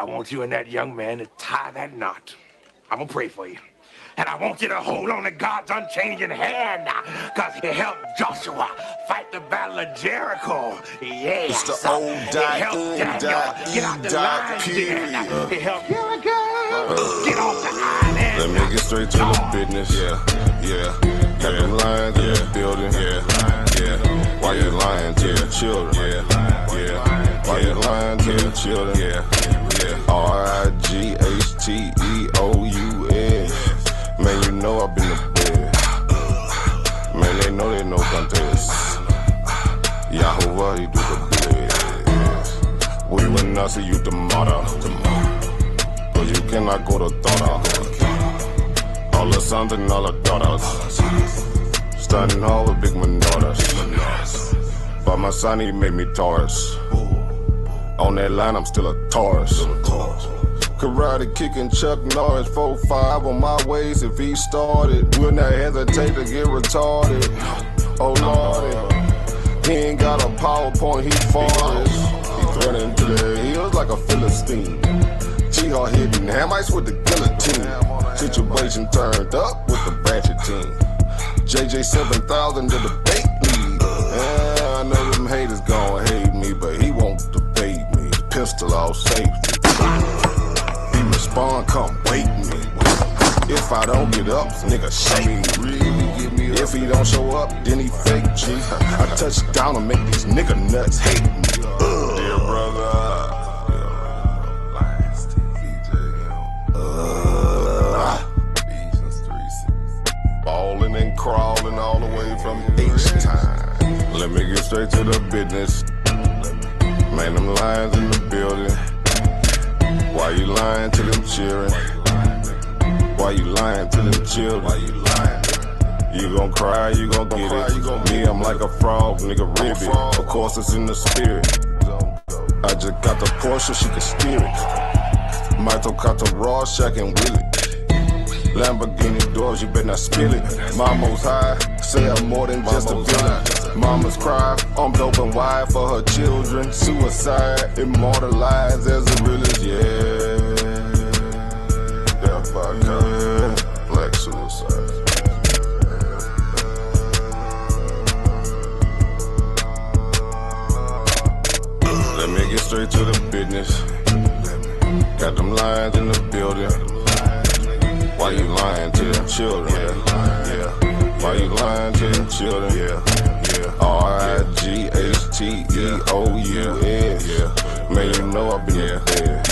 want you and that young man to tie that knot. I'm gonna pray for you. And I want you to hold on to God's unchanging hand, because he helped Joshua fight the battle of Jericho. Yes. It's the old He helped Daniel get out the lion's den. He helped Gilligan get off the island. Let me get straight to the business. Yeah. Got them lions in the building. Yeah. Why you lying to the children? Yeah. Why you lying to the children? Yeah. RIGHTEOUS. Man, you know I've been to bed. Man, they know they no contest. Yahuwah, he do the best. We will not see you tomorrow. But you cannot go to thought. All the sons and all the daughters. Standing all with big man daughters. But my son, he made me Taurus. On that line, I'm still a Taurus. Karate kicking Chuck Norris, 4-5 on my waist. If he started, will not hesitate to get retarded. Oh Lordy, he ain't got a PowerPoint, he forest. He threatening to the hills like a Philistine. Jihad hitting Hamites with the guillotine. Situation turned up with the ratchet team. JJ 7000 to the debate lead. I know them haters gon' hate me, but he won't debate me. Pistol off safety. He respond, come wake me. If I don't get up, nigga shake me. If he don't show up, then he fake G. I touch down and make these nigga nuts hate me. Dear brother. Balling and crawling all the way from H-time. Let me get straight to the business. Man, them lions in the building. Why you lying to them children? Why you lying to them children? You gon' cry, you gon' get it. Me, I'm like a frog, nigga, ribbit. Of course it's in the spirit. I just got the Porsche, she can steer it. Michael got the Rorschach and Willie. Lamborghini doors, you better not spill it. Mama's high, say I'm more than just a villain. Mama's cry, armed open wide for her children. Suicide, immortalized as a realist, yeah. Death by God, black suicide. Let me get straight to the business. Got them lions in the building. Why you lying to them children? Yeah. Why you lying to them children? Yeah. RIGHTEOUS. Man, you know I be in bed.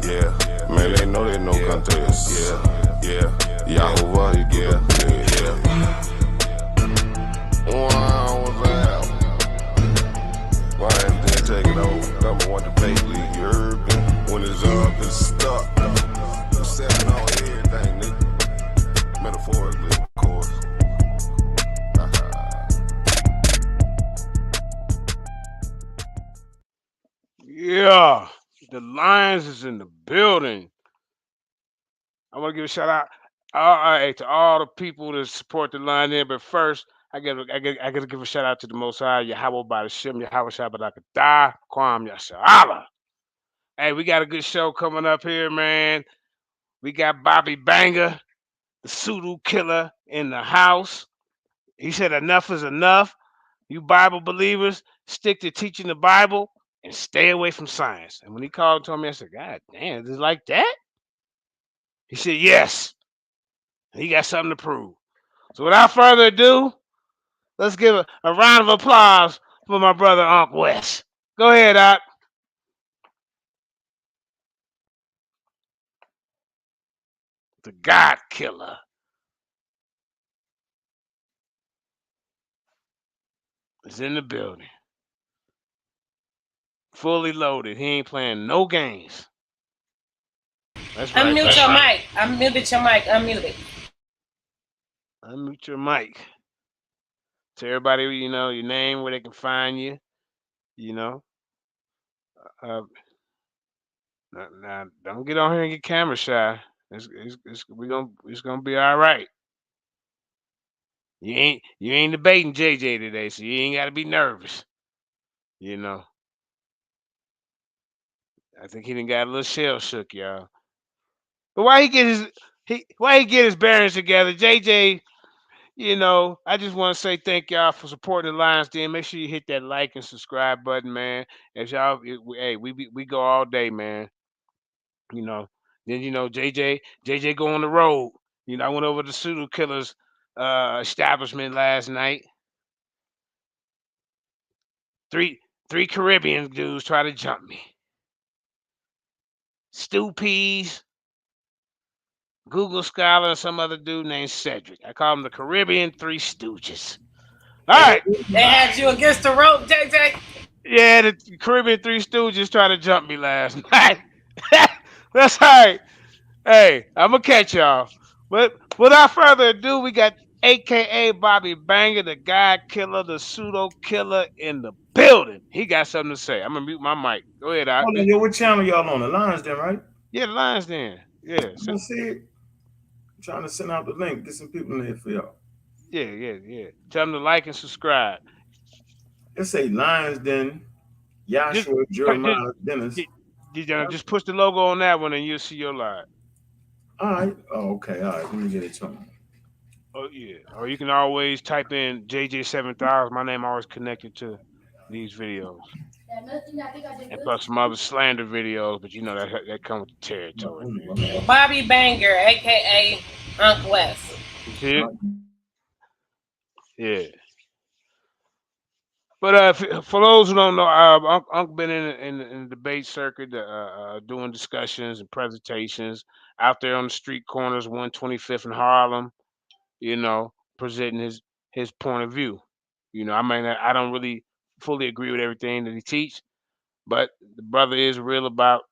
Yeah. Man, they know they no contest. Yeah. Yahuwah, he do the best. Wow, what's that? Why didn't take it over? Number one debate league, you heard me? When it's up, it's stuck. I'm stepping on everything, nigga. Metaphorically, of course. Yeah, the Lions is in the building. I want to give a shout out to all the people that support the line there. But first, I gotta give a shout out to the Most High, Yahweh by the Shem, Yahweh Shabbat Kwam Yashala. Hey, we got a good show coming up here, man. We got Bobby Banger, the Sudo Killer, in the house. He said enough is enough. You Bible believers, stick to teaching the Bible and stay away from science. And when he called and told me, I said, God damn, is it like that? He said, yes. He got something to prove. So without further ado, let's give a round of applause for my brother, Unc West. Go ahead, Doc. The God Killer is in the building. Fully loaded. He ain't playing no games. That's right. Unmute your mic. Unmute your mic. Unmute it. Unmute your mic. Tell everybody, you know, your name, where they can find you. You know. Now, don't get on here and get camera shy. It's gonna be all right. You ain't debating JJ today, so you ain't gotta be nervous. You know. I think he done got a little shell shook, y'all. But why he get his bearings together, JJ? I just want to say thank y'all for supporting the Lions Den. Make sure you hit that like and subscribe button, man. As y'all, hey, we go all day, man. You know. Then JJ go on the road. I went over to Pseudo Killers establishment last night. Three Caribbean dudes try to jump me. Stu Peas, Google Scholar, and some other dude named Cedric. I call them the Caribbean Three Stooges. All right. They had you against the rope, JJ. Yeah, the Caribbean Three Stooges tried to jump me last night. That's all right. Hey, I'm gonna catch y'all. But without further ado, we got AKA Bobby Banger, the guy killer, the pseudo killer in the building. He got something to say. I'm gonna mute my mic. Go ahead, Hold on, yo, what channel y'all on? The Lions Den, right? Yeah, the lines then. Yeah, I'm gonna see it. I'm trying to send out the link, get some people in there for y'all. yeah. Tell them to like and subscribe. Let's say Lions Den, Just, Joshua just, Jeremiah Dennis. just push the logo on that one, and you'll see your live. All right. Oh, okay. All right. Let me get it to him. Oh yeah. Or you can always type in JJ7000. My name always connected to these videos. And plus some other slander videos, but that comes with the territory, man. Bobby Banger, aka Uncle West. You see it? Yeah. But for those who don't know, Unc been in the debate circuit, doing discussions and presentations out there on the street corners, 125th in Harlem. Presenting his point of view. I mean, I don't really fully agree with everything that he teach, but the brother is real about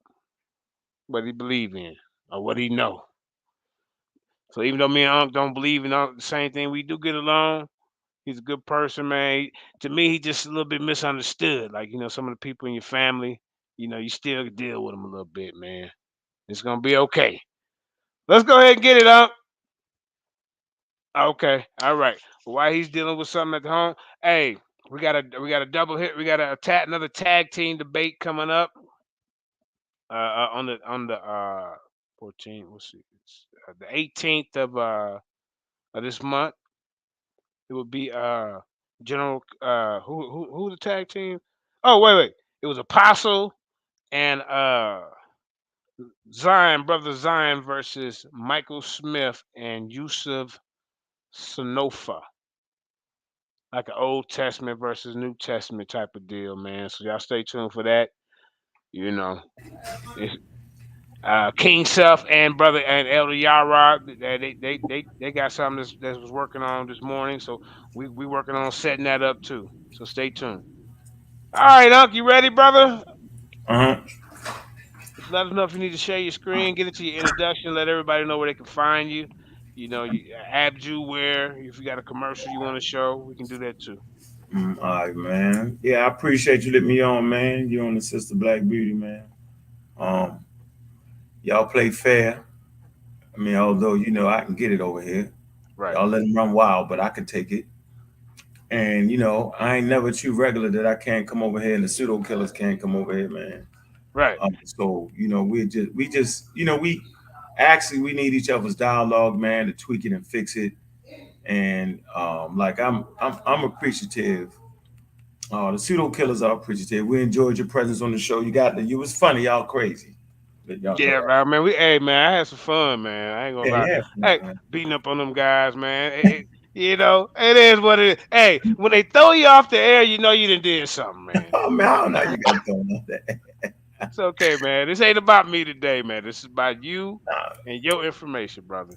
what he believe in or what he know. So even though me and Unc don't believe in the same thing, we do get along. He's a good person, man. To me, he just a little bit misunderstood. Like some of the people in your family, you still deal with them a little bit, man. It's gonna be okay. Let's go ahead and get it, Unc. Okay, all right. While he's dealing with something at home, hey, we got a double hit. We got another tag team debate coming up on the 14th. Let's see, it's, the 18th of this month. It would be general who the tag team? Oh wait, it was Apostle and brother Zion versus Michael Smith and Yusuf Sanofa. Like an Old Testament versus New Testament type of deal, man. So y'all stay tuned for that. You know, it's, King Self and brother and Elder Yara, they got something that was working on this morning. So we working on setting that up too. So stay tuned. All right, Unc, you ready, brother? Uh huh. Just let us know if you need to share your screen, get into your introduction, let everybody know where they can find you. You where if you got a commercial you want to show, we can do that too. All right, man. Yeah, I appreciate you letting me on, man. You on the Sister Black Beauty, man. Um, y'all play fair. I mean, although I can get it over here. Right, Y'all let them run wild, but I can take it. And I ain't never too regular that I can't come over here, and the pseudo killers can't come over here, man. right. So we actually we need each other's dialogue, man, to tweak it and fix it. And like I'm appreciative. The pseudo killers are appreciative. We enjoyed your presence on the show. You was funny, y'all crazy. Let y'all know Yeah, that. man. Man, I had some fun, man. I ain't gonna Yeah, lie. yeah, Hey, man. beating up on them guys, man. It is what it is. Hey, when they throw you off the air, you done did something, man. Oh man, I don't know how you got thrown off that. It's okay, man. This ain't about me today, man. This is about you Nah. and your information, brother.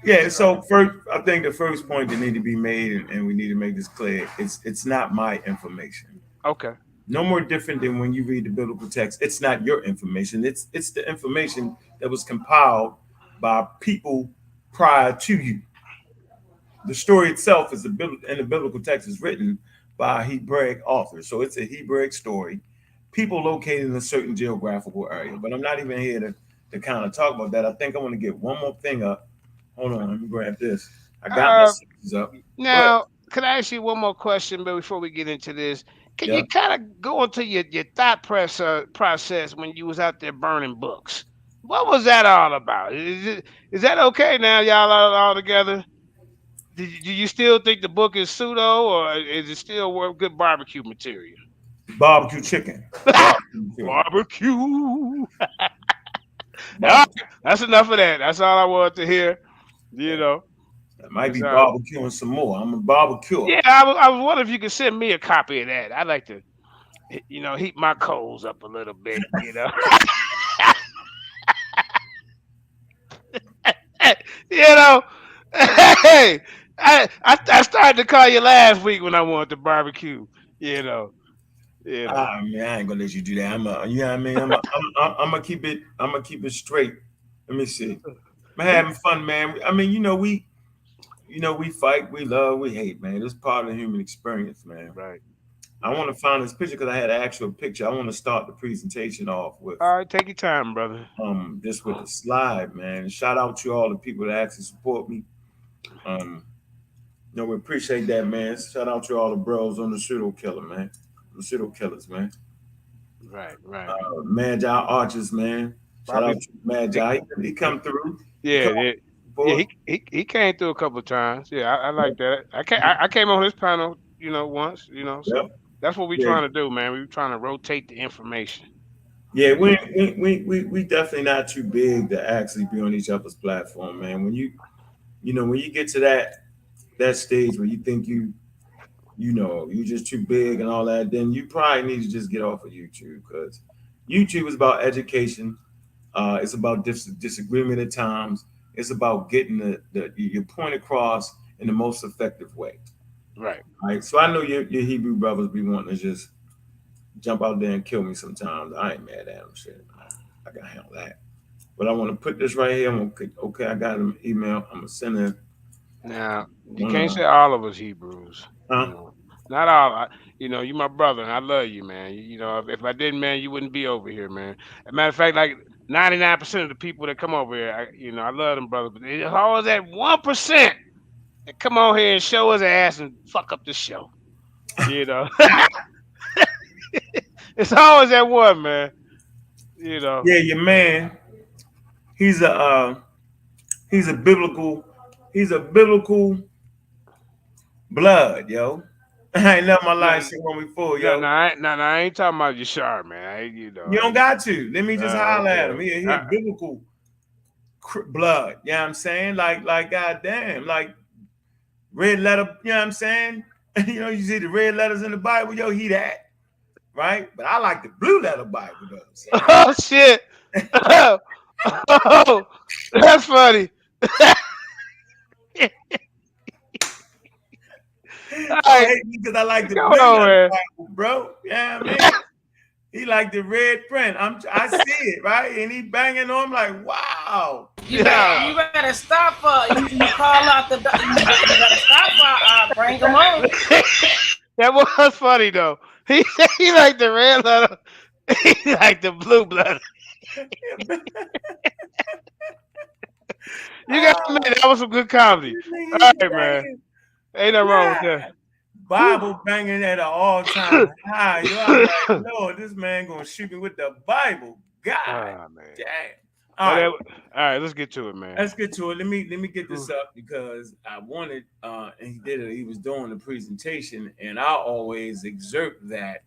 Yeah, So, so first, I think the first point that need to be made, and we need to make this clear, it's not my information. okay. No more different than when you read the biblical text. It's not your information. It's the information that was compiled by people prior to you. The story itself is in the biblical text is written by a Hebraic author, so it's a Hebraic story. People located in a certain geographical area, but I'm not even here to kind of talk about that. I think I want to get one more thing up. Hold on, let me grab this. I got my Uh, sixes up, but Now, can I ask you one more question, but before we get into this, Can Yeah. you kind of go into your thought process when you was out there burning books? What was that all about? Is that okay now, y'all all together? Do you still think the book is pseudo, or is it still good barbecue material? Barbecue chicken. Barbecue material. Barbecue. All right, Barbecue. that's enough of that. That's all I wanted to hear. You Yeah. know, That might it's be barbecuing some more. I'm a barbecuer. yeah. I was wondering if you could send me a copy of that. I'd like to, heat my coals up a little bit. You know. Hey, I started to call you last week when I wanted to barbecue. You know. You know. Ah, man, I ain't gonna let you do that. You know what I mean? I'm gonna keep it. I'm gonna keep it straight. Let me see. I'm having fun, man. I mean, we fight, we love, we hate, man. It's part of the human experience, man. Right. I Right. want to find this picture because I had an actual picture. I want to start the presentation off with All right. Take your time, brother. just with the slide, man. Shout out to all the people that actually support me. Um, we appreciate that, man. Shout out to all the bros on the pseudo killer, man. The pseudo killers, man. Right. Right. Magi Archers, man. Shout Probably. out to Magi. He come through. He Yeah. come Yeah. Yeah. support. He came through a couple of times. Yeah. I like that. I came on his panel. Once. Yep. So that's what we're Yeah. trying to do, man. We're trying to rotate the information. Yeah, You know. we definitely not too big to actually be on each other's platform, man. When you get to that stage where you think you're just too big and all that, then you probably need to just get off of YouTube because YouTube is about education. It's about disagreement at times. It's about getting your point across in the most effective way. Right. Right. So I know your Hebrew brothers be wanting to just jump out there and kill me sometimes. I ain't mad at them. Shit. I can handle that. But I want to put this right here. Okay, I got an email. I'm gonna send it. Now you One, can't say all of us Hebrews. You huh? know. Not all. You my brother, and I love you, man. If I didn't, man, you wouldn't be over here, man. As a matter of fact, like 99% of the people that come over here, I love them, brother. But there's always that 1% that come on here and show us ass and fuck up the show. You know, it's always that one, man. You know. Yeah, your man. He's a uh, he's a biblical he's a biblical blood, yo. I ain't never in my No, life seen one before, no, yo. no, I ain't talking about Yashar, man. You don't got to. Let me just holler at him. Okay. He a biblical blood. You know what I'm saying? Like goddamn, like red letter. You know what I'm saying? You see the red letters in the Bible, yo. He that right? But I like the blue letter Bible though. So. Oh shit! Oh, that's funny. All Don't right, hate me because I like the going blue on, letter man. Bible, bro. Yeah, you know what I mean. He like the red print. I see it, right? And he banging on. I'm like, wow. You better stop. You call out the. You better stop. Bring them on. That was funny though. He like the red letter. He like the blue blood. You got to admit that was some good comedy. All right, man. Ain't nothing wrong with that. Bible banging at an all-time high. Yo, I'm like, Lord, this man gonna shoot me with the Bible. God Ah man. damn. All All right, right, let's get to it, man. let's get to it. Let me get this up because I wanted and he did it. He was doing the presentation, and I always exert that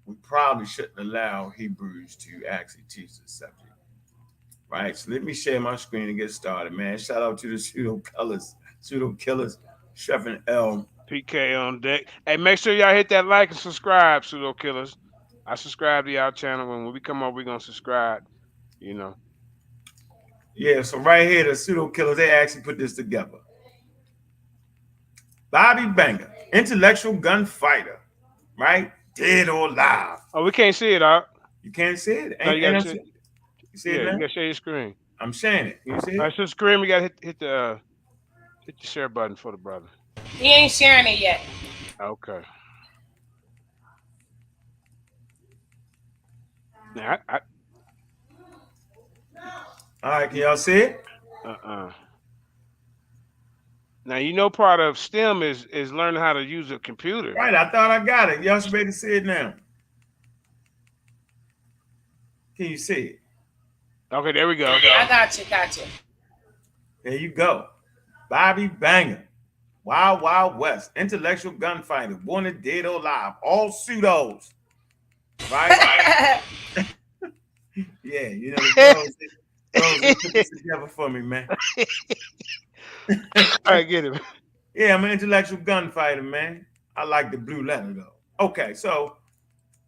we probably shouldn't allow Hebrews to actually teach the subject. Right. So let me share my screen and get started, man. Shout out to the pseudo killers, Chef and L. PK on deck. Hey, make sure y'all hit that like and subscribe, pseudo killers. I subscribe to y'all channel. When we come up, we're gonna subscribe. You know. Yeah, so right here, the pseudo killers, they actually put this together. Bobby Banger, intellectual gunfighter, right? Dead or alive. Oh, we can't see it, Art. You can't see it. No, you Ain't gotta that see. you see it Yeah, now? you gotta share your screen. I'm sharing it. You see All it? right, so screen, we gotta hit the share button for the brother. He ain't sharing it yet. Okay. Now, All right, can y'all see it? uh-uh. Now you know part of STEM is learning how to use a computer. Right, I thought I got it. Y'all should be able to see it now. Can you see it? Okay, there we go. I got you. Got you. There you go. Bobby Banger. Wild Wild West. Intellectual gunfighter. Born and dead or alive. All pseudos. Right? Yeah, you know, the put this together for me, man. All right, get him. Yeah, I'm an intellectual gunfighter, man. I like the blue letter though. Okay, so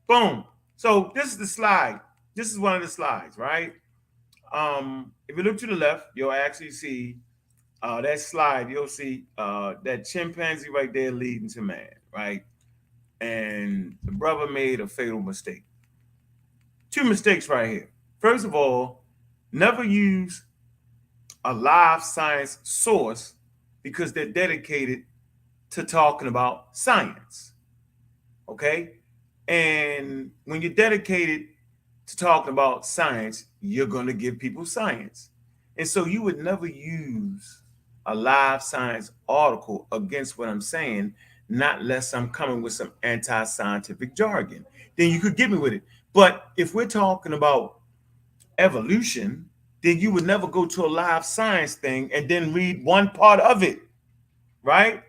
boom. So this is the slide. This is one of the slides, right? If you look to the left, you'll actually see that slide. You'll see that chimpanzee right there leading to man, right? And the brother made a fatal mistake. Two mistakes right here. First of all, never use a live science source because they're dedicated to talking about science. Okay? And when you're dedicated to talking about science, you're going to give people science. And so you would never use a live science article against what I'm saying, not unless I'm coming with some anti-scientific jargon. Then you could get me with it. But if we're talking about evolution, then you would never go to a live science thing and then read one part of it, right?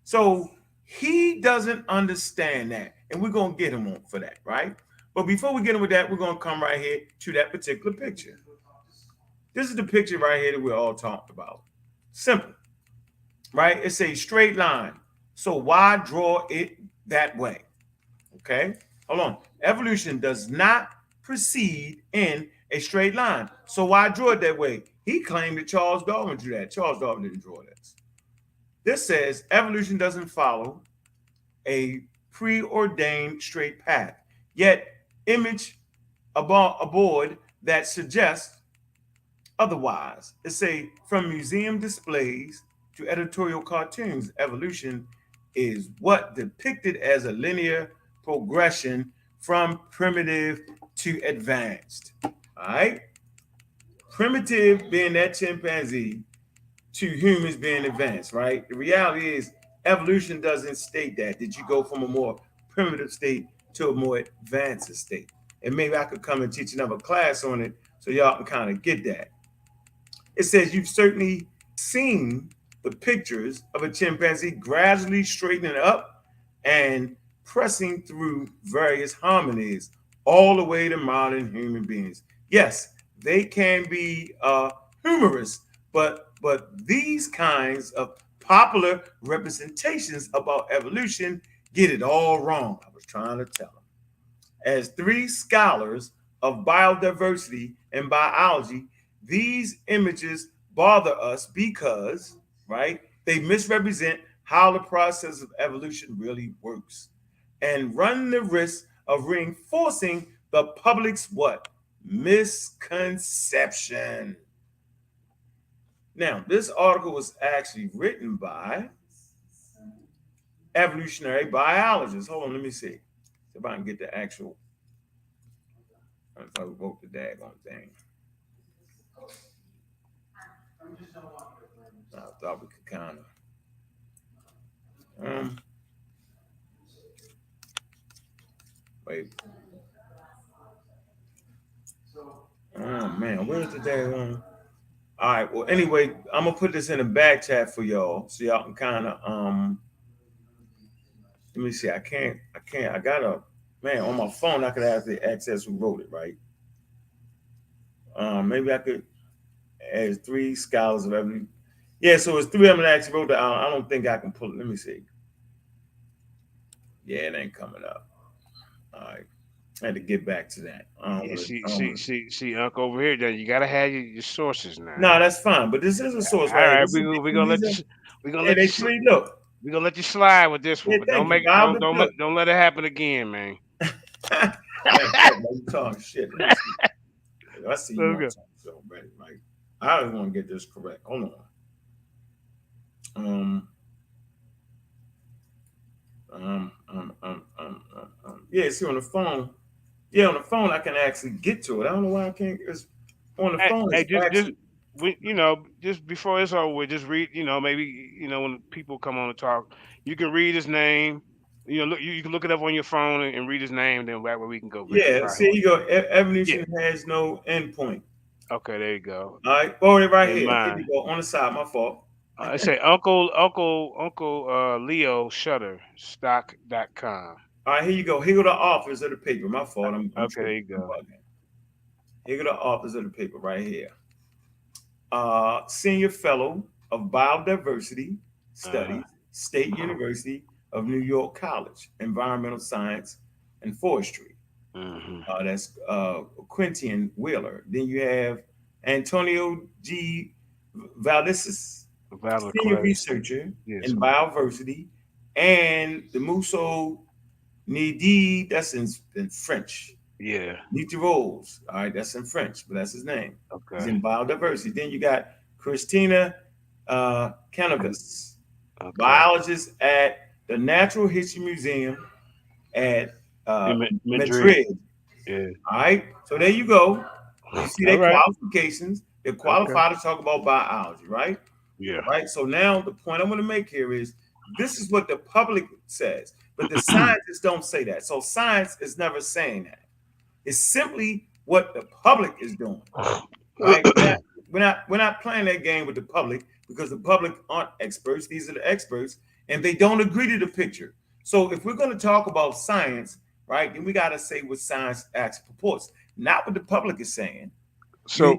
So he doesn't understand that, and we're going to get him on for that, right? But before we get him with that, we're going to come right here to that particular picture. This is the picture right here that we're all talking about. Simple, right? It's a straight line. So why draw it that way? Okay, hold on. Evolution does not proceed in a straight line. So why draw it that way? He claimed that Charles Darwin drew that. Charles Darwin didn't draw this. This says evolution doesn't follow a preordained straight path. Yet image aboard that suggests otherwise. It say from museum displays to editorial cartoons, evolution is what depicted as a linear progression from primitive to advanced. All right. Primitive being that chimpanzee to humans being advanced, right? The reality is evolution doesn't state that. Did you go from a more primitive state to a more advanced state? And maybe I could come and teach another class on it so y'all can kind of get that. It says you've certainly seen the pictures of a chimpanzee gradually straightening up and pressing through various hominids all the way to modern human beings. Yes, they can be humorous, but these kinds of popular representations about evolution get it all wrong. I was trying to tell them. As three scholars of biodiversity and biology, these images bother us because, right, they misrepresent how the process of evolution really works and run the risk of reinforcing the public's what? Misconception. Now, this article was actually written by evolutionary biologists. Hold on, let me see if I can get the actual. If I wrote the daggone thing. I thought we could kind of. Wait. Oh man, where's the daggone? All right. Well, anyway, I'm gonna put this in the back chat for y'all, so y'all can kind of Let me see. I can't. I got a man on my phone. I could actually access who wrote it, right? Maybe I could. As three scholars of evolution. Yeah, so it's three of them that actually wrote it. I don't think I can pull it. Let me see. Yeah, it ain't coming up. All right. I had to get back to that. Yeah, see, Uncle over here. Then you gotta have your sources now. No, that's fine. But this is a source, all right? Right, we're gonna let you. We're gonna let you. Look. We're gonna let you slide with this one, but don't let it happen again, man. You talking shit. I see you want so ready, right? I just want to get this correct. Hold on. Yeah, see on the phone. Yeah, on the phone I can actually get to it. I don't know why I can't. It's on the phone. just before it's over with, just read. Maybe when people come on to talk, you can read his name. Look, you can look it up on your phone and read his name. Then that way we can go Yeah, verify see, who. you go. Yeah. Evolution has no endpoint. Okay. There you go. All right, forward it right In here. Here you mine, go on the side. My fault. it say Uncle Leo Shutter stock.com. All right, here you go. Here go the authors of the paper. My fault. I'm Okay. There tripping. you I'm go. bugging. Here go the authors of the paper right here. Senior Fellow of Biodiversity Uh Studies, State University of New York College, Environmental Science and Forestry. huh. That's Quentin Wheeler. Then you have Antonio G. Valdez, Valid Senior class. Researcher Yes. in Biodiversity, and the Musso Nidi, that's in French. Yeah. Nietzsche Rose. All right, that's in French, but that's his name. He's Okay. in biodiversity. Then you got Christina Cannabis, Okay. biologist at the Natural History Museum at Madrid. Madrid. Yeah. All right, so there you go. You see All their right. qualifications. They're Okay. qualified to talk about biology, right? Yeah. Right. So now the point I'm going to make here is this is what the public says, but the scientists don't say that. So science is never saying that. It's simply what the public is doing, right? We're not playing that game with the public because the public aren't experts. These are the experts, and they don't agree to the picture. So if we're going to talk about science, right, then we got to say what science actually purports, not what the public is saying. So,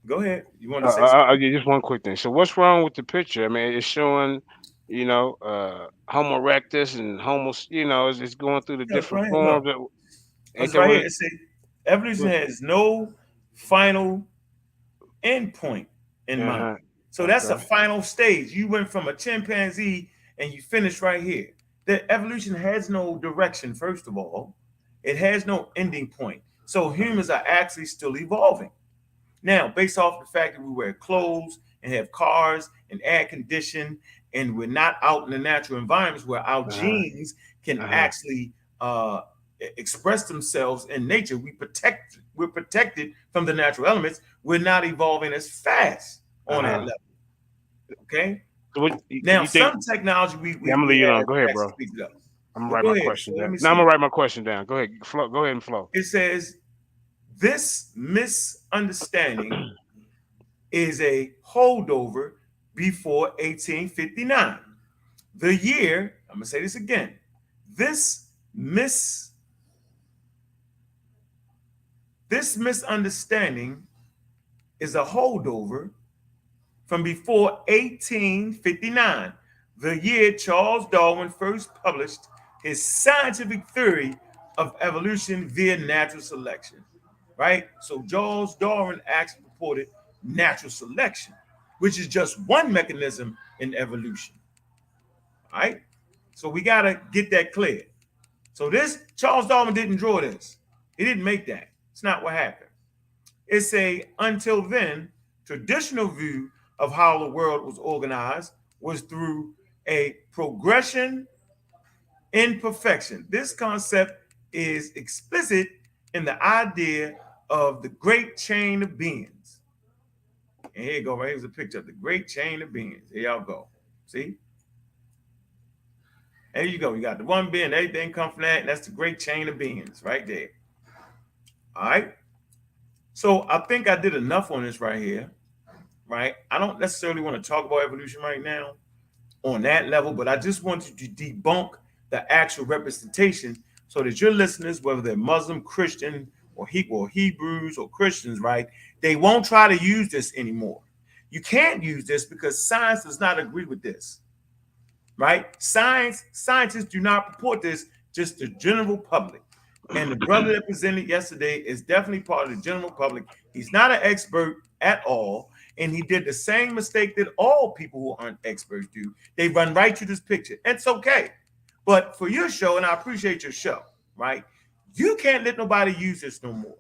Go ahead. You want to say something? yeah, just one quick thing. So, what's wrong with the picture? I mean, it's showing, Homo erectus and Homo. It's going through the Yeah, it's different right here. forms. Look, Ain't it's that right what here. it? It says evolution What? has no final endpoint in Uh mind. huh. So that's a Okay. final stage. You went from a chimpanzee and you finished right here. The evolution has no direction, first of all. It has no ending point. So humans are actually still evolving. Now, based off the fact that we wear clothes and have cars and air condition, and we're not out in the natural environments where our Uh huh. genes can Uh huh. actually express themselves in nature, we're protected from the natural elements. We're not evolving as fast Uh on that huh. level. Okay. So, what Now, you think? some technology we Yeah, we, I'm gonna we leave you alone. have Go ahead, actually bro. speeds it up. I'm gonna But write go my ahead. question So let down. me Now I'm see. gonna write my question down. Go ahead. Flow. Go ahead and flow. It says this misunderstanding is a holdover before 1859. The year, I'm going to say this again. This mis this misunderstanding is a holdover from before 1859, the year Charles Darwin first published his scientific theory of evolution via natural selection. Right? So Charles Darwin actually reported natural selection, which is just one mechanism in evolution. All right? So we got to get that clear. So this Charles Darwin didn't draw this. He didn't make that. It's not what happened. It's a until then traditional view of how the world was organized was through a progression in perfection. This concept is explicit in the idea of the great chain of beings. And here you go, right? Here's a picture of the great chain of beings. Here y'all go. See? There you go. You got the one being, everything come from that, and that's the great chain of beings right there. All right. So I think I did enough on this right here. Right? I don't necessarily want to talk about evolution right now on that level, but I just want you to debunk the actual representation so that your listeners, whether they're Muslim, Christian, or Hebrews or Christians, right, they won't try to use this anymore. You can't use this because science does not agree with this, right? Scientists do not purport this, just the general public. And the brother that presented yesterday is definitely part of the general public. He's not an expert at all. And he did the same mistake that all people who aren't experts do. They run right to this picture. It's okay. But for your show, and I appreciate your show, right? You can't let nobody use this no more.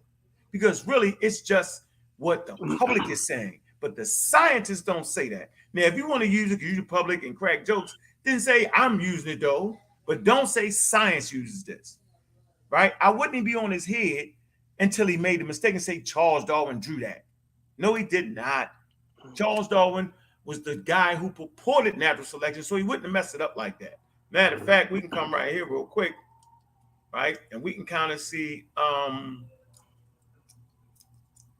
Because really, it's just what the public is saying. But the scientists don't say that. Now, if you want to use it, use the public and crack jokes, then say, I'm using it though. But don't say science uses this. Right? I wouldn't be on his head until he made the mistake and say Charles Darwin drew that. No, he did not. Charles Darwin was the guy who purported natural selection, so he wouldn't have messed it up like that. Matter of fact, we can come right here real quick, right? And we can kind of see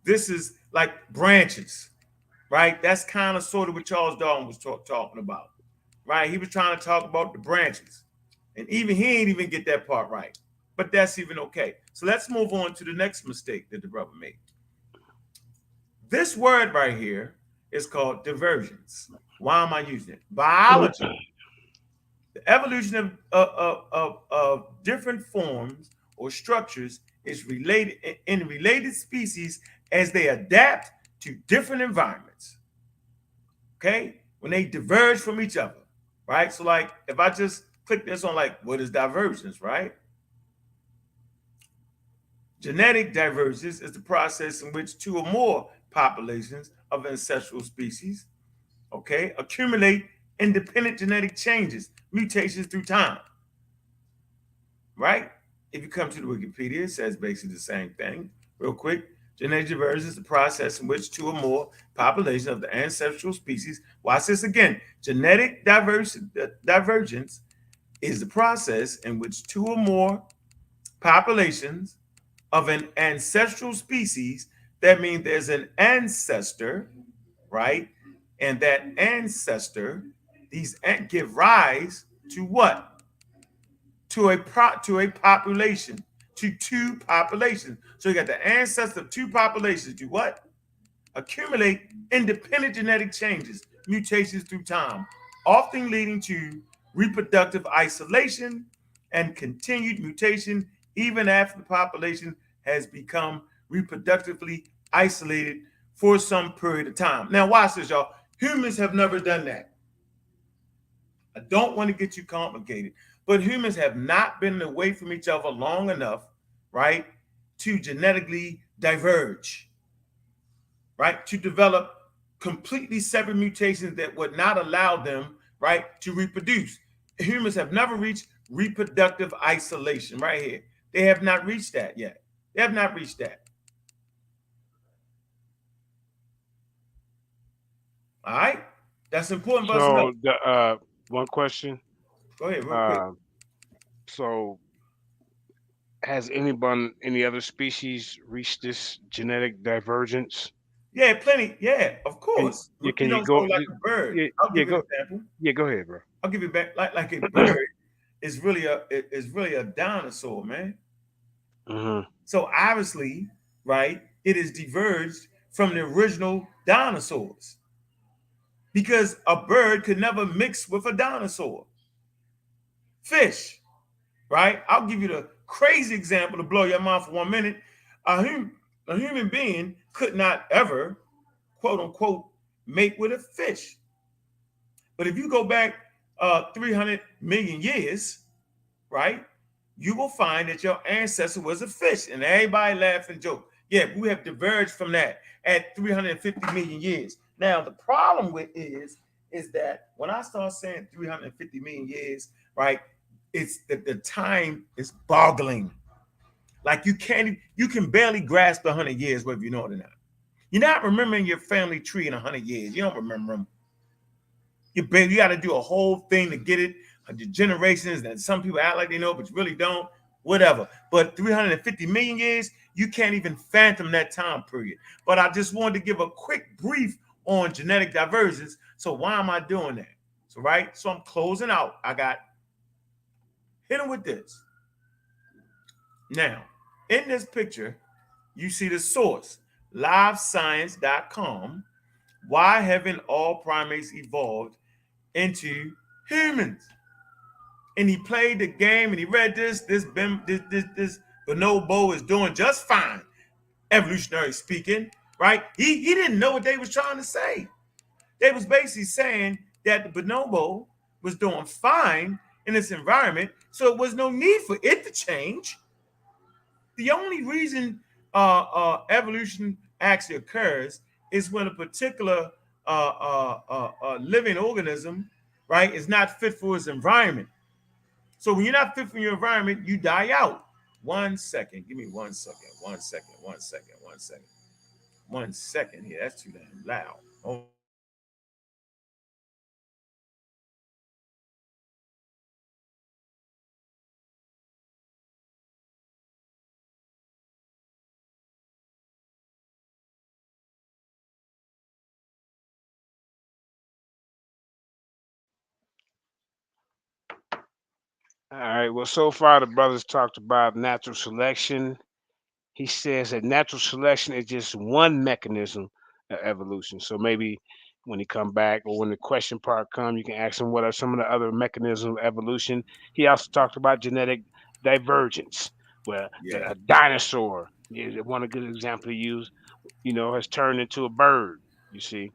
this is like branches, right? That's kind of sort of what Charles Darwin was talking about, right? He was trying to talk about the branches. And even he ain't even get that part right. But that's even okay. So let's move on to the next mistake that the brother made. This word right here is called divergence. Why am I using it? Biology, the evolution of different forms or structures is related in related species as they adapt to different environments. Okay? When they diverge from each other, right? So like if I just click this on like what is divergence, right? Genetic divergence is the process in which two or more populations of ancestral species, okay, accumulate independent genetic changes, mutations through time, right? If you come to the Wikipedia, it says basically the same thing. Real quick, genetic divergence is the process in which two or more populations of the ancestral species, watch this again, genetic divergence is the process in which two or more populations of an ancestral species, that means there's an ancestor, right? And that ancestor, these give rise to what? To a population, to two populations. So you got the ancestor of two populations do what? Accumulate independent genetic changes, mutations through time, often leading to reproductive isolation and continued mutation even after the population has become reproductively isolated for some period of time. Now, watch this, y'all. Humans have never done that. I don't want to get you complicated, but humans have not been away from each other long enough, right, to genetically diverge, right, to develop completely separate mutations that would not allow them, right, to reproduce. Humans have never reached reproductive isolation right here. They have not reached that yet. They have not reached that. All right? That's important for us to know. So the one question. Go ahead, real quick. So has anyone, any other species reached this genetic divergence? Yeah, plenty. Yeah, of Can course. yeah, You can you know, so go? like a bird. Yeah, I'll yeah, give you an go. example. Yeah, go ahead, bro. I'll give you back like a bird is really a dinosaur, man. Hmm. So obviously, right, it is diverged from the original dinosaurs because a bird could never mix with a dinosaur. Fish, right? I'll give you the crazy example to blow your mind for 1 minute. A human being could not ever, quote unquote, mate with a fish. But if you go back 300 million years, right, you will find that your ancestor was a fish. And everybody laugh and joke. Yeah, we have diverged from that at 350 million years. Now, the problem with is that when I start saying 350 million years, right, it's that the time is boggling. Like you can barely grasp 100 years, whether you know it or not. You're not remembering your family tree in 100 years. You don't remember them. You got to do a whole thing to get it. The generations that some people act like they know, but you really don't. Whatever. But 350 million years, you can't even phantom that time period. But I just wanted to give a quick brief on genetic divergence. So why am I doing that? So right. So I'm closing out. I got hit him with this. Now, in this picture, you see the source, livescience.com. Why haven't all primates evolved into humans? And he played the game and he read this bonobo is doing just fine, evolutionary speaking, right? He didn't know what they was trying to say. They was basically saying that the bonobo was doing fine in its environment, so it was no need for it to change. The only reason evolution actually occurs is when a particular living organism, right, is not fit for its environment. So when you're not fit for your environment, you die out. 1 second. Give me 1 second. 1 second. 1 second. 1 second. 1 second here. That's too damn loud. Hold All right. Well, so far the brothers talked about natural selection. He says that natural selection is just one mechanism of evolution. So maybe when he come back or when the question part come, you can ask him what are some of the other mechanisms of evolution. He also talked about genetic divergence, where Yeah. a dinosaur is one good example to use. Has turned into a bird. You see,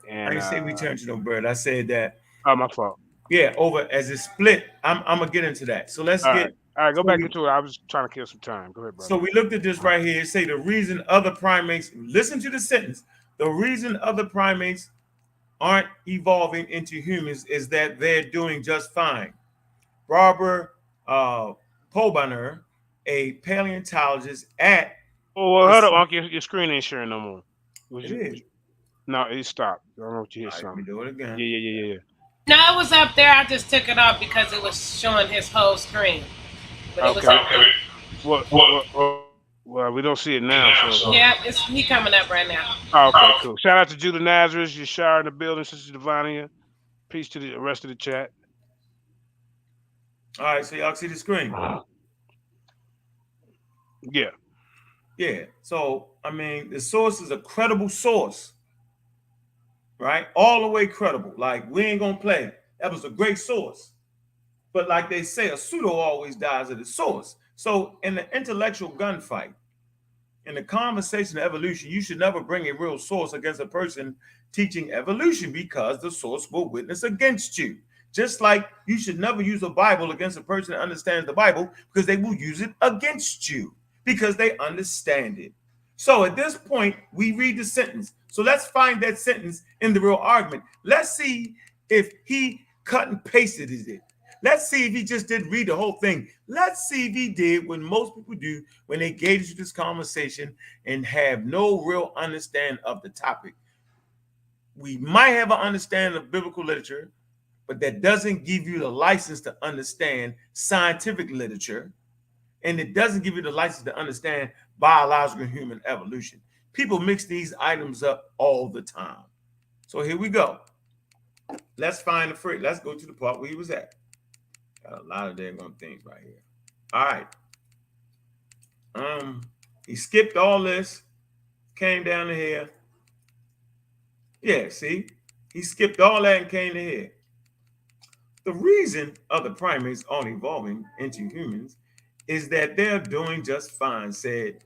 I and didn't say we turned to no bird. I said that, oh, my fault. yeah, over as it split. I'm gonna get into that. So let's get All right, go so back we into it. I was trying to kill some time. Go ahead, brother. so we looked at this right here. Say the reason other primates, listen to the sentence. The reason other primates aren't evolving into humans is that they're doing just fine. Barbara Pobiner, a paleontologist at Oh, well, the hold up, Uncle. Your screen ain't sharing no more. it is. No, it stopped. I don't know if you hit All right, let me something. do it again. Yeah. No, it was up there. I just took it off because it was showing his whole screen. But it was Okay. up there. What? Well, we don't see it now. So. Yeah, he coming up right now. Oh, okay, cool. Shout out to Judah Nazareth, Yashar in the building, Sister Divania. Peace to the rest of the chat. All right, so y'all see the screen. Yeah. Yeah. So I mean, the source is a credible source, right? All the way credible. Like we ain't gonna play. That was a great source. But like they say, a pseudo always dies at the source. So in the intellectual gunfight, in the conversation of evolution, you should never bring a real source against a person teaching evolution because the source will witness against you. Just like you should never use a Bible against a person that understands the Bible because they will use it against you because they understand it. So at this point, we read the sentence. So let's find that sentence in the real argument. Let's see if he cut and pasted it. Let's see if he just did read the whole thing. Let's see if he did what most people do when they engage into this conversation and have no real understanding of the topic. We might have an understanding of biblical literature, but that doesn't give you the license to understand scientific literature, and it doesn't give you the license to understand biological human evolution. People mix these items up all the time. So here we go. Let's find the phrase. Let's go to the part where he was at. Got a lot of daggone things right here. All right. He skipped all this, came down to here. Yeah, see? He skipped all that and came to here. The reason other primates aren't evolving into humans is that they're doing just fine, said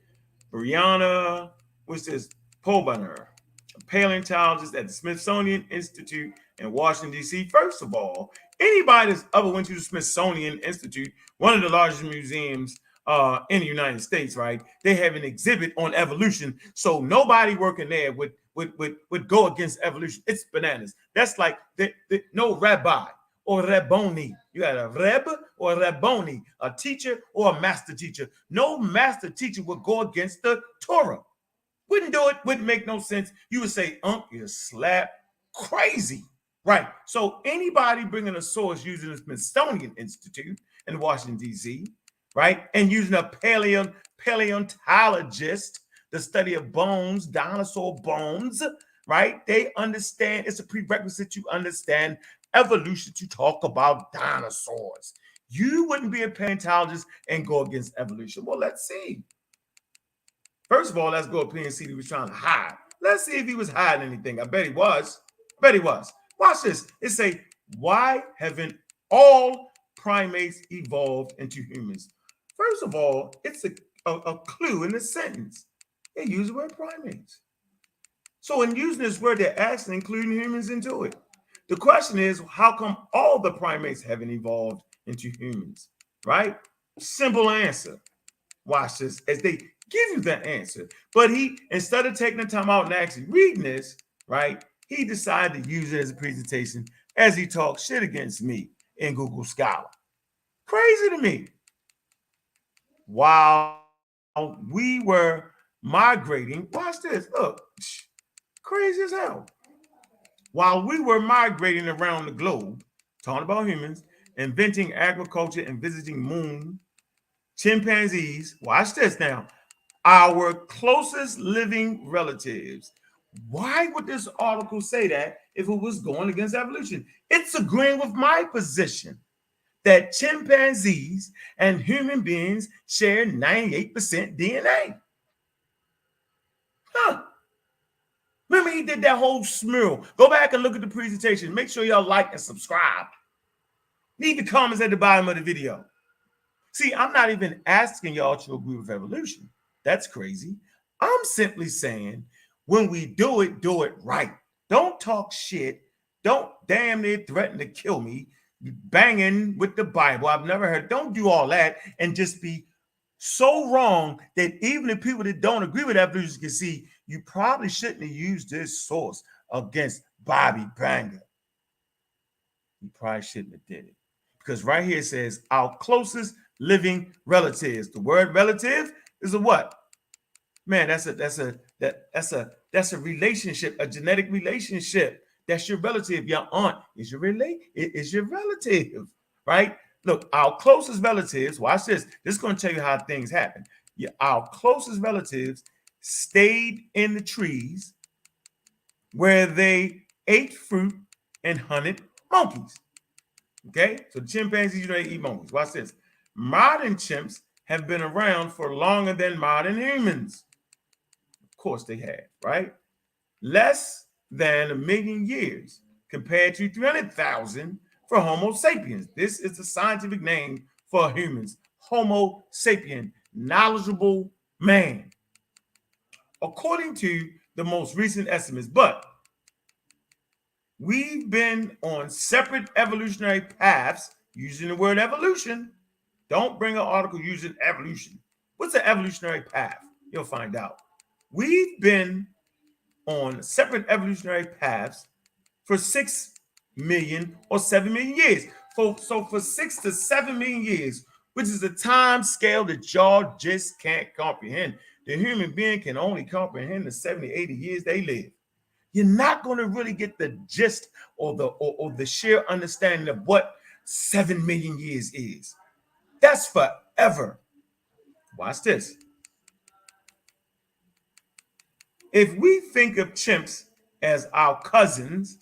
Brianna, which is Pobiner, a paleontologist at the Smithsonian Institute in Washington, D.C. First of all, anybody that's ever went to the Smithsonian Institute, one of the largest museums in the United States, right? They have an exhibit on evolution. So nobody working there would go against evolution. It's bananas. That's like no rabbi or Rabboni. You got a Reb or a Rabboni, a teacher or a master teacher. No master teacher would go against the Torah. Wouldn't do it, wouldn't make no sense. You would say, you're slap crazy. Right. So anybody bringing a source using the Smithsonian Institute in Washington, D.C., right, and using a paleontologist, the study of bones, dinosaur bones, right, they understand it's a prerequisite to understand evolution to talk about dinosaurs. You wouldn't be a paleontologist and go against evolution. Well, let's see. First of all, let's go up here and see if he was trying to hide. Let's see if he was hiding anything. I bet he was. Watch this. It say, why haven't all primates evolved into humans? First of all, it's a clue in the sentence. They use the word primates. So in using this word, they're actually including humans into it. The question is, how come all the primates haven't evolved into humans, right? Simple answer. Watch this as they give you that answer. But he, instead of taking the time out and actually reading this, right, he decided to use it as a presentation as he talked shit against me in Google Scholar. Crazy to me. While we were migrating, watch this, look, crazy as hell. While we were migrating around the globe, talking about humans, inventing agriculture and visiting moon, chimpanzees, watch this now, our closest living relatives. Why would this article say that if it was going against evolution? It's agreeing with my position. that chimpanzees and human beings share 98% DNA. Huh. Remember, he did that whole smear. Go back and look at the presentation. Make sure y'all like and subscribe. Leave the comments at the bottom of the video. See, I'm not even asking y'all to agree with evolution. That's crazy. I'm simply saying, when we do it right. Don't talk shit. Don't damn near threaten to kill me, banging with the Bible. I've never heard. Don't do all that and just be so wrong that even the people that don't agree with evolution can see you probably shouldn't have used this source against Bobby Banger. You probably shouldn't have did it. Because right here it says our closest living relatives. The word relative is a what? Man, that's a relationship, a genetic relationship. That's your relative. Your aunt is your relative, right? Look, our closest relatives, watch this. This is going to tell you how things happen. Our closest relatives stayed in the trees where they ate fruit and hunted monkeys. Okay, so the chimpanzees, they eat monkeys. Watch this. Modern chimps have been around for longer than modern humans. Of course they have, right? Less than 1 million years compared to 300,000 for Homo sapiens. This is the scientific name for humans. Homo sapien, knowledgeable man. According to the most recent estimates, but we've been on separate evolutionary paths using the word evolution. Don't bring an article using evolution. What's an evolutionary path? You'll find out. We've been on separate evolutionary paths for 6 million or 7 million years. So for 6 to 7 million years, which is a time scale that y'all just can't comprehend. The human being can only comprehend the 70, 80 years they live. You're not going to really get the gist or the sheer understanding of what 7 million years is. That's forever. Watch this. If we think of chimps as our cousins,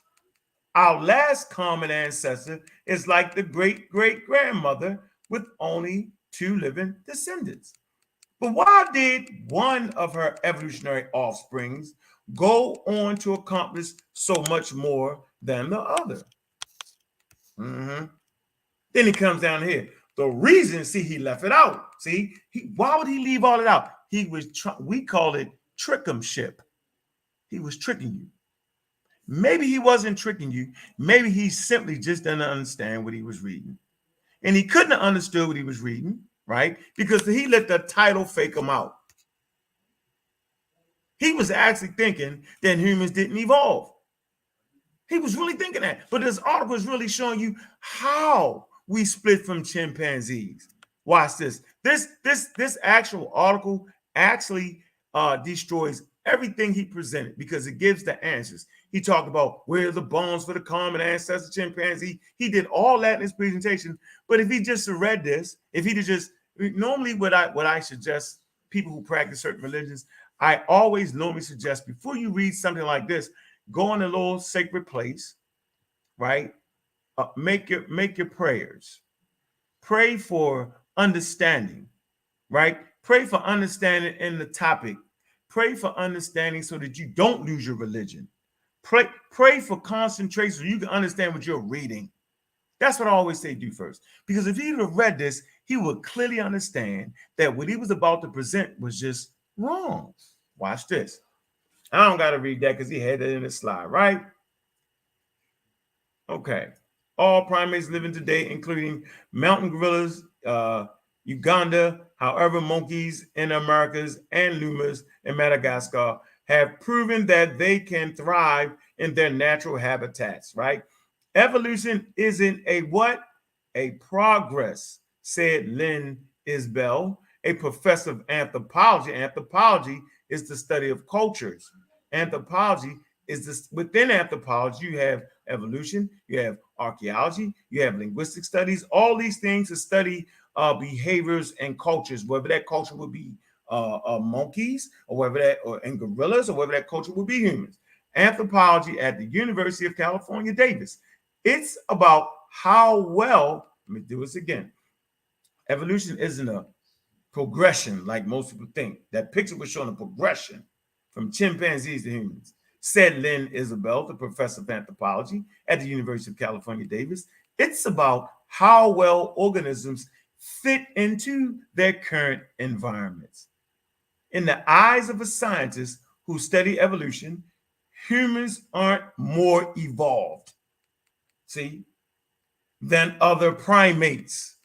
our last common ancestor is like the great-great-grandmother with only 2 living descendants. But why did one of her evolutionary offsprings go on to accomplish so much more than the other? Then he comes down here. The reason, see, he left it out. See, why would he leave all it out? He was, we call it trick'emship. He was tricking you. Maybe he wasn't tricking you. Maybe he simply just didn't understand what he was reading. And he couldn't have understood what he was reading, right? Because he let the title fake him out. He was actually thinking that humans didn't evolve. He was really thinking that. But this article is really showing you how we split from chimpanzees. Watch this. This actual article actually destroys everything he presented because it gives the answers. He talked about where are the bones for the common ancestor chimpanzee. He did all that in his presentation. But if he just read this, if he just normally what I suggest people who practice certain religions, I always normally suggest before you read something like this, go in a little sacred place, right? Make your prayers. Pray for understanding, right? Pray for understanding in the topic. Pray for understanding so that you don't lose your religion. Pray for concentration so you can understand what you're reading. That's what I always say do first. Because if he would have read this, he would clearly understand that what he was about to present was just wrong. Watch this. I don't got to read that because he had that in the slide, right? Okay. All primates living today, including mountain gorillas, Uganda, however, monkeys in Americas and lemurs in Madagascar have proven that they can thrive in their natural habitats, right? Evolution isn't a what? A progress, said Lynn Isbell, a professor of anthropology. Anthropology is the study of cultures. Anthropology is this, within anthropology, you have evolution, you have archaeology, you have linguistic studies, all these things to study behaviors and cultures, whether that culture would be monkeys, or whether that, and gorillas, or whether that culture would be humans. Anthropology at the University of California, Davis. It's about how well Let me do this again. Evolution isn't a progression like most people think. That picture was showing a progression from chimpanzees to humans, said Lynn Isabel, the professor of anthropology at the University of California, Davis. It's about how well organisms fit into their current environments. In the eyes of a scientist who study evolution, humans aren't more evolved, see, than other primates.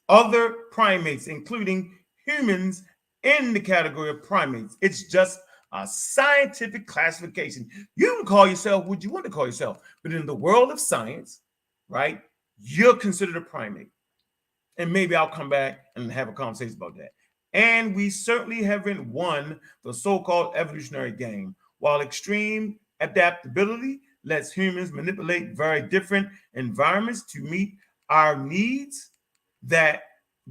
Other primates, including humans, in the category of primates. It's just a scientific classification. You can call yourself what you want to call yourself, but in the world of science, right, you're considered a primate. And maybe I'll come back and have a conversation about that. And we certainly haven't won the so-called evolutionary game. While extreme adaptability lets humans manipulate very different environments to meet our needs, that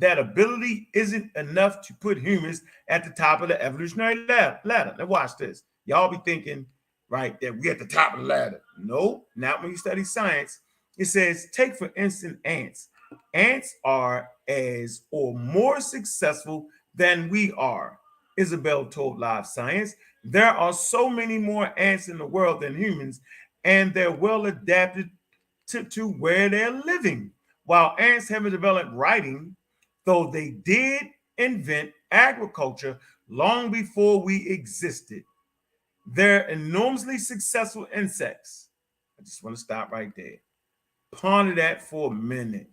ability isn't enough to put humans at the top of the evolutionary ladder. Now watch this. Y'all be thinking, right, that we're at the top of the ladder. No, not when you study science. It says, take for instance ants. Ants are as or more successful than we are, Isabel told Live Science. There are so many more ants in the world than humans, and they're well adapted to where they're living. While ants haven't developed writing, though they did invent agriculture long before we existed. They're enormously successful insects. I just want to stop right there. Ponder that for a minute.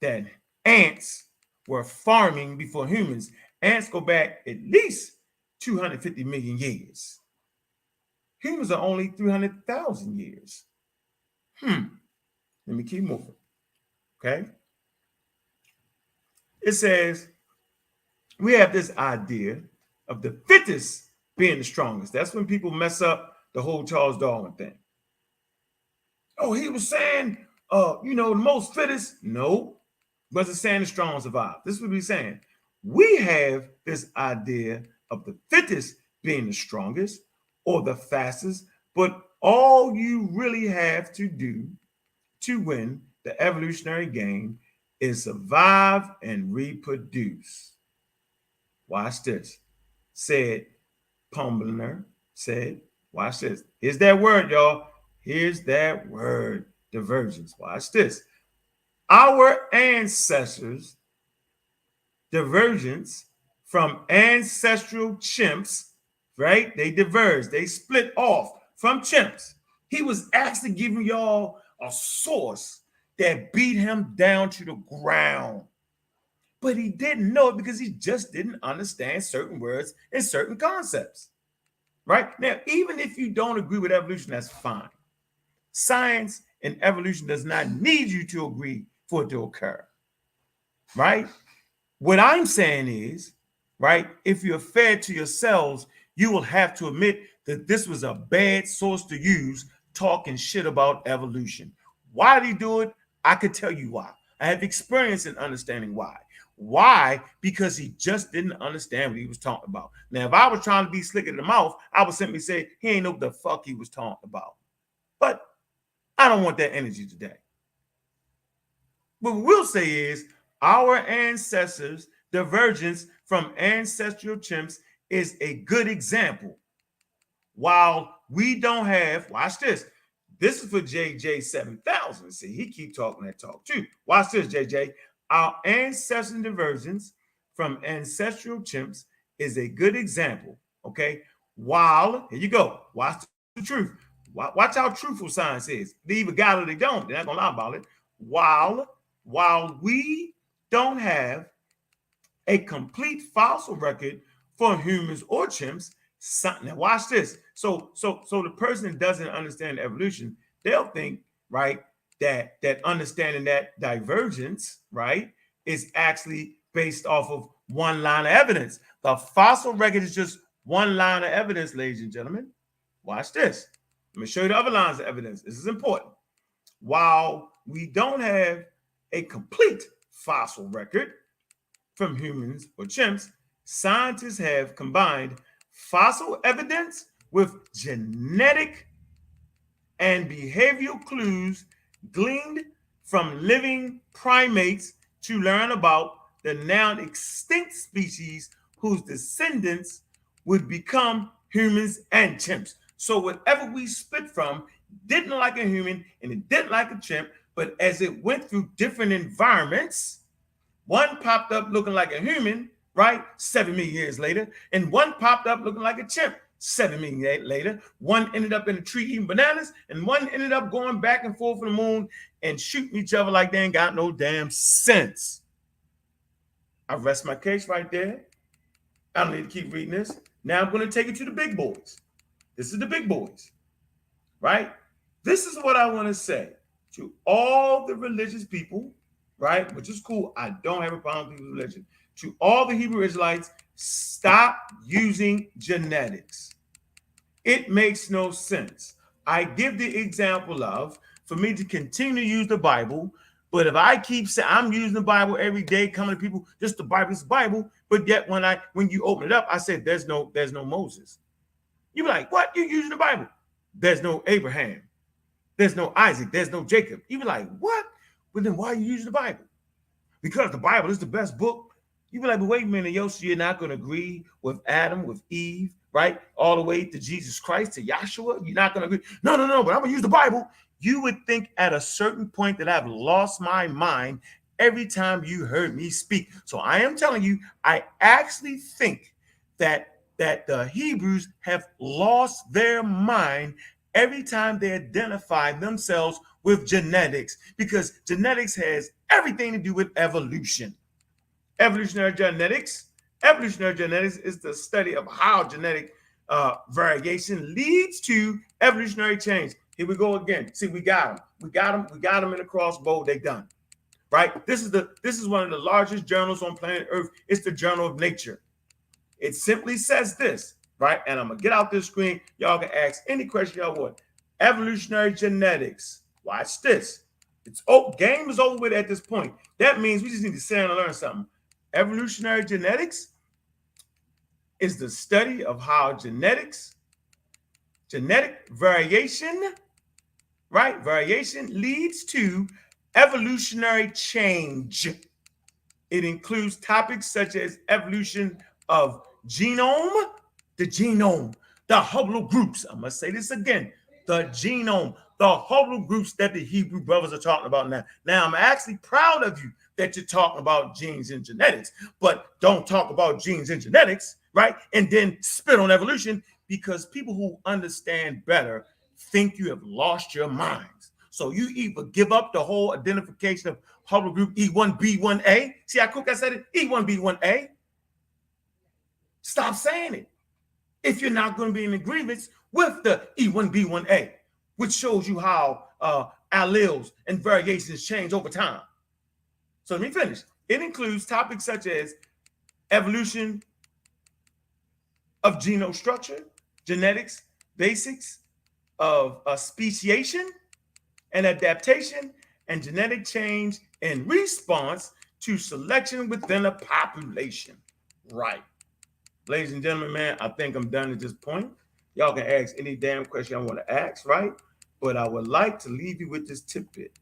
That ants were farming before humans. Ants go back at least 250 million years. Humans are only 300,000 years. Let me keep moving. Okay. It says we have this idea of the fittest being the strongest. That's when people mess up the whole Charles Darwin thing. Oh, he was saying, the most fittest. No, wasn't saying the strong survive. This is what he's saying. We have this idea of the fittest being the strongest or the fastest, but all you really have to do to win the evolutionary game is survive and reproduce. Watch this. Said Pumblener, said, watch this. Here's that word, y'all. Here's that word, divergence. Watch this. Our ancestors' divergence from ancestral chimps, right? They diverged. They split off from chimps. He was actually giving y'all a source that beat him down to the ground. But he didn't know it because he just didn't understand certain words and certain concepts. Right? Now, even if you don't agree with evolution, that's fine. Science and evolution does not need you to agree for it to occur. Right? What I'm saying is, right, if you're fair to yourselves, you will have to admit that this was a bad source to use talking shit about evolution. Why did he do it? I could tell you why. I have experience in understanding why. Why? Because he just didn't understand what he was talking about. Now, if I was trying to be slick in the mouth, I would simply say he ain't know what the fuck he was talking about. But I don't want that energy today. What we'll say is our ancestors' divergence from ancestral chimps is a good example. While we don't have, watch this. This is for JJ 7000. See, he keep talking that talk too. Watch this, JJ. Our ancestral divergence from ancestral chimps is a good example. Okay. While, here you go. Watch the truth. Watch how truthful science is. They either got it or they don't. They're not gonna lie about it. While we don't have a complete fossil record for humans or chimps. Now watch this. So the person that doesn't understand evolution, they'll think, right, that understanding that divergence, right, is actually based off of one line of evidence. The fossil record is just one line of evidence, ladies and gentlemen. Watch this. Let me show you the other lines of evidence. This is important. While we don't have a complete fossil record from humans or chimps, scientists have combined fossil evidence with genetic and behavioral clues gleaned from living primates to learn about the now extinct species whose descendants would become humans and chimps. So whatever we split from didn't like a human and it didn't like a chimp, but as it went through different environments, one popped up looking like a human, right? 7 million years later, and one popped up looking like a chimp. 7 million years later, one ended up in a tree eating bananas, and one ended up going back and forth on the moon and shooting each other like they ain't got no damn sense. I rest my case right there. I don't need to keep reading this. Now I'm going to take it to the big boys. This is the big boys, right? This is what I want to say to all the religious people, right? Which is cool. I don't have a problem with religion. To all the Hebrew Israelites, stop using genetics. It makes no sense. I give the example of, for me to continue to use the Bible, but if I keep saying I'm using the Bible every day, coming to people, just the Bible is the Bible, but yet when you open it up, I said there's no Moses. You be like, what? You're using the Bible? There's no Abraham. There's no Isaac. There's no Jacob. You be like, what? But then why are you using the Bible? Because the Bible is the best book. You be like, but wait a minute, yo, so you're not going to agree with Adam, with Eve, right? All the way to Jesus Christ, to Yahshua? You're not going to agree? No, but I'm going to use the Bible. You would think at a certain point that I've lost my mind every time you heard me speak. So I am telling you, I actually think that the Hebrews have lost their mind every time they identify themselves with genetics, because genetics has everything to do with evolution. Evolutionary genetics is the study of how genetic variation leads to evolutionary change. Here we go again. See, we got them in a crossbow. They done, right? This is one of the largest journals on planet Earth. It's the Journal of Nature. It simply says this, right? And I'm gonna get out this screen. Y'all can ask any question y'all want. Evolutionary genetics. Watch this. Game is over with at this point. That means we just need to sit down and learn something. Evolutionary genetics is the study of how genetic variation, right? Variation leads to evolutionary change. It includes topics such as evolution of the genome, the haplogroups. I must say this again, the genome, the haplogroups that the Hebrew brothers are talking about now. Now, I'm actually proud of you that you're talking about genes and genetics, but don't talk about genes and genetics, right? And then spit on evolution, because people who understand better think you have lost your minds. So you either give up the whole identification of haplogroup E1B1A. See how quick I said it? E1B1A. Stop saying it if you're not going to be in agreement with the E1B1A, which shows you how alleles and variations change over time. So let me finish. It includes topics such as evolution of genome structure, genetics, basics of speciation and adaptation, and genetic change in response to selection within a population. Right. Ladies and gentlemen, man, I think I'm done at this point. Y'all can ask any damn question I want to ask, right? But I would like to leave you with this tidbit.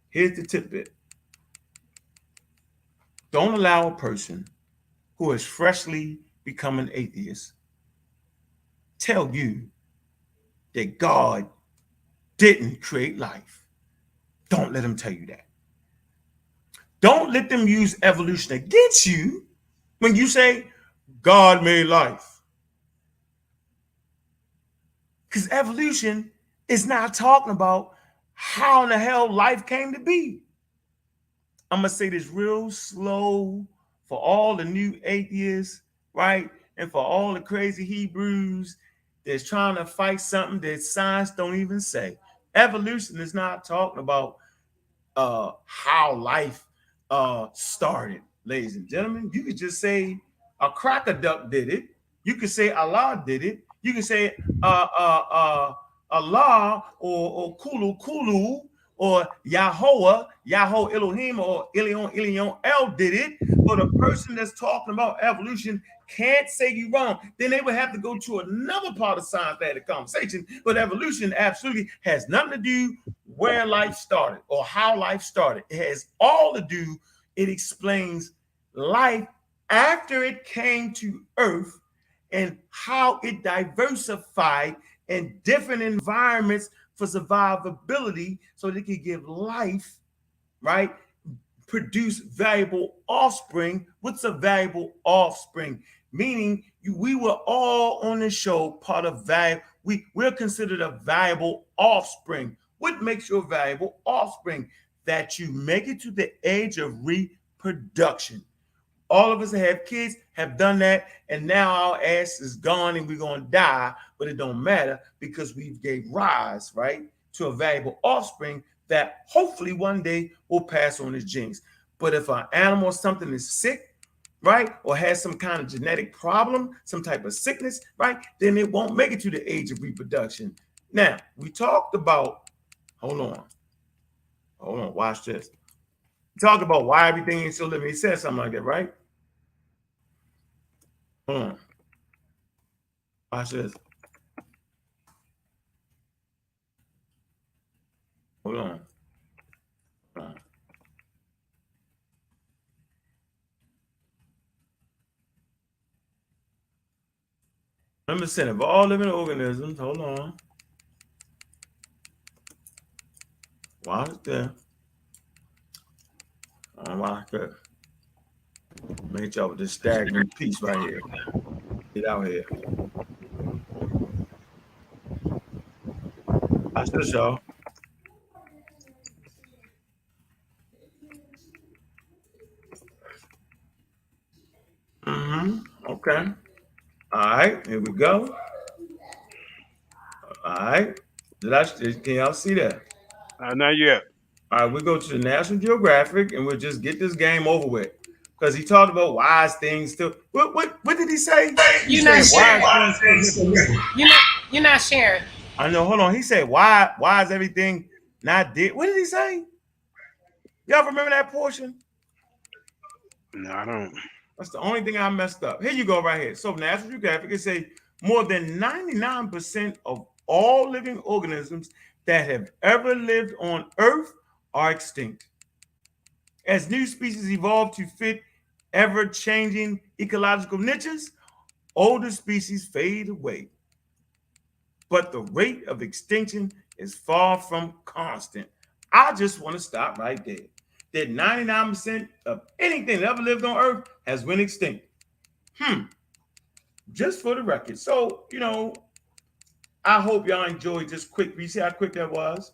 Here's the tidbit. Don't allow a person who has freshly become an atheist tell you that God didn't create life. Don't let them tell you that. Don't let them use evolution against you when you say God made life. Because evolution is not talking about how in the hell life came to be. I'm going to say this real slow for all the new atheists, right? And for all the crazy Hebrews that's trying to fight something that science don't even say. Evolution is not talking about how life started, ladies and gentlemen. You could just say a cracker duck did it. You could say Allah did it. You could say Allah or Kulu or Yahweh Elohim or Elion El did it. But a person that's talking about evolution can't say you wrong. Then they would have to go to another part of science to have a conversation. But evolution absolutely has nothing to do where life started or how life started. It has all to do, it explains life after it came to Earth and how it diversified in different environments for survivability so they could give life, right? Produce valuable offspring. What's a valuable offspring? Meaning we were all on the show part of value. We're considered a valuable offspring. What makes you a valuable offspring? That you make it to the age of reproduction. All of us that have kids have done that, and now our ass is gone and we're gonna die, but it don't matter because we gave rise, right, to a valuable offspring that hopefully one day will pass on its genes. But if an animal or something is sick, right, or has some kind of genetic problem, some type of sickness, right, then it won't make it to the age of reproduction. Now, we talked about, hold on, watch this. We talked about why everything ain't still living. He said something like that, right? Hold on. Watch this. Hold on. Number percent of all living organisms. Hold on. Watch this. Watch that. Make y'all with this staggering piece right here. Get out here. Watch this, y'all. Okay. All right, here we go. All right. Can y'all see that? Not yet. All right, we go to the National Geographic and we'll just get this game over with. Because he talked about wise things still. What did he say? You're not sharing. You're not sharing. I know. Hold on. He said, why is everything not dead? What did he say? Y'all remember that portion? No, I don't. That's the only thing I messed up. Here you go right here. So National Geographic, it say more than 99% of all living organisms that have ever lived on Earth are extinct. As new species evolve to fit ever-changing ecological niches, older species fade away. But the rate of extinction is far from constant. I just want to stop right there. That 99% of anything that ever lived on Earth has went extinct. Just for the record. So, I hope y'all enjoyed this quick. You see how quick that was?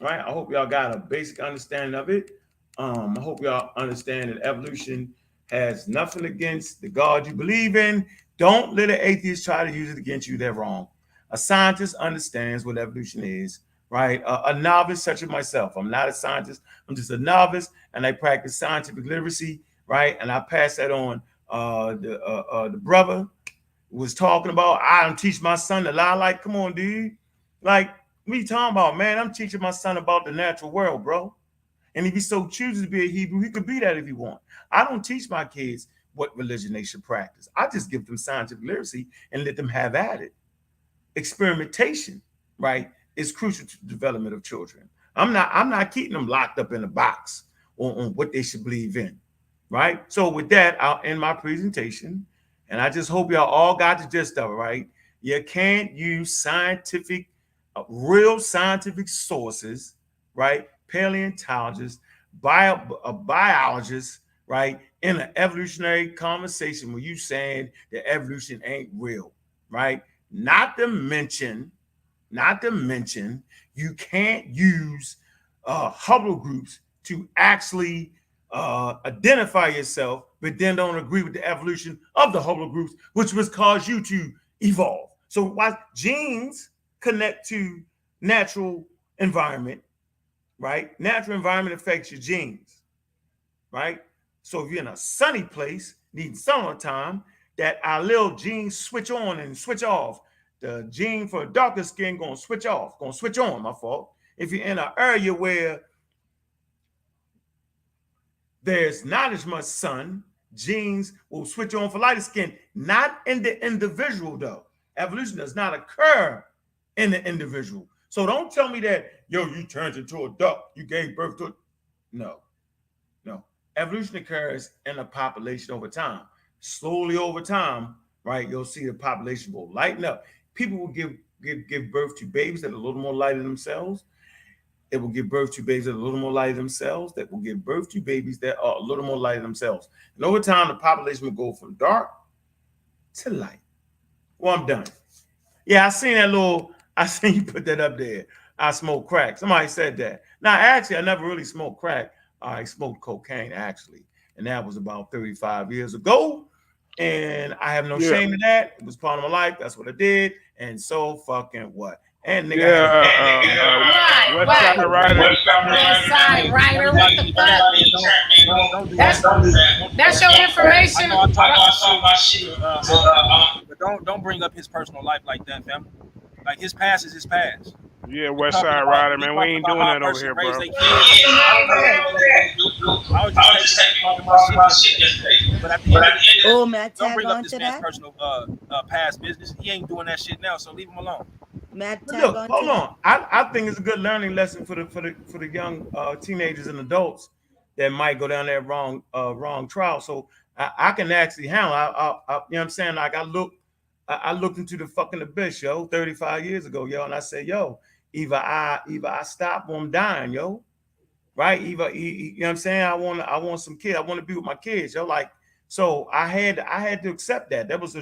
Right? I hope y'all got a basic understanding of it. I hope y'all understand that evolution has nothing against the God you believe in. Don't let an atheist try to use it against you. They're wrong. A scientist understands what evolution is, right? A novice such as myself. I'm not a scientist. I'm just a novice, and I practice scientific literacy, right? And I pass that on. The brother was talking about, I don't teach my son to lie. Like, come on, dude. Like, what are you talking about, man? I'm teaching my son about the natural world, bro. And if he so chooses to be a Hebrew, he could be that if he wants. I don't teach my kids what religion they should practice. I just give them scientific literacy and let them have at it. Experimentation, right, is crucial to the development of children. I'm not keeping them locked up in a box on what they should believe in, right? So with that, I'll end my presentation. And I just hope y'all all got the gist of it, right? You can't use scientific, real scientific sources, right? Paleontologists, biologists, right? In an evolutionary conversation where you saying that evolution ain't real, right? Not to mention, you can't use Hubble groups to actually identify yourself, but then don't agree with the evolution of the Hubble groups, which was cause you to evolve. So why genes connect to natural environment, right? Natural environment affects your genes, right? So if you're in a sunny place, needing summertime, that allele genes switch on and switch off. The gene for darker skin gonna switch off, gonna switch on, my fault. If you're in an area where there's not as much sun, genes will switch on for lighter skin, not in the individual though. Evolution does not occur in the individual. So don't tell me that, yo, you turned into a duck. You gave birth to it. No, no. Evolution occurs in a population over time. Slowly over time, right, you'll see the population will lighten up. People will give birth to babies that are a little more light than themselves. It will give birth to babies that are a little more light themselves, that will give birth to babies that are a little more light themselves. And over time, the population will go from dark to light. Well, I'm done. Yeah, I seen you put that up there. I smoke crack. Somebody said that. Now, actually, I never really smoked crack. I smoked cocaine, actually. And that was about 35 years ago. And I have no shame in that. It was part of my life. That's what I did. And so fucking what? And nigga, Yeah, West Side Rider. West Side Rider, what the fuck? That's your information. I talk my shit, but don't bring up his personal life like that, fam. Like his past is his past. Yeah, West Side Rider, man. We ain't doing that over here, bro. I was just talking my shit yesterday. But at the end of the Oh, Matt, don't tag bring up on this to man's that. personal past business. He ain't doing that shit now, so leave him alone. Matt, tag look, on hold to that. on. I think it's a good learning lesson for the young teenagers and adults that might go down that wrong trial. So I can actually handle. I you know what I'm saying? Like I looked into the fucking abyss, yo, 35 years ago, yo, and I said, yo, either I stop or I'm dying, yo. Right? Either you know what I'm saying? I want some kids. I want to be with my kids, yo. Like, so I had to accept that. That was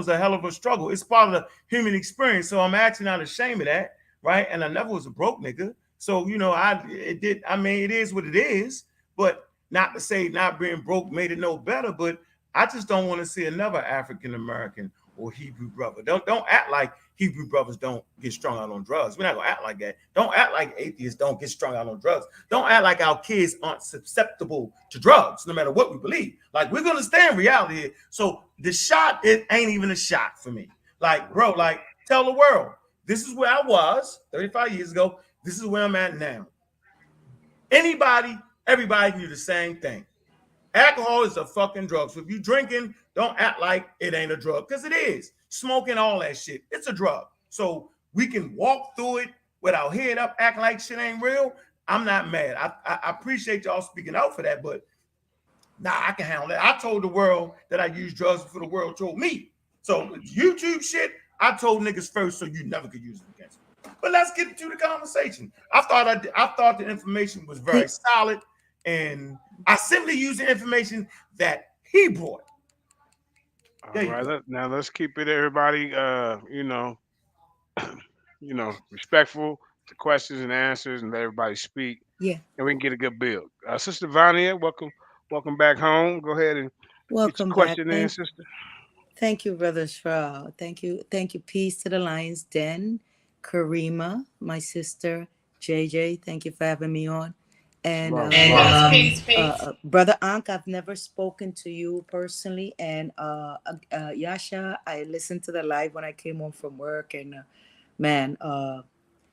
a hell of a struggle. It's part of the human experience. So I'm actually not ashamed of that, right? And I never was a broke nigga. So, you know, it is what it is, but not to say not being broke made it no better, but I just don't want to see another African American or Hebrew brother. Don't act like Hebrew brothers don't get strung out on drugs. We're not gonna act like that. Don't act like atheists don't get strung out on drugs. Don't act like our kids aren't susceptible to drugs, no matter what we believe. Like we're gonna stay in reality here. So the shot, it ain't even a shot for me. Like, bro, like tell the world, this is where I was 35 years ago. This is where I'm at now. Everybody can do the same thing. Alcohol is a fucking drug. So if you drinking, don't act like it ain't a drug, because it is. Smoking, all that shit, it's a drug. So we can walk through it with our head up, acting like shit ain't real. I'm not mad. I appreciate y'all speaking out for that, but I can handle that. I told the world that I use drugs before the world told me. So YouTube shit, I told niggas first, so you never could use it against me. But let's get into the conversation. I thought the information was very solid, and I simply used the information that he brought. All right, now let's keep it, everybody. Respectful to questions and answers, and let everybody speak. Yeah. And we can get a good build. Sister Vania, welcome back home. Go ahead and welcome get your back. question in, sister. Thank you, Brother Shroud. Thank you. Peace to the Lions Den. Karima, my sister. JJ, thank you for having me on. And peace. Brother Ankh, I've never spoken to you personally. And Yasha, I listened to the live when I came home from work. And man,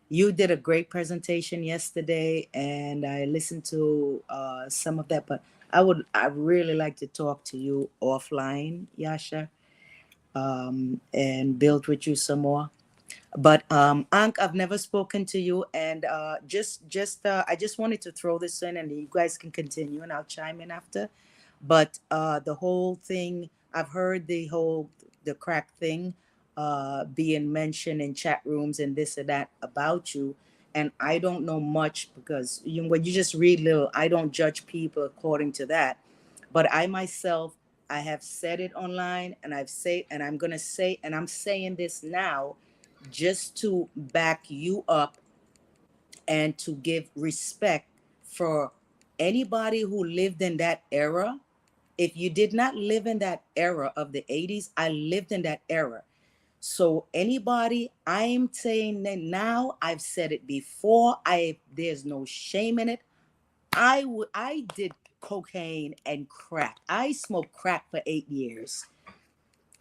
you did a great presentation yesterday. And I listened to some of that. But I really like to talk to you offline, Yasha, and build with you some more. But Ankh, I've never spoken to you, and I just wanted to throw this in, and you guys can continue, and I'll chime in after. But the whole thing, I've heard the crack thing being mentioned in chat rooms and this and that about you, and I don't know much because when you just read little, I don't judge people according to that. But I myself, I have said it online, and I'm gonna say, and I'm saying this now, just to back you up and to give respect for anybody who lived in that era. If you did not live in that era of the 80s, I lived in that era. So anybody, I'm saying that now, I've said it before, there's no shame in it. I did cocaine and crack. I smoked crack for 8 years.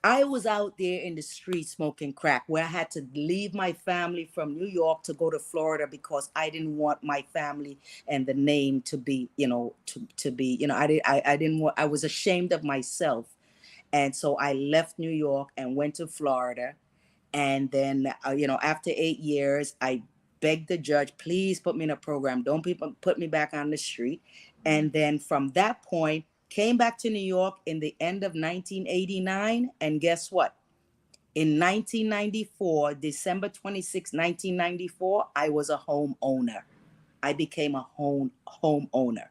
I was out there in the street smoking crack, where I had to leave my family from New York to go to Florida because I didn't want my family and the name to be, I didn't want, I was ashamed of myself. And so I left New York and went to Florida. And then, after 8 years, I begged the judge, please put me in a program. Don't people put me back on the street. And then from that point, came back to New York in the end of 1989. And guess what? In 1994, December 26, 1994, I was a homeowner. I became a homeowner.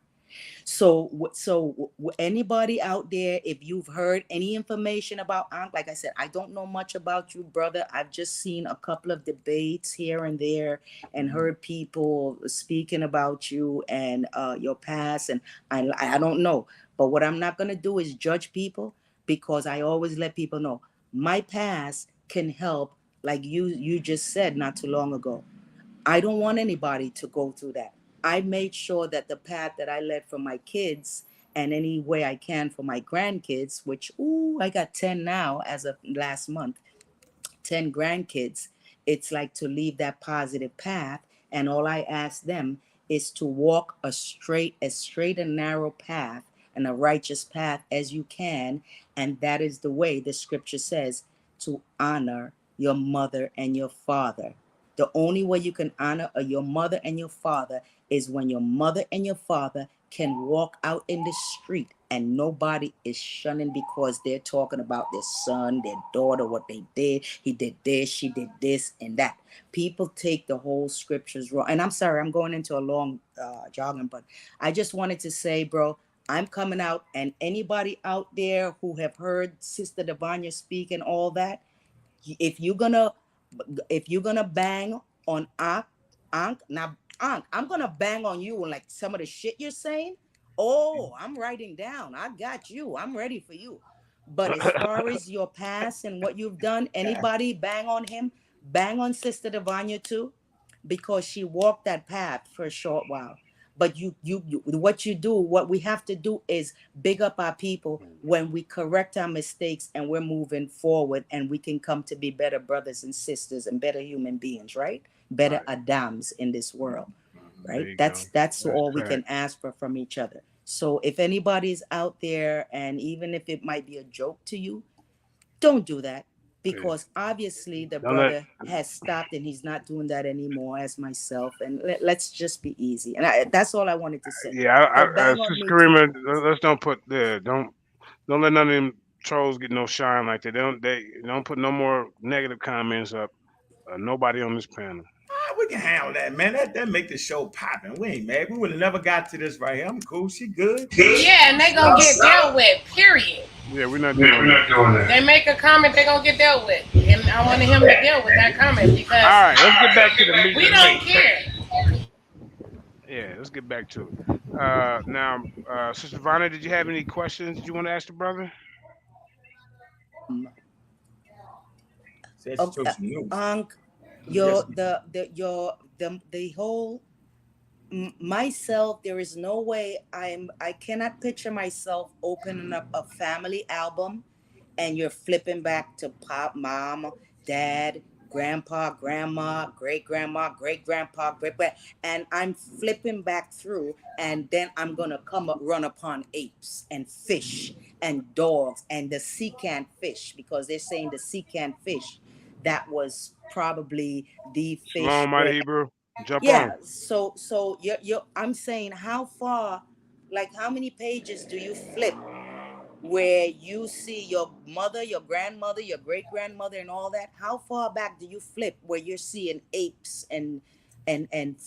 So anybody out there, if you've heard any information about Ankh, like I said, I don't know much about you, brother. I've just seen a couple of debates here and there, and heard people speaking about you and your past, and I don't know. But what I'm not gonna do is judge people, because I always let people know my past can help, like you just said not too long ago. I don't want anybody to go through that. I made sure that the path that I led for my kids, and any way I can for my grandkids, which, ooh, I got 10 now as of last month, 10 grandkids. It's like to leave that positive path. And all I ask them is to walk as straight and narrow path and a righteous path as you can. And that is the way the scripture says, to honor your mother and your father. The only way you can honor your mother and your father is when your mother and your father can walk out in the street and nobody is shunning because they're talking about their son, their daughter, what they did. He did this, she did this, and that. People take the whole scriptures wrong. And I'm sorry, I'm going into a long jogging, but I just wanted to say, bro, I'm coming out, and anybody out there who have heard Sister Devanya speak and all that, if you're gonna bang on Ankh, I'm gonna bang on you on like some of the shit you're saying. Oh, I'm writing down. I got you. I'm ready for you. But as far as your past and what you've done, anybody bang on him, bang on Sister Devanya too, because she walked that path for a short while. But what you do, what we have to do is big up our people when we correct our mistakes and we're moving forward, and we can come to be better brothers and sisters and better human beings, right? Better Right. Adams in this world, There right? you go. That's That's all we fact. can ask for from each other. So if anybody's out there, and even if it might be a joke to you, don't do that, Yeah. because obviously the Don't let. brother has stopped and he's not doing that anymore, as myself. And let's just be easy. And that's all I wanted to say. Yeah, But bang on Sister me too. Karima, let's don't put there. Don't let none of them trolls get no shine like that. They don't put no more negative comments up. Nobody on this panel. We can handle that, man. That make the show popping. We ain't mad. We would have never got to this right here. I'm cool. She good. Yeah, and they gonna get dealt with. Period. Yeah, we're not Yeah, we're doing that. not doing that. They make a comment, they gonna get dealt with, and I wanted him to deal with that comment because All right, let's get back to the meat we and don't potatoes. care. Yeah, let's get back to it. Now, Sister Vonna, did you have any questions you want to ask the brother? Said she Okay, took some notes. Unc, Yes. your the whole myself. There is no way I cannot picture myself opening up a family album and you're flipping back to pop, mom, dad, grandpa, grandma, great grandma, great grandpa, great grand, and I'm flipping back through, and then I'm gonna run upon apes and fish and dogs and the sea can fish, because they're saying the sea can fish, that was probably the fish Shalom, mighty where, Hebrew. Jump yeah. on. So you're I'm saying, how far, like how many pages do you flip where you see your mother, your grandmother, your great grandmother, and all that? How far back do you flip where you're seeing apes and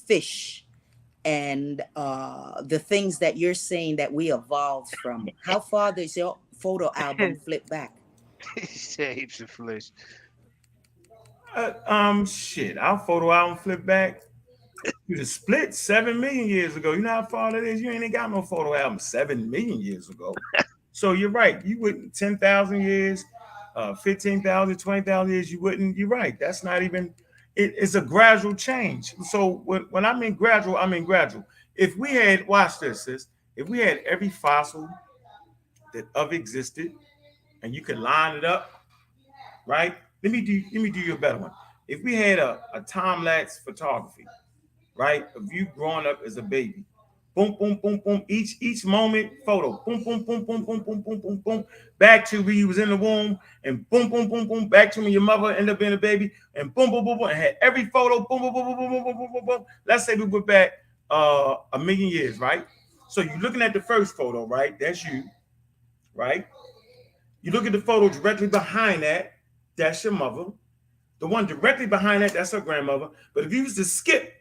fish and the things that you're saying that we evolved from? How far does your photo album flip back? He said heaps of flesh. Shit. Our photo album flip back. You just split 7 million years ago. You know how far that is? You ain't got no photo album 7 million years ago. So you're right. You wouldn't 10,000 years, 15,000, 20,000 years. You wouldn't. You're right. That's not even. It's a gradual change. So when I mean gradual, I mean gradual. If we had, watch this, sis. If we had every fossil that ever existed, and you could line it up, right? Let me do you a better one. If we had a time lapse photography, right, of you growing up as a baby, Boom, boom, boom, boom. Each moment photo. Boom, boom, boom, boom, boom, boom, boom, boom, boom. Back to where you was in the womb, and boom, boom, boom, boom. Back to when your mother ended up being a baby, and boom, boom, boom, boom. And had every photo. Boom, boom, boom, boom, boom, boom, boom, boom, boom, boom. Let's say we went back 1,000,000 years, right? So you're looking at the first photo, right? That's you, right? You look at the photo directly behind that. That's your mother. The one directly behind that, that's her grandmother. But if you was to skip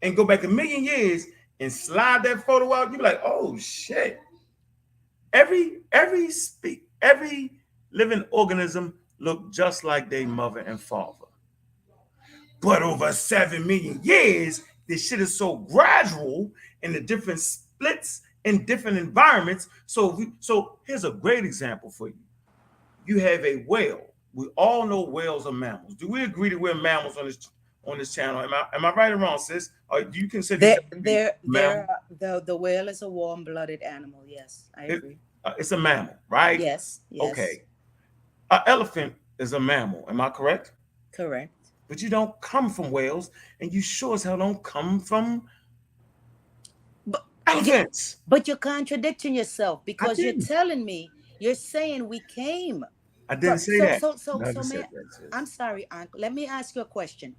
and go back 1,000,000 years and slide that photo out, you'd be like, oh shit. Every living organism look just like their mother and father. But over 7,000,000 years, this shit is so gradual in the different splits in different environments. So here's a great example for you. You have a whale. We all know whales are mammals. Do we agree that we're mammals on this channel? Am I right or wrong, sis? Or do you consider the whale is a warm-blooded animal? Yes, I agree. It's a mammal, right? Yes. Okay. An elephant is a mammal. Am I correct? Correct. But you don't come from whales, and you sure as hell don't come from elephants. But you're contradicting yourself because you're telling me, you're saying we came. I didn't say that. I'm sorry, Uncle. Let me ask you a question.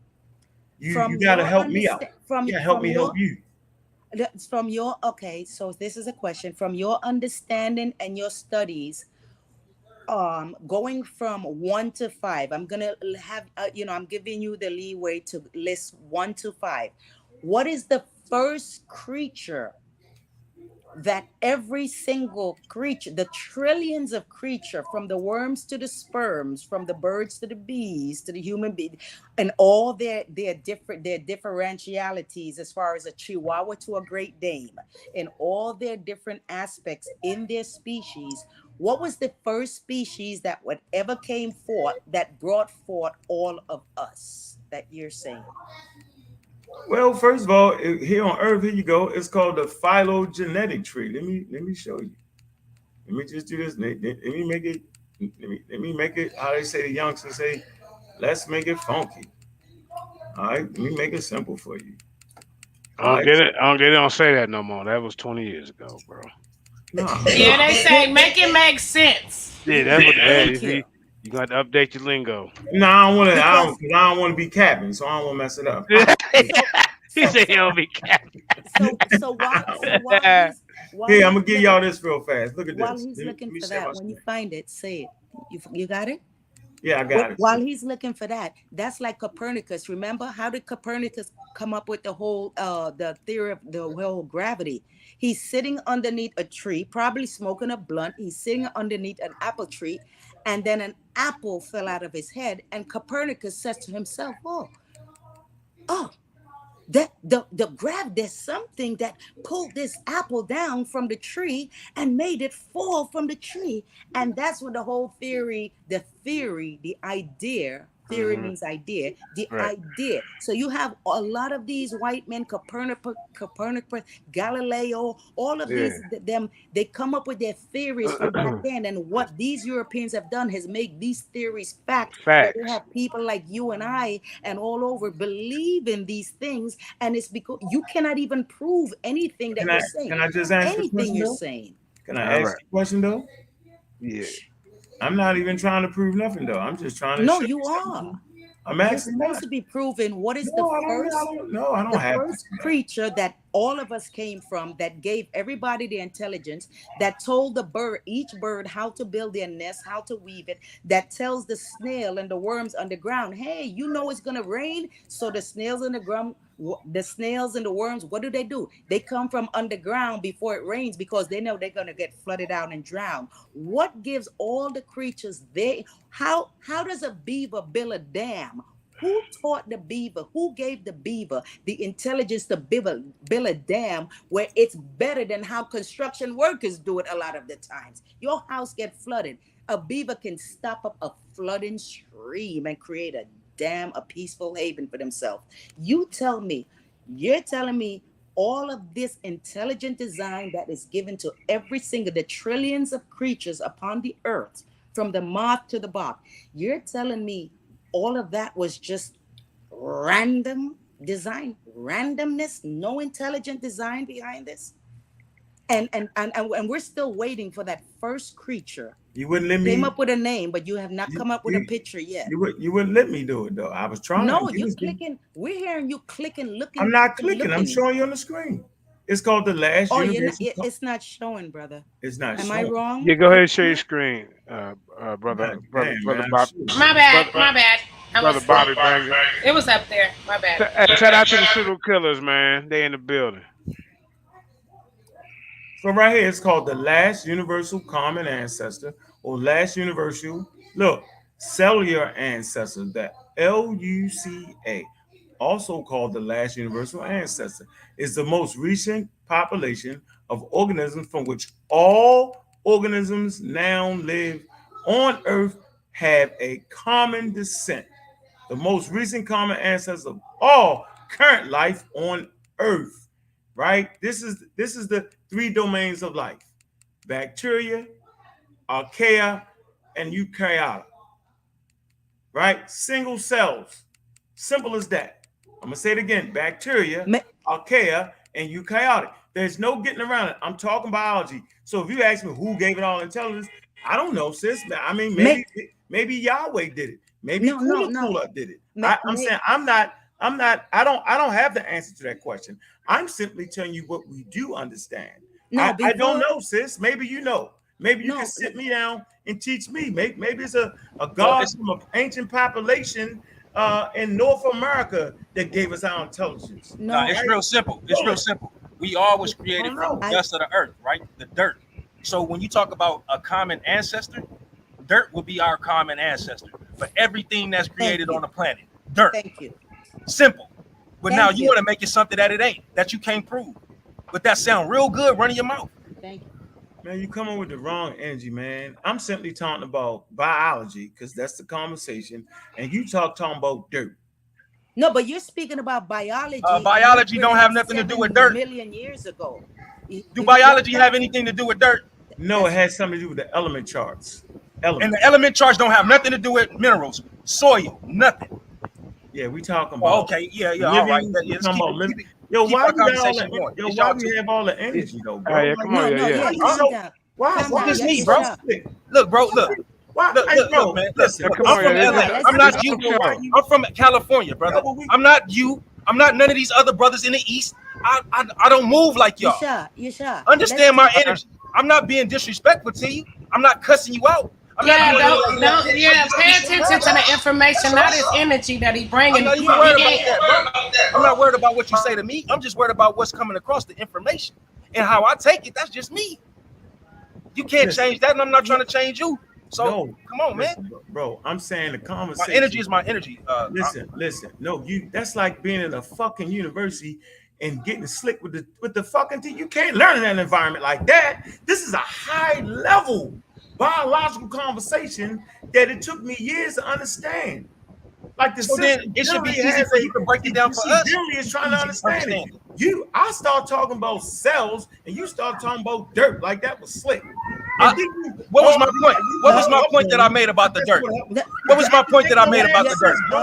You gotta help me out. Help me help you. Okay, so this is a question from your understanding and your studies. Going from 1 to 5, I'm gonna have I'm giving you the leeway to list 1 to 5. What is the first creature that every single creature, the trillions of creature, from the worms to the sperms, from the birds to the bees to the human being, and all their differentialities, as far as a chihuahua to a Great Dane, and all their different aspects in their species, what was the first species that whatever came forth that brought forth all of us that you're saying? Well, first of all, here on Earth, here you go. It's called the phylogenetic tree. Let me show you. Let me just do this. Let me make it. Let me make it. How they say, the youngsters say, let's make it funky. All right. Let me make it simple for you. I don't get it. They don't say that no more. That was 20 years ago, bro. No. Yeah, they say make it make sense. Yeah, that's what they say. You got to update your lingo. No, I don't want to. I don't want to be capping, so I don't want to mess it up. He said he'll be capping. So while Here, I'm gonna give y'all this real fast. Look at this. While he's looking for that, when you find it, say it. You got it? Yeah, I got it. While he's looking for that, that's like Copernicus. Remember, how did Copernicus come up with the whole the theory of the whole gravity? He's sitting underneath a tree, probably smoking a blunt. He's sitting underneath an apple tree, and then an apple fell out of his head, and Copernicus says to himself, "Oh, that there's something that pulled this apple down from the tree and made it fall from the tree." And that's what the whole theory means idea, idea. So you have a lot of these white men, Copernicus, Galileo, all of these, they come up with their theories from back then. And what these Europeans have done has made these theories facts. They have people like you and I and all over believe in these things. And it's because you cannot even prove anything that you're saying. Can I just answer anything you're saying? Can I ask a question though? Yeah. I'm not even trying to prove nothing though. I'm just trying to. No, you are. I'm asking. You're supposed to be proving what is I don't have first creature that all of us came from, that gave everybody the intelligence, that told each bird how to build their nest, how to weave it, that tells the snail and the worms underground, hey, you know it's gonna rain, so the snails and the worms, what do? They come from underground before it rains because they know they're gonna get flooded out and drown. What gives all the creatures how does a beaver build a dam? Who taught the beaver? Who gave the beaver the intelligence to build a dam where it's better than how construction workers do it a lot of the times? Your house gets flooded. A beaver can stop up a flooding stream and create a dam, a peaceful haven for themselves. You're telling me all of this intelligent design that is given to every single, the trillions of creatures upon the earth, from the moth to the bog, you're telling me all of that was just random design, randomness, no intelligent design behind this? And we're still waiting for that first creature. You wouldn't let Came me. up with a name, but you have not You, come up with a you, picture yet. you wouldn't let me do it though. I was trying. No, Give you it to me. clicking. We're hearing you clicking, I'm looking, not clicking, clicking. I'm looking. showing you on the screen. It's called the Last Oh, you're not, Universal. it's not showing, brother. It's not Am I showing. wrong? Yeah, go ahead and share your screen, brother, God damn, man. I'm Bob, sure. My bad. brother, My bad. I brother was. Bobby Banger. It was up there. My bad. Hey, shout out to the serial killers, man. They in the building. So right here, it's called the Last Universal Common Ancestor or Last Universal, look, Cellular Ancestor, the LUCA, also called the Last Universal Ancestor, is the most recent population of organisms from which all organisms now live on Earth have a common descent. The most recent common ancestor of all current life on Earth, right? This is the three domains of life: bacteria, archaea, and eukaryotic, right? Single cells. Simple as that. I'm gonna say it again: bacteria, Ma- archaea, and eukaryotic. There's no getting around it. I'm talking biology. So if you ask me who gave it all intelligence, I don't know, sis. I mean, May, maybe Yahweh did it. Maybe no, no, Kula no. Kula did it. May, I'm may, saying I don't have the answer to that question. I'm simply telling you what we do understand. no, I don't before, know, sis. Maybe you know. Maybe you can no, sit me down and teach me. Maybe it's a Well, god it's from an ancient population in North America that gave us our intelligence. nah, no, it's Right? real simple. It's Go real it. simple. We all was I created don't from the know. I, dust of the earth, right? The dirt. So when you talk about a common ancestor, dirt will be our common ancestor for everything that's thank created on you. the planet. Dirt. Thank you. Simple. But now Thank you you. want to make it something that it ain't, that you can't prove. But that sound real good running your mouth. Thank you. Man, you coming with the wrong energy, man. I'm simply talking about biology because that's the conversation, and you talking about dirt. No, but you're speaking about biology and you Biology don't bringing up have nothing to do with 7 dirt. million years ago. Do What biology that, have anything to do with dirt? No, it that's has something to do with the element charts. And the Elements. element charts don't have nothing to do with minerals, soil, nothing. Yeah, we talking Oh, about okay, yeah, all right. living. Yeah, We let's talking keep about it, living. keep it, Yo, keep why our we got all conversation the? going. Yo, It's why y'all we too. have all the Yeah, energy though, bro? yeah, Like, come on, no, yeah, no, yeah. yeah, why you you calm so? down. Why? Calm It's Why down. just you Yeah, me, so bro. Yasha. slick? Look, bro, look. Why? Look, Hey, look, look, bro, man. Look, listen. Yeah, look. come I'm on, from yeah. Yasha, LA. Let's, let's I'm let's not get let's you. some Bro, why show. you? I'm from California, Yo, brother. but we. I'm not you. I'm not none of these other brothers in the East. I don't move like y'all. Yasha, let's Understand my talk. energy. I'm not being disrespectful to you. I'm not cussing you out. I'm not Yeah, doing it like that. don't. I'm Yeah, just pay speaking attention to facts. the information, That's not all. his energy that he I'm bringing. not even He worried about ain't. that, bro. I'm not worried about what you say to me. I'm just worried about what's coming across the information and how I take it. That's just me. You can't Listen. change that, and I'm not Yeah, trying to change you. So No, come on, man. listen, bro. I'm saying the My energy conversation. is my energy. Listen. No, you. That's like being in a fucking university and getting slick with the fucking thing. You can't learn in an environment like that. This is a high level biological conversation that it took me years to understand. Like the So then system it should be generally easy has for you to break it down for she us. generally is It's trying to easy to understand it. understand it. I start talking about cells, and you start talking about dirt like that was slick. And I, then you, what was oh, my point? you What uh, was double my up point that on I me. made about the That's dirt? what happened. the, What It was my point that make I no made damn about yeah, the dirt? sense, bro.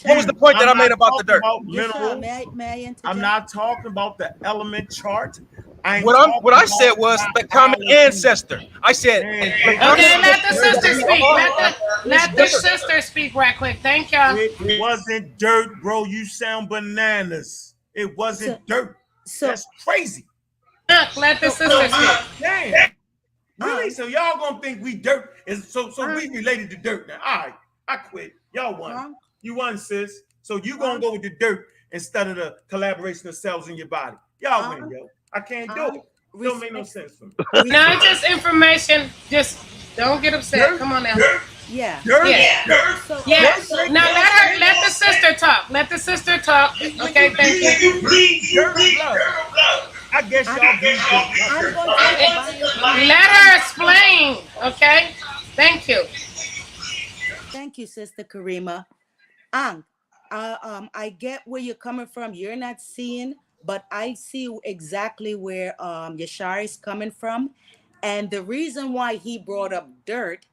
What was Yasha, the point that I'm I not made about the talking dirt? about Yasha, minerals. may I I'm interject? not talking about the element chart. I ain't What talking I said about was the common biology. ancestor. I said Man, the common Okay, let the ancestor is sister gonna be speak. it's Let the different. sister speak right quick. Thank y'all. it wasn't dirt, bro. You sound bananas. It So, wasn't dirt. so, That's crazy. Let the so, sister speak. Damn. Really? Unc, So y'all gonna think we dirt is so we Unc, related to dirt now. All right, I quit. Y'all won. Unc, You won, sis. So you gonna Unc, go with the dirt instead of the collaboration of cells in your body. Y'all win, Unc, yo. I can't do Unc, it. Don't make no respect, sense for me. No, respect. it's just information. Just don't get upset. Dirt, Come on now. Yeah. dirt, Yeah. So, dirt Yes. make Now no let sense. the sister talk. Let the sister talk. When Okay, you thank bleed, you. you bleed dirt or blood. I guess I, y'all bleed dirt, not I'm dirt. going to combine. Let her explain. Okay. Thank you. Thank you, Sister Karima. Ang, I get where you're coming from. You're not seeing, but I see exactly where Yashar is coming from. And the reason why he brought up dirt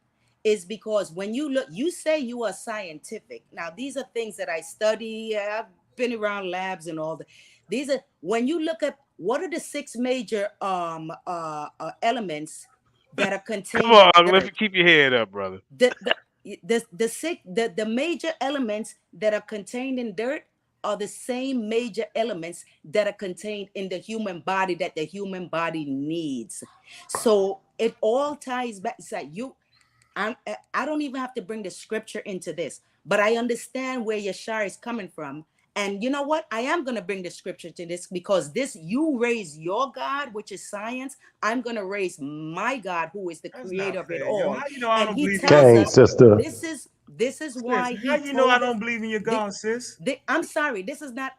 is because when you look, you say you are scientific. Now, these are things that I study. I've been around labs and all that. These are when you look at what are the 6 major elements that are contained Come on, in the let's earth? keep your head up, brother. The major elements that are contained in dirt are the same major elements that are contained in the human body that the human body needs. So it all ties back. It's like I don't even have to bring the scripture into this, but I understand where Yashar is coming from. And you know what? I am going to bring the scripture to this, because you raise your God, which is science. I'm going to raise my God, who is the That's creator not of it fair, yo. all. How you know I And don't he believe in tells your Dang, us God? sister. this is Sis, why how he you know I told us. don't believe in your God, sis? I'm sorry.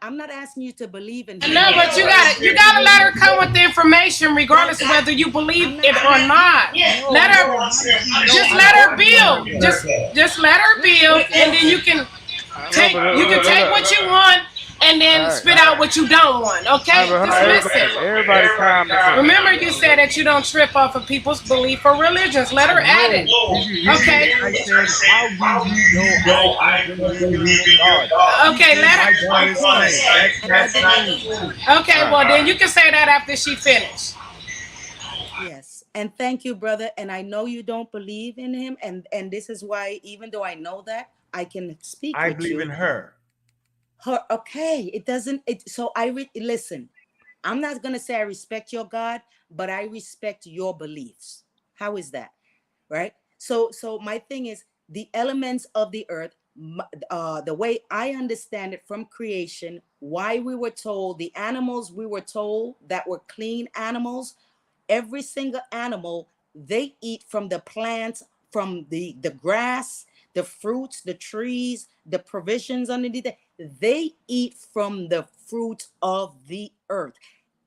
I'm not asking you to believe in him. No, but you gotta let her come with the information, regardless of whether you believe I'm not it or asking. not. No, Let her no. How does she know just I let don't her believe in build. your God? Just let her build, and then you can No, but take what you want and all then right, spit out what you don't want. all right, Okay, but just listen. everybody calm down. Remember, you said that you don't trip off of people's belief or religions. Let I her add know. it. Did you hear me? Okay. I said, how do you know I don't believe in your God? You Okay, said let my God I is did, science. That's and I not believe. true. Okay, well then you can say that after she finished. Yes, and thank you, brother. And I know you don't believe in him, and this is why, even though I know that, I can speak I with believe you. in her. Okay, it doesn't. So listen. I'm not gonna say I respect your God, but I respect your beliefs. How is that, right? So my thing is the elements of the earth. The way I understand it from creation, why we were told the animals we were told that were clean animals, every single animal, they eat from the plants, from the grass, the fruits, the trees, the provisions underneath it. They eat from the fruit of the earth.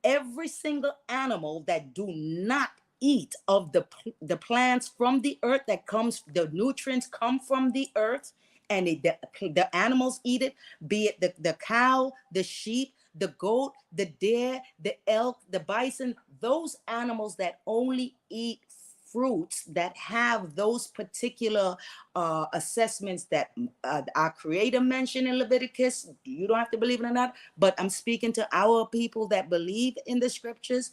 Every single animal that do not eat of the plants from the earth, that comes, the nutrients come from the earth, and the animals eat it, be it the cow, the sheep, the goat, the deer, the elk, the bison, those animals that only eat fruits that have those particular assessments that our creator mentioned in Leviticus. You don't have to believe it or not, but I'm speaking to our people that believe in the scriptures.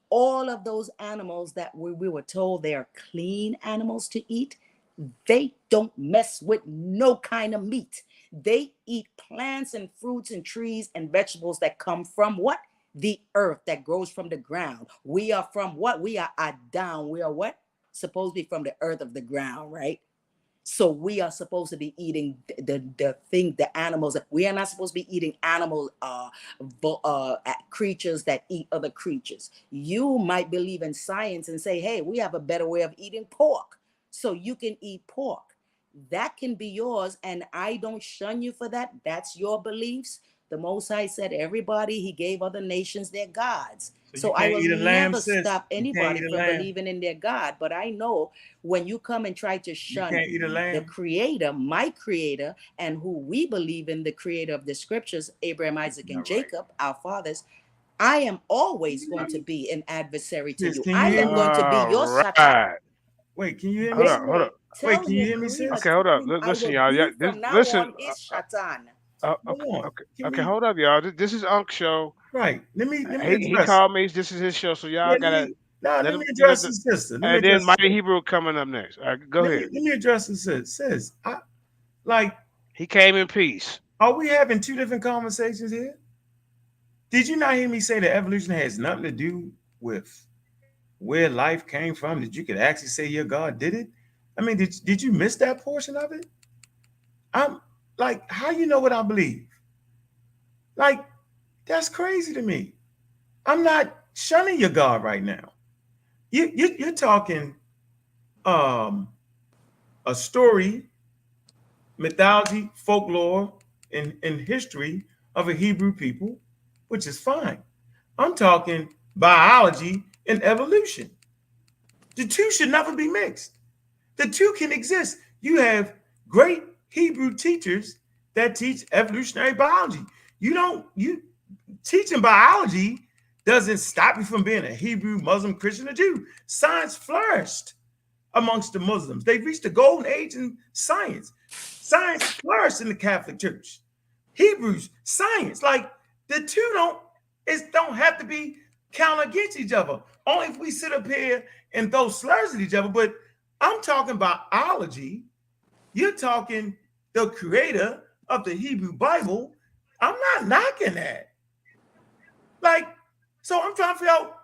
All of those animals that we were told they are clean animals to eat, they don't mess with no kind of meat. They eat plants and fruits and trees and vegetables that come from what? The earth, that grows from the ground. We are from what? We are Adam. We are what? Supposed to be from the earth of the ground, right? So we are supposed to be eating the animals. We are not supposed to be eating creatures that eat other creatures. You might believe in science and say, hey, we have a better way of eating pork. So you can eat pork. That can be yours. And I don't shun you for that. That's your beliefs. The Most High said everybody, he gave other nations their gods. So you So I can't will eat a lamb, never sis. stop You can't anybody eat a from lamb. believing in their God. But I know when you come and try to You shun can't eat a the lamb. creator, my creator, and who we believe in, the creator of the scriptures, Abraham, Isaac, and Not right. Jacob, our fathers, I am always going to be an adversary to Sis, you. can you I hear am me? going to be All your Satan. right. Wait, can you hear me? Hold up, hold up. Wait, Tell can you him, hear me, Karima, sis? Okay, tell hold up. him I Listen, will y'all. be This from now listen. on his Satan. Hold Okay, on. okay, Can okay. we? Hold up, y'all. This is Unc show. Right. Let me He address. called me. This is his show, so Yeah, y'all gotta let let me him. address the sister. Let me And then address. Mighty Hebrew coming up next. All right, go ahead. Let me address the sis. Sis, like, He came in peace. are we having two different conversations here? Did you not hear me say that evolution has nothing to do with where life came from? That you could actually say your God did it? I mean, did you miss that portion of it? I'm like, how you know what I believe? Like, that's crazy to me. I'm not shunning your God right now. You're talking um a story, mythology, folklore, and history of a Hebrew people, which is fine. I'm talking biology and evolution. The two should never be mixed. The two can exist. You have great Hebrew teachers that teach evolutionary biology. You teaching biology doesn't stop you from being a Hebrew, Muslim, Christian, or Jew. Science flourished amongst the Muslims. They reached the golden age in science. Science flourished in the Catholic Church. Hebrews, science, like the two don't. It don't have to be count against each other. Only if we sit up here and throw slurs at each other. But I'm talking biology. You're talking the creator of the Hebrew Bible. I'm not knocking that. Like, so I'm trying to figure out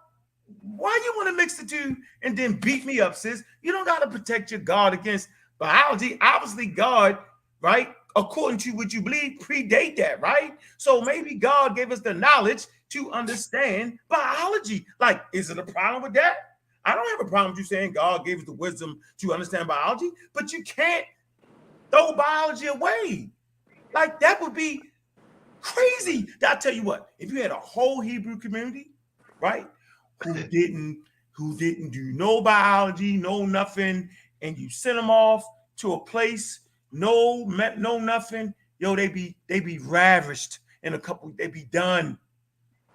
why you want to mix the two and then beat me up, sis. You don't got to protect your God against biology. Obviously, God, right, according to what you believe, predate that, right? So maybe God gave us the knowledge to understand biology. Like, is it a problem with that? I don't have a problem with you saying God gave us the wisdom to understand biology, but you can't throw biology away. Like, that would be crazy. I tell you what, if you had a whole Hebrew community, right, who didn't do no biology, no nothing, and you sent them off to a place, no nothing, yo, they be ravished in a couple, they be done.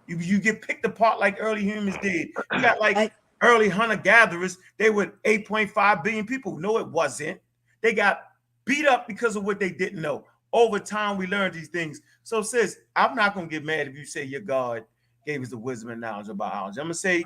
You get picked apart like early humans did. You got like early hunter-gatherers, they were 8.5 billion people. No, it wasn't. They got beat up because of what they didn't know. Over time, we learned these things. So, sis, I'm not going to get mad if you say your God gave us the wisdom and knowledge of biology. I'm going to say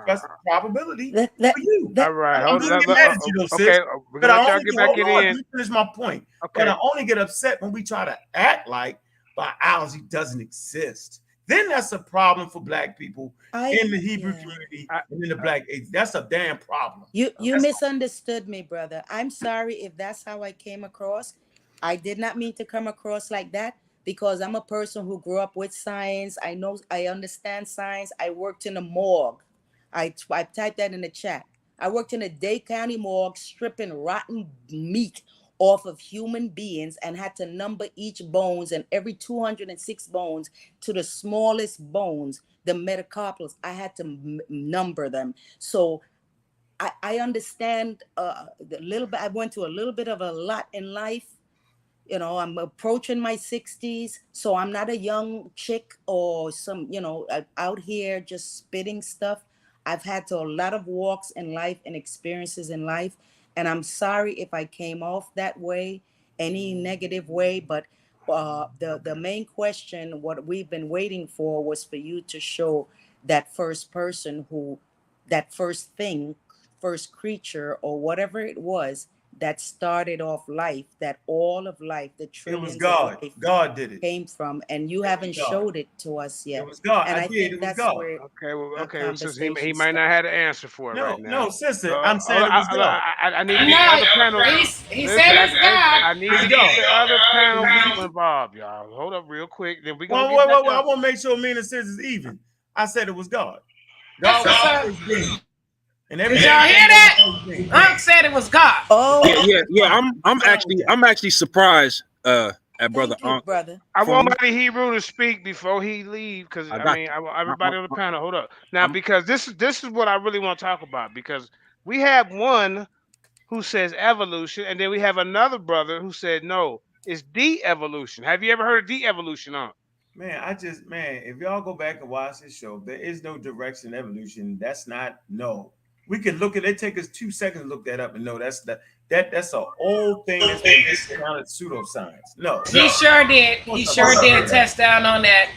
that's a probability for you. All right. I'm going to get mad at you, though, sis. Okay, we're going to let y'all get back in. Let me finish my point. Okay. But I only get upset when we try to act like biology doesn't exist. Then that's a problem for Black people in the Hebrew community and in the Black age. That's a damn problem. You misunderstood me, brother. I'm sorry if that's how I came across. I did not mean to come across like that because I'm a person who grew up with science. I understand science. I worked in a morgue. I typed that in the chat. I worked in a Dade County morgue stripping rotten meat off of human beings and had to number each bones, and every 206 bones to the smallest bones, the metacarpals, I had to number them. So I understand a little bit. I went through a little bit of a lot in life. You know, I'm approaching my 60s, so I'm not a young chick or some, out here just spitting stuff. I've had a lot of walks in life and experiences in life. And I'm sorry if I came off that way, any negative way, but the main question, what we've been waiting for, was for you to show that first person that first thing, first creature, or whatever it was that started off life, that all of life, the trillions it was God. Of life God did it. Came from, and you haven't showed it to us yet. It was God. And I think it that's God. where Okay. Since he might not have the answer for it right now. No, sister. I'm saying it was God. I need to get the other panel. He said it's God. I need to get the other panel people involved, y'all. Hold up real quick. Then we gonna wait. I want to make sure me and the sisters is even. I said it was God. God was being. And did y'all hear that? Unc said it was God. Oh yeah. I'm actually surprised at brother Unc. Brother. I want Mighty Hebrew to speak before he leave, because I want everybody on the panel. Hold up now, because this is what I really want to talk about, because we have one who says evolution, and then we have another brother who said no, it's de-evolution. Have you ever heard of de-evolution, Unc? Man, if y'all go back and watch this show, there is no direction evolution. That's not We can look at it. Take us 2 seconds to look that up and know that's an old thing that's been discounted pseudoscience. No. He sure did. He sure did test down on that.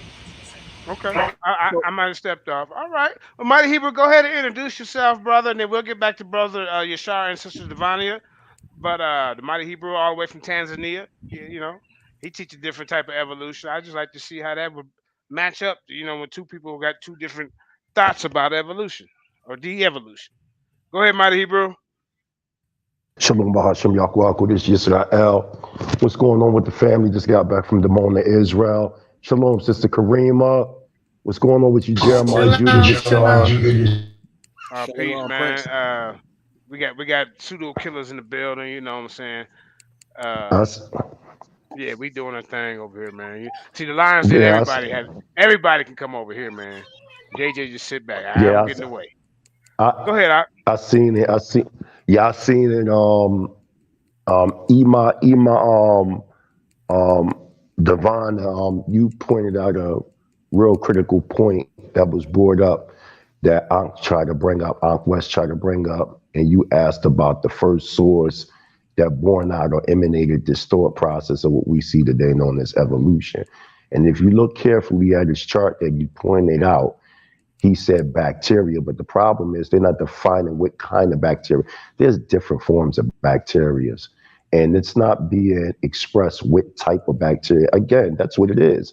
Okay. I might have stepped off. All right. Well, Mighty Hebrew, go ahead and introduce yourself, brother, and then we'll get back to brother Yashar and sister Devania. But the Mighty Hebrew all the way from Tanzania, he teaches a different type of evolution. I just like to see how that would match up, with two people who got two different thoughts about evolution or de-evolution. Go ahead, Mighty Hebrew. Shalom Bahasham Yakwako, this is Yisrael. What's going on with the family? Just got back from Dimona, Israel. Shalom, Sister Karima. What's going on with you, Jeremiah, Judah, Peace, man. We got pseudo killers in the building, you know what I'm saying? Yeah, we doing a thing over here, man. See, the Lions said everybody can come over here, man. JJ just sit back. I don't get in the way. Go ahead. I seen it. I seen it. Devon, you pointed out a real critical point that was brought up that Ankh tried to bring up, Ankh West tried to bring up, and you asked about the first source that born out or emanated this thought process of what we see today known as evolution. And if you look carefully at his chart that you pointed out, he said bacteria, but the problem is they're not defining what kind of bacteria. There's different forms of bacteria, and it's not being expressed what type of bacteria. Again, that's what it is.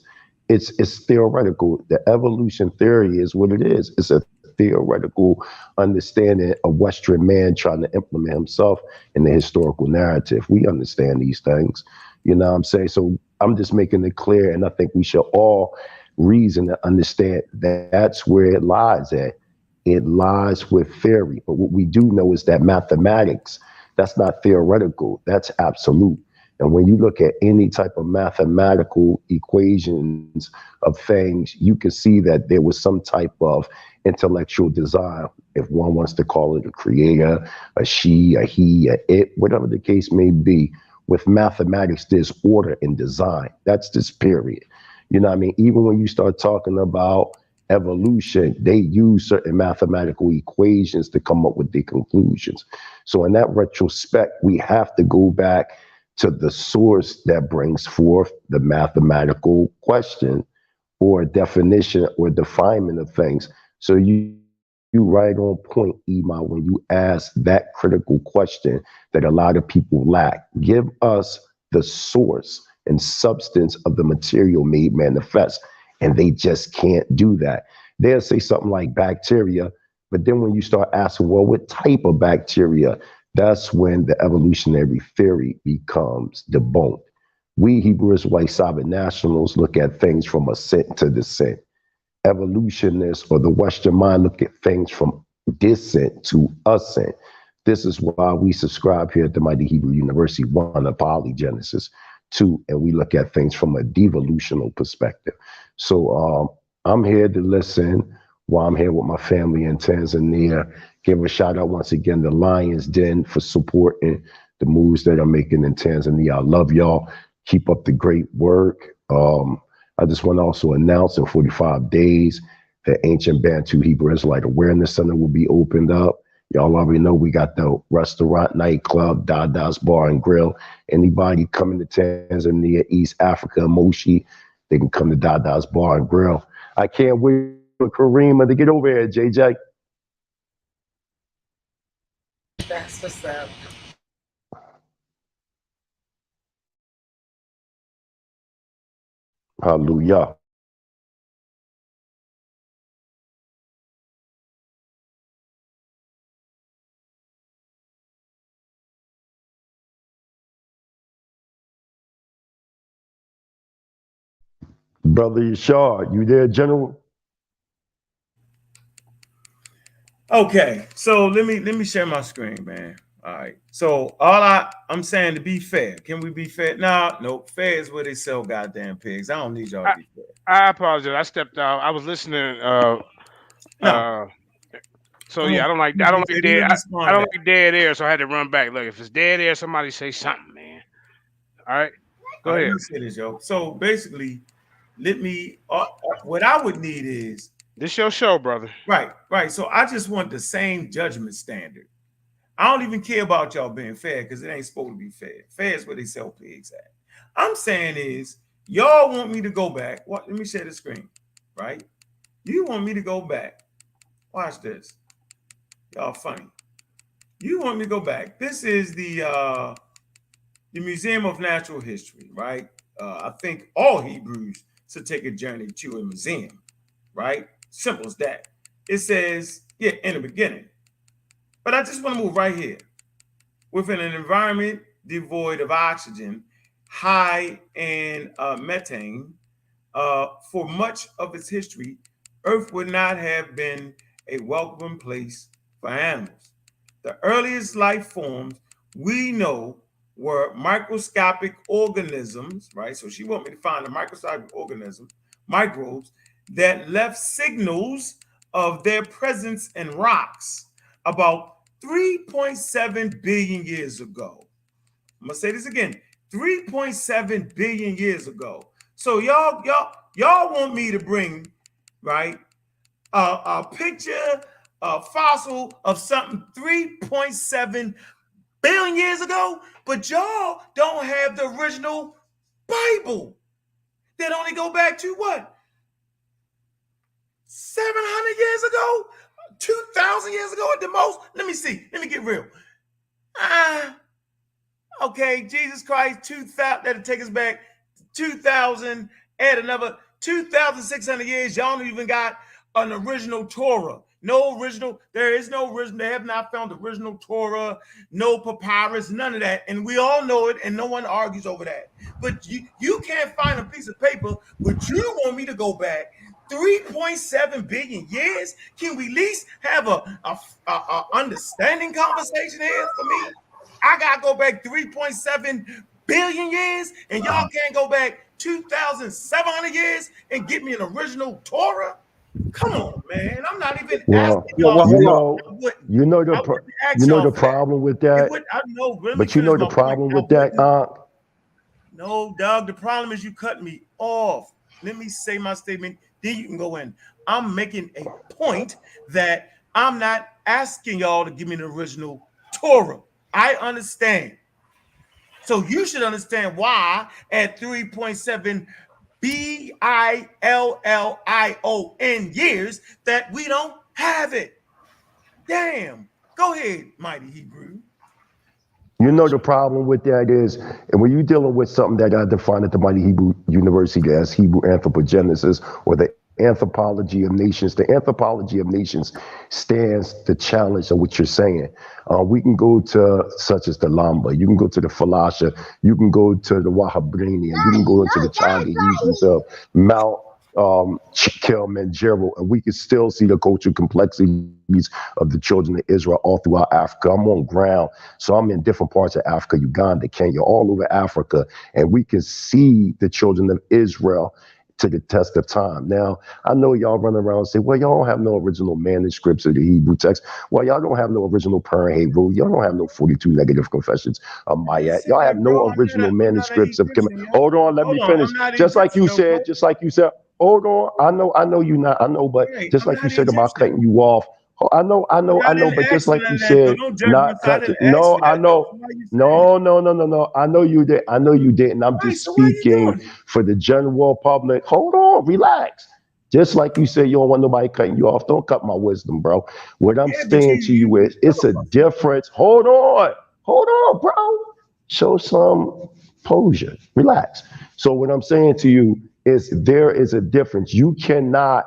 It's theoretical. The evolution theory is what it is. It's a theoretical understanding of Western man trying to implement himself in the historical narrative. We understand these things. You know what I'm saying? So I'm just making it clear, and I think we should all reason to understand that that's where it lies at. It lies with theory. But what we do know is that mathematics, that's not theoretical, that's absolute. And when you look at any type of mathematical equations of things, you can see that there was some type of intellectual design, if one wants to call it a creator, a she, a he, a it, whatever the case may be. With mathematics, there's order and design. That's this period. You know what I mean? Even when you start talking about evolution, they use certain mathematical equations to come up with their conclusions. So in that retrospect, we have to go back to the source that brings forth the mathematical question or definition or definement of things. So you right on point, Ema, when you ask that critical question that a lot of people lack. Give us the source and substance of the material made manifest. And they just can't do that. They'll say something like bacteria, but then when you start asking, well, what type of bacteria? That's when the evolutionary theory becomes debunked. We Hebrew Israelite Sabbath nationals look at things from ascent to descent. Evolutionists or the Western mind look at things from descent to ascent. This is why we subscribe here at the Mighty Hebrew University, one, a polygenesis, two, and we look at things from a devolutional perspective. So I'm here to listen while I'm here with my family in Tanzania. Give a shout out once again to Lions Den for supporting the moves that I'm making in Tanzania. I love y'all. Keep up the great work. I just want to also announce in 45 days, the Ancient Bantu Hebrew Israelite Awareness Center will be opened up. Y'all already know we got the restaurant, nightclub, Dada's Bar and Grill. Anybody coming to Tanzania, East Africa, Moshi, they can come to Dada's Bar and Grill. I can't wait for Karima to get over here, JJ. That's what's up. Hallelujah. Brother Yashar, you there, General? Okay, so let me share my screen, man. All right. So I'm saying to be fair. Can we be fair? No, nope. Fair is where they sell goddamn pigs. I don't need y'all to be fair. I apologize. I stepped out. I was listening. No. So yeah, I don't like dead. I don't Respond like dead air, so I had to run back. Look, if it's dead air, somebody say something, man. All right, go All right, ahead. let me say this, yo. So basically, let me. What I would need is This your show, brother. right. So I just want the same judgment standard. I don't even care about y'all being fair because it ain't supposed to be fair. Fair is where they sell pigs at. I'm saying is y'all want me to go back. What? Let me share the screen. Right? You want me to go back. Watch this. Y'all funny. You want me to go back. This is the Museum of Natural History, right? I think all Hebrews should take a journey to a museum, right? Simple as that. It says, yeah, in the beginning. But I just want to move right here. Within an environment devoid of oxygen, high in methane, for much of its history, Earth would not have been a welcoming place for animals. The earliest life forms we know were microscopic organisms, right? So she want me to find a microscopic organism, microbes, that left signals of their presence in rocks about 3.7 billion years ago. I'm gonna say this again, 3.7 billion years ago. So y'all want me to bring, right, a picture, a fossil of something 3.7 billion years ago, but y'all don't have the original Bible. that only go back to what? 700 years ago? 2,000 years ago at the most? Let me see. Let me get real. Okay, Jesus Christ, 2,000, that'll take us back 2,000, add another 2,600 years. Y'all don't even got an original Torah. No original, there is no original, they have not found the original Torah, no papyrus, none of that. And we all know it, and no one argues over that. But you can't find a piece of paper, but you want me to go back 3.7 billion years? Can we at least have a understanding conversation here for me? I gotta go back 3.7 billion years, and y'all can't go back 2,700 years and get me an original Torah? Come on, man. I'm not even asking y'all. You know the problem with that. But you know the problem with that, No, Doug, the problem is you cut me off. Let me say my statement, then you can go in. I'm making a point that I'm not asking y'all to give me an original Torah. I understand. So you should understand why at 3.7 billion years that we don't have it. Damn. Go ahead, Mighty Hebrew. You know the problem with that is, and when you're dealing with something that I define at the Mighty Hebrew University as Hebrew anthropogenesis, or the anthropology of nations, the anthropology of nations stands the challenge of what you're saying. We can go to such as the Lamba, you can go to the Falasha, you can go to the Wahhabrania, you can go into the Chaga Hebrews of Mount Kilimanjaro, and we can still see the cultural complexities of the children of Israel all throughout Africa. I'm on ground, so I'm in different parts of Africa, Uganda, Kenya, all over Africa, and we can see the children of Israel to the test of time. Now, I know y'all run around and say, well, y'all don't have no original manuscripts of the Hebrew text. Well, y'all don't have no original Persian Hebrew. Y'all don't have no 42 negative confessions of Mayat. Y'all have no original manuscripts of Hold on, let me finish. Just like you said, hold on. I know you not. I know, but just like you said about cutting you off. I know, but just like you said, not cutting. No, I know. No. I know you did. I know you didn't. I'm just speaking for the general public. Hold on, relax. Just like you said, you don't want nobody cutting you off. Don't cut my wisdom, bro. What I'm saying to you is, it's a difference. Hold on, bro. Show some posure. Relax. So what I'm saying to you is, there is a difference. You cannot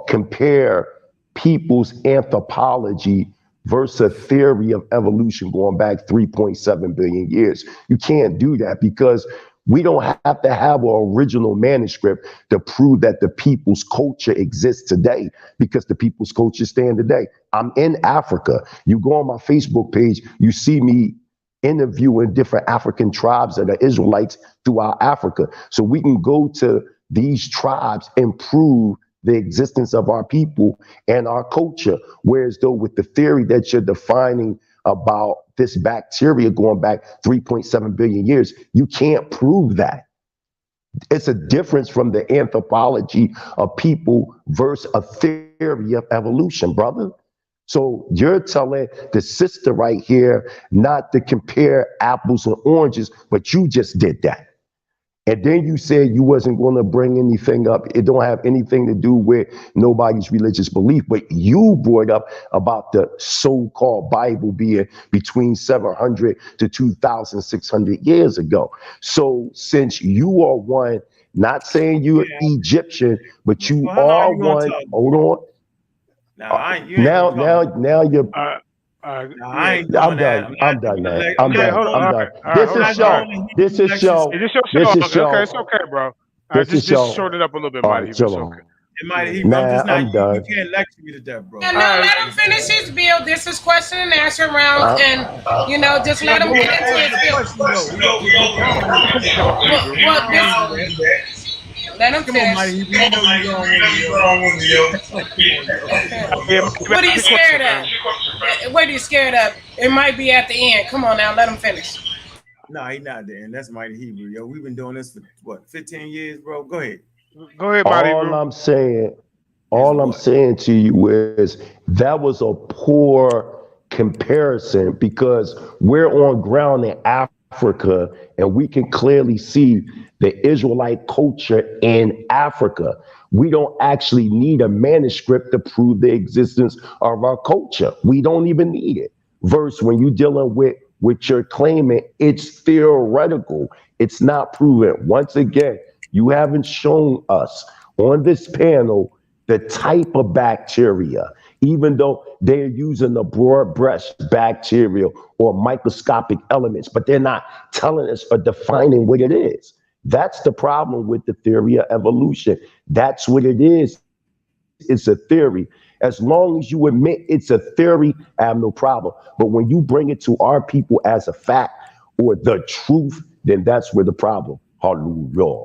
compare people's anthropology versus a theory of evolution going back 3.7 billion years. You can't do that, because we don't have to have an original manuscript to prove that the people's culture exists today, because the people's culture stand today. I'm in Africa. You go on my Facebook page, you see me interviewing different African tribes that are Israelites throughout Africa. So we can go to these tribes and prove the existence of our people and our culture. Whereas though with the theory that you're defining about this bacteria going back 3.7 billion years, you can't prove that. It's a difference from the anthropology of people versus a theory of evolution, brother. So you're telling the sister right here not to compare apples and oranges, but you just did that. And then you said you wasn't going to bring anything up. It don't have anything to do with nobody's religious belief. But you brought up about the so-called Bible being between 700 to 2,600 years ago. So since you are one, not saying you're Egyptian, but you are one. Hold on. Now you're. I'm done, man. I'm done. This is show. Is this your show? Okay, it's okay, bro. Just short it up a little bit, Mighty Hebrew. It's okay. Mighty Hebrew, I'm done. You can't lecture me to death, bro. No, let him finish his bill. This is question and answer round, and just let him get into his bill. Let him finish. What are you scared of? What are you scared of? It might be at the end. Come on now, let him finish. No, he's not there. And that's Mighty Hebrew. Yo, we've been doing this for what, 15 years, bro? Go ahead. Mighty Hebrew. All I'm saying to you is that was a poor comparison, because we're on ground in Africa Africa, and we can clearly see the Israelite culture in Africa. We don't actually need a manuscript to prove the existence of our culture. We don't even need it. Verse, when you're dealing with what you're claiming, it's theoretical. It's not proven. Once again, you haven't shown us on this panel the type of bacteria, even though they're using the broad brush bacteria or microscopic elements, but they're not telling us or defining what it is. That's the problem with the theory of evolution. That's what it is. It's a theory. As long as you admit it's a theory, I have no problem. But when you bring it to our people as a fact or the truth, then that's where the problem. Hallelujah.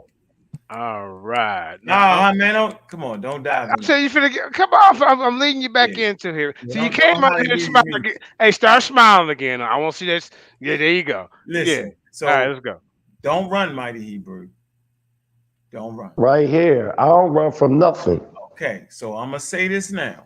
All right. Nah, man, come on, don't dive I'll in. tell you, come off. I'm leading you back into here. So you came up here and smile again. Hey, start smiling again. I want to see this. Yeah, there you go. Listen, so all right, let's go. Don't run, Mighty Hebrew. Don't run. Right here. I don't run from nothing. Okay, so I'm going to say this now.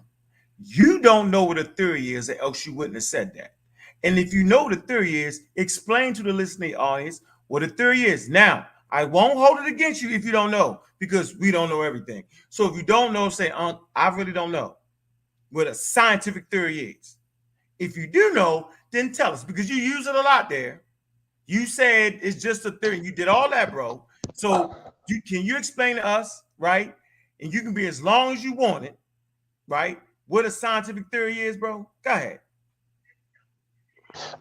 You don't know what a theory is, or else you wouldn't have said that. And if you know what a theory is, explain to the listening audience what a theory is. Now, I won't hold it against you if you don't know, because we don't know everything. So if you don't know, say, I really don't know what a scientific theory is. If you do know, then tell us, because you use it a lot there. You said it's just a theory. You did all that, bro. So can you explain to us, right? And you can be as long as you want it, right? What a scientific theory is, bro. Go ahead.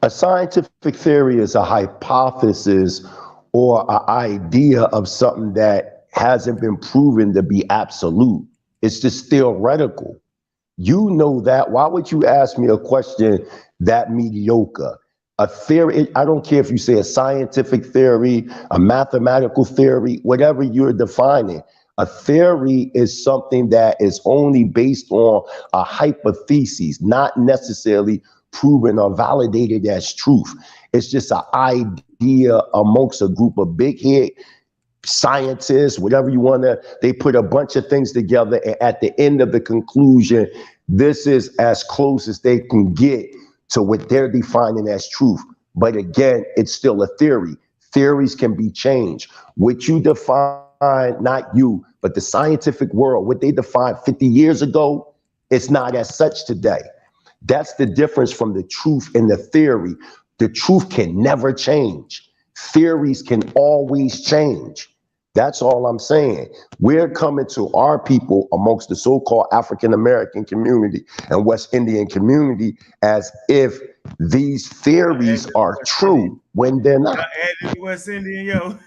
A scientific theory is a hypothesis or an idea of something that hasn't been proven to be absolute. It's just theoretical. You know that. Why would you ask me a question that mediocre? A theory, I don't care if you say a scientific theory, a mathematical theory, whatever you're defining. A theory is something that is only based on a hypothesis, not necessarily proven or validated as truth. It's just an idea amongst a group of big head scientists, whatever you want to, they put a bunch of things together, and at the end of the conclusion, this is as close as they can get to what they're defining as truth. But again, it's still a theory. Theories can be changed. What you define, not you, but the scientific world, what they defined 50 years ago, it's not as such today. That's the difference from the truth and the theory. The truth can never change. Theories can always change. That's all I'm saying. We're coming to our people amongst the so-called African-American community and West Indian community as if these theories are true when they're not. West Indian, yo.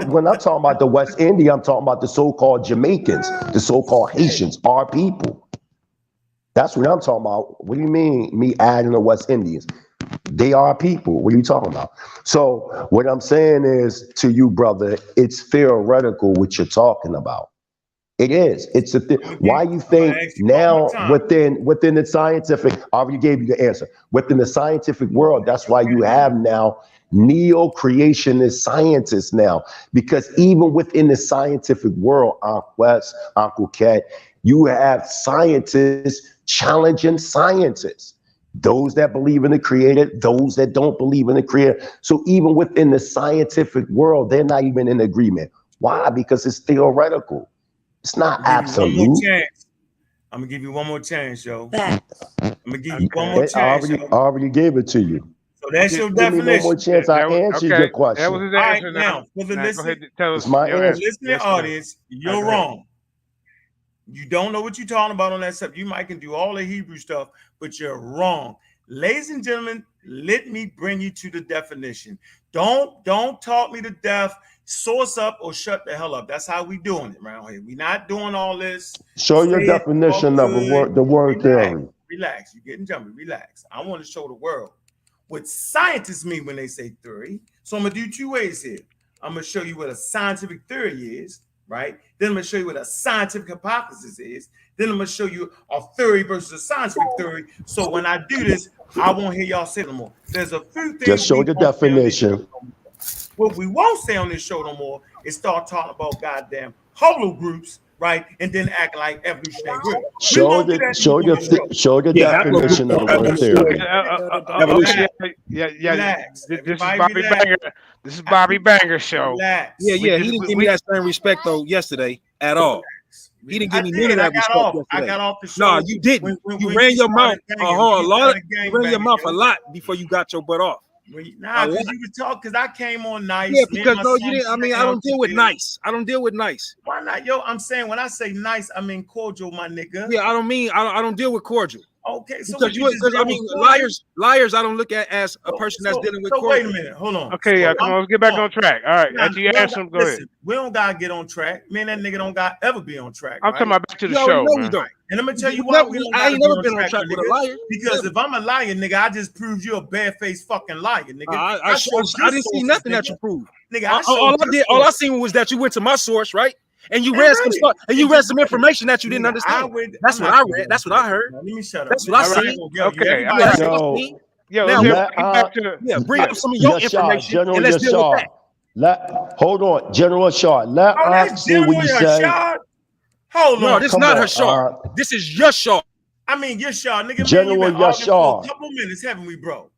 When I'm talking about the West Indian, I'm talking about the so-called Jamaicans, the so-called Haitians, our people. That's what I'm talking about. What do you mean, me adding the West Indians? They are people. What are you talking about? So what I'm saying is to you, brother, it's theoretical what you're talking about. It is. It's why you think now within the scientific, I already gave you the answer. Within the scientific world, that's why you have now neo-creationist scientists now. Because even within the scientific world, ANKH, ANKH, you have scientists challenging scientists. Those that believe in the creator, those that don't believe in the creator. So even within the scientific world, they're not even in agreement. Why? Because it's theoretical. It's not absolute. I'm gonna give you one more chance, yo. Facts. I'm gonna give you one more chance. I already gave it to you. So that's your definition. Give me one more chance. I answered your question. That was his answer. Now, for the listening audience, you're wrong. You don't know what you're talking about on that stuff. You might can do all the Hebrew stuff, but you're wrong. Ladies and gentlemen, let me bring you to the definition. Don't talk me to death. Source up or shut the hell up. That's how we doing it around here. We're not doing all this. Show your definition of the word theory. Relax. You're getting jumpy. Relax. I want to show the world what scientists mean when they say theory. So I'm going to do two ways here. I'm going to show you what a scientific theory is, right? Then I'm going to show you what a scientific hypothesis is. Then I'm going to show you a theory versus a scientific theory. So when I do this, I won't hear y'all say no more. There's a few things. Just show the definition. What we won't say on this show no more is start talking about goddamn holo groups right? And then act like evolutionary will. Show the definition of the word theory. This is Bobby Banger. This is Bobby Banger show. Relax. Yeah, he didn't give me that same respect though yesterday at all. He didn't give me none of that respect yesterday. I got off the show. No, you didn't. You ran your mouth a lot before you got your butt off. Nah, because you could talk, because I came on nice. Yeah, because no, you didn't. I mean, I don't deal with nice. I don't deal with nice. Why not? Yo, I'm saying when I say nice, I mean cordial, my nigga. Yeah, I don't deal with cordial. Okay, so because I mean, liars, I don't look at as a person that's dealing with cordial. Wait a minute, hold on. Okay, yeah, come on, let's get back on track. All right, after you answer him, go ahead. We don't gotta get on track. Me and that nigga don't gotta ever be on track. I'm talking about back to the show. No, we don't. And I'm gonna tell you why I ain't never been on track with a liar. Because if I'm a liar, nigga, I just proved you a bare-faced fucking liar, nigga. I didn't see nothing that you proved. Nigga, all I seen was that you went to my source, right? And you read some stuff, and you read some information that you didn't understand. That's what I read. That's what I heard. Let me shut up. That's what I seen. Okay. Bring up some of your information and let's deal with that. Hold on, General Shaw. Let us see what you say. Hold on. No, this is not her Shaw. This is your Shaw. I mean, your Shaw, nigga. General Shaw. A couple minutes, haven't we, bro?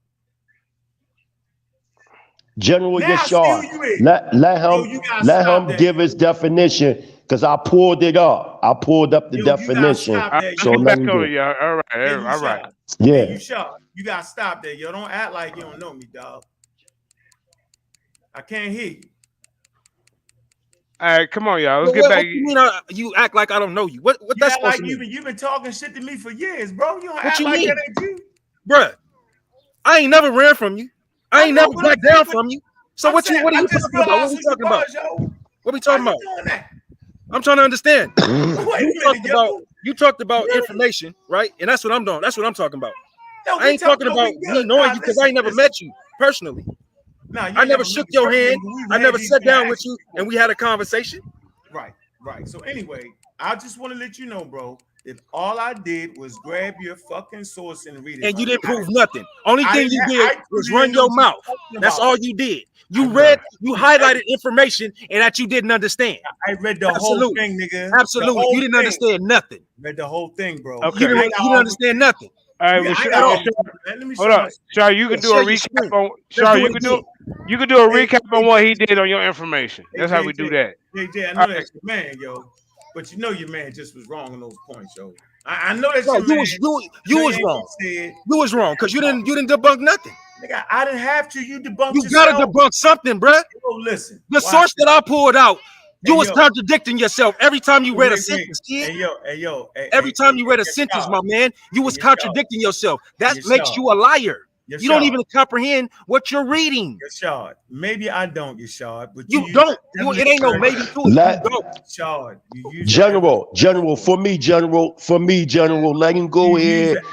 General Yashar, let him give his definition, because I pulled it up. I pulled up the definition. So let me do. All right. Yeah. You gotta stop there, yo. Don't act like you don't know me, dog. I can't hear you. All right, come on, y'all. Let's get back. What you mean you act like I don't know you? What that's supposed to mean? You've been talking shit to me for years, bro. You don't act like that ain't you. Bruh, I ain't never ran from you. I ain't never backed down from you. So what are you talking about? What we talking about? What we talking about? I'm trying to understand. You talked about information, right? And that's what I'm doing. That's what I'm talking about. I ain't talking about me knowing you, because I ain't never met you personally. I never shook your hand. I never sat down with you and we had a conversation. Right. So anyway, I just want to let you know, bro, if all I did was grab your fucking source and read it. And you didn't prove nothing. Only thing you did was run your mouth. That's all you did. You highlighted information and that you didn't understand. I read the whole thing, nigga. Absolutely. You didn't understand nothing. Read the whole thing, bro. Okay. You didn't understand nothing. All right, hold up. Shaw, you can do a recap on you can do a recap on what he did on your information. That's how we do that. I know that's your man, yo. But you know your man just was wrong on those points, yo. I know that's your man. You was wrong. You was wrong because you didn't debunk nothing. Nigga, I didn't have to. You debunked yourself. You gotta debunk something, bruh. Yo, listen. The source that I pulled out, you was contradicting yourself every time you read a sentence, kid. Every time you read a sentence, my man, you was contradicting yourself. That makes you a liar. You don't even comprehend what you're reading. Yashard. Maybe I don't, Yashard, but you don't. It ain't no maybe too. Yashard, General, for me, General, let him go ahead and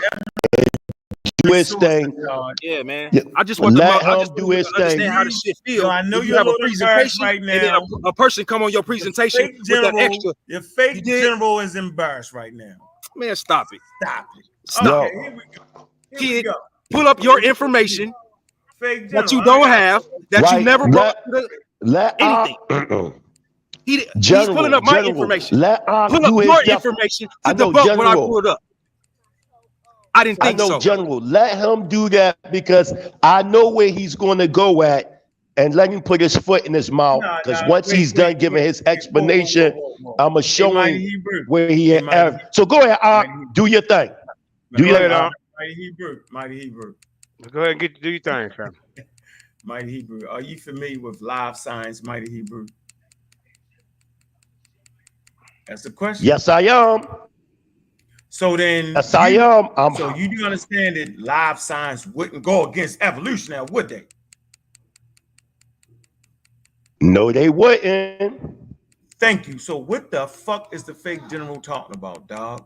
do his thing. Yeah, man. I just want to do his thing. Understand how the shit feels. I know you have a presentation right now, and then a person come on your presentation with that extra. Your fake general is embarrassed right now. Man, stop it. Stop it. Here we go. Kid, pull up your information that you don't have, that you never brought anything. He's pulling up my information. Pull up your information to debunk what I pulled up. I didn't think so. General, let him do that, because I know where he's going to go at, and let him put his foot in his mouth, because once he's done giving his explanation, I'm going to show him where he at. So go ahead, do your thing. Do your thing. Mighty Hebrew. Go ahead and do your thing, fam. Mighty Hebrew. Are you familiar with live science, Mighty Hebrew? That's the question. Yes, I am. So then, yes, I am. So you do understand that live science wouldn't go against evolution, now would they? No, they wouldn't. Thank you. So what the fuck is the fake general talking about, dog?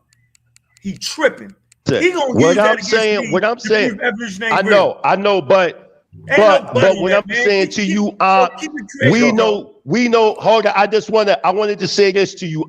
He tripping. He gonna what I'm saying, I know, but what I'm saying to you, we know. Hold on, I wanted to say this to you,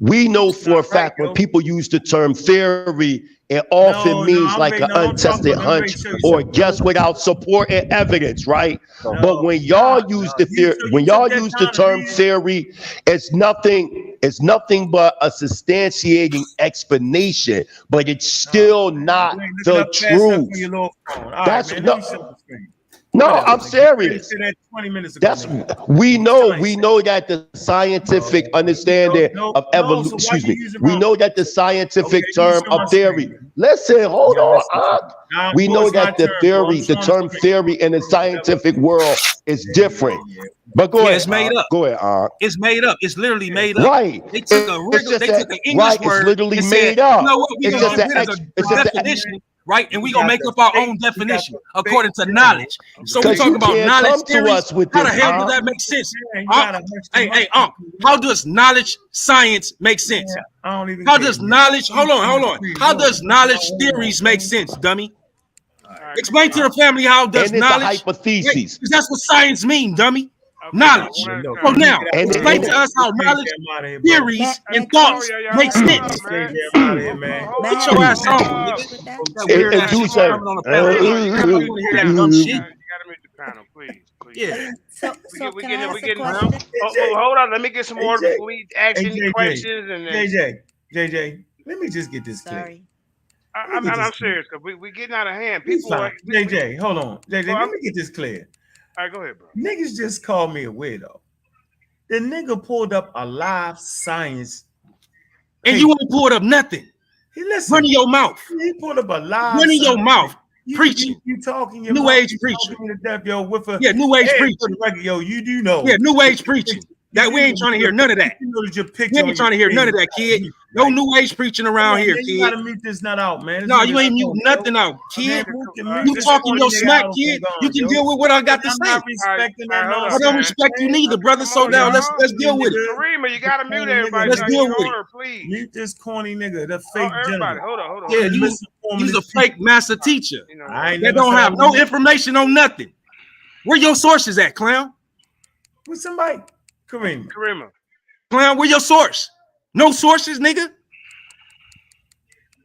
we know for a fact when people use the term theory, it often means like an untested hunch or guess without support and evidence, right? But when y'all use the term theory, it's nothing It's nothing but a substantiating explanation, but it's still not the truth. That's no, I'm serious. 20 minutes ago. That's we know that the scientific understanding of evolution. Excuse me. We know that the scientific term of theory. Listen, hold on. We know that the theory, the term theory in the scientific world is different. But go ahead. It's made up. Go ahead, It's made up. It's literally made up. Right. They took an English word. It's literally and made said, up. You know what? We're gonna get rid of the definition. Right, and we're gonna make up our own definition according to knowledge. So we're talking about knowledge theories. How the hell does that make sense? Hey, how does knowledge science make sense? How does knowledge? Hold on. How does knowledge theories make sense, dummy? Explain to the family how does knowledge hypotheses. That's what science means, dummy. Knowledge. So now, explain to us how knowledge, theories, and thoughts make sense. Get your ass on, nigga. That weird ass shit coming on the panel. You gotta hear that dumb shit. You gotta meet the panel, please. Yeah. So we can I ask a getting question? hold on. Let me get some more before we ask any questions. And then JJ, let me just get this clear. Sorry. I'm serious because we getting out of hand. People JJ, hold on. JJ, let me get this clear. All right, go ahead, bro. Niggas just called me a weirdo. The nigga pulled up a live science. And you ain't pulled up nothing. Running your mouth. He pulled up a live. Running your mouth. Preaching. You talking your New age preaching. Yeah, new age preaching. Yo, you do know. Yeah, new age preaching. That we ain't trying to hear none of that. We ain't trying to hear none of that, kid. No new age preaching around here, kid. You gotta mute this nut out, man. No, you ain't mute nothing out, kid. You talking your smack, kid. You can deal with what I got to say. I don't respect you neither, brother. So now let's deal with it. Karima, you gotta mute everybody. Let's deal with it. Please. Mute this corny nigga, the fake gentleman. Hold on. Yeah, he's a fake master teacher. They don't have no information on nothing. Where your sources at, clown? With somebody. Karima. Clown, where your source? No sources, nigga.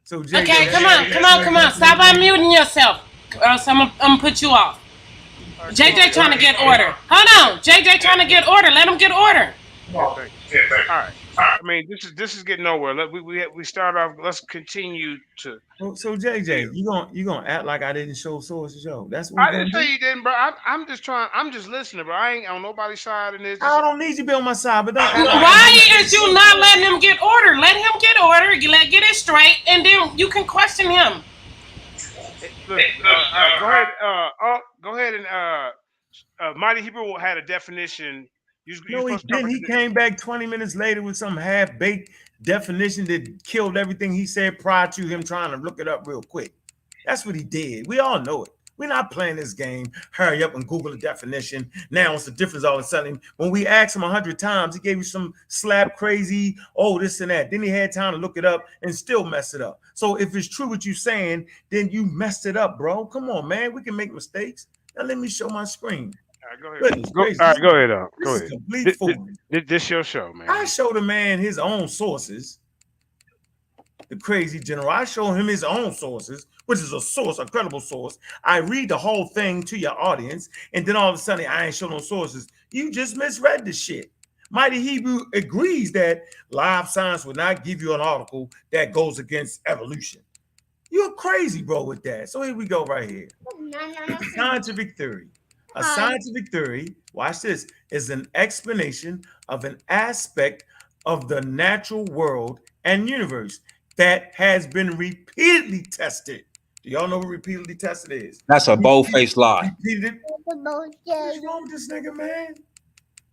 So okay, come on. Stop unmuting yourself, or else I'm gonna put you off. JJ trying to get order. Hold on, JJ trying to get order. Let him get order. All right. I mean, this is getting nowhere. We start off. Let's continue to. So JJ, you gonna act like I didn't show sources, yo? That's what I didn't say you didn't, bro. I'm just trying. I'm just listening, bro. I ain't on nobody's side in this. I don't need you to be on my side, but don't. Why is you not letting him get order? Let him get order. Get it straight, and then you can question him. Look, go ahead. Go ahead and Mighty Hebrew had a definition. No, he didn't. He came back 20 minutes later with some half-baked definition that killed everything he said prior to him trying to look it up real quick. That's what he did. We all know it. We're not playing this game. Hurry up and Google the definition. Now it's the difference all of a sudden. When we asked him 100 times, he gave you some slap crazy, oh, this and that. Then he had time to look it up and still mess it up. So if it's true what you're saying, then you messed it up, bro. Come on, man. We can make mistakes. Now let me show my screen. All right, go ahead. Go ahead. This your show, man. I showed the man his own sources. The crazy general. I show him his own sources, which is a source, a credible source. I read the whole thing to your audience, and then all of a sudden I ain't show no sources. You just misread the shit. Mighty Hebrew agrees that live science will not give you an article that goes against evolution. You're crazy, bro, with that. So here we go right here. Scientific theory. A scientific theory, watch this, is an explanation of an aspect of the natural world and universe that has been repeatedly tested. Do y'all know what repeatedly tested is? That's a bold-faced lie. What's wrong with this nigga, man?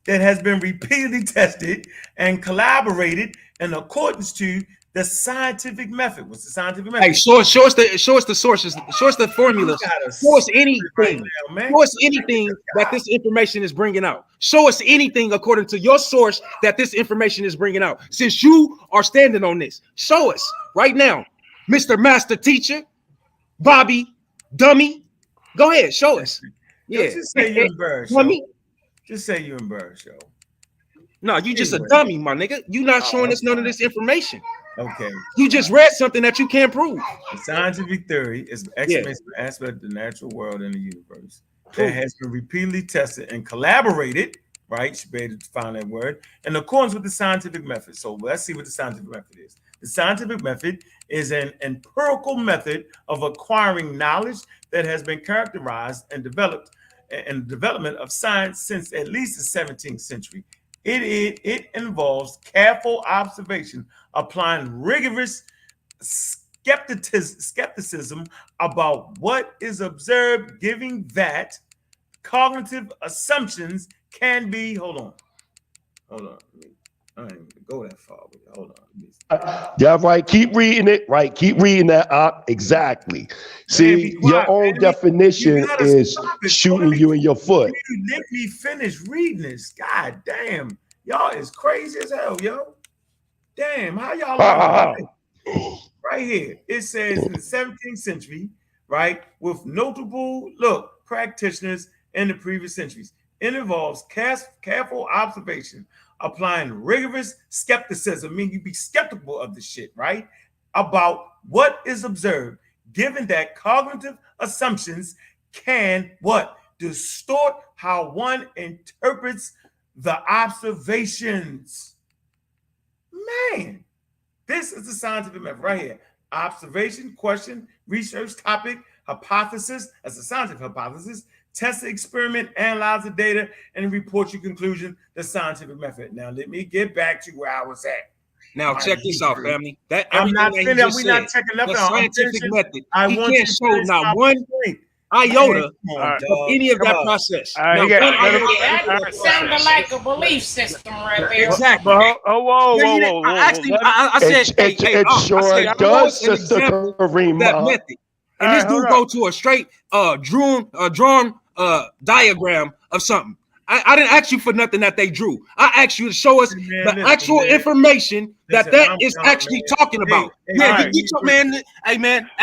That has been repeatedly tested and collaborated in accordance to the scientific method. What's the scientific method? Hey, show us the sources. Show us the formulas. Show us anything. Show us anything that this information is bringing out. Show us anything according to your source that this information is bringing out. Since you are standing on this, show us right now, Mr. Master Teacher, Bobby, Dummy. Go ahead, show us. Yeah. Just say you're embarrassed. Just say you're embarrassed, yo. No, you just a dummy, my nigga. You not showing us none of this information. Okay. You just read something that you can't prove. The scientific theory is an explanation of an aspect of the natural world and the universe that has been repeatedly tested and collaborated right? You should be able to find that word. In accordance with the scientific method. So let's see what the scientific method is. The scientific method is an empirical method of acquiring knowledge that has been characterized and developed in the development of science since at least the 17th century. It involves careful observation, applying rigorous skepticism about what is observed, giving that cognitive assumptions can be. Hold on. I ain't even go that far with it. Hold on. Yeah, right. Keep reading it. Right. Keep reading that. Exactly. See, your own definition is shooting you in your foot. You let me finish reading this. God damn. Y'all is crazy as hell, yo. Damn. How y'all right here? It says in the 17th century, right, with notable practitioners in the previous centuries. It involves careful observation, applying rigorous skepticism, meaning you be skeptical of the shit, right? About what is observed, given that cognitive assumptions can what? Distort how one interprets the observations. Man, this is the scientific method right here. Observation, question, research, topic, hypothesis, as a scientific hypothesis, test the experiment, analyze the data, and report your conclusion, the scientific method. Now, let me get back to where I was at. Now, check this out, family. That I'm not finished. We're not checking left out. Scientific method. I want can't show not one iota of any of that process. That sounded like a belief system right there. Exactly. Whoa. I said, it sure does, Sister Karima. That method. And this dude go to a straight drawn diagram of something. I didn't ask you for nothing that they drew. I asked you to show us the actual information that is actually talking about. Hey,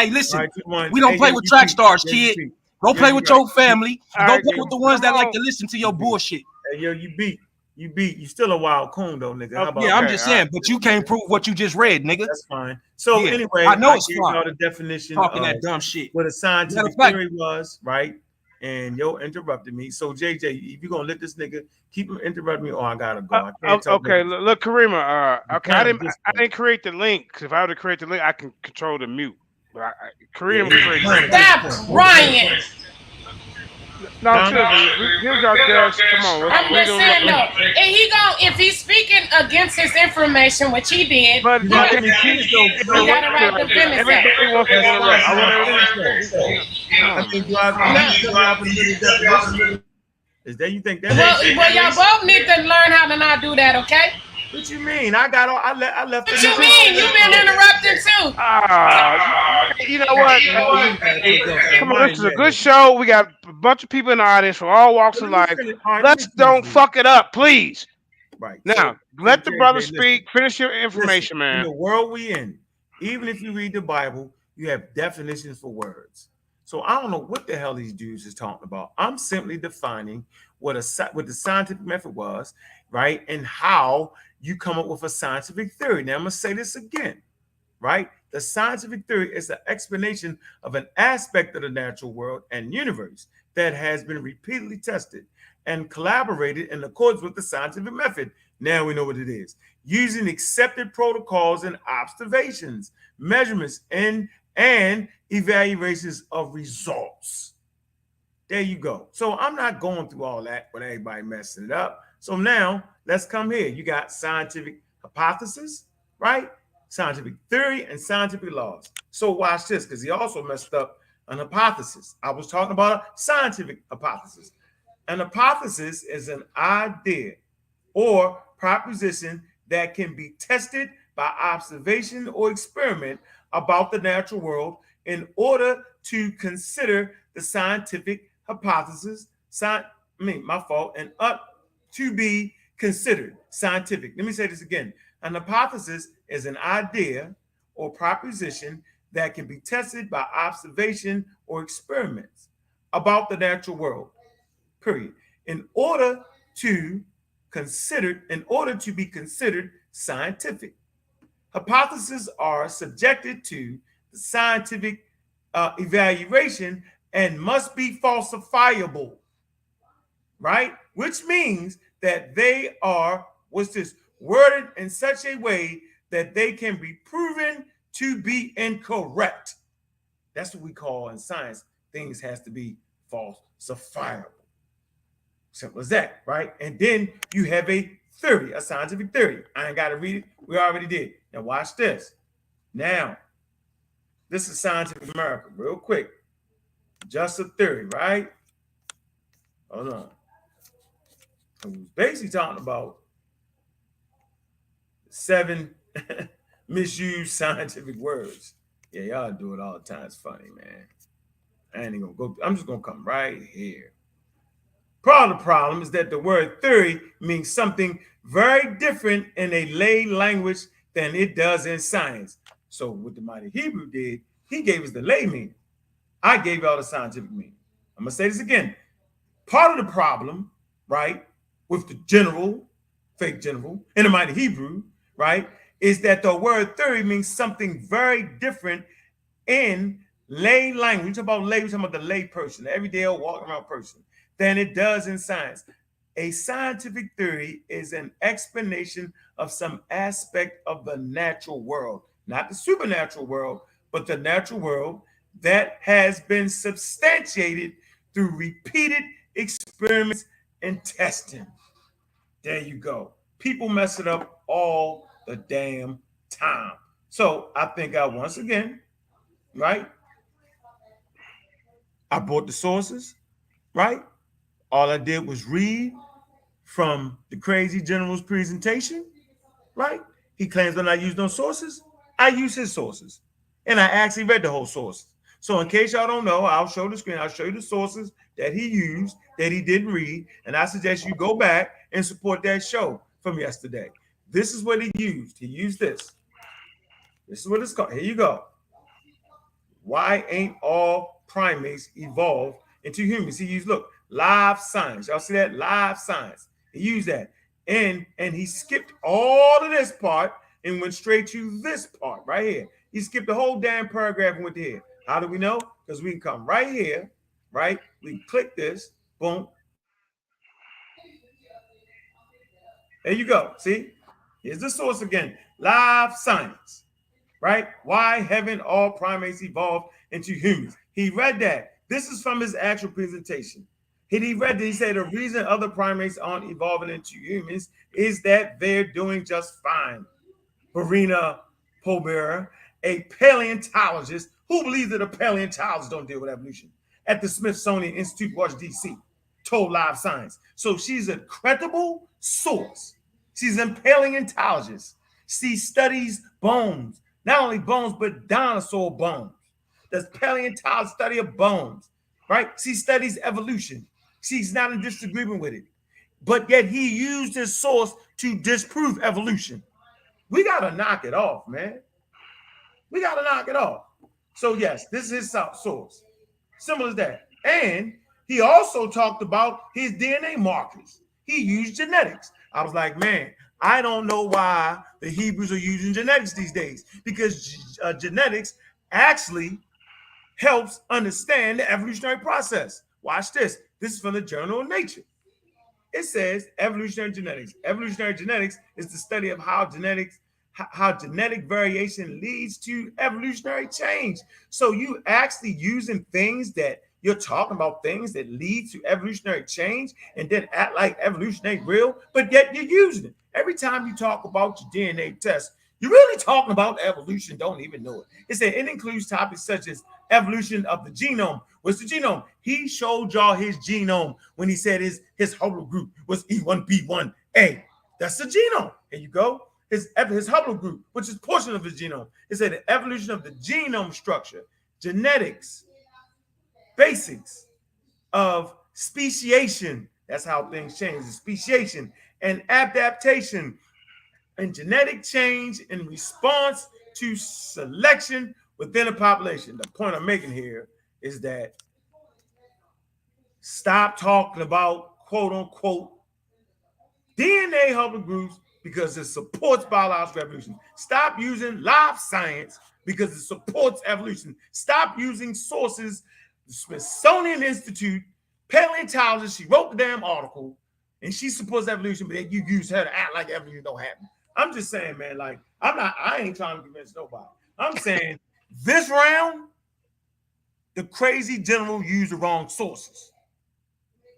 listen. We don't play with track stars, kid. Go play with your family. Go play with the ones that like to listen to your bullshit. Hey, yo, you beat. You still a wild coon though, nigga. How about yeah, I'm just saying, but you can't prove what you just read, nigga. That's fine. So anyway, I know it's fine. The definition talking that dumb shit. What a scientific theory was, right? And yo interrupted me. So JJ, if you're gonna let this nigga keep interrupting me, I gotta go. Okay, look, Karima. Okay, I didn't create the link, because if I were to create the link, I can control the mute. But Karima created the link. Stop, Ryan. No, here's our guest. Come on. I'm just saying though, and if he's speaking against his information, which he did, but he got a right to finish everybody wants to interrupt. I think you are. Is that you think that? Well, y'all both need to learn how to not do that, okay? What you mean? I left. What you mean? You've been interrupted too. You know what? Come on, this is a good show. We got a bunch of people in the audience from all walks of life. Let's don't fuck it up, please. Right. Now, let the brother speak. Finish your information, man. In the world we in, even if you read the Bible, you have definitions for words. So I don't know what the hell these dudes is talking about. I'm simply defining what the scientific method was, right? And how you come up with a scientific theory. Now I'm gonna say this again, right? The scientific theory is an explanation of an aspect of the natural world and universe that has been repeatedly tested and collaborated in accordance with the scientific method. Now we know what it is. Using accepted protocols and observations, measurements, and evaluations of results. There you go. So I'm not going through all that with everybody messing it up. So now let's come here. You got scientific hypothesis, right? Scientific theory and scientific laws. So watch this, because he also messed up an hypothesis. I was talking about a scientific hypothesis. An hypothesis is an idea or proposition that can be tested by observation or experiment about the natural world in order to consider the scientific hypothesis, and to be considered scientific. Let me say this again. An hypothesis is an idea or proposition that can be tested by observation or experiments about the natural world, period, in order to be considered scientific. Hypotheses are subjected to the scientific evaluation and must be falsifiable, right? Which means that they are, what's this, worded in such a way that they can be proven to be incorrect. That's what we call in science, things has to be falsifiable. Simple as that, right? And then you have a theory, a scientific theory. I ain't got to read it. We already did. Now watch this. Now, this is Scientific America, real quick. Just a theory, right? Hold on. I was basically talking about 7 misused scientific words. Yeah, y'all do it all the time. It's funny, man. I ain't gonna go. I'm just gonna come right here. Part of the problem is that the word theory means something very different in a lay language than it does in science. So what the mighty Hebrew did, he gave us the lay meaning. I gave y'all the scientific meaning. I'm gonna say this again. Part of the problem, right, with the general, fake general, in the mighty Hebrew, right, is that the word theory means something very different in lay language. Talk about lay, we're talking about the lay person, the everyday walking around person, than it does in science. A scientific theory is an explanation of some aspect of the natural world, not the supernatural world, but the natural world that has been substantiated through repeated experiments and testing. There you go. People mess it up all the damn time. So I think once again, right? I brought the sources, right? All I did was read from the crazy general's presentation, right? He claims that I used no sources. I use his sources. And I actually read the whole sources. So in case y'all don't know, I'll show the screen. I'll show you the sources that he used, that he didn't read. And I suggest you go back and support that show from yesterday. This is what he used. He used this. This is what it's called. Here you go. Why ain't all primates evolved into humans? He used, look, live science. Y'all see that? Live science. He used that. And he skipped all of this part and went straight to this part right here. He skipped the whole damn paragraph and went to here. How do we know? Because we can come right here, right? We click this, boom. There you go. See? Here's the source again. Live science, right? Why haven't all primates evolved into humans? He read that. This is from his actual presentation. He read that. He said the reason other primates aren't evolving into humans is that they're doing just fine. Verena Pobera, a paleontologist who believes that a paleontologist don't deal with evolution, at the Smithsonian Institute, Washington, D.C., told Live Science. So she's a credible source. She's a paleontologist. She studies bones, not only bones, but dinosaur bones. Does paleontology study of bones, right? She studies evolution. She's not in disagreement with it. But yet he used his source to disprove evolution. We got to knock it off, man. We got to knock it off. So yes, this is his source. Simple as that. And he also talked about his DNA markers. He used genetics. I was like, man, I don't know why the Hebrews are using genetics these days, because genetics actually helps understand the evolutionary process. Watch this. This is from the Journal of Nature. It says evolutionary genetics. Evolutionary genetics is the study of how genetic variation leads to evolutionary change. So you actually using things that you're talking about, things that lead to evolutionary change, and then act like evolution ain't real, but yet you're using it. Every time you talk about your DNA test, you're really talking about evolution, don't even know it. It said it includes topics such as evolution of the genome. What's the genome? He showed y'all his genome when he said his haplogroup was E1B1A. That's the genome. Here you go. His haplogroup, which is portion of his genome. It said the evolution of the genome structure, genetics, basics of speciation. That's how things change. The speciation and adaptation and genetic change in response to selection within a population. The point I'm making here is that stop talking about quote unquote DNA haplogroups because it supports biological evolution. Stop using live science because it supports evolution. Stop using sources, the Smithsonian Institute, paleontologist, she wrote the damn article, and she supports evolution, but then you use her to act like evolution don't happen. I'm just saying, man, like I ain't trying to convince nobody. I'm saying this round, the crazy general used the wrong sources.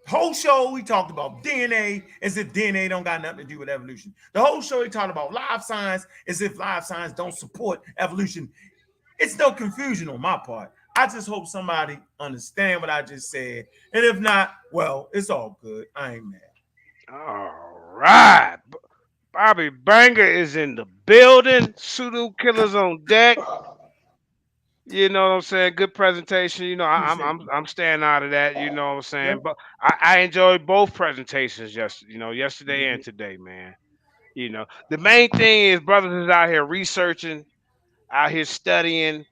The whole show we talked about DNA as if DNA don't got nothing to do with evolution. The whole show he talked about life science as if life science don't support evolution. It's no confusion on my part. I just hope somebody understand what I just said. And if not, well, it's all good. I ain't mad. All right. Bobby Banger is in the building. Pseudo killers on deck. You know what I'm saying? Good presentation. You know, Appreciate you. I'm staying out of that. You know what I'm Yep. saying? But I enjoyed both presentations yesterday and today, man. You know, the main thing is brothers is out here researching, out here studying,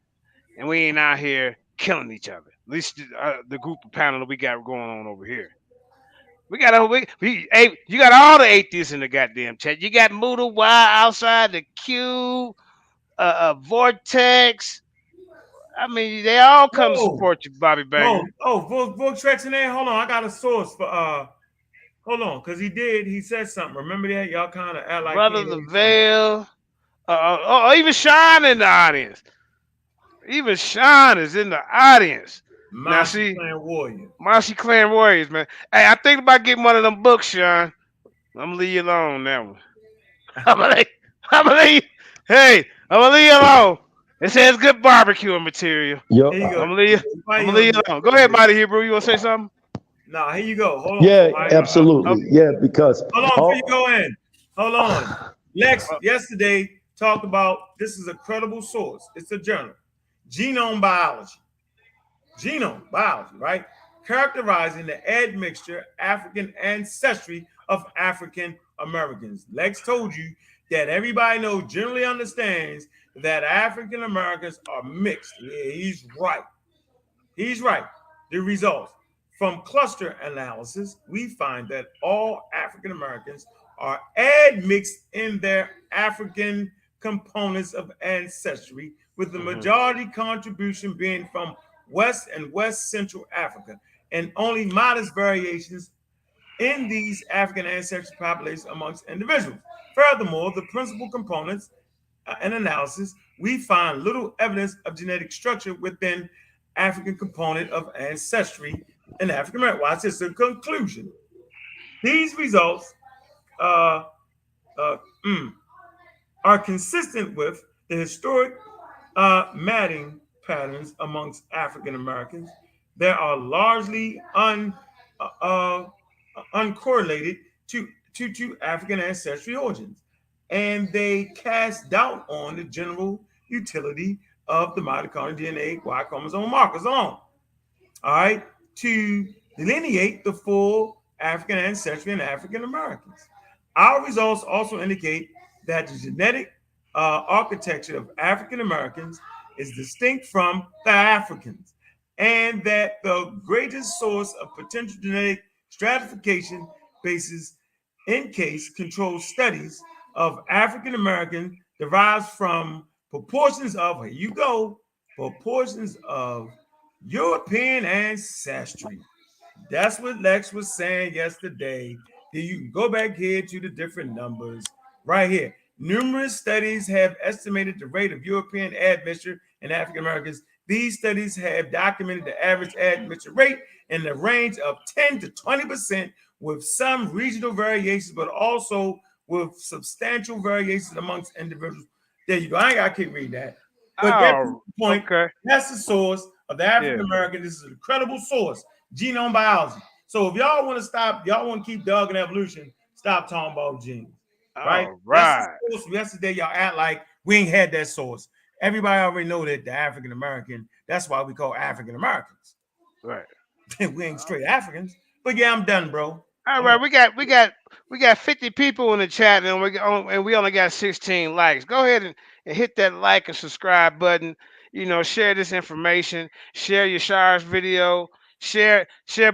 and we ain't out here killing each other. At least the group of panel that we got going on over here. Hey, you got all the atheists in the goddamn chat. You got Muda Y outside the queue, Vortex. I mean, they all come to Whoa. support you, Bobby Oh, Banger. Vortex in there. Hold on. I got a source for hold on, because he said something. Remember that? Y'all kind of act like he Brother ain't hear something. Lavelle. Even Sean in the audience. Even Sean is in the audience. Now Mousy see, playing warrior. Marcy Clan Warriors, man. Hey, I think about getting one of them books, Sean. I'm gonna leave you alone on that one. I'm gonna leave, I'm gonna leave. Hey, I'm gonna leave you alone. It says good barbecuing material. Yo, Here you go. I'm gonna leave. Why I'm you gonna leave gonna you do alone. Go ahead, that? Mighty Hebrew. You wanna say something? Nah, here you go. Hold on, yeah, somebody. absolutely. Yeah, because Hold on before you all, go in. Hold on. Lex yesterday talked about this is a credible source. It's a journal. Genome biology. Genome biology, right? Characterizing the admixture African ancestry of African Americans. Lex told you that everybody knows, generally understands that African Americans are mixed. Yeah, he's right. He's right. The results from cluster analysis, we find that all African Americans are admixed in their African components of ancestry, with the Mm-hmm. majority contribution being from West and West Central Africa, and only modest variations in these African ancestry populations amongst individuals. Furthermore, the principal components and analysis, we find little evidence of genetic structure within African component of ancestry in African American. Watch this, a conclusion. These results uh, uh, are consistent with the historic matting patterns amongst African Americans. They are largely uh, uncorrelated to African ancestry origins, and they cast doubt on the general utility of the mitochondrial DNA Y chromosome markers alone. All right, to delineate the full African ancestry in African Americans. Our results also indicate that the genetic architecture of African Americans is distinct from the Africans, and that the greatest source of potential genetic stratification basis in case controlled studies of African American derives from proportions of, here you go, proportions of European ancestry. That's what Lex was saying yesterday. Then you can go back here to the different numbers right here. Numerous studies have estimated the rate of European admixture in African Americans. These studies have documented the average admixture rate in the range of 10 to 20%, with some regional variations, but also with substantial variations amongst individuals. There you go. I ain't got to keep reading that. But that's the Oh, point. okay. That's the source of the African Yeah. American. This is an incredible source, genome biology. So if y'all want to stop, y'all want to keep dogging evolution, stop talking about genes, right? All That's the right. source. Yesterday, y'all act like we ain't had that source. Everybody already know that the African American. That's why we call African Americans. Right. We ain't straight Africans. But yeah, I'm done, bro. All right, we got 50 people in the chat, and we only got 16 likes. Go ahead and hit that like and subscribe button. You know, share this information. Share your Shars video. Share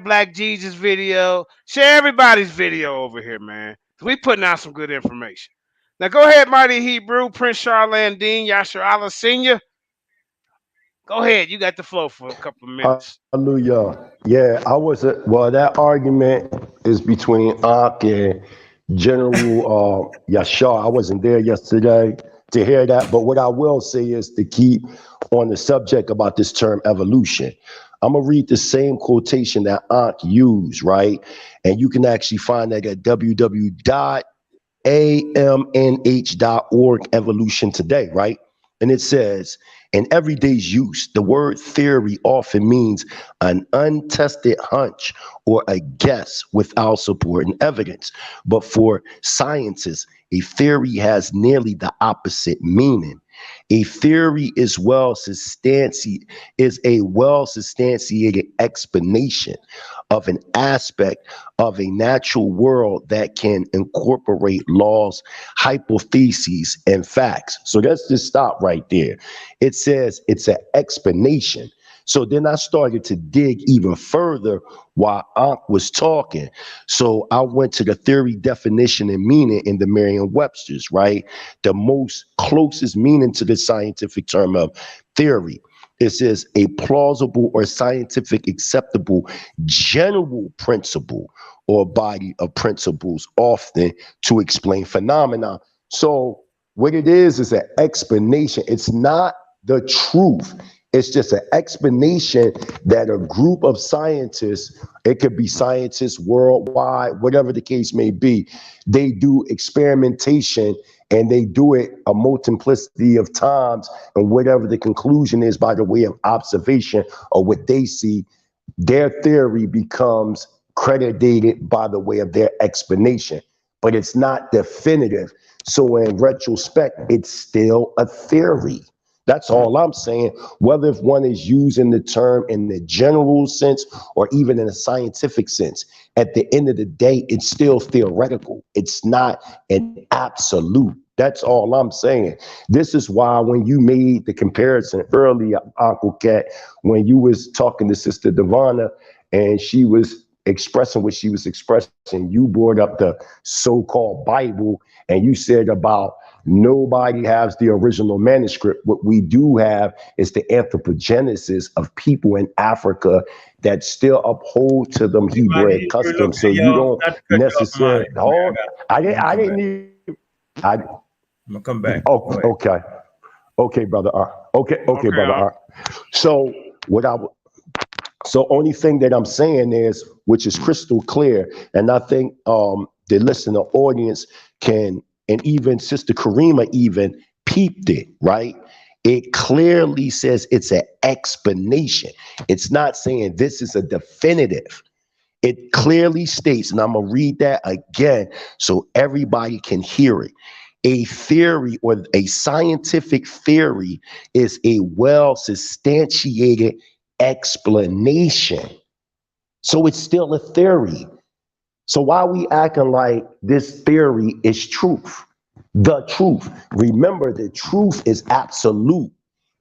Black Jesus video. Share everybody's video over here, man. We putting out some good information. Now go ahead, Mighty Hebrew, Prince Charlandine, Yasser Allah Senior. Go ahead. You got the flow for a couple of minutes. Hallelujah. Yeah, I was well. That argument is between Ankh and General Yashar. I wasn't there yesterday to hear that, but what I will say is to keep on the subject about this term evolution. I'm gonna read the same quotation that Ankh used, right? And you can actually find that at www.amnh.org evolution today, right? And it says, in everyday's use, the word theory often means an untested hunch or a guess without support and evidence. But for scientists, a theory has nearly the opposite meaning. A theory is a well-substantiated explanation of an aspect of a natural world that can incorporate laws, hypotheses, and facts. So let's just stop right there. It says it's an explanation. So then I started to dig even further while Ankh was talking. So I went to the theory definition and meaning in the Merriam-Webster's, right? The most closest meaning to the scientific term of theory. It says a plausible or scientific acceptable general principle or body of principles often to explain phenomena. So what it is an explanation. It's not the truth. It's just an explanation that a group of scientists, it could be scientists worldwide, whatever the case may be, they do experimentation and they do it a multiplicity of times, and whatever the conclusion is by the way of observation or what they see, their theory becomes credited by the way of their explanation, but it's not definitive. So in retrospect, it's still a theory. That's all I'm saying. Whether if one is using the term in the general sense or even in a scientific sense, at the end of the day, it's still theoretical. It's not an absolute. That's all I'm saying. This is why when you made the comparison earlier, Uncle Cat, when you was talking to Sister Devana and she was expressing what she was expressing, you brought up the so-called Bible and you said about nobody has the original manuscript. What we do have is the anthropogenesis of people in Africa that still uphold to them Hebrew customs. So you don't necessarily. I didn't need. I'm gonna come back. Oh, okay, brother. Okay, brother. So what I would. So only thing that I'm saying is, which is crystal clear, and I think the listener audience can, and even Sister Karima even peeped it, right? It clearly says it's an explanation. It's not saying this is a definitive. It clearly states, and I'm gonna read that again so everybody can hear it. A theory or a scientific theory is a well-substantiated explanation. So it's still a theory. So why are we acting like this theory is truth? The truth. Remember, the truth is absolute.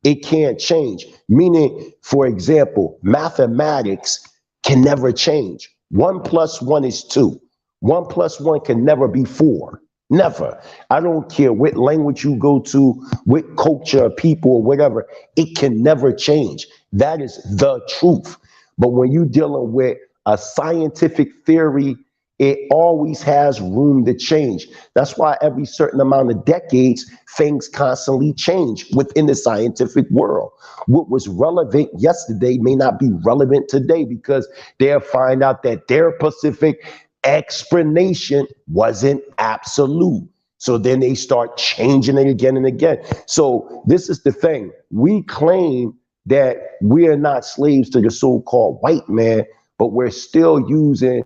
It can't change. Meaning, for example, mathematics can never change. 1 + 1 is 2. 1 + 1 can never be 4. Never. I don't care what language you go to, what culture, people, or whatever, it can never change. That is the truth. But when you're dealing with a scientific theory, it always has room to change. That's why every certain amount of decades, things constantly change within the scientific world. What was relevant yesterday may not be relevant today because they'll find out that their specific explanation wasn't absolute. So then they start changing it again and again. So this is the thing. We claim that we are not slaves to the so-called white man, but we're still using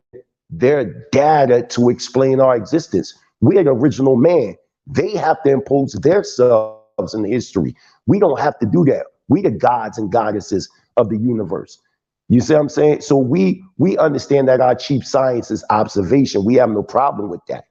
their data to explain our existence. We're the original man. They have to impose themselves in history. We don't have to do that. We the gods and goddesses of the universe. You see what I'm saying? So we understand that our chief science is observation. We have no problem with that.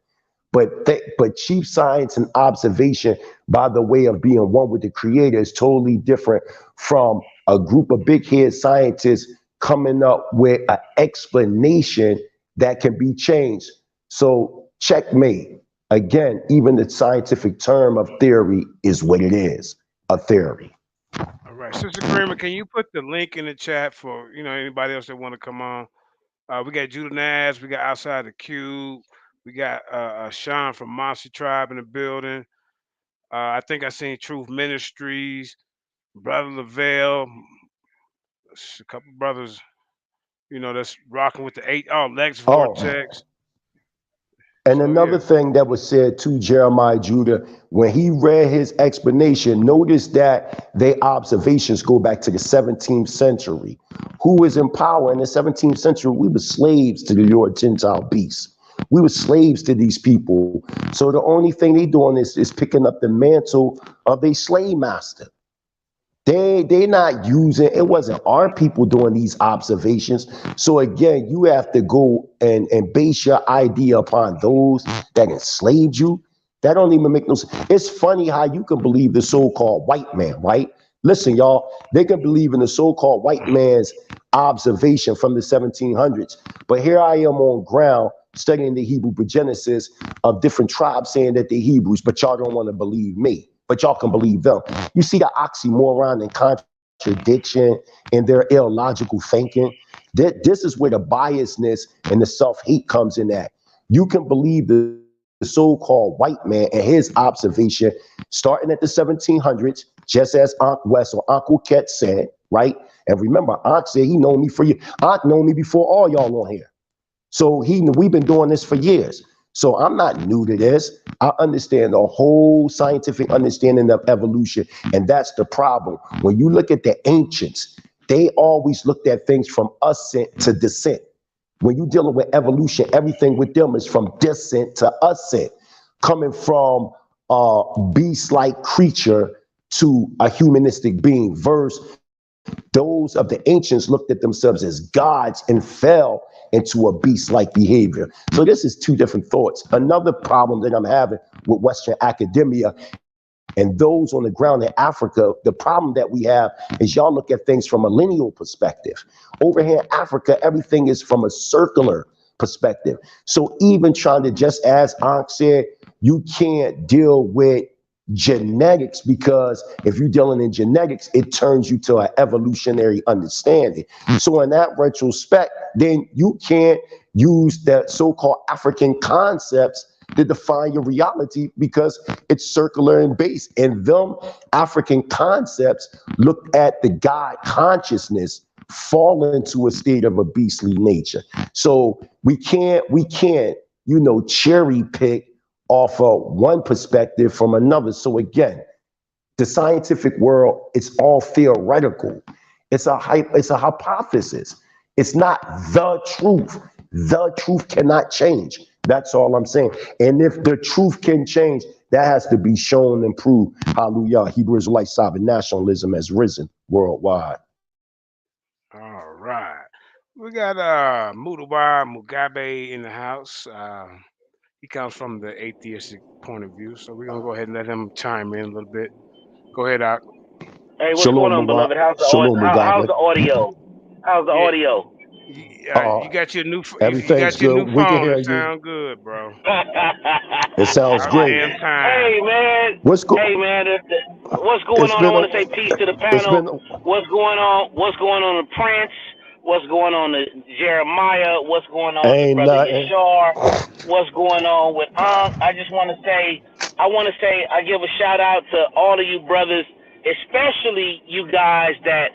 But chief science and observation, by the way of being one with the creator, is totally different from a group of big head scientists coming up with an explanation that can be changed. So checkmate. Again, even the scientific term of theory is what it is, a theory. All right, Sister Kramer, can you put the link in the chat for anybody else that want to come on? We got Judah Nash, we got Outside the Cube, we got Sean from Monster Tribe in the building. I think I seen Truth Ministries, Brother Lavelle, a couple brothers, that's rocking with the Lex Oh, Vortex. and So another yeah. thing that was said to Jeremiah Judah, when he read his explanation, notice that their observations go back to the 17th century. Who was in power in the 17th century? We were slaves to the Lord Gentile beasts. We were slaves to these people. So the only thing they doing is picking up the mantle of their slave master. They not using, it wasn't our people doing these observations. So again, you have to go and base your idea upon those that enslaved you. That don't even make no sense. It's funny how you can believe the so-called white man, right? Listen, y'all, they can believe in the so-called white man's observation from the 1700s. But here I am on ground studying the Hebrew Genesis of different tribes saying that they're Hebrews, but y'all don't want to believe me. But y'all can believe them. You see the oxymoron and contradiction in their illogical thinking. This is where the biasness and the self-hate comes in at. You can believe the so-called white man and his observation starting at the 1700s, just as Ankh West or Uncle Ket said, right? And remember, Ankh said he known me for years. Ankh known me before all y'all on here. So we've been doing this for years. So I'm not new to this. I understand the whole scientific understanding of evolution. And that's the problem. When you look at the ancients, they always looked at things from ascent to descent. When you're dealing with evolution, everything with them is from descent to ascent, coming from a beast-like creature to a humanistic being. Verse, those of the ancients looked at themselves as gods and fell into a beast-like behavior. So this is two different thoughts. Another problem that I'm having with Western academia and those on the ground in Africa, the problem that we have is y'all look at things from a lineal perspective. Over here in Africa, everything is from a circular perspective. So even trying to, just as Ankh said, you can't deal with genetics, because if you're dealing in genetics, it turns you to an evolutionary understanding. So in that retrospect, then you can't use that so-called African concepts to define your reality, because it's circular in base. And them African concepts looked at the God consciousness fall into a state of a beastly nature. So we can't, cherry pick off of one perspective from another. So again, the scientific world, it's all theoretical. It's a hypothesis. It's not the truth. The truth cannot change. That's all I'm saying. And if the truth can change, that has to be shown and proved. Hallelujah. Hebrew Israelite sovereign nationalism has risen worldwide. All right. We got Mudawa Mugabe in the house. He comes from the atheistic point of view, so we're gonna go ahead and let him chime in a little bit. Go ahead, Doc. Hey, what's going Shalom, on, beloved? Shalom, How's Mugabe. the audio? How's the Yeah, audio? you got your new you Everything's got your good. new We can phone. hear It you. sound good, bro. It sounds About great. damn time. Hey, man. What's Hey, go? man. What's going It's on? I been want to say peace to the a. It's panel. been. What's going on? What's going on with Prince? What's going on with Jeremiah? What's going on with Ain't Brother nothing. Yashar? What's going on with Ankh? I just want to say, I give a shout out to all of you brothers, especially you guys that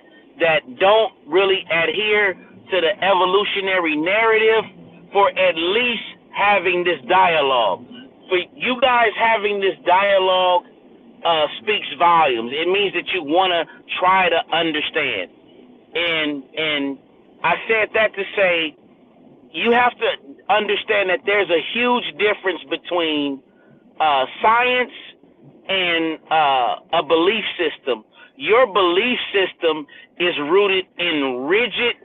don't really adhere to the evolutionary narrative, for at least having this dialogue. For you guys having this dialogue speaks volumes. It means that you want to try to understand. And I said that to say you have to understand that there's a huge difference between science and a belief system. Your belief system is rooted in rigid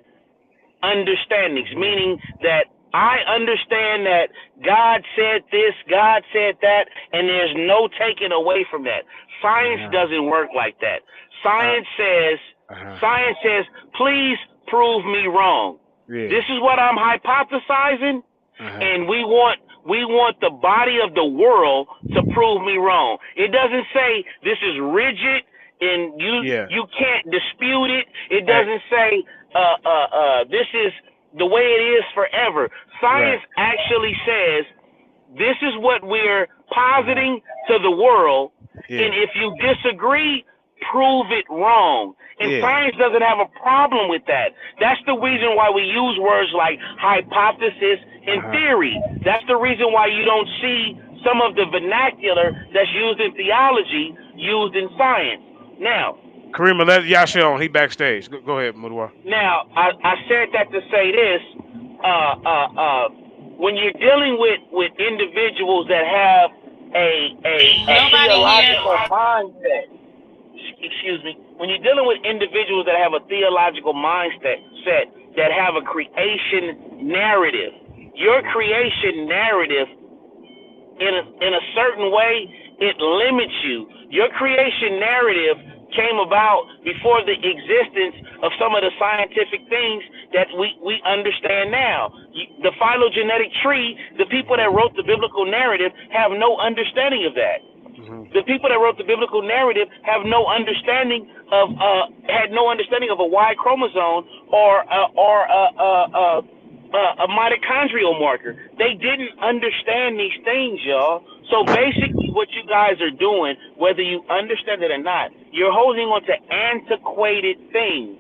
understandings, meaning that I understand that God said this, God said that, and there's no taking away from that. Science doesn't work like that. Science says, please prove me wrong. Yeah. This is what I'm hypothesizing, and we want the body of the world to prove me wrong. It doesn't say this is rigid and Yeah. you can't dispute it. It doesn't say this is the way it is forever. Science actually says this is what we're positing to the world, and if you disagree, prove it wrong. And science doesn't have a problem with that. That's the reason why we use words like hypothesis and theory. That's the reason why you don't see some of the vernacular that's used in theology used in science. Now, Karima, let Yasha on. He backstage. Go ahead, Mudwa. now I said that to say this. When you're dealing with individuals that have a theological mindset, excuse me, when you're dealing with individuals that have a theological mindset that have a creation narrative, your creation narrative in a certain way, it limits you. Your creation narrative came about before the existence of some of the scientific things that we understand now. The phylogenetic tree, the people that wrote the biblical narrative have no understanding of that. The people that wrote the biblical narrative have no understanding of had no understanding of a Y chromosome or a mitochondrial marker. They didn't understand these things, y'all. So basically what you guys are doing, whether you understand it or not, you're holding on to antiquated things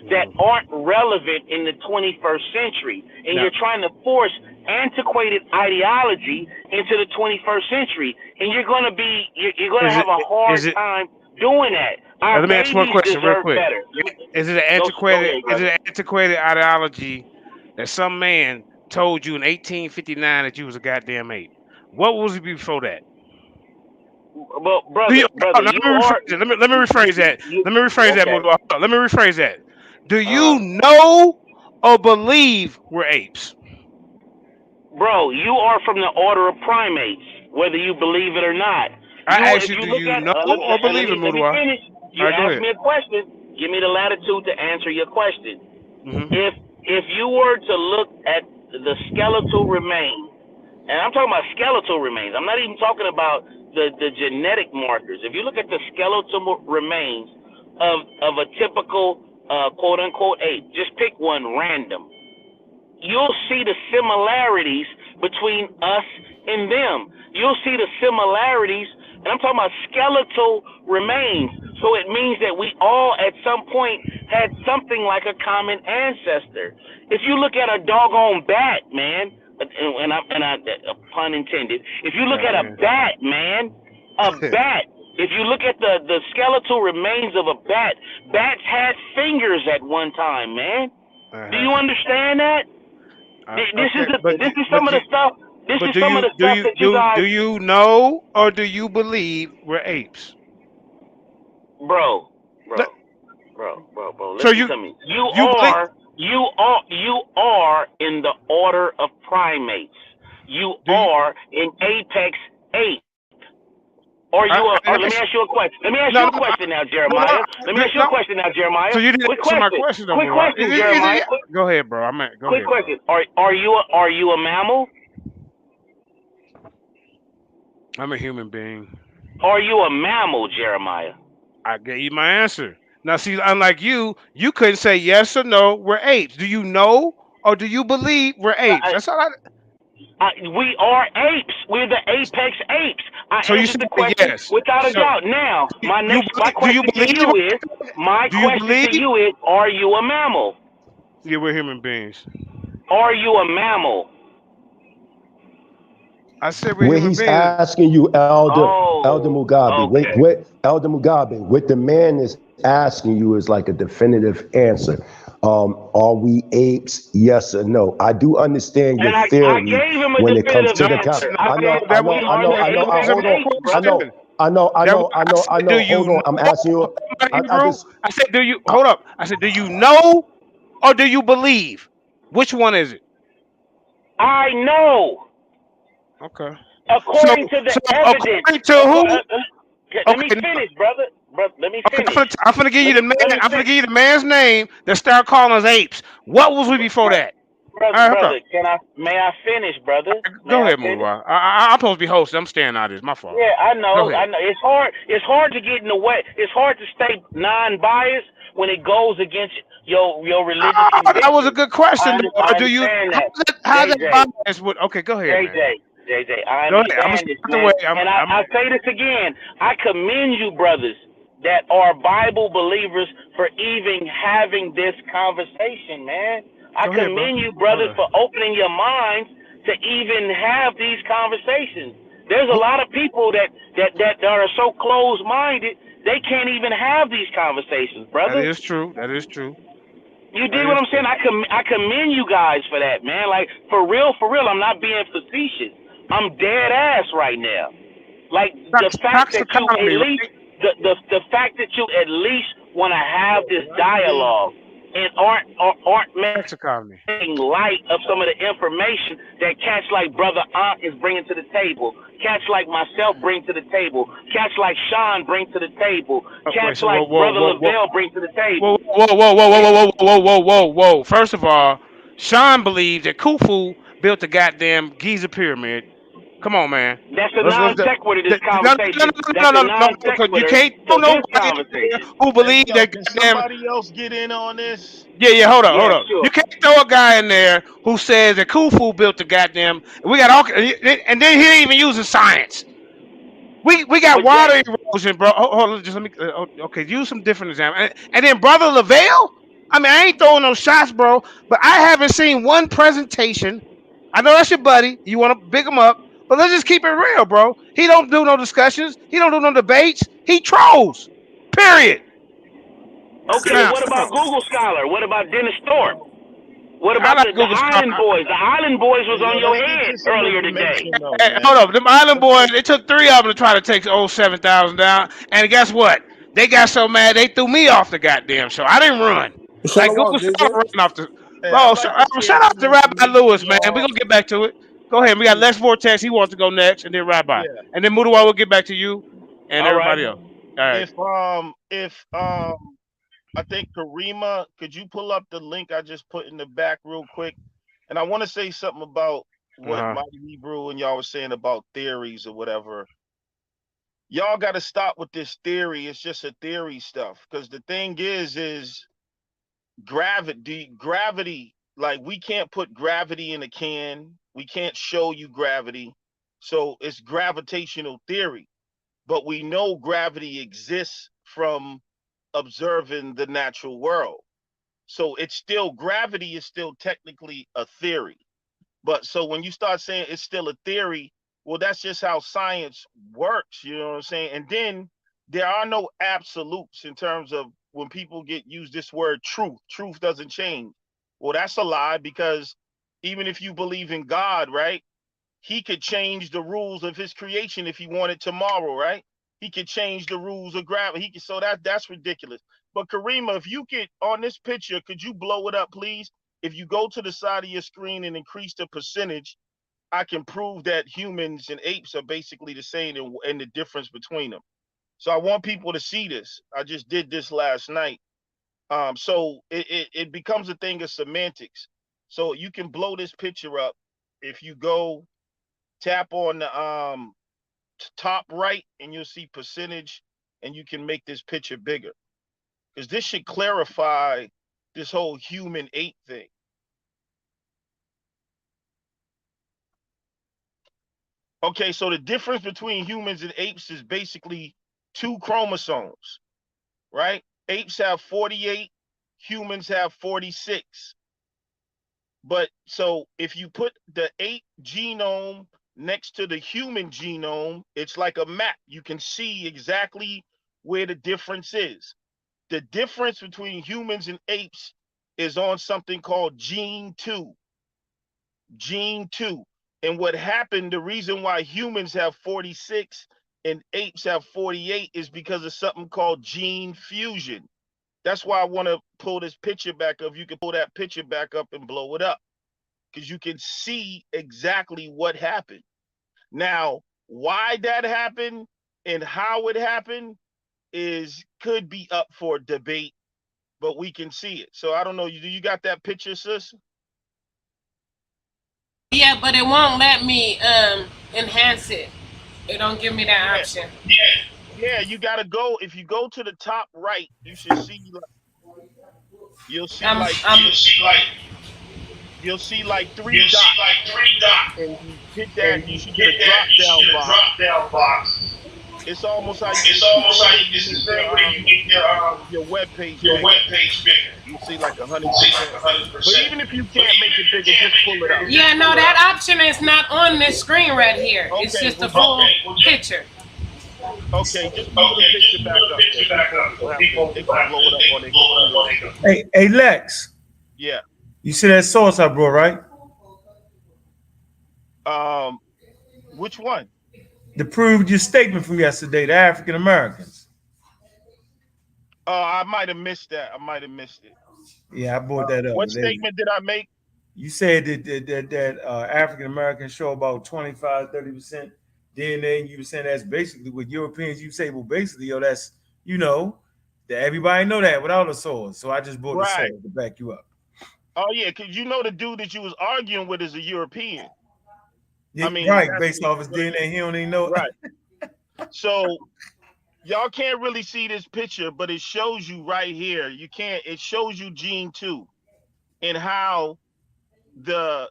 that aren't relevant in the 21st century. And you're trying to force antiquated ideology into the 21st century. And you're going to have a hard time doing that. Let me ask you one question real quick. Is it an antiquated ideology that some man told you in 1859 that you was a goddamn ape? What was it before that? Well, brother, let me rephrase that. Let me rephrase that. Do you know or believe we're apes? Bro, you are from the order of primates, whether you believe it or not. I asked you, do you know or believe it, Mudwa? You asked me a question. Give me the latitude to answer your question. If you were to look at the skeletal remains, and I'm talking about skeletal remains, I'm not even talking about the genetic markers. If you look at the skeletal remains of a typical quote unquote ape, just pick one random, you'll see the similarities between us and them. You'll see the similarities, and I'm talking about skeletal remains. So it means that we all at some point had something like a common ancestor. If you look at a doggone bat, man, and I pun intended, if you look at a bat, man, a bat, if you look at the skeletal remains of a bat, bats had fingers at one time, man. Do you understand that? This is some of the stuff that you guys... Do you know or do you believe we're apes? Bro. Listen to me. You are in the order of primates. You are an apex ape. Let me ask you a question. Let me ask you a question now, Jeremiah. So you didn't answer my question, though. Quick question, Jeremiah. Go ahead, bro. Quick question. Are you a mammal? I'm a human being. Are you a mammal, Jeremiah? I gave you my answer. Now, see, unlike you couldn't say yes or no, we're apes. Do you know or do you believe we're apes? That's all we are apes. We're the apex apes. I answered the question without a doubt. Now, my question to you is, are you a mammal? Yeah, we're human beings. Are you a mammal? I said we're where human he's beings. asking you, Elder Mugabe, Elder Mugabe, what the man is asking you is like a definitive answer. Are we apes? Yes or no? I do understand your theory when it comes to the answer. I know. Hold on. I'm asking you. I said, do you hold up? I said, do you know or do you believe? Which one is it? I know. Okay. According to the evidence. According to who? Let me finish, brother. Let me finish. I'm gonna give you the man. I'm gonna give you the man's name that started calling us apes. What was we before that? brother, may I finish, brother? May Go I ahead, finish? Murwa. I'm supposed to be hosting. I'm staying out of this. My fault. Yeah, I Go know. ahead. It's hard. It's hard to get in the way. It's hard to stay non-biased when it goes against your religious That was a convictions. good question. I Do you? understand that, How's that JJ. bias? Okay, go ahead, man. JJ, I Go ahead. I'm gonna understand stay this, out the man. way. And I say this again. I commend you, brothers, that are Bible believers for even having this conversation, man. I Go ahead, bro. commend you, brothers, for opening your minds to even have these conversations. There's a lot of people that are so closed-minded they can't even have these conversations, That brother. is true. That is true. You dig what I'm saying? I commend you guys for that, man. Like for real. I'm not being facetious. I'm dead ass right now. Like the fact that you at least the fact that you at least want to have this dialogue and aren't making light of some of the information that cats like Brother Ankh is bringing to the table, cats like myself bring to the table, cats like Sean bring to the table, cats like Brother Lavelle bring to the table. Whoa. First of all, Sean believes that Khufu built the goddamn Giza pyramid. Come on, man. That's a non sequitur to this conversation. That's a non You sequitur can't to throw this nobody conversation. who believes that Can goddamn. somebody else get in on this? Yeah, hold Yeah, up. sure. You can't throw a guy in there who says that Khufu built the goddamn. We got all, and then he ain't even using science. We got water erosion, bro. Hold on, just let me. Okay, use some different examples. And then Brother Lavelle. I mean, I ain't throwing no shots, bro. But I haven't seen one presentation. I know that's your buddy. You want to big him up, but let's just keep it real, bro. He don't do no discussions. He don't do no debates. He trolls. Period. Okay, Now, what about Google Scholar? What about Dennis Thorpe? What I about like the Google Island Scholar. Boys? The Island Boys was on your Let's get head to some earlier today. information, though, Hey, man. hold up, them Island Boys. It took 3 of them to try to take old 7,000 down, and guess what? They got so mad they threw me off the goddamn show. I didn't run. Like Google Scholar ran off the. Hey, I'd Oh, like to share shout out some to Rabbi information, Lewis, man. We're y'all. gonna get back to it. Go ahead. We got Lex Vortex. He wants to go next, and then Rabbi, Yeah. and then Mudawa will get back to you and All right. everybody else. All right. If I think Karima, could you pull up the link I just put in the back real quick? And I want to say something about what Mighty Hebrew and y'all was saying about theories or whatever. Y'all got to stop with this theory. It's just a theory stuff. Because the thing is gravity, like we can't put gravity in a can. We can't show you gravity. So it's gravitational theory. But we know gravity exists from observing the natural world. So it's still, gravity is still technically a theory. But so when you start saying it's still a theory, well, that's just how science works, you know what I'm saying? And then there are no absolutes in terms of when people use this word truth doesn't change. Well, that's a lie, because even if you believe in God, right? He could change the rules of his creation if he wanted tomorrow, right? He could change the rules of gravity. So that's ridiculous. But Karima, if you could, on this picture, could you blow it up, please? If you go to the side of your screen and increase the percentage, I can prove that humans and apes are basically the same and the difference between them. So I want people to see this. I just did this last night. So it becomes a thing of semantics. So you can blow this picture up if you go tap on the top right, and you'll see percentage, and you can make this picture bigger, because this should clarify this whole human ape thing. Okay, so the difference between humans and apes is basically 2 chromosomes, right? Apes have 48, humans have 46. But so if you put the ape genome next to the human genome, it's like a map. You can see exactly where the difference is. The difference between humans and apes is on something called gene 2. Gene 2. And what happened, the reason why humans have 46 and apes have 48 is because of something called gene fusion. That's why I want to pull this picture back up. You can pull that picture back up and blow it up, because you can see exactly what happened. Now, why that happened and how it happened could be up for debate, but we can see it. So I don't know. Do you got that picture, sis? Yeah, but it won't let me enhance it. It don't give me that Yeah, option. yeah. You gotta go. If you go to the top right, you should see. You'll see I'm like I'm you'll see like three dots, and you hit that. You should get a drop down box. It's almost like it's the same way you make your web page bigger. You see like 100%. But even if you can't make it bigger, just pull it up. Yeah, no, that option is not on this screen right here. It's Okay, just a well just full picture. okay, just move the picture back up so people will have to they can blow it up on their computer and stuff. Hey, Lex, Yeah. you see that source I brought, right? Um, which one? To prove your statement from yesterday, the African Americans. I might have missed that. I might have missed it. Yeah, I brought that up. What statement did I make? You said that African Americans show about 25-30% DNA, and you were saying that's basically what Europeans. You say, well, basically, yo, that's that everybody know that without a source. So I just brought the Right. source to back you up. Oh yeah, because you know the dude that you was arguing with is a European. Yeah, I mean, right, that's based off his DNA, he don't even know. right. So y'all can't really see this picture, but it shows you right here. You can't. It shows you gene 2 and how the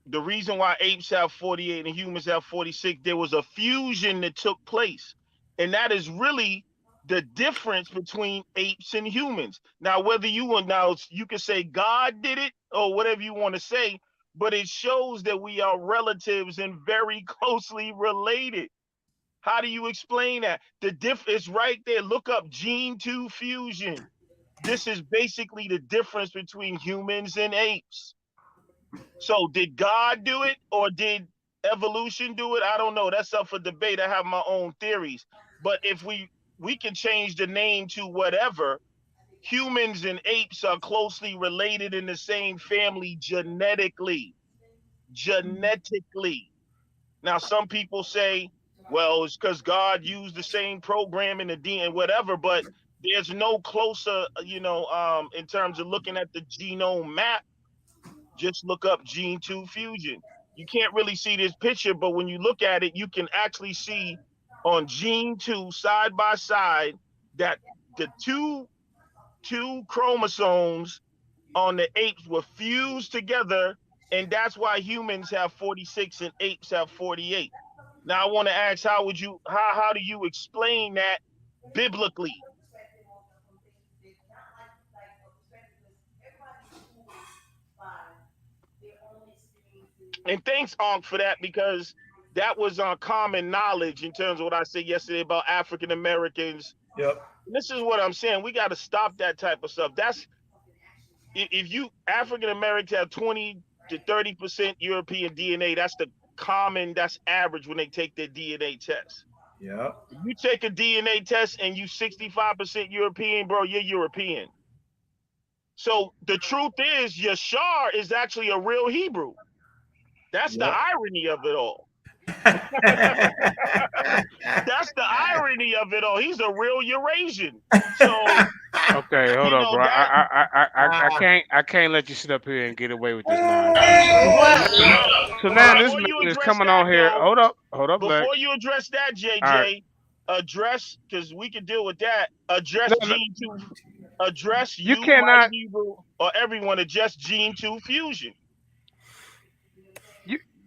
reason why apes have 48 and humans have 46, there was a fusion that took place. And that is really the difference between apes and humans. Now, whether you want now you can say God did it or whatever you want to say, but it shows that we are relatives and very closely related. How do you explain that? The is right there. Look up gene 2 fusion. This is basically the difference between humans and apes. So did God do it or did evolution do it? I don't know. That's up for debate. I have my own theories. But if we can change the name to whatever, humans and apes are closely related in the same family genetically. Genetically. Now some people say, well, it's because God used the same program in the DNA, whatever, but there's no closer, in terms of looking at the genome map. Just look up gene 2 fusion. You can't really see this picture, but when you look at it, you can actually see on gene 2 side by side that the two chromosomes on the apes were fused together, and that's why humans have 46 and apes have 48. Now I want to ask, how do you explain that biblically? And thanks, Ankh, for that, because that was common knowledge in terms of what I said yesterday about African Americans. Yep. This is what I'm saying. We got to stop that type of stuff. That's if you African Americans have 20 to 30% European DNA. That's average when they take their DNA test. Yeah. If you take a DNA test and you 65% European, bro, you're European. So the truth is, Yashar is actually a real Hebrew. That's the irony of it all. That's the irony of it all. He's a real Eurasian. So Okay, hold up, bro. I can't let you sit up here and get away with this nonsense. So now this man is coming on here. Hold up, before Lex. you address that, JJ, right. Address, because we can deal with that. Address gene 2. Address you cannot Hebrew or everyone. Address gene 2 fusion.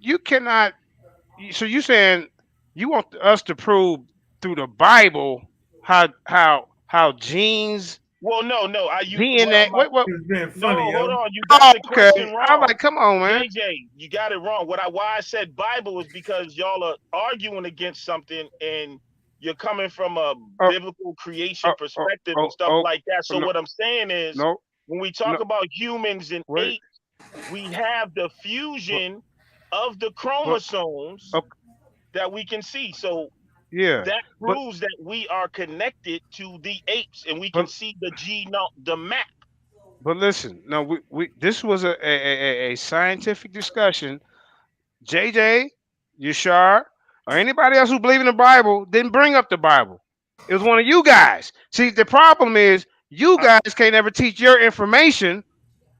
You cannot. So you saying you want us to prove through the Bible how genes? Well, no. DNA. Wait. No, hold on. You got the question wrong. I'm like, come on, man. JJ, you got it wrong. Why I said Bible is because y'all are arguing against something and you're coming from a biblical creation perspective and stuff like that. So what I'm saying is, when we talk about humans and apes, we have the fusion of the chromosomes that we can see. So that proves that we are connected to the apes and we can see the genome, the map. But listen, no, we this was a scientific discussion. JJ, Yashar, or anybody else who believe in the Bible didn't bring up the Bible. It was one of you guys. See, the problem is you guys can't ever teach your information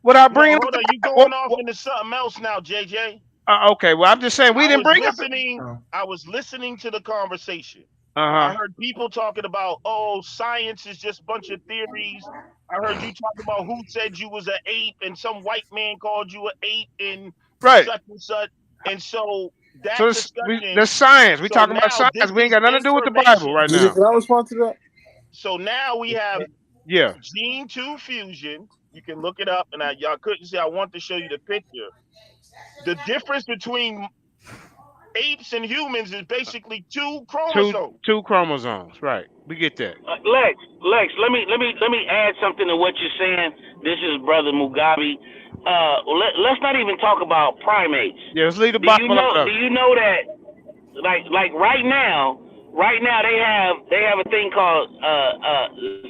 without bringing up the Hold on, Bible. you going off into something else now, JJ. Okay, well, I'm just saying we didn't bring up. I was listening to the conversation. Uh-huh. I heard people talking about, oh, science is just a bunch of theories. I heard you talking about who said you was an ape, and some white man called you an ape, and such and such. And so that discussion. The science. We so talking about now science. this We ain't is got nothing to do with the Bible information. right now. Can I respond to that? So now we have gene 2 fusion. You can look it up, and y'all couldn't see. I want to show you the picture. The difference between apes and humans is basically 2 chromosomes. Two chromosomes, right? We get that. Lex, let me add something to what you're saying. This is Brother Mugabe. Let's not even talk about primates. Yeah, let's leave the Bible out. Do you know that? Like right now they have a thing called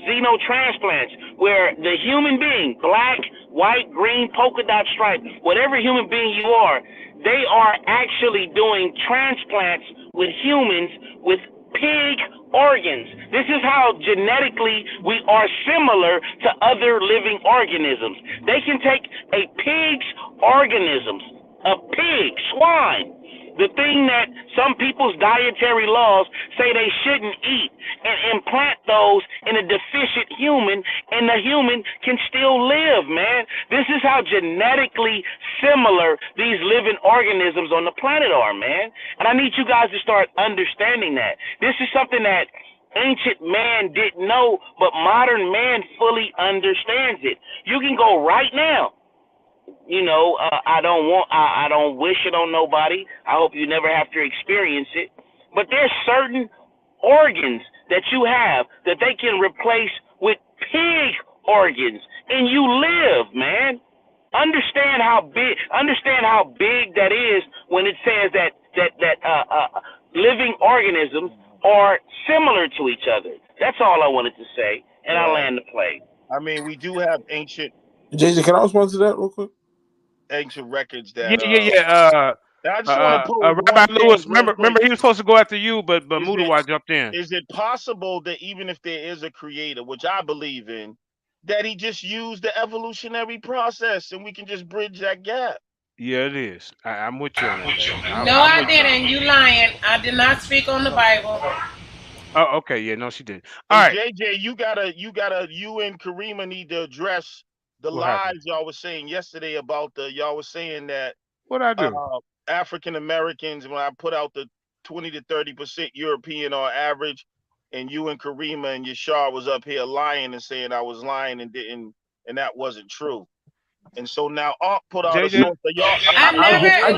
xenotransplants, where the human being, black, white, green, polka dot stripe, whatever human being you are, they are actually doing transplants with humans with pig organs. This is how genetically we are similar to other living organisms. They can take a pig's organisms, a pig, swine, the thing that some people's dietary laws say they shouldn't eat, and implant those in a deficient human, and the human can still live, man. This is how genetically similar these living organisms on the planet are, man. And I need you guys to start understanding that. This is something that ancient man didn't know, but modern man fully understands it. You can go right now. I don't wish it on nobody. I hope you never have to experience it. But there's certain organs that you have that they can replace with pig organs, and you live, man. Understand how big that is when it says that living organisms are similar to each other. That's all I wanted to say, and I land the plane. I mean, we do have ancient. JJ, can I respond to that real quick? Ancient records that. Yeah. I just want to put Rabbi Lewis. Remember, he was supposed to go after you, but Mudawa jumped in. Is it possible that even if there is a creator, which I believe in, that he just used the evolutionary process and we can just bridge that gap? Yeah, it is. I'm with you on that. No, I didn't. You lying. I did not speak on the Bible. Oh, okay. Yeah, no, she did. All right. JJ, you and Karima need to address the lies y'all was saying yesterday about y'all was saying that. What I do? African Americans, when I put out the 20 to 30% European on average, and you and Karima and Yashar was up here lying and saying I was lying and that wasn't true. And so now put out a source of y'all.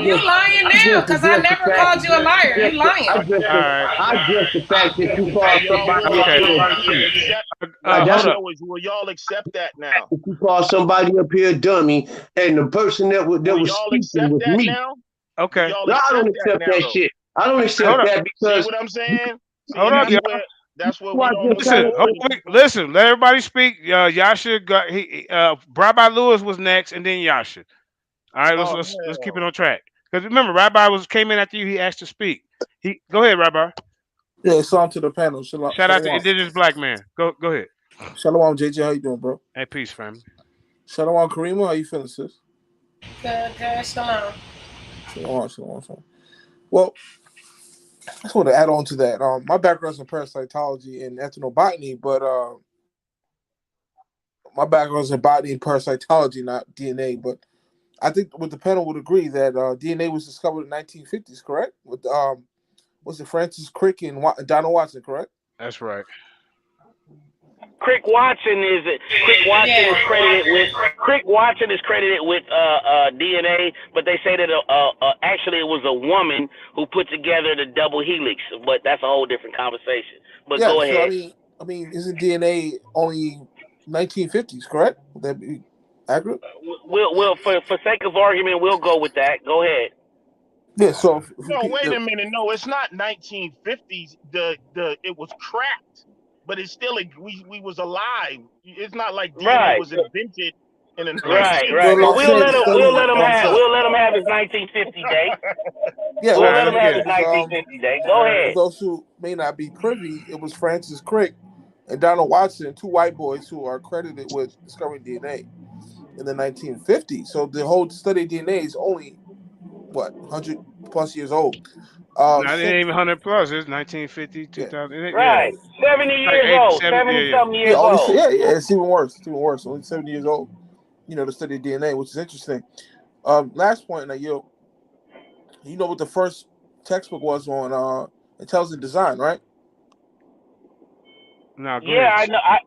You lying now, because I never called you a liar. You lying. I just the fact that you called somebody. Will y'all accept that now? If you call somebody up here dummy, and the person that was speaking was me. Now? Okay. No, I don't accept that shit. I don't accept that because. See what I'm saying? Hold on, that's what we don't listen. Let everybody speak. Yasha got Rabbi Lewis was next, and then Yasha. All right, let's keep it on track. Because remember, Rabbi came in after you. He asked to speak. Go ahead, Rabbi. Yeah, it's on to the panel. Shout out to Indigenous Black Man. Go ahead. Shalom, JJ. How you doing, bro? Hey, peace, fam. Shalom, Karima. How you feeling, sis? Good. Shalom. Shalom. Well, I just want to add on to that. My background's in parasitology and ethnobotany, but my background's in botany and parasitology, not DNA. But I think the panel would agree that DNA was discovered in the 1950s, correct? With was it Francis Crick and Donald Watson, correct? That's right. Crick Watson is credited with DNA, but they say that actually it was a woman who put together the double helix, but that's a whole different conversation. But go ahead. So I mean, isn't DNA only 1950s, correct? Would that be accurate? We'll for sake of argument, we'll go with that. Go ahead. Yeah. So wait a minute. No, it's not 1950s. It was cracked. But it's still we was alive. It's not like DNA was invented in a right. But we'll let him have his 1950 day. Yeah, we'll let him have his 1950 day. Go ahead. For those who may not be privy, it was Francis Crick and Donald Watson, two white boys who are credited with discovering DNA in the 1950s. So the whole study of DNA is only what 100+ years old. No, it Since ain't even 100 plus. It's 1950, yeah, 2000. Yeah, Right. 70 like years 80, old. 70. 70 Yeah, something yeah, years old. it's even worse. It's even worse. Only 70 years old. To study DNA, which is interesting. Last point, now you know what the first textbook was on intelligent design, right? No, go Yeah, ahead.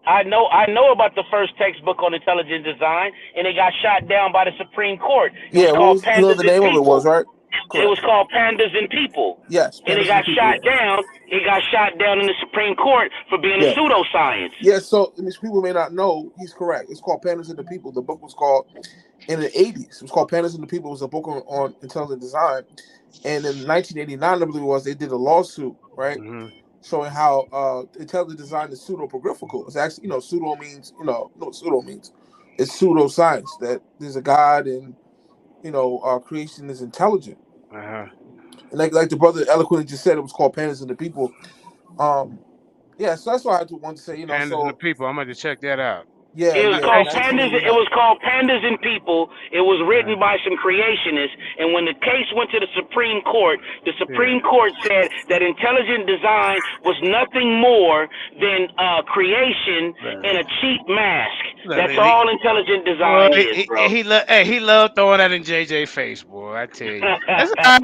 I know about the first textbook on intelligent design, and it got shot down by the Supreme Court. It was Yeah, what called was the Pandas and name of it was, People. right? It was Correct. called Pandas and People, Yes, and it Pandas and the got People. shot down. It got shot down in the Supreme Court for being a Yeah. pseudoscience. Yeah, so people may not know he's correct. It's called Pandas and the People. The book was called in the 80s. It was called Pandas and the People. It was a book on intelligent design. And in 1989, I believe it was, they did a lawsuit, right? Mm-hmm. Showing how intelligent design is pseudo-prographical. It's actually, pseudo means, what pseudo means. It's pseudoscience, that there's a God and, creation is intelligent. Uh-huh. And like the brother eloquently just said, it was called Pandas and the People. Yeah, so that's why I want to say, Pandas and the People. I'm going to check that out. yeah, It was yeah, called Pandas. It 1989. was called Pandas and People. It was Uh-huh. written by some creationists, and when the case went to the Supreme Court Yeah. said that intelligent design was nothing more than creation in a cheap mask. That's all intelligent Boy, design is, bro. he loved throwing that in JJ face, boy. I tell you, that's all right.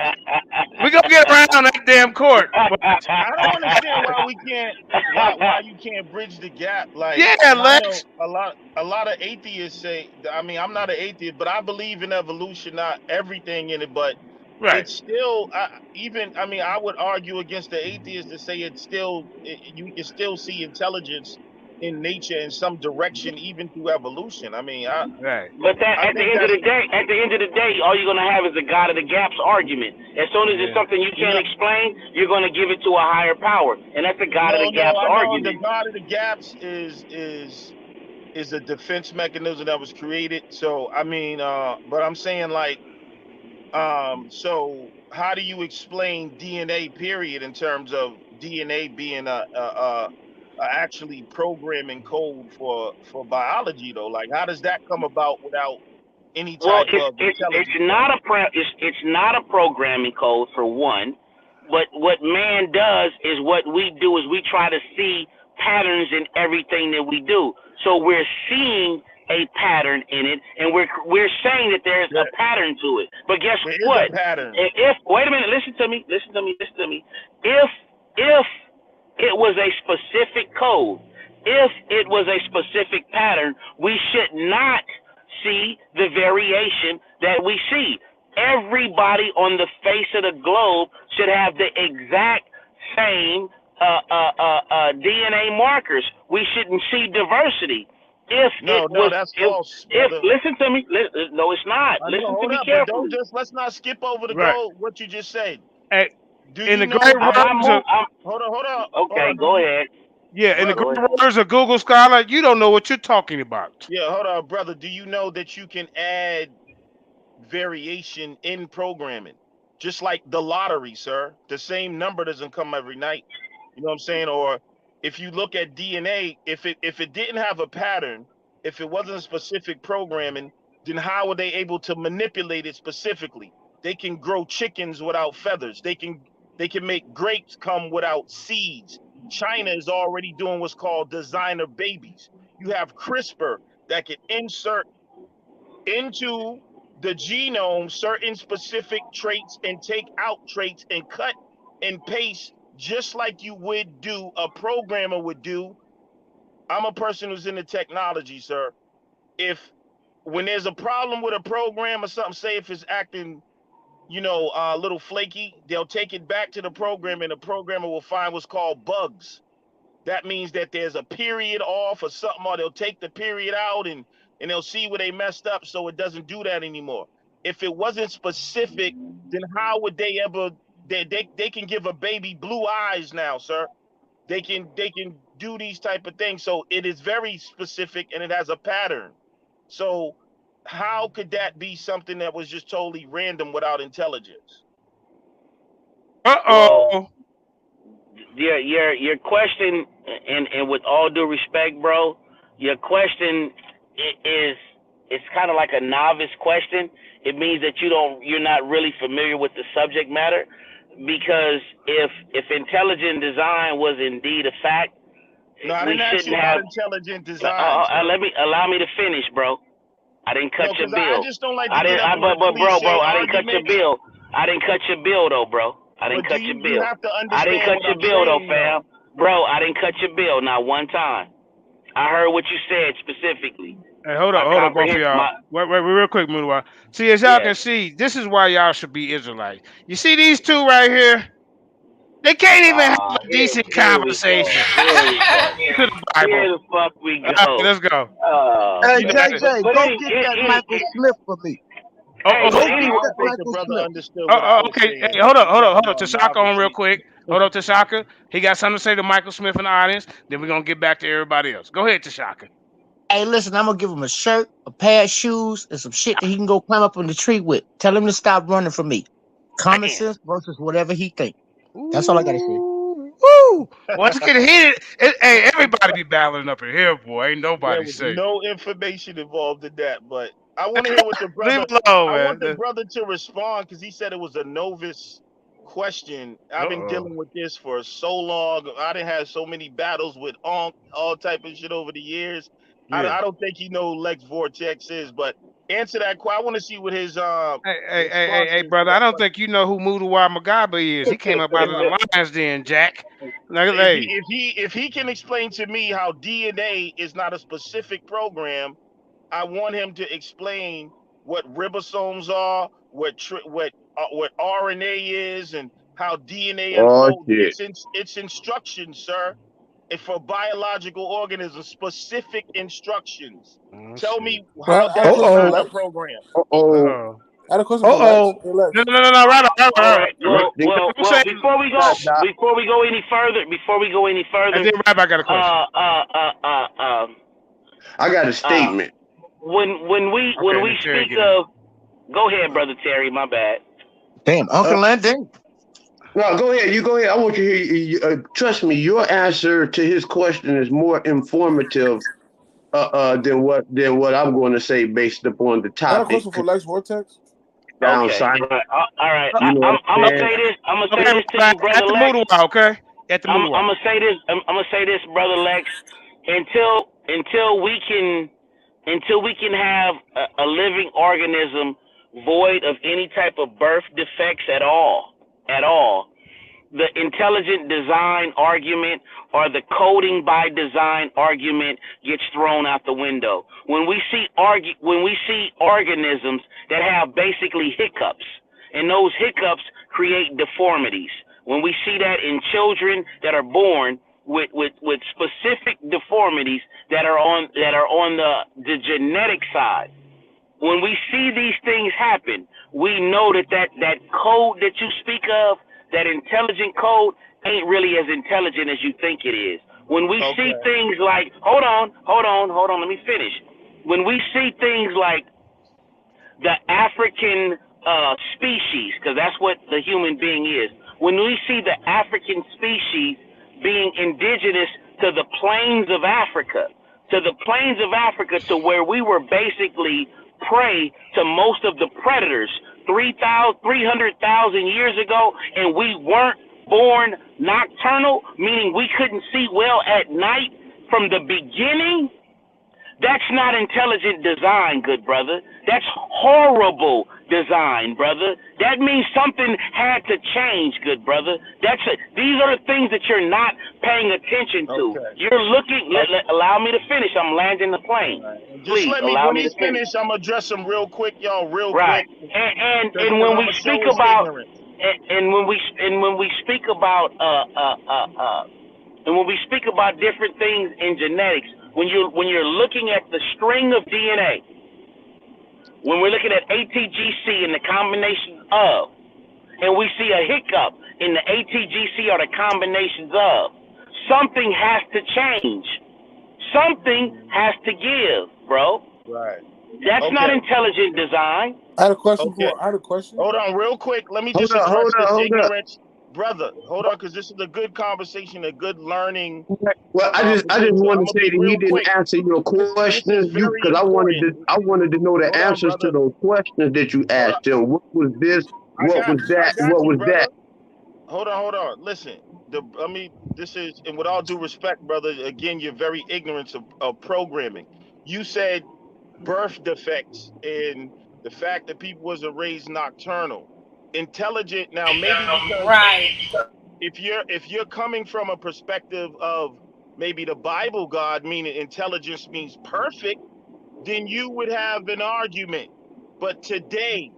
We gonna get around that damn court, but I don't understand why we can't why you can't bridge the gap. Like, yeah, and I know Lex. a lot of atheists say, I mean, I'm not an atheist, but I believe in evolution, not everything in it, but Right. it's still I mean, I would argue against the atheists to say it's still you can still see intelligence in nature in some direction, even through evolution. I mean, Right. But that I at the think end of that's, the day, all you're gonna have is the God of the gaps argument. As soon as it's Yeah. something you can't no, explain, you're gonna give it to a higher power, and that's the God of the no, gaps I know the argument. God of the gaps is a defense mechanism that was created. So I mean, but I'm saying, like, so how do you explain DNA period in terms of DNA being a actually programming code for biology though? Like, how does that come about without any Well, type of it's intelligence on not it? it's not a programming code for one. But what man does is what we do is we try to see patterns in everything that we do. So we're seeing a pattern in it, and we're saying that there's a There, pattern to it. But guess there is a what? pattern. If wait a minute, listen to me. If it was a specific code, if it was a specific pattern, we should not see the variation that we see. Everybody on the face of the globe should have the exact same DNA markers. We shouldn't see diversity. If it No, was, that's false, if brother. listen to me, no, it's not. I know. Listen to Hold me up, but don't carefully. just let's not skip over the Right. goal. What you just said. Hey, Do in you the know great I'm that? not words of moving. Hold Okay, on. go ahead, in the Brother? great go ahead. words of Google Scholar, you don't know what you're talking about. Yeah, hold on, brother. Do you know that you can add variation in programming? Just like the lottery, sir. The same number doesn't come every night. You know what I'm saying? Or if you look at DNA, if it didn't have a pattern, if it wasn't specific programming, then how are they able to manipulate it specifically? They can grow chickens without feathers. They can make grapes come without seeds. China is already doing what's called designer babies. You have CRISPR that can insert into the genome certain specific traits and take out traits and cut and paste just like you would do, a programmer would do. I'm a person who's in the technology, sir. If when there's a problem with a program or something, say if it's acting, a little flaky, they'll take it back to the program and the programmer will find what's called bugs. That means that there's a period off or something, or they'll take the period out and they'll see where they messed up so it doesn't do that anymore. If it wasn't specific, then how would they ever they can give a baby blue eyes now, sir. They can do these type of things. So it is very specific and it has a pattern. So how could that be something that was just totally random without intelligence? Well, Uh-oh. your question, and with all due respect, bro, your question is it's kind of like a novice question. It means that you're not really familiar with the subject matter, because if intelligent design was indeed a fact, No, I we didn't ask you shouldn't about have. intelligent design, sir. Allow me to finish, bro. I didn't cut No, your because I bill. just don't like to get up in But the cliche I didn't cut your arguments. bill. I didn't cut your bill though, bro. I didn't But cut your you bill. have to I didn't understand cut what your I'm bill though, saying, fam. Bro, I didn't cut your bill not one time. I heard what you said specifically. Hey, hold My on, both of comprehend y'all. my Wait, real quick, Mudawa. See, as y'all yeah. can see, this is why y'all should be Israelites. You see these two right here? They can't even have a decent Here we go. conversation. Here we go. To the Bible. Here the fuck we All right, go. let's go. Hey, You know, JJ, But go get that Michael Smith for me. hey, Go but I get anyway, that don't think the Michael brother Smith. understood what I was okay. Hey, saying. hold He on. talking about Tasaka on real novelty. quick. Hold on, Tasaka. He got something to say to Michael Smith in the audience. Then we're gonna get back to everybody else. Go ahead, Tasaka. Hey, listen, I'm gonna give him a shirt, a pair of shoes, and some shit that he can go climb up on the tree with. Tell him to stop running from me. Common Man. sense versus whatever he think. That's all I gotta say. Woo! Once it get heated, hey, everybody be battling up in here, boy. Ain't There nobody was safe. no information involved in that, but I want to hear what the Leave brother. it alone, I want the man. brother to respond because he said it was a novice question. I've been Uh-oh. dealing with this for so long. I done had so many battles with all type of shit over the years. Yeah. I don't think he know Lex Vortex is, but answer that question. I want to see what his response Hey, is to brother. I that don't question. think you know who Mudawa Magabe is. He came up out of the Lions Den, Jack. Like, hey. If he can explain to me how DNA is not a specific program, I want him to explain what ribosomes are, what RNA is, and how DNA Oh unfolds. shit. It's instructions, sir. And for biological organisms, specific instructions. Oh, Tell shit. me So how I had a that is question for Uh-oh. not a Lex. program. Uh-oh. Uh-oh. I had a question for Lex. Uh-oh. Hey, Lex. No. Right. all right. Well, Then I'm saying, before we go, any and further, then Rabbi got a question. uh, uh, uh, uh, um, I got a uh, statement. when Okay, we let Terry speak get in. of, go ahead, brother Terry. My bad. Damn, Uh, Uncle London. no, go ahead. You go ahead. I want you to hear. Trust me, your answer to his question is more informative than what I'm going to say based upon the I had a topic. question for Lex Vortex. Down Okay, science. right. All right. You know what I'm I'm gonna saying? say this. I'm gonna say Okay, this to Rabbi, you, brother at the Lex. Mudawa, okay? At the I'm Mudawa. gonna say this. I'm gonna say this, brother Lex. Until we can have a living organism void of any type of birth defects at all, the intelligent design argument or the coding by design argument gets thrown out the window. When we see organisms that have basically hiccups, and those hiccups create deformities. When we see that in children that are born with specific deformities that are on the genetic side, when we see these things happen, we know that code that you speak of, that intelligent code, ain't really as intelligent as you think it is. When we see Okay. things like, hold on, let me finish. When we see things like the African species, because that's what the human being is. When we see the African species being indigenous to the plains of Africa, to where we were basically prey to most of the predators 300,000 years ago, and we weren't born nocturnal, meaning we couldn't see well at night from the beginning. That's not intelligent design, good brother. That's horrible design, brother. That means something had to change, good brother. These are the things that you're not paying attention to. Okay. You're looking. Allow me to finish. I'm landing the plane. Just Please let me, allow when me to he's finish. finished, I'm going to address him real quick, y'all, real Right. quick. And Because when I'm we going to speak show his about ignorance. and when we speak about and when we speak about different things in genetics, when you're looking at the string of DNA, when we're looking at ATGC and the combinations of, and we see a hiccup in the ATGC or the combinations of, something has to change. Something has to give, bro. Right. That's not Okay. intelligent design. I had a question Okay. for. I had a question. Hold on real quick. Let me Hold just up, hold address up, his hold up. ignorance. brother, hold on, because this is a good conversation, a good learning Well, I just opportunity. want I'm to gonna say be that he real didn't quick. answer your This is question. very Because important. I wanted to know the Hold on, answers to brother. those questions that you Hold on. asked him. What was this? What was I that? got What you, was brother. that? Hold on. Listen, this is, and with all due respect, brother, again, you're very ignorant of programming. You said birth defects and the fact that people wasn't raised nocturnal, intelligent. Now, maybe because Right. if you're coming from a perspective of maybe the Bible God, meaning intelligence means perfect, then you would have an argument. But today,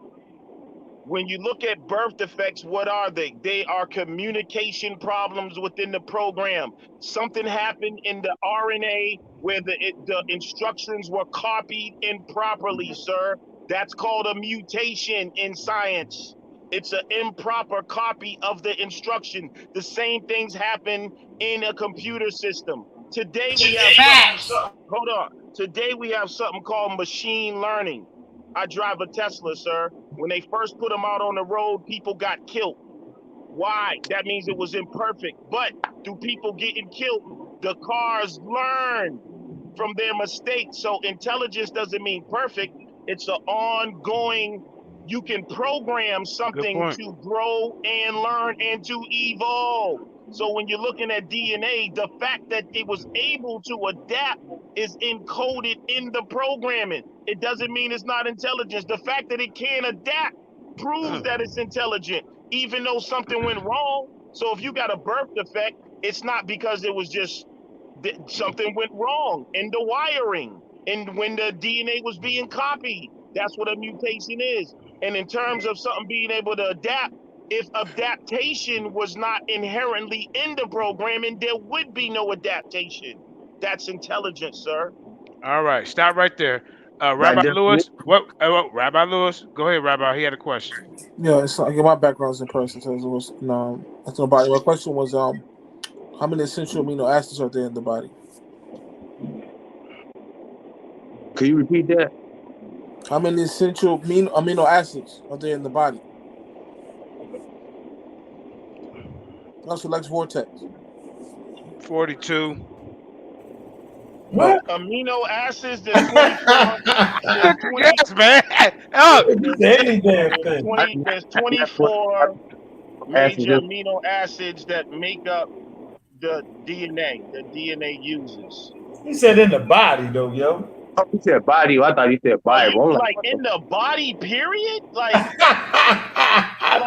when you look at birth defects, what are they? They are communication problems within the program. Something happened in the RNA where the instructions were copied improperly, sir. That's called a mutation in science. It's an improper copy of the instruction. The same things happen in a computer system. Today we have something, Facts. hold on. Today we have something called machine learning. I drive a Tesla, sir. When they first put them out on the road, people got killed. Why? That means it was imperfect. But through people getting killed, the cars learn from their mistakes. So intelligence doesn't mean perfect. It's an ongoing, you can program Good something point. to grow and learn and to evolve. So when you're looking at DNA, the fact that it was able to adapt is encoded in the programming. It doesn't mean it's not intelligence. The fact that it can adapt proves that it's intelligent, even though something went wrong. So if you got a birth defect, it's not because it was just something went wrong in the wiring and when the DNA was being copied. That's what a mutation is. And in terms of something being able to adapt, if adaptation was not inherently in the programming, there would be no adaptation. That's intelligence, sir. All right, stop right there. By Rabbi definition. Lewis, Rabbi Lewis, go ahead, Rabbi. He had a question. Yeah, it's like my background's in person, so it was that's nobody. My question was how many essential amino acids are there in the body? Can you repeat that? How many essential amino acids are there in the body? That's Lex Vortex. 42. What? Amino acids, there's 24. There's 20. Yes, man. Oh, You say any damn thing. There's 24 Acids major amino acids that make up the DNA uses. He said in the body though, yo. Oh, he said body. I thought he said Oh, you Bible. I'm like, like what in the the body, period? Like,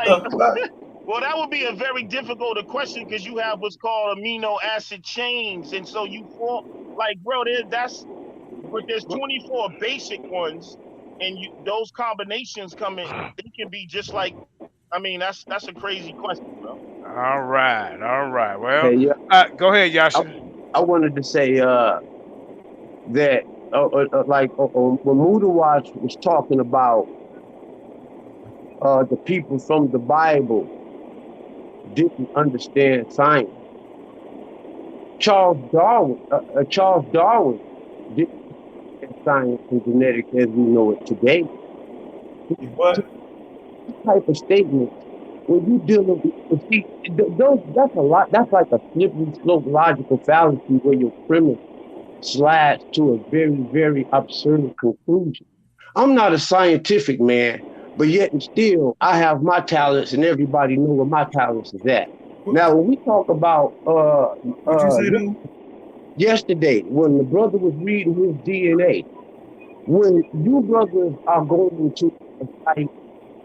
The fuck? well, that would be a very difficult question because you have what's called amino acid chains, and so you form like, bro, but there's 24 basic ones, and those combinations come in. It can be just like, I mean, that's a crazy question, bro. all right. Well, okay, yeah. go ahead, I, Yasha. I wanted to say that when Mudawatch was talking about the people from the Bible didn't understand science. Charles Darwin didn't understand science and genetics as we know it today. What? This type of statement, when you dealing with, see, that's a lot. That's like a slippery slope logical fallacy where your premise slides to a very, very absurd conclusion. I'm not a scientific man, but yet and still, I have my talents, and everybody know where my talents is at. Now, when we talk about What you say though? yesterday, when the brother was reading his DNA, when you brothers are going to a site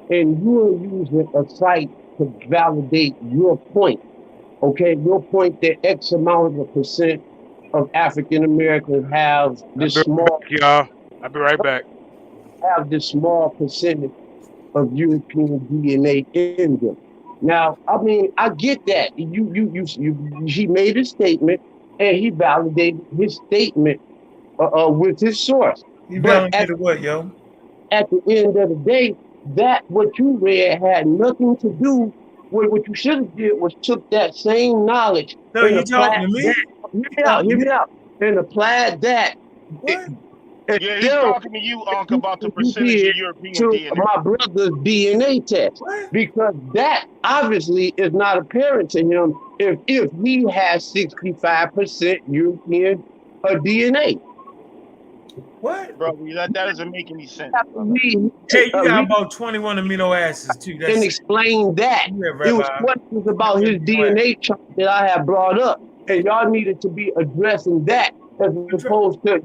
and you're using a site to validate your point, okay, your point that X amount of percent of African Americans have I'll this be right small back, y'all. I'll be right back. percentage of European DNA in them. Now, I mean, I get that. He made a statement and he validated his statement with his source. You But validated what, yo? at the end of the day, that what you read had nothing to do with what you should have did was took that same knowledge No, and you talking applied to me? that. Hear me out, and applied that. What? Yeah, he's talking to you, Unc, about the percentage of European to DNA. my brother's DNA test, because that obviously is not apparent to him if he has 65% European DNA. What? Bro, that doesn't make any sense. Hey, you got about 21 amino acids too. That's and explain that. It was questions about his DNA chart that I have brought up, and y'all needed to be addressing that as opposed to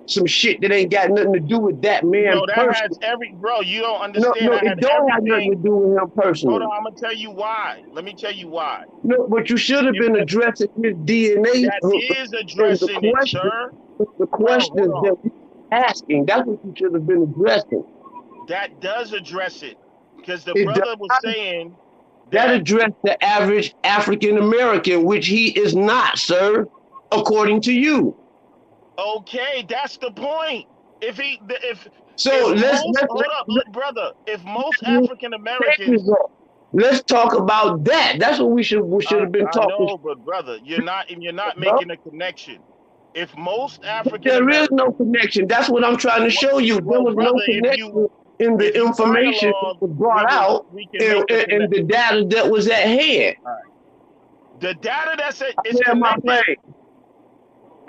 some shit that ain't got nothing to do with that man. No, that has bro, you don't understand. No, that it don't have nothing to do with him personally. Hold on, I'm gonna tell you why. Let me tell you why. No, but you should have been addressing his DNA. That is addressing it, sir. The questions that we're asking, that's what you should have been addressing. That does address it. Because the brother was saying that addressed the average African American, which he is not, sir, according to you. Okay, that's the point. Brother. If most African Americans, let's talk about that. That's what we should have been talking. I know, but brother, you're not making a connection. If most African there is no connection. That's what I'm trying to show you. There was no connection in the information that was brought out and the data that was at hand. All right. The data that's at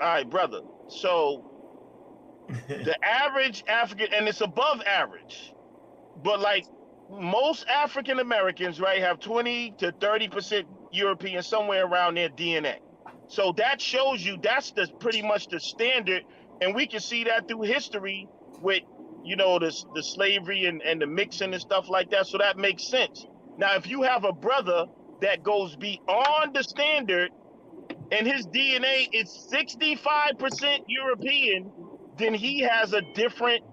all right, brother. So the average African, and it's above average, but like most African Americans, right, have 20 to 30% European, somewhere around their DNA. So that shows you that's pretty much the standard, and we can see that through history with, you know, the slavery and the mixing and stuff like that. So that makes sense. Now, if you have a brother that goes beyond the standard and his DNA is 65% European, then he has a different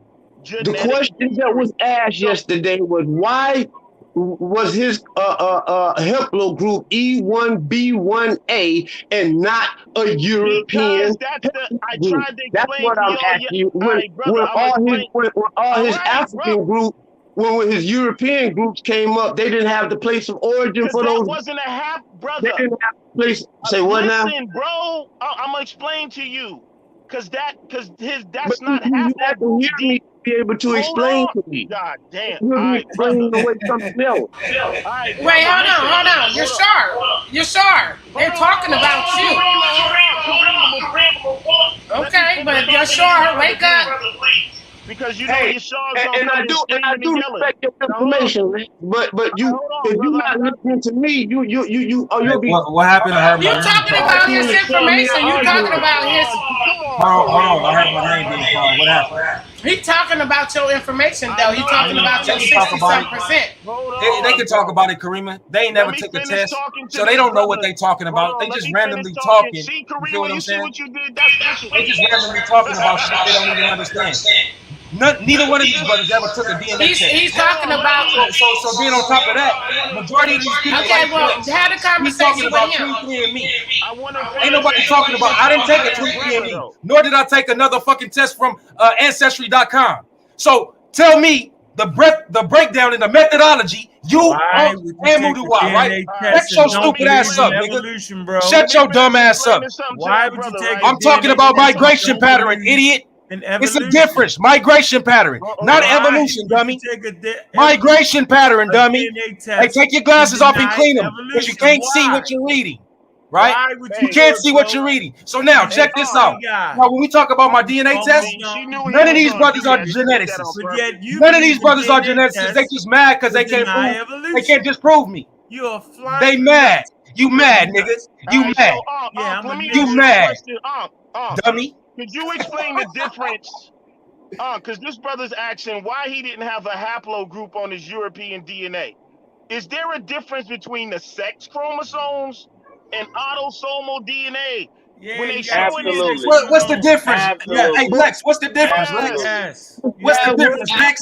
genetic. The question that was asked yesterday was, why was his haplogroup E1B1A and not a European? That's what I'm asking you. When all his African group, when his European groups came up, they didn't have the place of origin for those. That wasn't a half, brother. They didn't have a place. Say what now? Listen, bro, I'm gonna explain to you, that's not you half. You have to hear me to be able to explain to me. God damn. You're explaining away something else. Right, wait, hold on. You're sharp. You're sharp. They're talking about you. Okay, but you're sharp. Wake up. Because you know your sharks and I do respect your information, but you, if you're not listening to me, you'll be. What happened to her? You talking about his information? You talking about his? Hold on, I heard my name being called. What happened? He talking about your information though. He talking about your 60-some%. They can talk about it, Karima. They ain't never took a test, so they don't know what they talking about. They just randomly talking. You feel what I'm saying? They just randomly talking about shit they don't even understand. Neither one of these brothers ever took a DNA test. He's talking about. So being on top of that, majority of these people. Okay, well, had a conversation with him. 23andMe. Ain't nobody talking about. I didn't take a 23andMe, nor did I take another fucking test from ancestry.com. So tell me the breakdown in the methodology. You and Muduwa, right? Shut your stupid ass up, nigga. Shut your dumb ass up. Why would you take? I'm talking about migration pattern, idiot. It's a difference. Migration pattern, not evolution, dummy. Migration pattern, dummy. Hey, take your glasses off and clean them because you can't see what you're reading, right? You can't see what you're reading. So now, check this out. Now, when we talk about my DNA test, none of these brothers are geneticists. None of these brothers are geneticists. They just mad because they can't disprove me. They mad. You mad, niggas. You mad. You mad, dummy. Could you explain the difference? Because this brother's asking why he didn't have a haplogroup on his European DNA. Is there a difference between the sex chromosomes and autosomal DNA? Yeah, when they absolutely. What's the difference? Yeah, hey, Lex, what's the difference, Lex? Yes. What's the difference, Lex?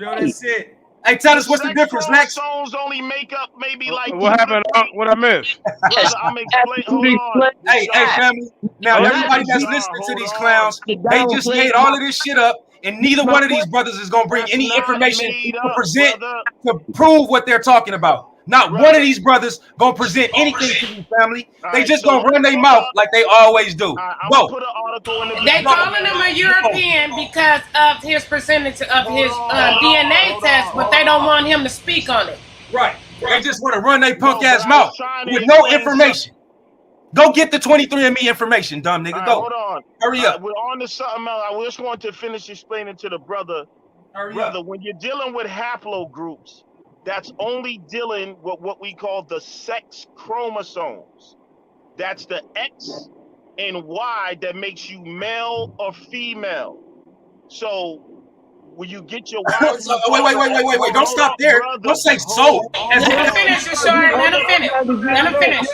That's it. Hey, tell us what's the difference, Lex? Chromosomes only make up maybe like. What happened? What I missed? I'm explaining. Hold on. Hey, family. Now, everybody that's listening to these clowns, they just made all of this shit up, and neither one of these brothers is gonna bring any information to present to prove what they're talking about. Not one of these brothers gonna present anything to you, family. They just gonna run their mouth like they always do. I'm gonna put an article in the They calling him a European because of his percentage of his DNA test, but they don't want him to speak on it. Right. They just want to run their punk ass mouth with no information. Go get the 23andMe information, dumb nigga. Go. Hold on. Hurry up. We're on to something else. I just want to finish explaining to the brother. Brother, when you're dealing with haplogroups, that's only dealing with what we call the sex chromosomes. That's the X and Y that makes you male or female. So when you get your Y, wait. Don't stop there. Don't say so. Let him finish, Rashard. Let him finish. Let him finish.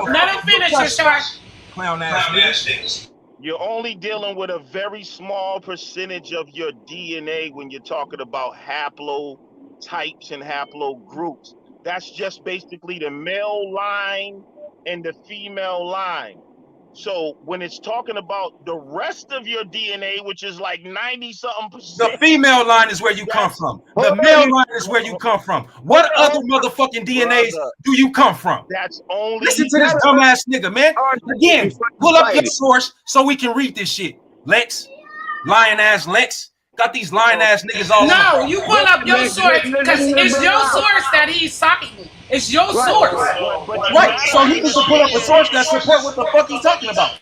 Let him finish, Rashard. Clown ass niggas. You're only dealing with a very small percentage of your DNA when you're talking about haplotypes and haplogroups. That's just basically the male line and the female line. So when it's talking about the rest of your DNA, which is like 90-something%. The female line is where you come from. The male line is where you come from. What other motherfucking DNAs do you come from? That's only. Listen to this dumbass nigga, man. Again, pull up your source so we can read this shit. Lex, lying ass Lex. Got these lying ass niggas all No, you pull up your source because it's your source that he's citing. It's your source. Right. So he needs to pull up a source that support what the fuck he's talking about.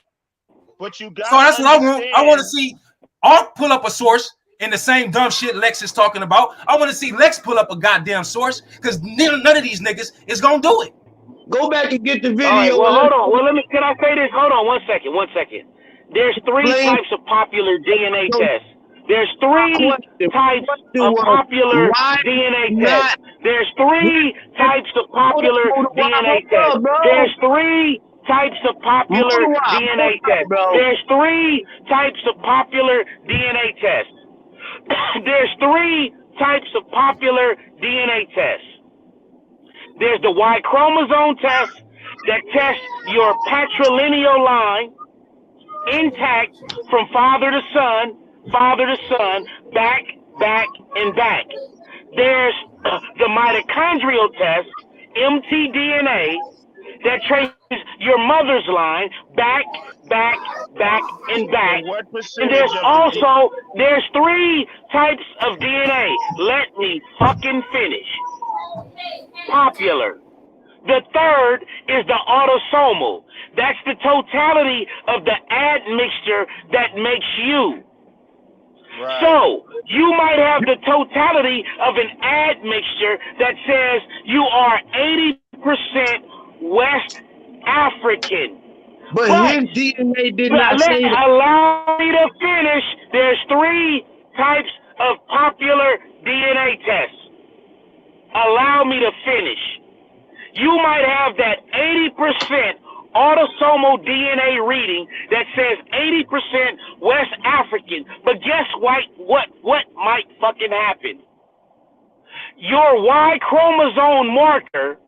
But you got. So that's what I want. I want to see Ark pull up a source in the same dumb shit Lex is talking about. I want to see Lex pull up a goddamn source because none of these niggas is gonna do it. Go back and get the video. All right, well, hold on. Well, can I say this? Hold on, one second. There's three types of popular DNA tests. There's three types of popular DNA tests. There's three types of popular DNA tests. There's three types of popular DNA tests. There's three types of popular DNA tests. There's three types of popular DNA tests. There's the Y chromosome test that tests your patrilineal line intact from father to son, back, and back. There's the mitochondrial test, mtDNA, that traces your mother's line back, and back. And there's three types of DNA. Let me fucking finish. Popular. The third is the autosomal. That's the totality of the admixture that makes you. Right. So you might have the totality of an admixture that says you are 80% West African. But his DNA did not say that. Allow me to finish. There's three types of popular DNA tests. Allow me to finish. You might have that 80% autosomal DNA reading that says 80% West African, but guess what might fucking happen? Your Y chromosome marker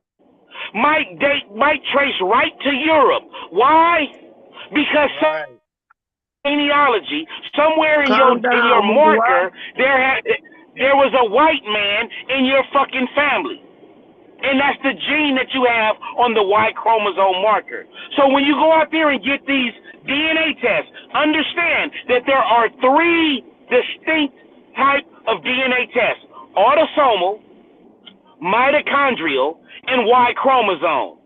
might trace right to Europe. Why? Because genealogy somewhere in your marker there was a white man in your fucking family. And that's the gene that you have on the Y chromosome marker. So when you go out there and get these DNA tests, understand that there are three distinct types of DNA tests: autosomal, mitochondrial, and Y chromosome.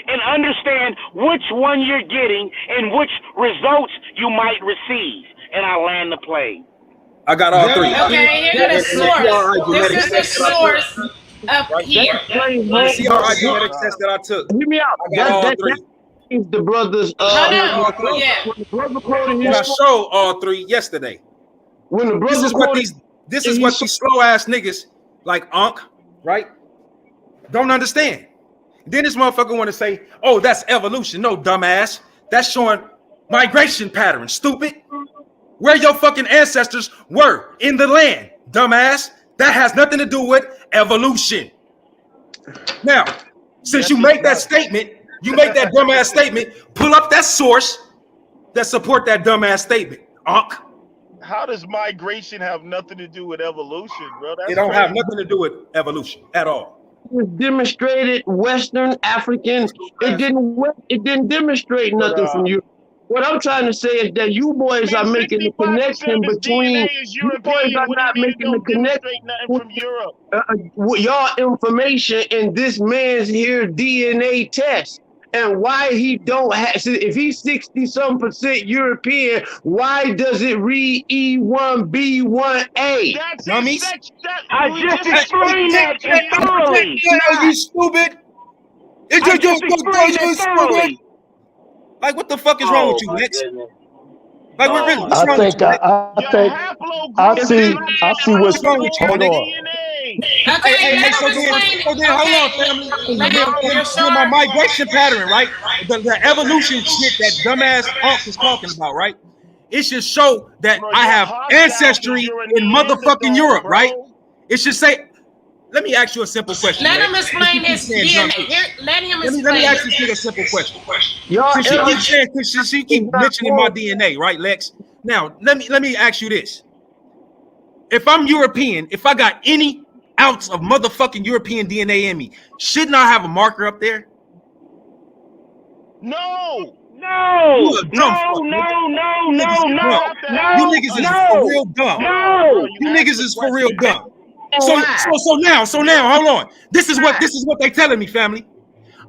And understand which one you're getting and which results you might receive. And I land the plane. I got all three. Okay, here's the source. This is the source up here. See our genetic test that I took. Hear me out. I got all three. Is the brothers I showed all three yesterday. When the this is what these slow ass niggas like Ankh, right? Don't understand. Then this motherfucker want to say, oh, that's evolution. No, dumbass. That's showing migration patterns, stupid. Where your fucking ancestors were in the land, dumbass. That has nothing to do with evolution. Now, since you make that statement, you make that dumbass statement, pull up that source that support that dumbass statement. How does migration have nothing to do with evolution, bro? That's It don't crazy. have nothing to do with evolution at all. Was demonstrated Western African. It didn't demonstrate But nothing from you. What I'm trying to say is that you boys are making the 65% connection of his between. DNA is You boys European. are What do you not mean it making the don't connection demonstrate nothing from Europe? with y'all information in this man's here DNA test. And why he don't have, if he's 60-some% European, why does it read E1B1A? That's Dummies. I just explained that thoroughly. You stupid. I just explained that thoroughly. Like, what the fuck is wrong with you, Lex? Like, Oh, really, what's I wrong think with you, Lex? I see what's, wrong with you, hold nigga? on. Okay, Hey, let so him then, explain. hold on, family. Let him, Then my migration pattern, right? The evolution shit that dumbass Unc is talking about, right? It should show that I have ancestry in motherfucking Europe, right? It should say. Let me ask you a simple question. Let Lex. him explain his DNA. Let him explain. Let me ask this nigga a simple question. Y'all, She keep mentioning my DNA, right, Lex? Now, let me ask you this. If I'm European, if I got any ounce of motherfucking European DNA in me, shouldn't I have a marker up there? No. You niggas is for real dumb. You niggas is for real dumb. So now, hold on. This is what they telling me, family.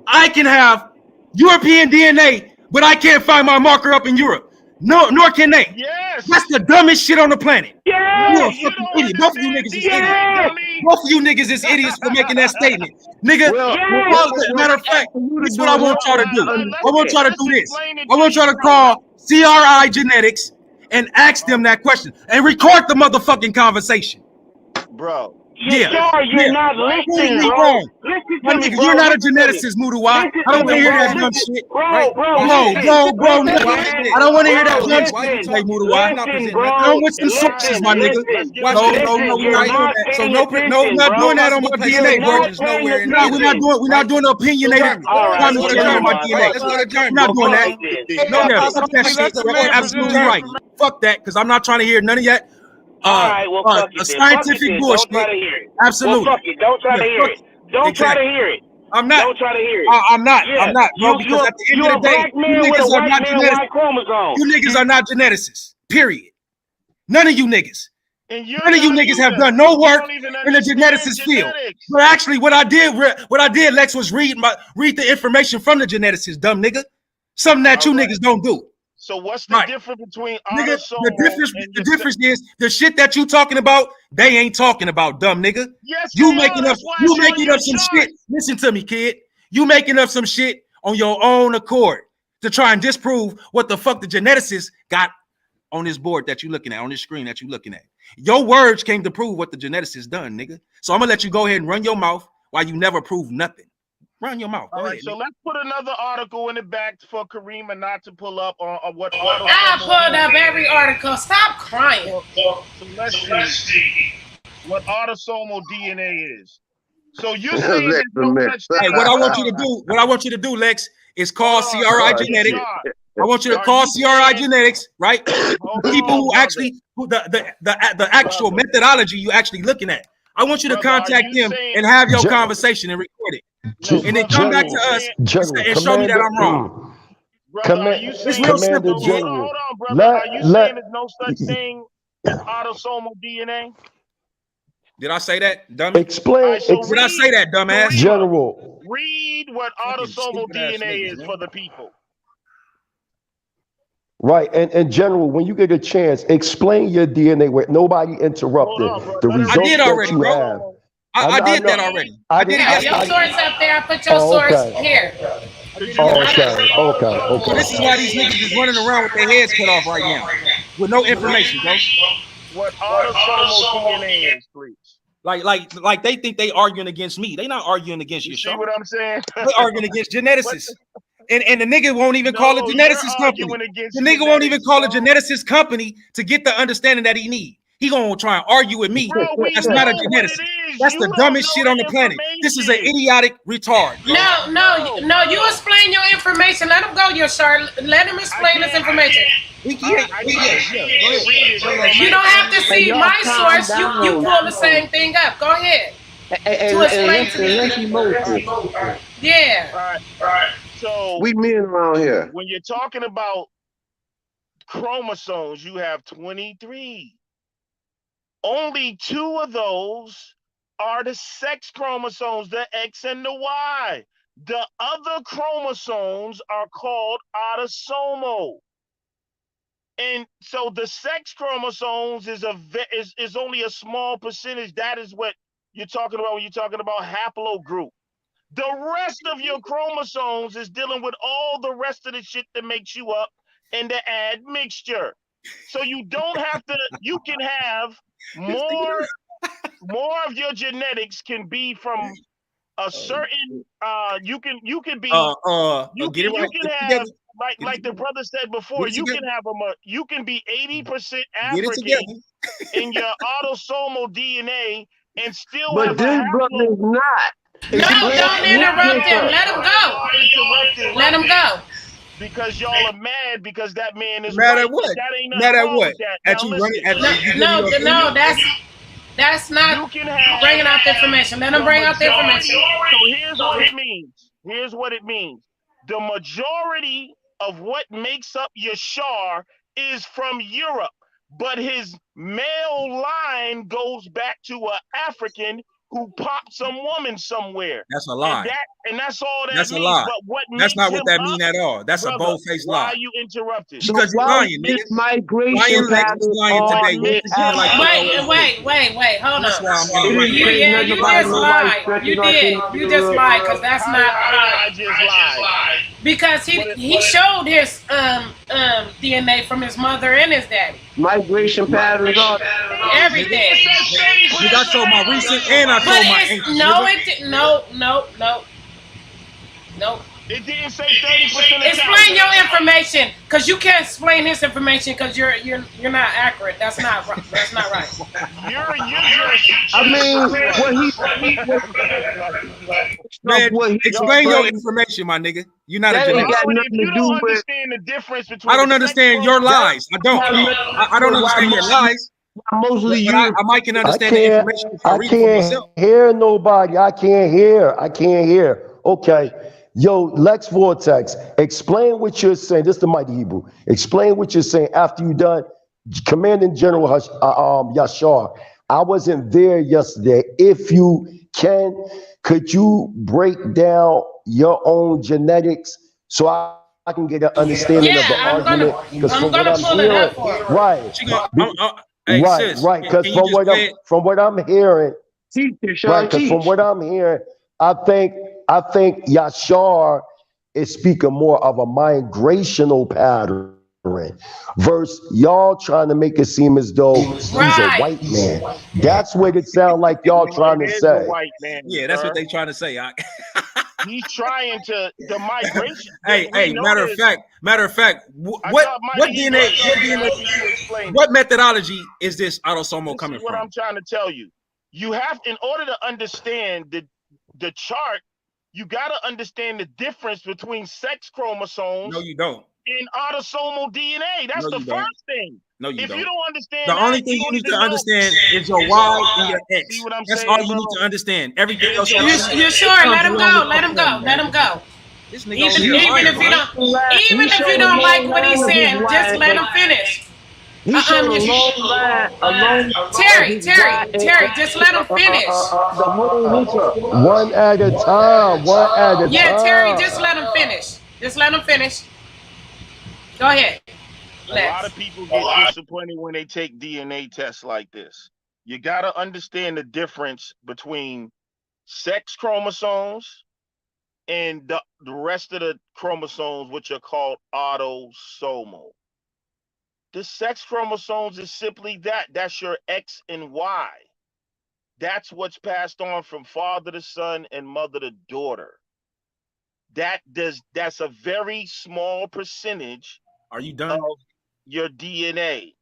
I can have European DNA, but I can't find my marker up in Europe. No, nor can they. Yes. That's the dumbest shit on the planet. Yeah. You're a fucking idiot. Both of you niggas is idiots. Both of you niggas is idiots for making that statement. Nigga, matter of fact, this is what I want y'all to do. I want y'all to do this. I want y'all to call CRI Genetics and ask them that question and record the motherfucking conversation. Bro. You're not listening, bro. My nigga, you're not a geneticist, Muduwa. I don't want to hear that dumb shit. Bro. I don't want to hear that dumb shit, Muduwa. Come with some sources, my nigga. So no, not doing that on my DNA, bro. We're not doing opinionated commentary on my DNA. We're not doing that. No, fuck that shit. You're absolutely right. Fuck that, because I'm not trying to hear none of that. All right, well, fuck it, scientific bullshit. Don't try to hear it. Absolutely. Well, fuck it. Don't try to hear it. Don't try to hear it. I'm not. Don't try to hear it. I'm not, bro, because at the end of the day, you niggas are not geneticists. You niggas are not geneticists, period. None of you niggas. None of you niggas have done no work in the geneticist field. But actually, what I did, Lex, was read the information from the geneticist, dumb nigga. Something that you niggas don't do. So what's the difference between nigga, the difference is the shit that you talking about, they ain't talking about, dumb nigga. Yes, you making up some shit. Listen to me, kid. You making up some shit on your own accord to try and disprove what the fuck the geneticist got on this board that you looking at, on this screen that you looking at. Your words came to prove what the geneticist done, nigga. So I'm gonna let you go ahead and run your mouth while you never prove nothing. Run your mouth. All right, so let's put another article in the back for Karima not to pull up on what. I pulled up every article. Stop crying. So let's see what autosomal DNA is. So you're saying there's no such thing. Hey, what I want you to do, Lex, is call CRI Genetics. I want you to call CRI Genetics, right? People who actually the actual methodology you actually looking at. I want you to contact them and have your conversation and record it. And then come back to us and show me that I'm wrong. It's real simple. Hold on, brother. Are you saying there's no such thing as autosomal DNA? Did I say that, dummy? Explain. Did I say that, dumbass? General. Read what autosomal DNA is for the people. Right, and General, when you get a chance, explain your DNA with nobody interrupted. The results I did already, that you bro. have. I did that already. I did it. Your source up there. I put your source here. Okay. This is why these niggas is running around with their heads cut off right now, with no information, bro. What autosomal DNA is, please. Like they think they arguing against me. They not arguing against you. See what I'm saying? They arguing against geneticists. And the nigga won't even call a geneticist company. The nigga won't even call a geneticist company to get the understanding that he need. He gonna try and argue with me. That's not a geneticist. That's the dumbest shit on the planet. This is an idiotic retard. No. You explain your information. Let him go, your Let him explain his information. Yeah. Go ahead. Read it, so You don't have to Hey, see y'all my calm source. You down. pull the same thing up. Go ahead. And To explain to listen, let's me. emotion. Yeah. All right. So We men around here. when you're talking about chromosomes, you have 23. Only 2 of those are the sex chromosomes, the X and the Y. The other chromosomes are called autosomal. And so the sex chromosomes is only a small percentage. That is what you're talking about when you're talking about haplogroup. The rest of your chromosomes is dealing with all the rest of the shit that makes you up and the admixture. So you don't have to, you can have more of your genetics can be from a certain you can be get it right. you can have like the brother said before, you can have you can be 80% African in your autosomal DNA and still But have a this brother is not. No, don't interrupt him. Let him go. interrupted Let him go. because y'all are mad because that man is Mad white. at what? That ain't Mad nothing at wrong what? with that. At Now you listen, running? No, that's not you can have bringing out the information. Let him bring out the information. So here's what it means. Here's what it means. The majority of what makes up Yashar is from Europe, but his male line goes back to an African who popped some woman somewhere. That's a lie. And that's all that That's means. a lie. But what That's makes not what him that up, mean at all. That's brother, a bold-faced why lie. are you interrupted? So Because you're why lying, this nigga. migration Lex is pattern lying all today. in Once again, like Africa? Wait. Hold That's on. why I'm It getting didn't say Yeah, nothing you about just nobody lied. stretching You us did. into You just lied because that's How not did I just lie? because he showed his DNA from his mother and his daddy. migration patterns all. Everything. Nigga, I showed my recent and I But showed my it's ancient. no, nigga. it didn't. No. It didn't say 30% of Explain your information, cause you can't explain his information, cause you're not accurate. That's not right. That's not right. You're just I mean, what he Man, what he explain your bring, information, my nigga. You're not a that ain't genetic. got Harlan, nothing if to you do don't with understand the difference between I don't the sex understand your that. lies. I don't. Have nothing to I do don't with understand your lies. mostly But you. I might can I understand the can't. information if I I read it for can't myself. hear nobody. I can't hear. Okay. Yo, Lex Vortex, explain what you're saying. This is the mighty Hebrew. Explain what you're saying after you done. Commanding General Yashar. I wasn't there yesterday. If you can, could you break down your own genetics so I can get an understanding of the Yeah, argument? Because I'm from what gonna I'm pull it hearing, up for him. right, Hey, sis, right. Because can you just play it? from what I'm hearing, Teach it, right. Sean, Because from teach. what I'm hearing, I think Yashar is speaking more of a migrational pattern versus y'all trying to make it seem as though he's a Right. white man. That's what it sounds like y'all trying to is the say. white man, Yeah, sir. that's what they trying to say. He's trying to the migration. Hey, matter of fact, what DNA, what methodology is this autosomal coming What from? I'm trying to tell you. You have, in order to understand the chart, you got to understand the difference between sex chromosomes No, you don't. and autosomal DNA. That's No, the you don't. first thing. No, you If don't. you don't understand The that, only thing you need to understand is your Y and your X. See what I'm That's saying, all you bro? need to understand. Everything else. You sure? Let him go. Let him go. Let him go. This nigga Even lying, if you bro. don't like what he's saying, just let him finish. He showed a long line, Terry, just let him finish. the whole hookup. One at a time. Yeah, Terry, just let him finish. Just let him finish. Go ahead. A lot of people get disappointed when they take DNA tests like this. You got to understand the difference between sex chromosomes and the rest of the chromosomes, which are called autosomal. The sex chromosomes is simply that. That's your X and Y. That's what's passed on from father to son and mother to daughter. That's a very small percentage. Are you done? Of your DNA.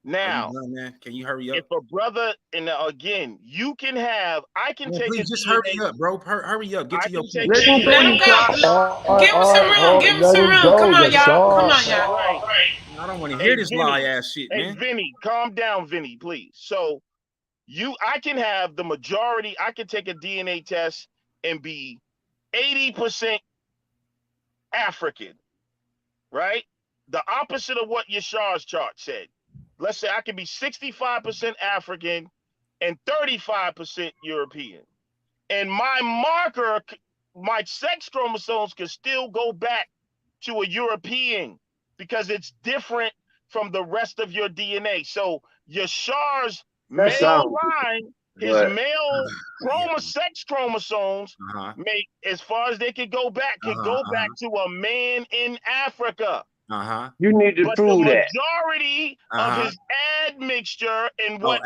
Now, done, man? Can you hurry up? If a brother, and again, you can have, I can take please, a just DNA, hurry up, bro. Hurry up. Get to your point. Let him Let him go. Give him some room. Give him some room. Come on, y'all. Come on, y'all. I don't don't want to hear this lie ass shit, Hey, man. Vinny, calm down, Vinny, please. So I can have the majority. I can take a DNA test and be 80% African, right? The opposite of what Yashar's chart said. Let's say I can be 65% African and 35% European. And my marker, my sex chromosomes can still go back to a European because it's different from the rest of your DNA. So Yashar's male line, his male sex chromosomes, make, as far as they could go back, go back to a man in Africa. You need to prove the that. majority of his admixture and what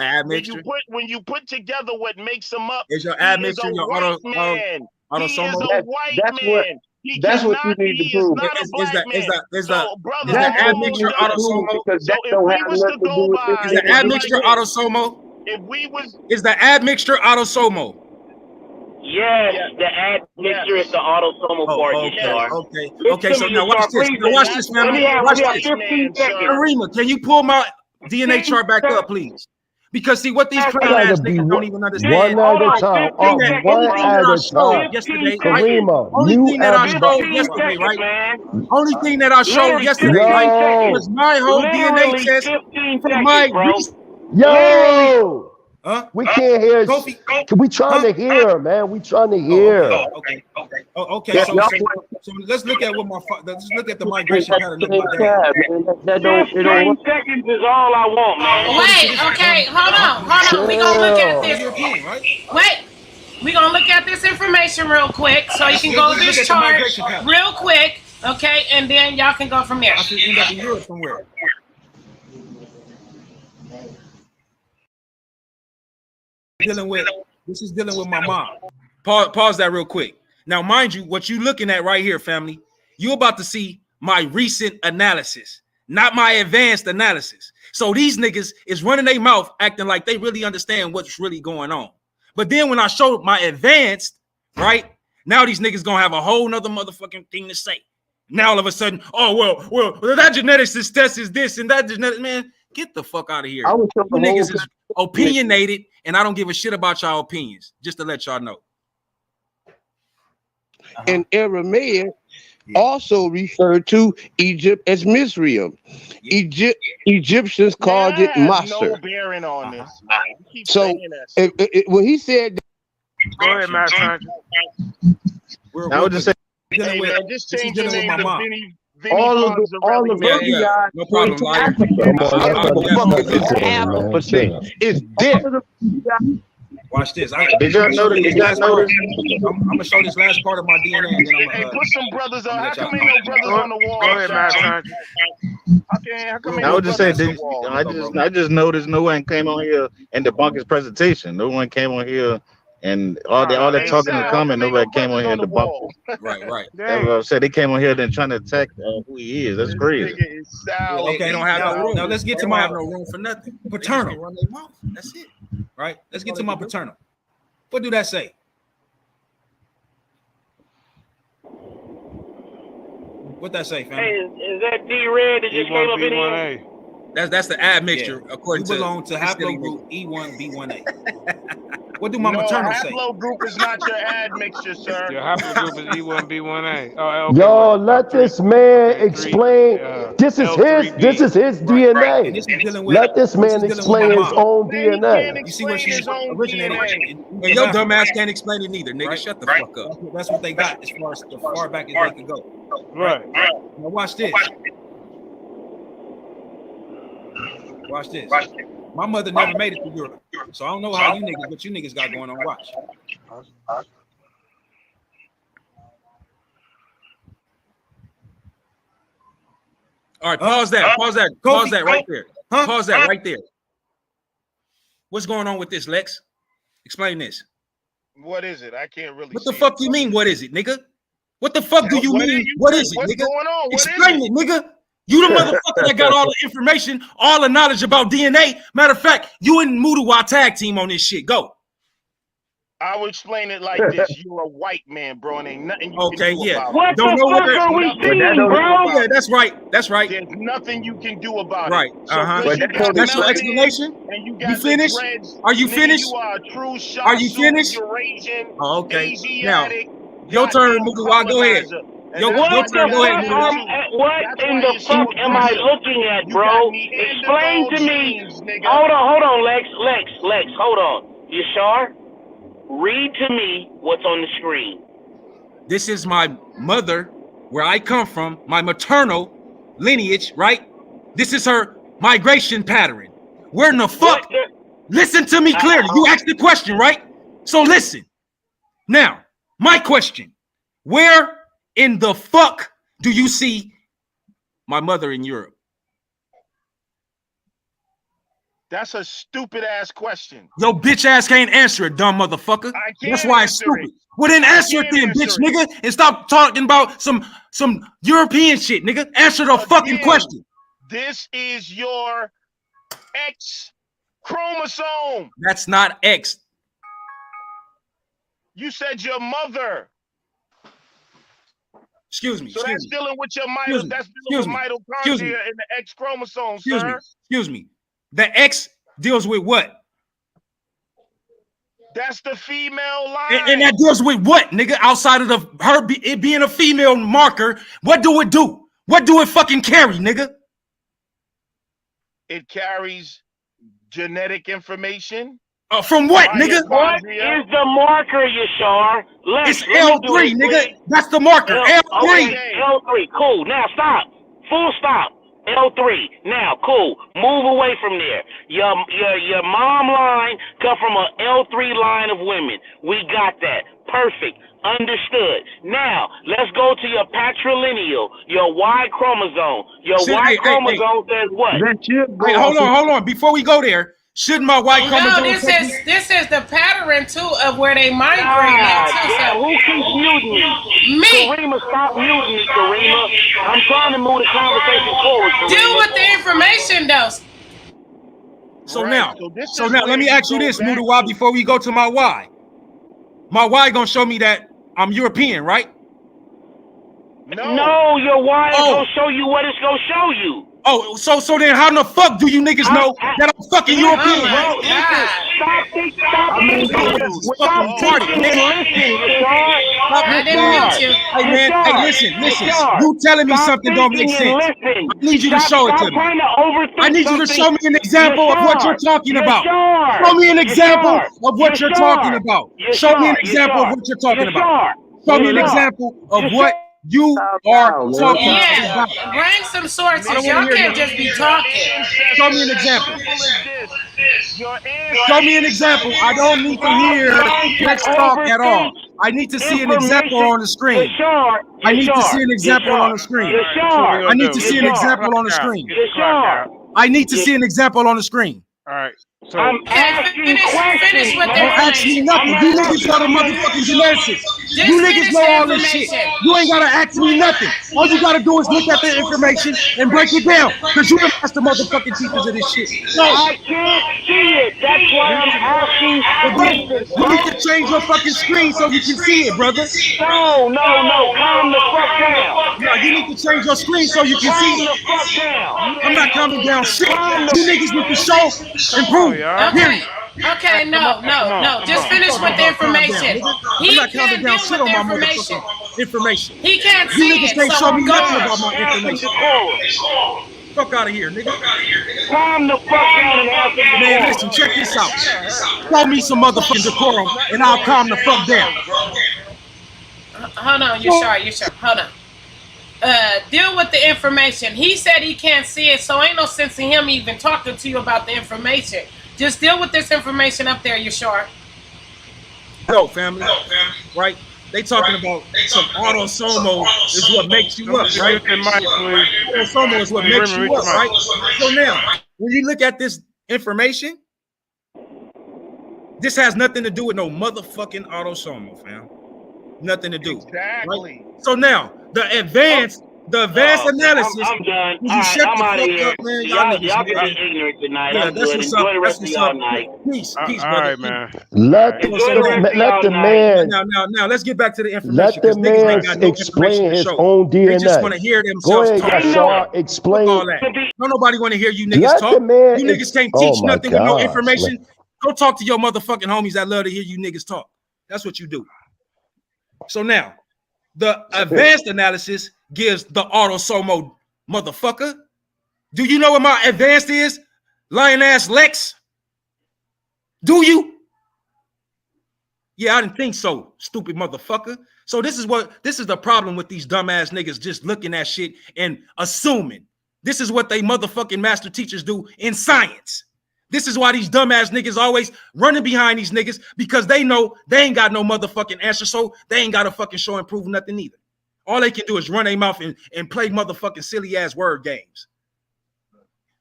when you put together what makes him up, is your he admixture is a your white man. He is a white man. That's what you need to prove. Not a black man. So, brother, is the admixture autosomal? Because that don't have nothing to do with this. Is the admixture autosomal? If we was, is the admixture autosomal? Yes, the admixture is the autosomal part. Okay. So now watch this. Now watch this, family. Watch this. 15 seconds. Karima, can you pull my DNA chart back up, please? Because see what these clown ass niggas don't even understand. One at a time. One at a time. Yesterday, Karima, only you thing that I showed everybody. yesterday, right? Only thing that I showed yesterday, right, was my whole DNA test from my Yo. We can't hear. We trying to hear, man. We trying to hear. Okay. So let's look at what let's look at the migration pattern of my dad. 15 seconds is all I want, man. Wait. Okay. Hold on. We gonna look at this. Wait. We gonna look at this information real quick, so you can go to this chart real quick, okay, and then y'all can go from there. I should end up in Europe somewhere. This is dealing with my mom. Pause that real quick. Now, mind you, what you looking at right here, family, you about to see my recent analysis, not my advanced analysis. So these niggas is running their mouth, acting like they really understand what's really going on. But then when I show my advanced, right, now these niggas gonna have a whole nother motherfucking thing to say. Now all of a sudden, oh well, that geneticist test is this and that genetic, man. Get the fuck out of here. You niggas is opinionated, and I don't give a shit about y'all opinions, just to let y'all know. And Aramaic also referred to Egypt as Misraim. Egyptians called it Master. No bearing on this. So when he said, go ahead, Master. I would just say, hey, man, just change your name to Vinny. All of the no problem, liar. It's dead. Watch this. I'm gonna show this last part of my DNA. And then hey, put some brothers on. How come ain't no brothers on the wall? Go ahead, Master. I would just say, I just noticed no one came on here and debunked his presentation. No one came on here. And all that talking in the comment, nobody came on here and debunked. Right. That's what I said. They came on here then trying to attack who he is. That's crazy. Okay, don't have no room. Now let's get to my have no room for nothing. Paternal. That's it. Right. Let's get to my paternal. What do that say? What that say, fam? Hey, is that D-Red that just came up in here? That's the admixture, according to. You belong to haplogroup E1B1A. What do my maternal say? Haplogroup is not your admixture, sir. Your haplogroup is E1B1A. Yo, let this man explain. This is his DNA. Let this man explain his own DNA. You see where she originated? And your dumb ass can't explain it neither, nigga. Shut the fuck up. That's what they got as far back as they can go. Right. Now watch this. Watch this. My mother never made it to Europe, so I don't know how what you niggas got going on. Watch. All right, pause that right there. Pause that right there. What's going on with this, Lex? Explain this. What is it? I can't really. What the fuck you mean? What is it, nigga? What the fuck do you mean? What is it, nigga? What's going on? Explain it, nigga. You the motherfucker that got all the information, all the knowledge about DNA. Matter of fact, you and Muduwa tag team on this shit. Go. I will explain it like this: you're a white man, bro, and ain't nothing you can do about it. What the fuck are we seeing, bro? Yeah, that's right. That's right. There's nothing you can do about Right. it. So Uh-huh. you got That's your melanin explanation? and you You got the finished? dreads. Are you Nigga, finished? you are a true shot. Are you finished? Eurasian, Oh, okay. Asiatic. Now, your turn, Mugawa. Go ahead. Your turn. Go ahead, Mugawa. What in the fuck am I looking at, bro? Explain to me. Hold on, Lex, hold on. Yashar, read to me what's on the screen. This is my mother, where I come from, my maternal lineage, right? This is her migration pattern. Where in the fuck? Listen to me clearly. You asked the question, right? So listen. Now, my question. Where in the fuck do you see my mother in Europe? That's a stupid ass question. Yo, bitch ass can't answer it, dumb motherfucker. That's why it's stupid. Well, then answer it then, bitch, nigga, and stop talking about some European shit, nigga. Answer the fucking question. This is your X chromosome. That's not X. You said your mother. Excuse me. So that's dealing with your mitochondria. That's dealing with mitochondria in the X chromosome, sir. Excuse me. The X deals with what? That's the female line. And that deals with what, nigga? Outside of it being a female marker, what do it do? What do it fucking carry, nigga? It carries genetic information. From what, nigga? What is the marker, Yashar? It's L3, nigga. That's the marker. L3. Okay, L3. Cool. Now stop. Full stop. L3. Now, cool. Move away from there. Your mom line come from a L3 line of women. We got that. Perfect. Understood. Now, let's go to your patrilineal, your Y chromosome. Your Y chromosome says what? Wait, hold on. Before we go there, shouldn't my Y chromosome? No, this is the pattern too of where they migrate at. Who keeps muting me? Me. Karima, stop muting me, Karima. I'm trying to move the conversation forward. Karima. Deal with the information, though. So now, let me ask you this, Mudawa, before we go to my Y. My Y gonna show me that I'm European, right? No, your Y is gonna show you what it's gonna show you. Oh, so then how the fuck do you niggas know that I'm fucking European? Stop thinking. I didn't mute you. Hey man, hey, listen. You telling me something don't make sense. I need you to show it to me. I need you to show me an example of what you're talking about. Show me an example of what you're talking about. Show me an example of what you're talking about. Show me an example of what you are talking about. Bring some sources. Y'all can't just be talking. Show me an example. Show me an example. I don't need to hear let's talk at all. I need to see an example on the screen. I need to see an example on the screen. I need to see an example on the screen. I need to see an example on the screen. All right. So I'm asking questions. Finish with don't ask me nothing. You niggas know the motherfucking genetics. You niggas know all this shit. You ain't gotta ask me nothing. All you gotta do is look at the information and break it down. Because you the master motherfucking teachers of this shit. So, I can't see it. That's why I'm asking questions. You need to change your fucking screen so you can see it, brother. No. Calm the fuck down. No, you need to change your screen so you can see it. Calm the fuck down. I'm not calming down shit. You niggas need to show and prove. Okay, no. Just finish with the information. He can't deal with the information. He can't see You niggas it, can't so show me I'm nothing going. about my information. Fuck out of here, nigga. Calm the fuck down and ask him. Man, listen, check this out. Show me some motherfucking decorum and I'll calm the fuck down. Hold on, you're sure. Hold on. Deal with the information. He said he can't see it, so ain't no sense in him even talking to you about the information. Just deal with this information up there, you're sure. Yo, family, right? They talking about some autosomal is what makes you up, right? Autosomal is what makes you up, right? So now, when you look at this information, this has nothing to do with no motherfucking autosomal, fam. Nothing to do. Exactly. Right? So now, the advanced The advanced analysis. I'm done. You All right, shut I'm the out of fuck here. up, man. Y'all can be ignorant tonight. Yeah, I'm that's good. what's Enjoy up. the That's rest of what's y'all up. night. Peace, All brother. right, man. Let Enjoy the rest of y'all night. Now, let's get back to the information. let the Because niggas man ain't got no information explain to his show. own They just want DNA. to hear Go themselves ahead, talk. Yashar. Fuck Explain. all that. Don't nobody want to hear you niggas Let talk. the man. You niggas can't Oh teach my nothing with no gosh, information. man. Go talk to your motherfucking homies that love to hear you niggas talk. That's what you do. So now, the advanced analysis gives the autosomal motherfucker. Do you know what my advanced is? Lion ass Lex? Do you? Yeah, I didn't think so, stupid motherfucker. So this is the problem with these dumbass niggas just looking at shit and assuming. This is what they motherfucking master teachers do in science. This is why these dumbass niggas always running behind these niggas, because they know they ain't got no motherfucking answer, so they ain't got to fucking show and prove nothing either. All they can do is run their mouth and play motherfucking silly ass word games.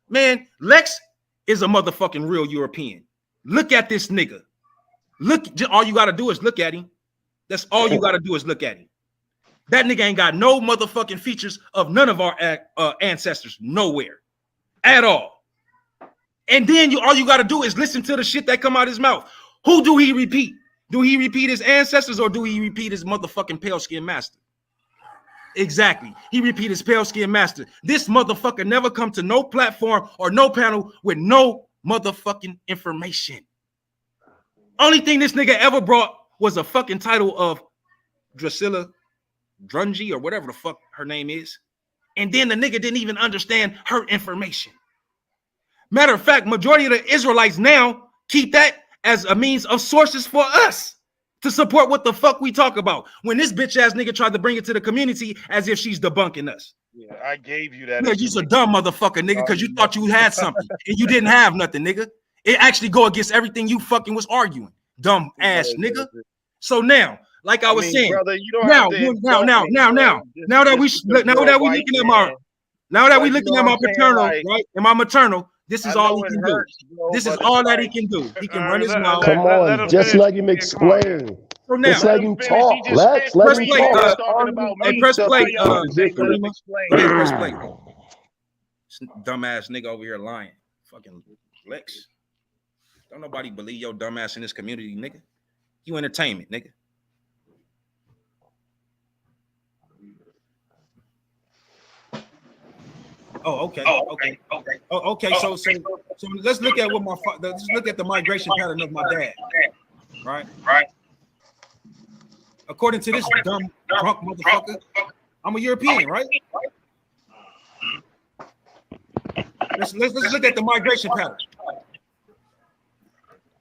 Man, Lex is a motherfucking real European. Look at this nigga. Look, all you got to do is look at him. That's all you got to do is look at him. That nigga ain't got no motherfucking features of none of our ancestors, nowhere at all. And then all you got to do is listen to the shit that come out his mouth. Who do he repeat? Do he repeat his ancestors or do he repeat his motherfucking pale skin master? Exactly. He repeat his pale skin master. This motherfucker never come to no platform or no panel with no motherfucking information. Only thing this nigga ever brought was a fucking title of Drusilla Drungy or whatever the fuck her name is. And then the nigga didn't even understand her information. Matter of fact, majority of the Israelites now keep that as a means of sources for us to support what the fuck we talk about. When this bitch ass nigga tried to bring it to the community as if she's debunking us. Yeah, I gave you that. Yeah, you's a dumb motherfucker, nigga, because you thought you had something and you didn't have nothing, nigga. It actually go against everything you fucking was arguing, dumb ass nigga. So now, like I was saying, brother, you don't now have to that we looking at my paternal, right, and my maternal, this is all he can do. This is all that he can do. He can run his mouth. Come on, just let him explain. So now, just let him talk. Let him talk. Press play. Press play. Dumbass nigga over here lying. Fucking Lex. Don't nobody believe your dumbass in this community, nigga. You entertainment, nigga. Oh, okay. So let's look at let's look at the migration pattern of my dad. Right. According to this dumb drunk motherfucker, I'm a European, right? Let's look at the migration pattern.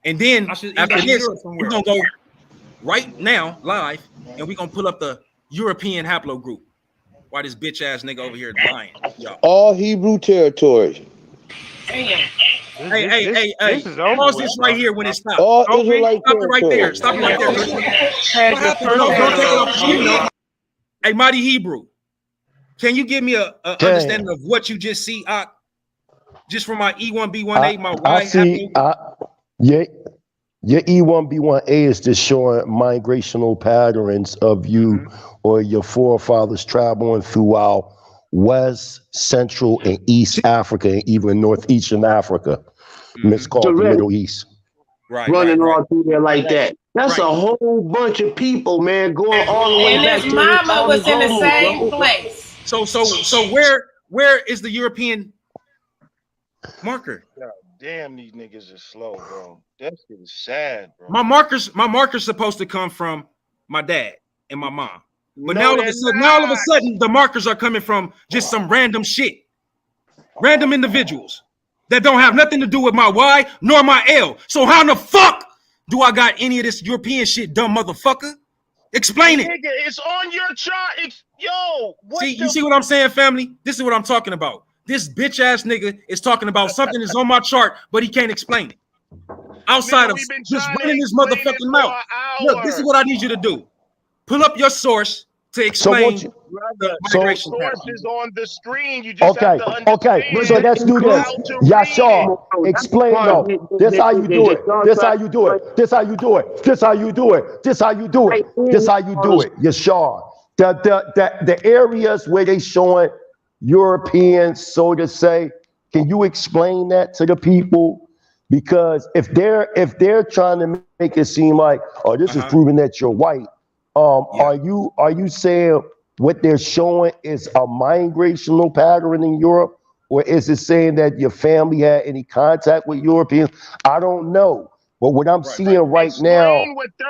And then after this, we're gonna go right now live, and we're gonna pull up the European haplogroup. Why this bitch ass nigga over here lying? Y'all. All Hebrew territory. Hey. Pause this right here when it stops. All Israelite Stop it right there. Stop it right there. Don't take it off screen. Hey, Mighty Hebrew, can you give me a understanding of what you just see? Just from my E1B1A, my Y. I see. Your E1B1A is just showing migrational patterns of you or your forefathers traveling throughout West, Central, and East Africa, and even Northeastern Africa. It's called the Middle East. Running all through there like that. That's a whole bunch of people, man, going all the way back. And his mama was in the same place. So where is the European marker? God damn, these niggas are slow, bro. That shit is sad, bro. My marker's supposed to come from my dad and my mom. But now all of a sudden, the markers are coming from just some random shit. Random individuals that don't have nothing to do with my Y nor my L. So how in the fuck do I got any of this European shit, dumb motherfucker? Explain it. Nigga, it's on your chart. You see what I'm saying, family? This is what I'm talking about. This bitch ass nigga is talking about something that's on my chart, but he can't explain it. Outside of just running his motherfucking mouth. Look, this is what I need you to do. Pull up your source to explain the migration source is on the screen. You just have to understand. Okay. So let's do this. Yashar, explain though. This how you do it. This how you do it. This how you do it. This how you do it. This how you do it. This how you do it. Yashar, the areas where they showing Europeans, so to say, can you explain that to the people? Because if they're trying to make it seem like, oh, this is proving that you're white, are you saying what they're showing is a migrational pattern in Europe, or is it saying that your family had any contact with Europeans? I don't know, but what I'm seeing right now,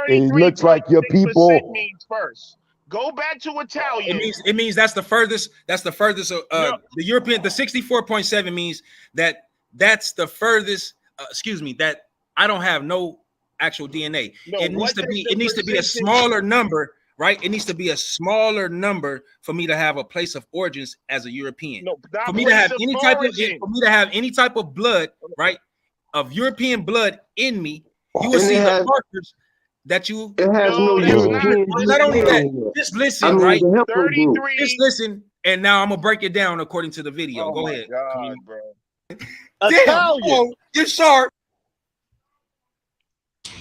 it looks like your people means first. Go back to Italian. It means that's the furthest. That's the furthest. The European, the 64.7 means that's the furthest. Excuse me. That I don't have no actual DNA. No, it needs to be a smaller number, right? It needs to be a smaller number for me to have a place of origins as a European. No, for me to have any type of blood, right, of European blood in me, you will see the markers that you. It has no European. Not only that, just listen, right? 33. Just listen, and now I'm gonna break it down according to the video. Go ahead. God, bro. Damn, oh, you're sharp.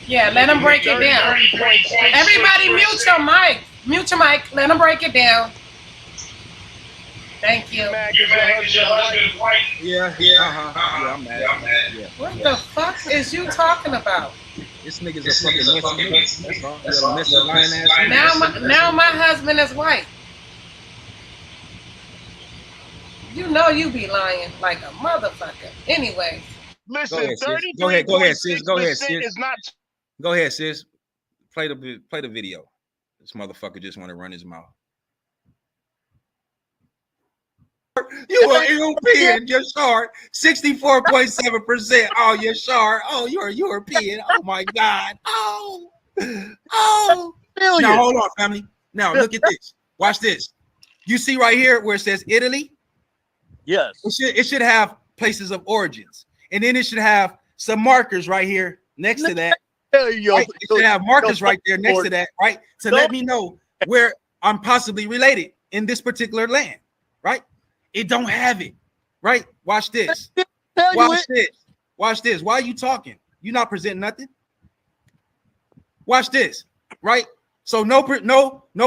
Yeah, let him break it down. Everybody mute your mic. Mute your mic. Let him break it down. Thank you. Yeah, I'm mad. Yeah. What the fuck is you talking about? This nigga's a fucking messy. That's all. You're a messy lying ass. Now my husband is white. You know you be lying like a motherfucker. Anyway. Listen, 33. Go ahead, sis. Go ahead, sis. Go ahead, sis. Play the video. This motherfucker just want to run his mouth. You are European. You're short. 64.7%. Oh, you're short. Oh, you're European. Oh my God. Oh. Now hold on, family. Now look at this. Watch this. You see right here where it says Italy? Yes. It should have places of origins, and then it should have some markers right here next to that. Right? It should have markers right there next to that, right? To let me know where I'm possibly related in this particular land, right? It don't have it, right? Watch this. Watch this. Watch this. Why are you talking? You're not presenting nothing. Watch this, right? So no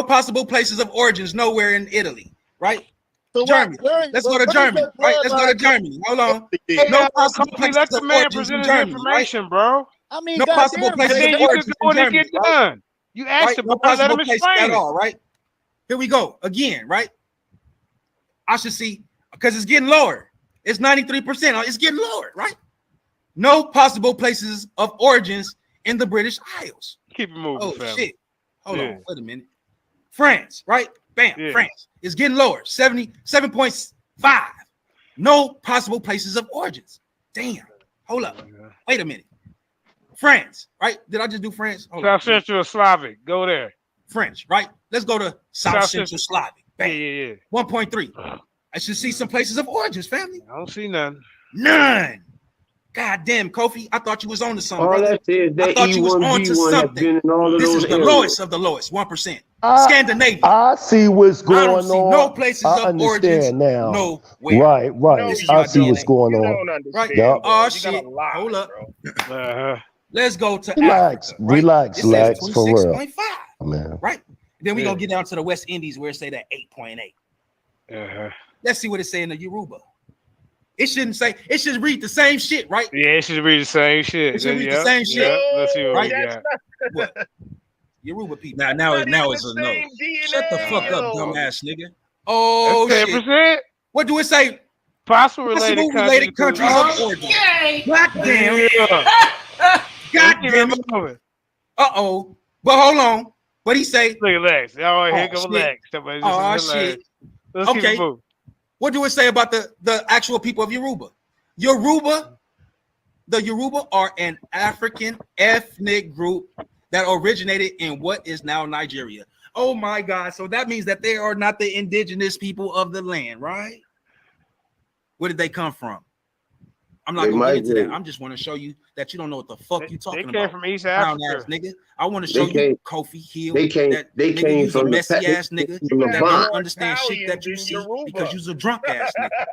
possible places of origins nowhere in Italy, right? So Germany. Let's go to Germany, right? Let's go to Germany. Hold on. No possible places of origins in Germany, information, bro. I mean, no possible places of origins in Germany. Done. You asked him, no possible place at all, right? Here we go again, right? I should see, because it's getting lower. It's 93%. It's getting lower, right? No possible places of origins in the British Isles. Keep it moving. Oh, family. Shit. Hold on. Wait a minute. France, right? Bam. Yeah. France is getting lower. 77.5. No possible places of origins. Damn. Hold up. Wait a minute. France, right? Did I just do France? South Central Slavic. Go there. French, right? Let's go to South Central Slavic. Bam. Yeah. 1.3. I should see some places of origins, family. I don't see none. None. God damn, Kofi, I thought you was on to something, all brother. That is that I thought you was on to something. This is the lowest of the lowest, 1%. Scandinavia. I see what's going on. I don't see no places of origins now. No way. Right. I see what's going on. Right. Oh, shit. Hold up. Let's go to relax, Africa, right? relax, for real. 26.5. Man. Right? Then we're going to get down to the West Indies where it say that 8.8. Let's see what it say in the Yoruba. It shouldn't say, it should read the same shit, right? Yeah, it should read the same shit. It should read the same shit. Let's see what right? we got. What? Yoruba people. Now it's a no. Shut the fuck up, dumbass nigga. Oh, shit. What do it say? Possible related countries of origin. God damn. God damn it. Uh-oh. But hold on. What he say? Look at Lex. Oh, here goes Lex. Oh, shit. Okay. What do it say about the actual people of Yoruba? The Yoruba are an African ethnic group that originated in what is now Nigeria. Oh my God. So that means that they are not the indigenous people of the land, right? Where did they come from? I'm not gonna get into that. I'm just want to show you that you don't know what the fuck you talking about. They came from East Africa. Nigga. I want to show you Kofi Hill. They came from a messy ass nigga that don't understand shit that you see because you's a drunk ass nigga,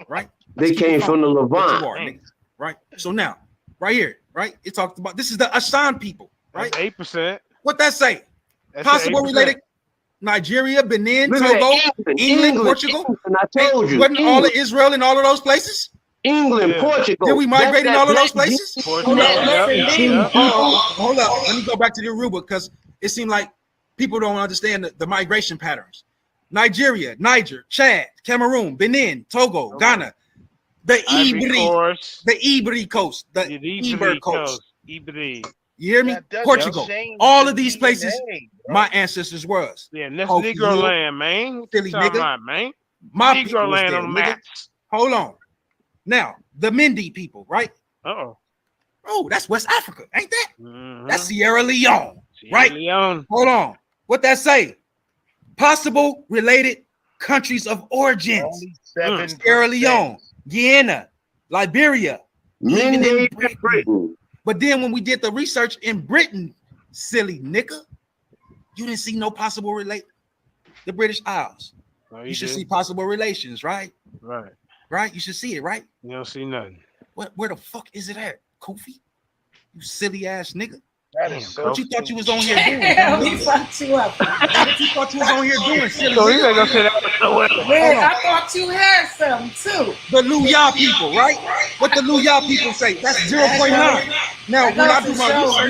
right? They came from the Levant, right? So now, right here, right? It talks about this is the Ashan people, right? 8%. What that say? Possible related Nigeria, Benin, Look at Togo, England, Portugal. England, I told you. Wasn't all of Israel in all of those places? England, Portugal. Did we migrate in all of those places? Hold up. Hold up. Let me go back to the Aruba because it seemed like people don't understand the migration patterns. Nigeria, Niger, Chad, Cameroon, Benin, Togo, Ghana, the Iberi coast, the Iber coast. You hear me? Portugal. All of these places, my ancestors was. Yeah, and that's Negro land, man. Silly nigga. Man. My Negro people was land there, on the nigga. maps. Hold on. Now, the Mindi people, right? Uh-oh. Oh, that's West Africa, ain't that? Mm-hmm. That's Sierra Leone, right? Leone. Hold on. What that say? Possible related countries of origins. Sierra Leone, Guyana, Liberia, even in Britain. But then when we did the research in Britain, silly nigga, you didn't see no possible relate. The British Isles. Oh, you should see possible relations, right? Right. Right? You should see it, right? You don't see nothing. Where the fuck is it at, Kofi? You silly ass nigga. What you thought you was on here doing? Damn, we fucked you up. What you thought you was on here doing, silly So you nigga? ain't gonna say that was nowhere. Man, I thought you had something too. The Luya people, right? What the Luya people say? That's 0.9. Now, when I do my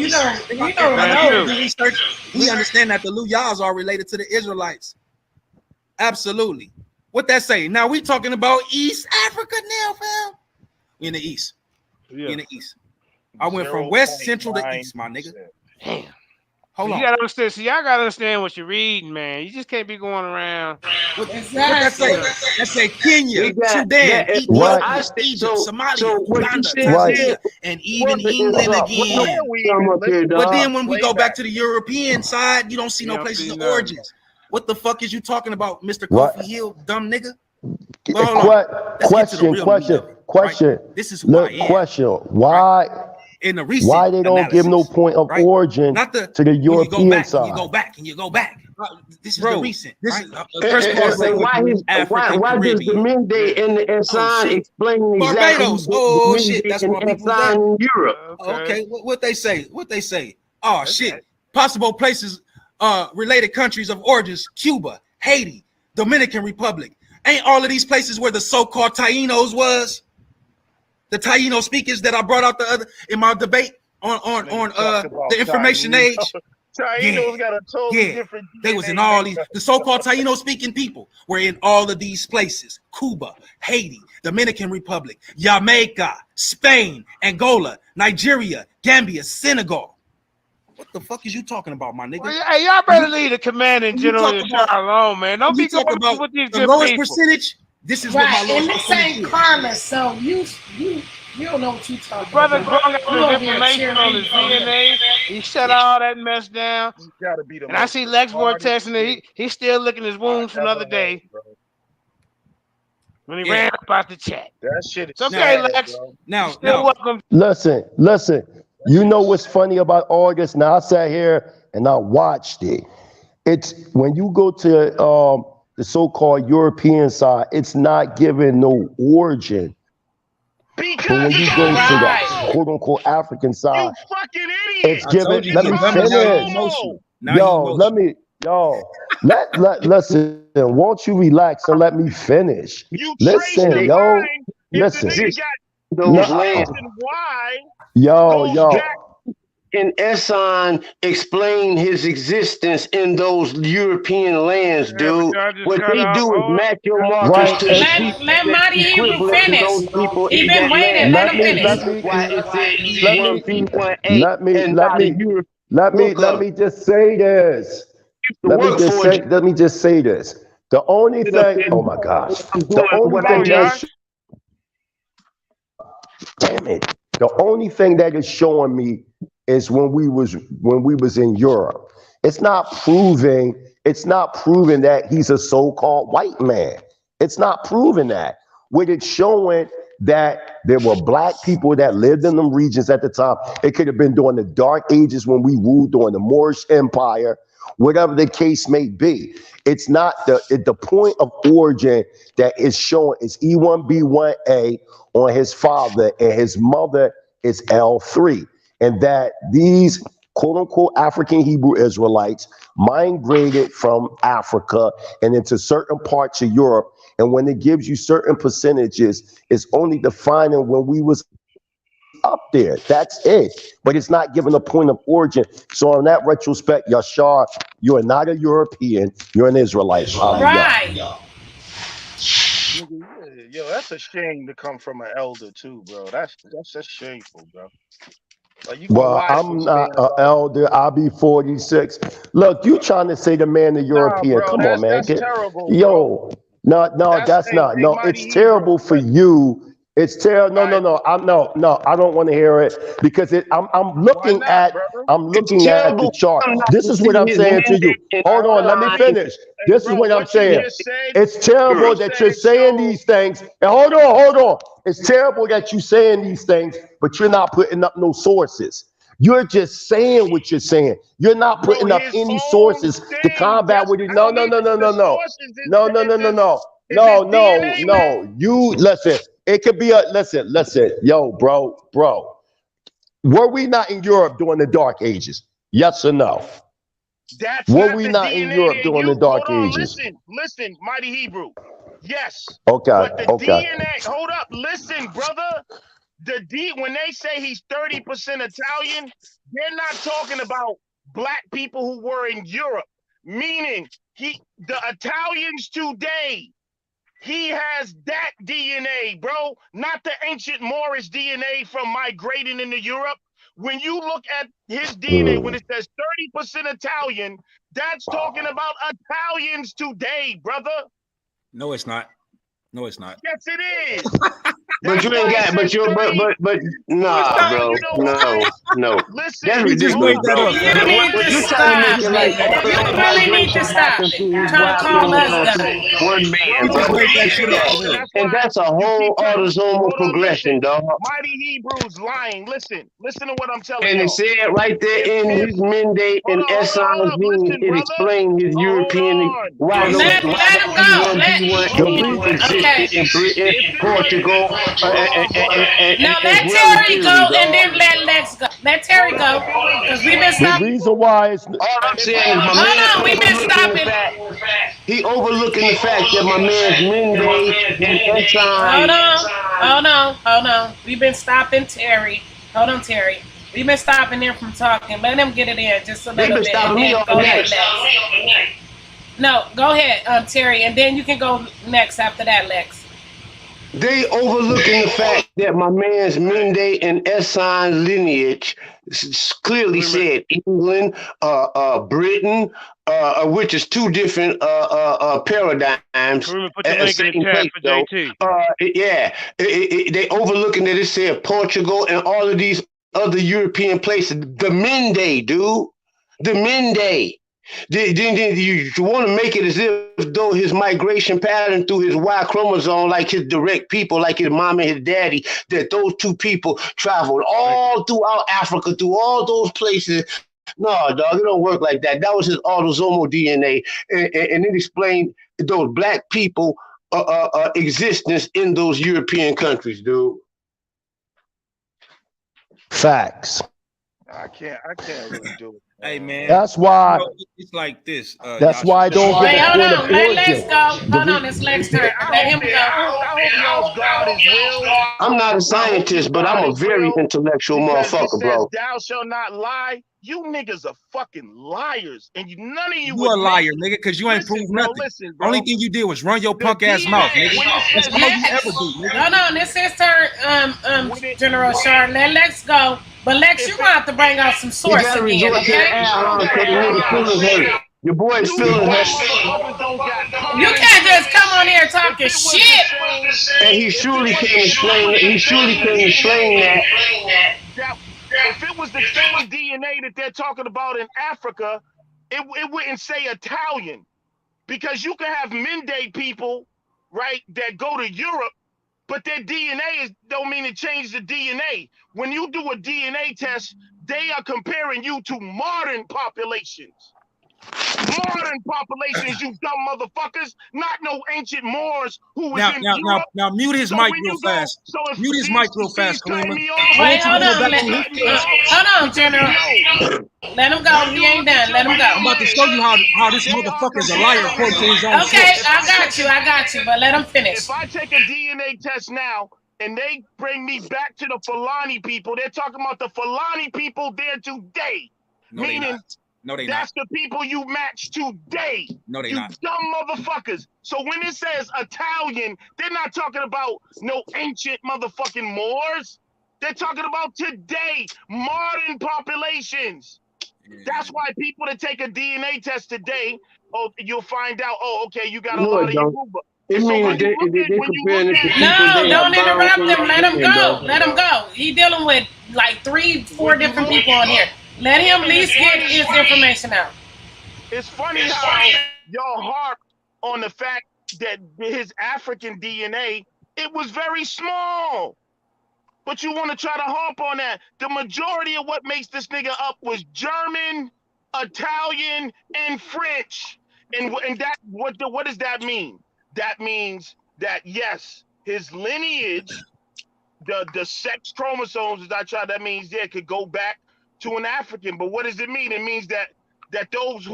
research, we understand that the Luyas are related to the Israelites. Absolutely. What that say? Now we talking about East Africa now, fam. In the East. Yeah. In the East. I went from West Central to East, my nigga. Damn. Hold on. You gotta understand. See, y'all gotta understand what you're reading, man. You just can't be going around. What that say? That say Kenya, Sudan, Ethiopia, Egypt, Somalia, Uganda, Tanzania, and even England again. But then when we go back to the European side, you don't see no places of origins. What the fuck is you talking about, Mr. Kofi Hill, dumb nigga? Question. This is who I am. Question. Why? In the recent why they don't give no point of origin to the European side? You go back. This is the recent. This is first of all, why does the Mende and the Ensign explain Barbados? Oh shit, that's why people in Europe. Okay, what they say? What they say? Oh shit, possible places, related countries of origins: Cuba, Haiti, Dominican Republic. Ain't all of these places where the so-called Tainos was? The Taino speakers that I brought out in my debate on the information age. Tainos got a totally different. They was in all these. The so-called Taino speaking people were in all of these places: Cuba, Haiti, Dominican Republic, Jamaica, Spain, Angola, Nigeria, Gambia, Senegal. What the fuck is you talking about, my nigga? Well, hey, y'all better leave the commanding general alone, man. Don't be going about with these the good lowest people. percentage. This is what my Right, lowest and this percentage ain't is. karma, so you don't know what you talking Brother about. growing up with information on his DNA, he shut all that mess down. And I see Lex Vortex, and he's still licking his wounds from the other day when he ran up out the chat. That shit is it's okay, Lex. Now, still welcome. Listen. You know what's funny about all this? Now I sat here and I watched it. It's when you go to the so-called European side, it's not giving no origin. But when you go to the quote-unquote African side, it's giving. Let me finish. Listen. Won't you relax and let me finish? Listen, yo. Listen. Those lands. Yo. And Esson explained his existence in those European lands, dude. What they do is match your markers to let Marty even finish. He been waiting. Let him finish. Why it said E1B1A and not a European. Let me just say this. Let me just say this. The only thing. Oh my gosh. The only thing that's. Damn it. The only thing that is showing me is when we was in Europe. It's not proving that he's a so-called white man. It's not proving that. What it's showing that there were black people that lived in them regions at the time. It could have been during the dark ages when we ruled during the Moorish Empire, whatever the case may be. It's not the point of origin that is showing is E1B1A on his father, and his mother is L3. And that these quote unquote African Hebrew Israelites migrated from Africa and into certain parts of Europe. And when it gives you certain percentages, it's only defining when we was up there. That's it. But it's not giving a point of origin. So in that retrospect, Yashar, you are not a European, you're an Israelite. Right. Nigga, yo, that's a shame to come from an elder too, bro. That's shameful, bro. Like you gonna Well, lie to I'm this not man an about elder. I'll be 46. Look, you trying to say the man the nah, European. bro. Come on, man. That's terrible, bro. Yo, no, That's that's not. hey No, Mighty it's Hebrew. terrible for you. It's terrible. All right, No, I don't want to hear it because why not, brother? I'm It's looking at the terrible chart. for him not This to is see what I'm his saying to you. mandate and Hold Hold on, let up. me sign finish. Hey, This is bro, what I'm what you saying. just said, It's what you terrible that you're said saying showed these things. And hold on. It's terrible that you're saying these things, but you're not putting up no sources. You're just saying what you're saying. You're not bro, putting up his any own sources to thing. combat That's with it. I don't need the No. sources No, no, no, no, no. No, no, DNA, man. no. You listen. It could be a listen. Yo, bro. Were we not in Europe during the Dark Ages? Yes or no? That's Were not we the not in DNA Europe that during the you hold Dark on, Ages? listen, Mighty Hebrew. Yes. Okay, But the okay. DNA, hold up, listen, brother. When they say he's 30% Italian, they're not talking about black people who were in Europe. Meaning the Italians today, he has that DNA, bro, not the ancient Moorish DNA from migrating into Europe. When you look at his DNA, when it says 30% Italian, that's talking about Italians today, brother. No, it's not. No, it's not. Yes, it is. But That's you ain't why it got, says 30. but, nah, Listen, bro, you know no, why? no. That's Listen, He just hold made ridiculous, up. that bro. up, You bro. need What to you trying to make stop. it like all You of the really need to migration stop happened through his trying to wild call us chromosome dumb. through one man, He just bro. Bro, made that listen, shit up bro, for and real. that's And why that's a you whole keep cutting. autosomal Hold on, progression, listen. dog. Mighty Hebrews lying. Listen to what I'm telling And it y'all. said right there in If his Mendate and hold Essence up, gene, listen, it brother. explained his Oh, hold European, on. why those Let him go. E1, B1, Hold The on, E2 reason, brother. existed in Britain, If it was, Portugal, hold on, brother. Now as let well as Terry Italy, go and dog. then let Lex go. Let Terry Hold up. go. If it was Because we've been the Mighty stopping. reason Hebrews, why it's All I'm if it saying is was my Hold man on, we've been overlooking the stopping. fact he overlooking the fact that my man's Mende and Hold Essence. on. Hold on. We've been stopping Terry. Hold on, Terry. We've been stopping them from talking. Let them get it in just a They little been bit. And stopping me then all go ahead, night. Lex. No, go ahead, Terry. And then you can go next after that, Lex. They overlooking the fact that my man's Mende and Essence lineage clearly wait a minute. said England, Britain, which is two different paradigms Kareem, put the at the link in the same chat place, for though. JT. They overlooking that it said Portugal and all of these other European places. The Mende, dude, the Mende. Then you want to make it as if though his migration pattern through his Y chromosome, like his direct people, like his mom and his daddy, that those two people traveled all throughout Africa, through all those places. No, dog, it don't work like that. That was his autosomal DNA, and it explained those black people existence in those European countries, dude. facts. I can't really do it. Hey man, That's why. it's like this, That's Yasha. why I don't give Wait, a hold point of on. Let Lex origin. go. The Hold on, it's Lex turn. Let him go. I hope y'all's God is real. I'm not a I hope you scientist, but I'm God a is very real intellectual because it motherfucker, says bro. thou shalt not lie. You niggas are fucking liars, and none of you You a admit. liar, nigga, because you ain't proved nothing. Listen, Only bro. thing you did was run your The punk ass mouth, DNA nigga. when it That's says all you Lex. ever do, nigga. Hold on, this is turn, when it General Shard. Let Lex go. But Lex, if you're it going to have to bring out some You source gotta again, resort to the okay? air horn because the hold nigga on. feelings hurt. Your boy's You feelings dumb hurt, motherfuckers don't got You common can't just sense. come on here If talking it was the shit. same, and he if it surely was can't if it explain was it. the He surely same couldn't explain DNA that. that if it was the same DNA that they're talking about in Africa, it wouldn't say Italian because you can have Mende people, right, that go to Europe, but their don't mean it changed the DNA. When you do a DNA test, they are comparing you to modern populations. Modern populations, you dumb motherfuckers, not no ancient Moors who was in Europe. Now, mute his mic real fast. Mute his mic real fast, Kalima. Wait, hold on, General. Let him go. He ain't done. Let him go. I'm about to show you how this motherfucker is a liar according to his own Okay, source. I got you, but let him finish. If I take a DNA test now and they bring me back to the Fulani people, they're talking about the Fulani people there today. No, meaning that's the people you match today. No, they you not. Dumb motherfuckers. So when it says Italian, they're not talking about no ancient motherfucking Moors. They're talking about today, modern populations. Yeah. That's why people that take a DNA test today, you'll find out, okay, you got a lot of Yoruba. It means they comparing it to people. No, don't interrupt them. Let him go. Let him go. He dealing with like 3-4 different people on here. Let him at least get his information out. It's funny how y'all harp on the fact that his African DNA, it was very small. But you want to try to harp on that. The majority of what makes this nigga up was German, Italian, and French. And that what does that mean? That means that yes, his lineage, the sex chromosomes, that means it could go back to an African. But what does it mean? It means that those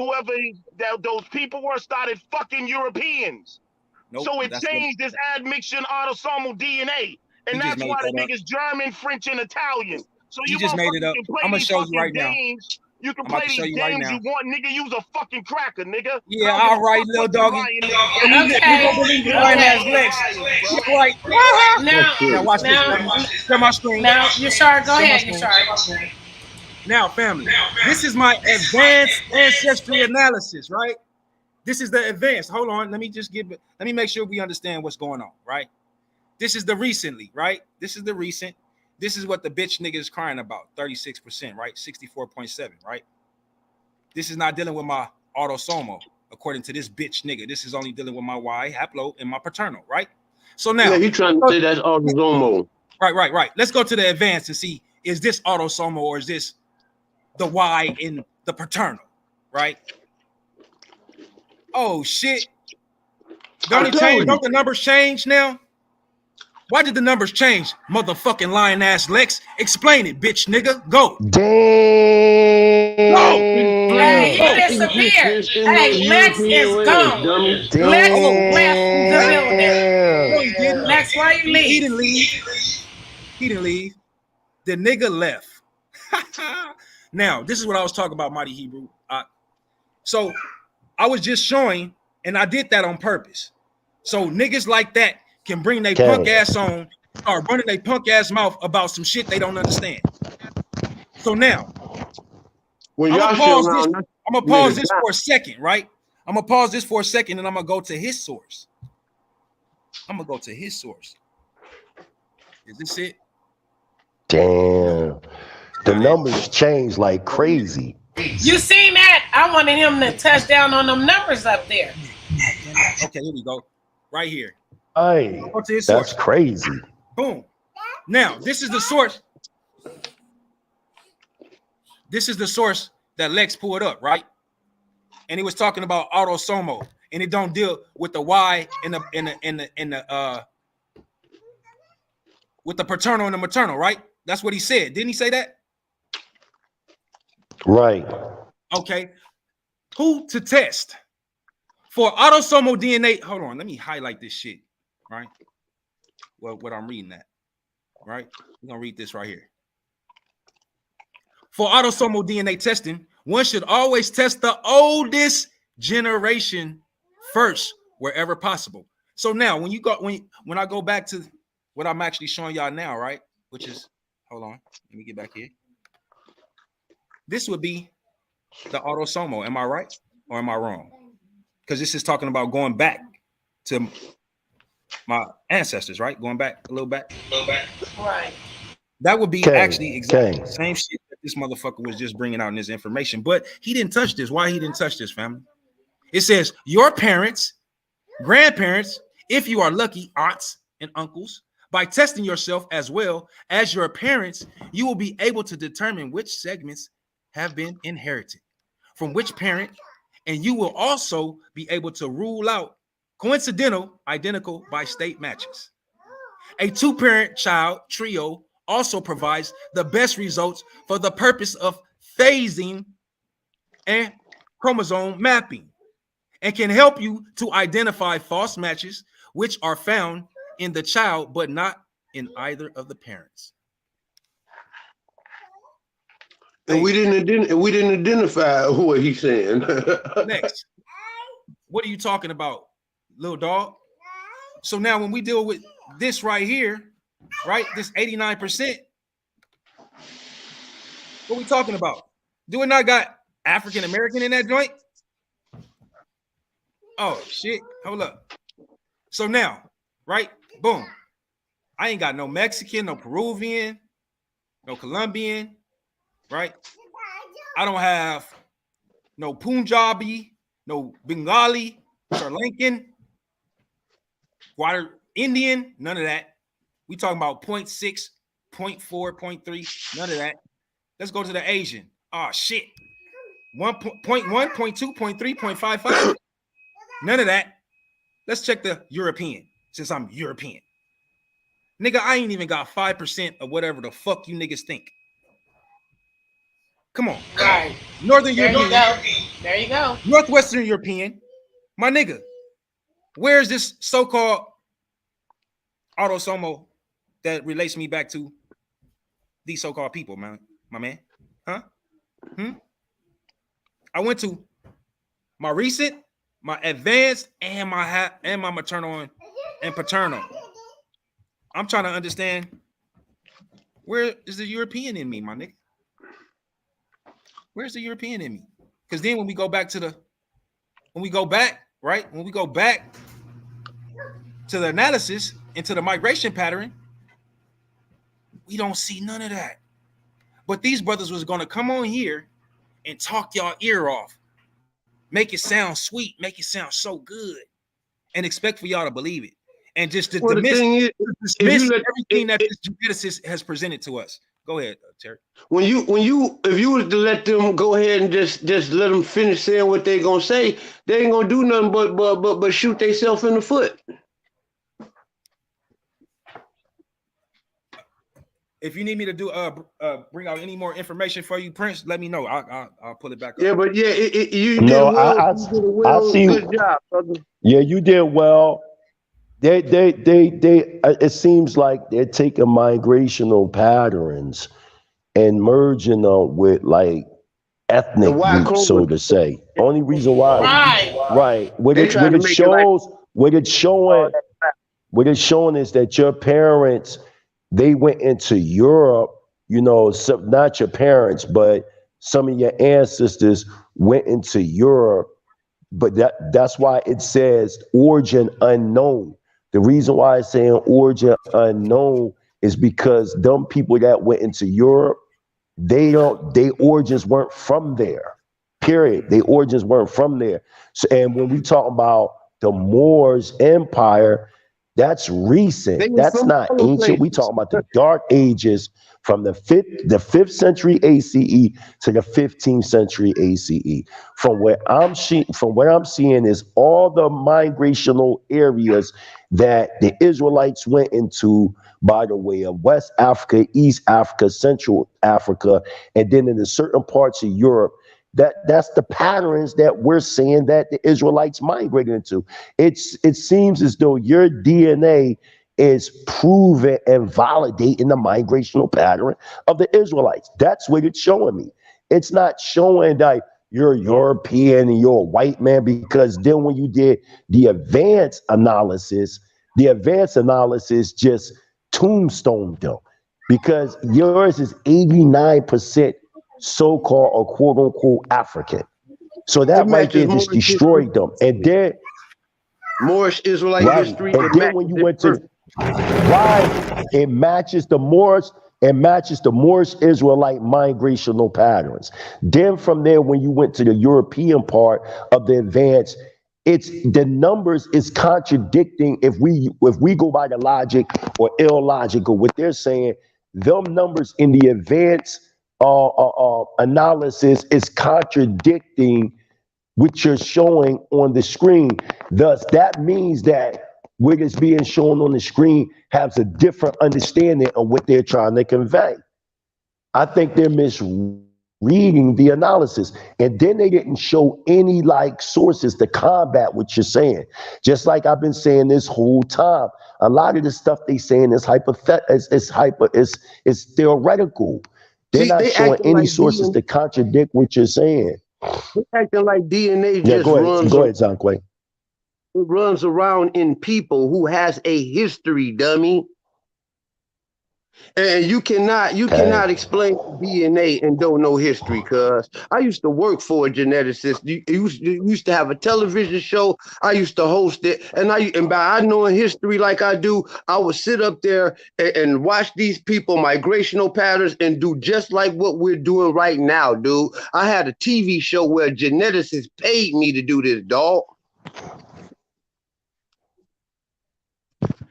people were started fucking Europeans. Nope, so it changed this admixture autosomal DNA. And that's why the niggas German, French, and Italian. So you just made it up. I'm gonna show you right now. You can play these games you want, nigga. Use a fucking cracker, nigga. Yeah, all right, little doggy. Okay. Right. Now watch this. Share my screen. Now, Yashar, go ahead, Yashar. Now, family, this is my advanced ancestry analysis, right? This is the advanced. Hold on, let me make sure we understand what's going on, right? This is the recently, right? This is the recent. This is what the bitch nigga is crying about, 36%, right? 64.7, right? This is not dealing with my autosomal, according to this bitch nigga. This is only dealing with my Y, haplo, and my paternal, right? So now, yeah, you trying to say that's autosomal. Right. Let's go to the advanced and see, is this autosomal or is this the Y in the paternal, right? Oh shit! Don't the numbers change now? Why did the numbers change? Motherfucking lying ass Lex. Explain it, bitch nigga. Go. Damn. Go. Hey, he disappeared. Hey, Lex is gone. Lex left the building. No, he didn't. Lex, why you leave? He didn't leave. He didn't leave. The nigga left. Now, this is what I was talking about, Mighty Hebrew. So I was just showing, and I did that on purpose. So niggas like that can bring their punk ass on, or running their punk ass mouth about some shit they don't understand. So now, I'm gonna pause this for a second, right? I'm gonna pause this for a second, and I'm gonna go to his source. Is this it? Damn. The numbers change like crazy. You seen that? I wanted him to touch down on them numbers up there. Okay, here we go. Right here. Hey, that's crazy. Boom. Now, this is the source. This is the source that Lex pulled up, right? And he was talking about autosomal, and it don't deal with the Y and the with the paternal and the maternal, right? That's what he said. Didn't he say that? Right. Okay. Who to test for autosomal DNA? Hold on, let me highlight this shit. Right. Well, what I'm reading that. Right. We're gonna read this right here. For autosomal DNA testing, one should always test the oldest generation first, wherever possible. So now, when I go back to what I'm actually showing y'all now, right? Which is, hold on, let me get back here. This would be the autosomal. Am I right or am I wrong? Because this is talking about going back to my ancestors, right? Going back a little back. Right. That would be actually exactly the same shit that this motherfucker was just bringing out in his information. But he didn't touch this. Why he didn't touch this, family? It says your parents, grandparents, if you are lucky, aunts and uncles. By testing yourself as well as your parents, you will be able to determine which segments have been inherited from which parent And you will also be able to rule out coincidental identical by state matches. A two-parent child trio also provides the best results for the purpose of phasing and chromosome mapping, and can help you to identify false matches which are found in the child but not in either of the parents. And we didn't identify what he's saying. Next, what are you talking about, little dog? So now when we deal with this right here, right, this 89%, what we talking about? Do it not got African American in that joint? Oh shit, hold up. So now, right, boom, I ain't got no Mexican, no Peruvian, no Colombian, right? I don't have no Punjabi, no Bengali, Sri Lankan, Water Indian, none of that. We talking about 0.6, 0.4, 0.3, none of that. Let's go to the Asian. Oh shit. 1.1, 0.2, 0.3, 0.55. None of that. Let's check the European, since I'm European. Nigga, I ain't even got 5% of whatever the fuck you niggas think. Come on. Right. Northern There European. you go. There you go. Northwestern European. My nigga. Where's this so-called autosomal that relates me back to these so-called people, man? My man? Huh? I went to my recent, my advanced, and my maternal and paternal. I'm trying to understand, where is the European in me, my nigga? Where's the European in me? Because then when we go back to the analysis into the migration pattern, we don't see none of that. But these brothers was gonna come on here and talk y'all ear off, make it sound sweet, make it sound so good, and expect for y'all to believe it. And just to dismiss everything that this geneticist has presented to us. Go ahead, Terry. If you was to let them go ahead and just let them finish saying what they gonna say, they ain't gonna do nothing but shoot themselves in the foot. If you need me to do bring out any more information for you, Prince, let me know. I'll pull it back up. Yeah, but yeah, you did well. You did a well, good job, brother. Yeah, you did well. They it seems like they're taking migrational patterns and merging them with like ethnic groups, so to say. Only reason why, right? What it's showing is that your parents, they went into Europe, not your parents, but some of your ancestors went into Europe. But that's why it says origin unknown. The reason why it's saying origin unknown is because them people that went into Europe, their origins weren't from there. Period. Their origins weren't from there. So, and when we talk about the Moors Empire, that's recent. That's not ancient. We talking about the Dark Ages from the 5th century ACE to the 15th century ACE. From what I'm seeing is all the migrational areas that the Israelites went into by the way of West Africa, East Africa, Central Africa, and then in the certain parts of Europe. That's the patterns that we're seeing that the Israelites migrated into. It seems as though your DNA is proving and validating the migrational pattern of the Israelites. That's what it's showing me. It's not showing that you're European and you're a white man, because then when you did the advanced analysis just tombstoned them, because yours is 89% so-called or quote-unquote African. So that right there just destroyed them. And then Moorish Israelite history. And then when you went to it matches the Moorish Israelite migrational patterns. Then from there, when you went to the European part of the advance, it's the numbers is contradicting. If we go by the logic or illogical, what they're saying, them numbers in the advance analysis is contradicting which you're showing on the screen. Thus, that means that what is being shown on the screen has a different understanding of what they're trying to convey. I think they're misreading the analysis. And then they didn't show any like sources to combat what you're saying. Just like I've been saying this whole time, a lot of the stuff they saying is is theoretical. They're not showing any sources to contradict what you're saying. They're acting like DNA Yeah, just go runs. ahead, Zanquay. It runs around in people who has a history, dummy. And you cannot explain DNA and don't know history, cuz. I used to work for a geneticist. You used to have a television show. I used to host it. And by knowing history like I do, I would sit up there and watch these people, migrational patterns, and do just like what we're doing right now, dude. I had a TV show where geneticists paid me to do this, dog.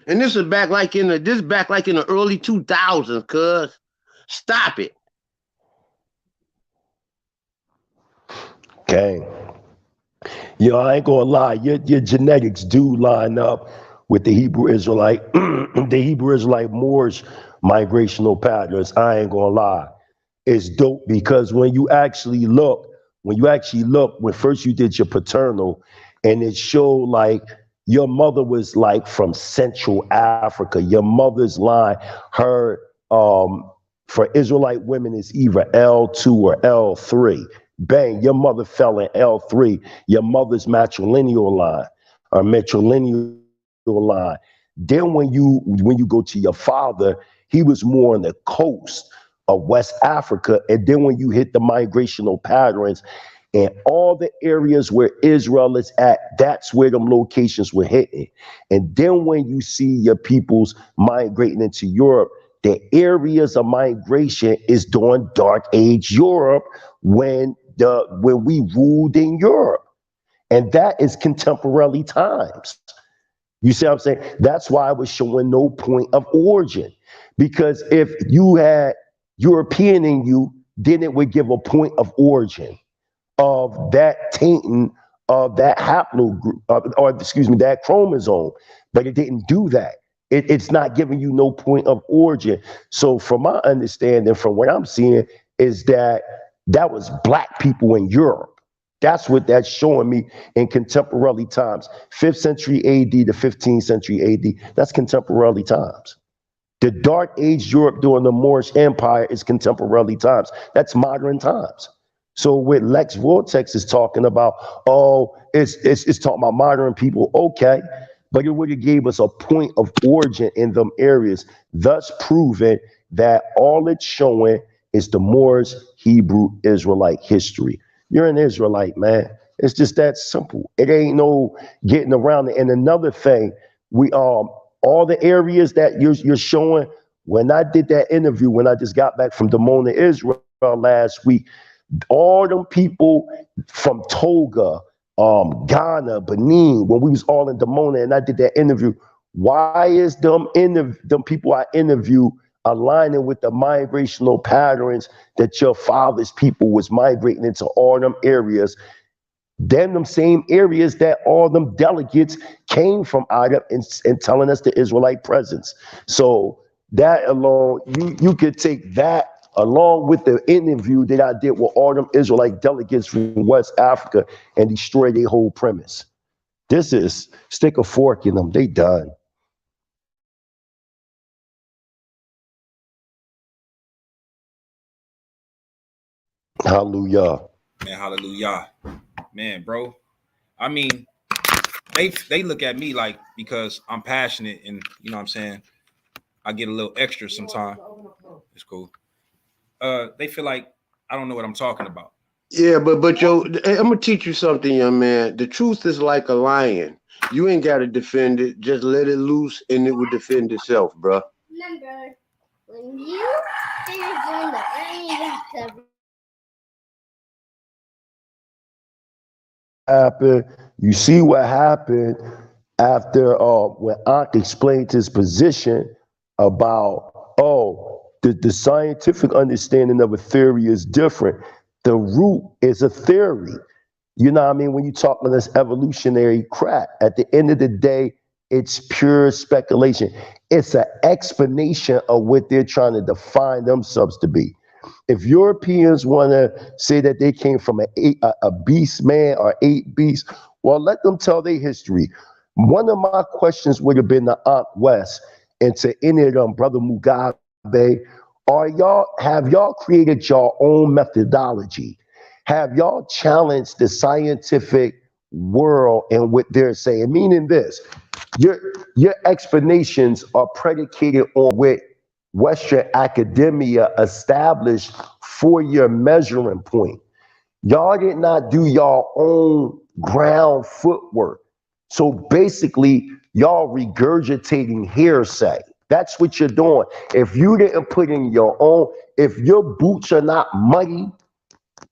And this is back like in the early 2000s, cuz. Stop it. Okay. Yo, I ain't gonna lie, your genetics do line up with the Hebrew Israelite, Moors migrational patterns. I ain't gonna lie. It's dope because when first you did your paternal, and it showed like your mother was like from Central Africa. Your mother's line, her for Israelite women is either L2 or L3. Bang, your mother fell in L3. Your mother's matrilineal line or matrilineal line. Then when you go to your father, he was more on the coast of West Africa. And then when you hit the migrational patterns and all the areas where Israel is at, that's where them locations were hitting. And then when you see your peoples migrating into Europe, the areas of migration is during Dark Age Europe when we ruled in Europe. And that is contemporary times. You see what I'm saying? That's why I was showing no point of origin. Because if you had European in you, then it would give a point of origin of that tainting of that haplogroup, that chromosome. But it didn't do that. It's not giving you no point of origin. So from my understanding, from what I'm seeing, is that was black people in Europe. That's what that's showing me in contemporary times. 5th century AD to 15th century AD, that's contemporary times. The Dark Age Europe during the Moorish Empire is contemporary times. That's modern times. So what Lex Vortex is talking about, it's talking about modern people, okay. But it would have gave us a point of origin in them areas, thus proving that all it's showing is the Moors, Hebrew, Israelite history. You're an Israelite, man. It's just that simple. It ain't no getting around it. And another thing, all the areas that you're showing, when I did that interview, when I just got back from Dimona, Israel last week, all them people from Toga, Ghana, Benin, when we was all in Dimona and I did that interview, why is them people I interview aligning with the migrational patterns that your father's people was migrating into all them areas? Then them same areas that all them delegates came from out of and telling us the Israelite presence. So that alone, you could take that along with the interview that I did with all them Israelite delegates from West Africa and destroy their whole premise. This is stick a fork in them. They done. Hallelujah. Man, hallelujah. Man, bro. I mean, they look at me like, because I'm passionate and you know what I'm saying, I get a little extra sometimes. It's cool. They feel like I don't know what I'm talking about. Yeah, but yo, I'm gonna teach you something, young man. The truth is like a lion. You ain't gotta defend it. Just let it loose and it will defend itself, bro. Remember, when you finish doing the earnings Happened. You see what happened after when Ankh explained his position about the scientific understanding of a theory is different. The root is a theory. You know what I mean? When you talk about this evolutionary crap, at the end of the day, it's pure speculation. It's an explanation of what they're trying to define themselves to be. If Europeans want to say that they came from a beast man or 8 beasts, well, let them tell their history. One of my questions would have been to Aunt West and to any of them, Brother Mugabe, have y'all created your own methodology? Have y'all challenged the scientific world and what they're saying? Meaning this, your explanations are predicated on what Western academia established for your measuring point. Y'all did not do your own ground footwork. So basically, y'all regurgitating hearsay. That's what you're doing. If you didn't put in your own, if your boots are not muddy,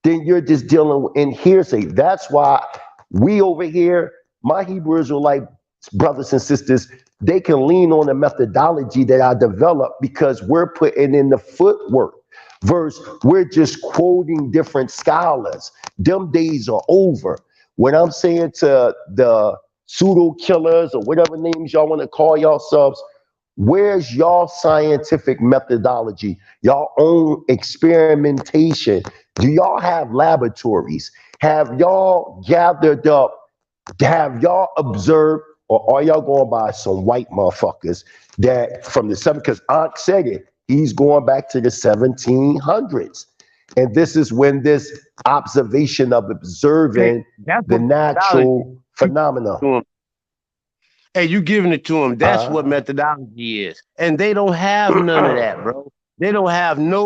then you're just dealing in hearsay. That's why we over here, my Hebrew Israelite brothers and sisters, they can lean on the methodology that I developed because we're putting in the footwork. Verse, we're just quoting different scholars. Them days are over. When I'm saying to the pseudo killers or whatever names y'all want to call yourselves, where's y'all scientific methodology, y'all own experimentation? Do y'all have laboratories? Have y'all gathered up? Have y'all observed? Or are y'all going by some white motherfuckers that from the 7th? Because Ankh said it, he's going back to the 1700s. And this is when this observation of observing the natural phenomena. Hey, you giving it to them. That's what methodology is. And they don't have none of that, bro. They don't have no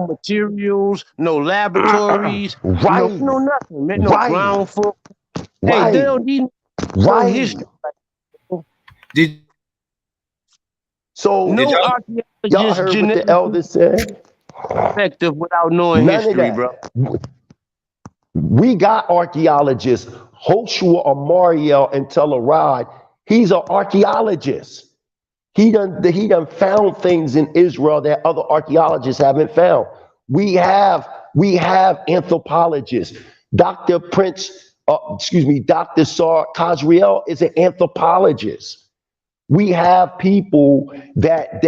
materials, no laboratories, no nothing, man, no ground for. Hey, they don't need no history. So no y'all heard what the elder said? Effective without knowing history, bro. We got archaeologists, Hoshua Amariel and Telerad. He's an archaeologist. He done found things in Israel that other archaeologists haven't found. We have anthropologists. Dr. Sar Kazriel is an anthropologist. We have people that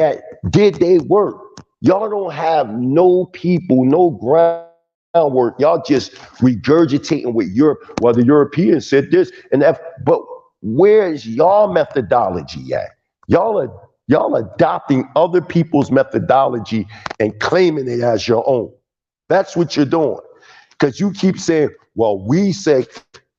did their work. Y'all don't have no people, no groundwork. Y'all just regurgitating with Europe. Well, the Europeans said this and that, but where's y'all methodology at? Y'all adopting other people's methodology and claiming it as your own. That's what you're doing. Because you keep saying, well, we say,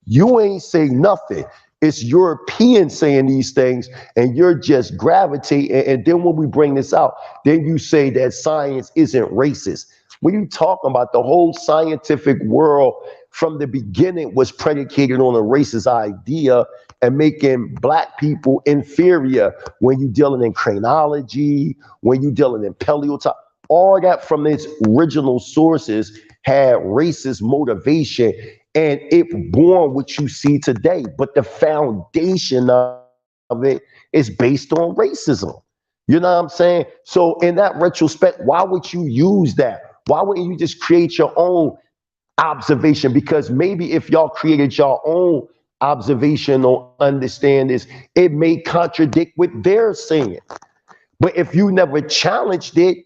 you ain't saying nothing. It's Europeans saying these things, and you're just gravitating. And then when we bring this out, then you say that science isn't racist. What are you talking about? The whole scientific world from the beginning was predicated on a racist idea and making black people inferior when you're dealing in craniology, when you're dealing in paleontology. All that from its original sources had racist motivation, and it born what you see today. But the foundation of it is based on racism. You know what I'm saying? So in that retrospect, why would you use that? Why wouldn't you just create your own observation? Because maybe if y'all created your own observation or understand this, it may contradict what they're saying. But if you never challenged it,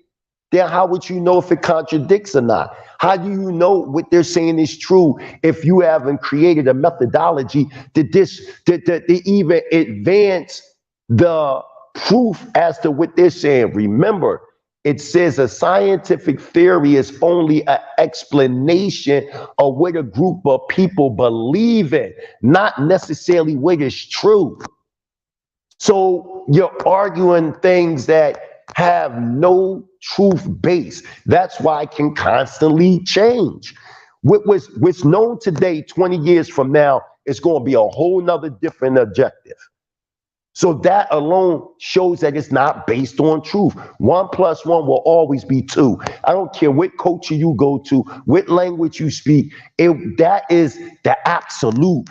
then how would you know if it contradicts or not? How do you know what they're saying is true if you haven't created a methodology to even advance the proof as to what they're saying? Remember, it says a scientific theory is only an explanation of what a group of people believe in, not necessarily what is true. So you're arguing things that have no truth base. That's why it can constantly change. What's known today, 20 years from now, is going to be a whole nother different objective. So that alone shows that it's not based on truth. 1 + 1 will always be 2. I don't care what culture you go to, what language you speak, that is the absolute.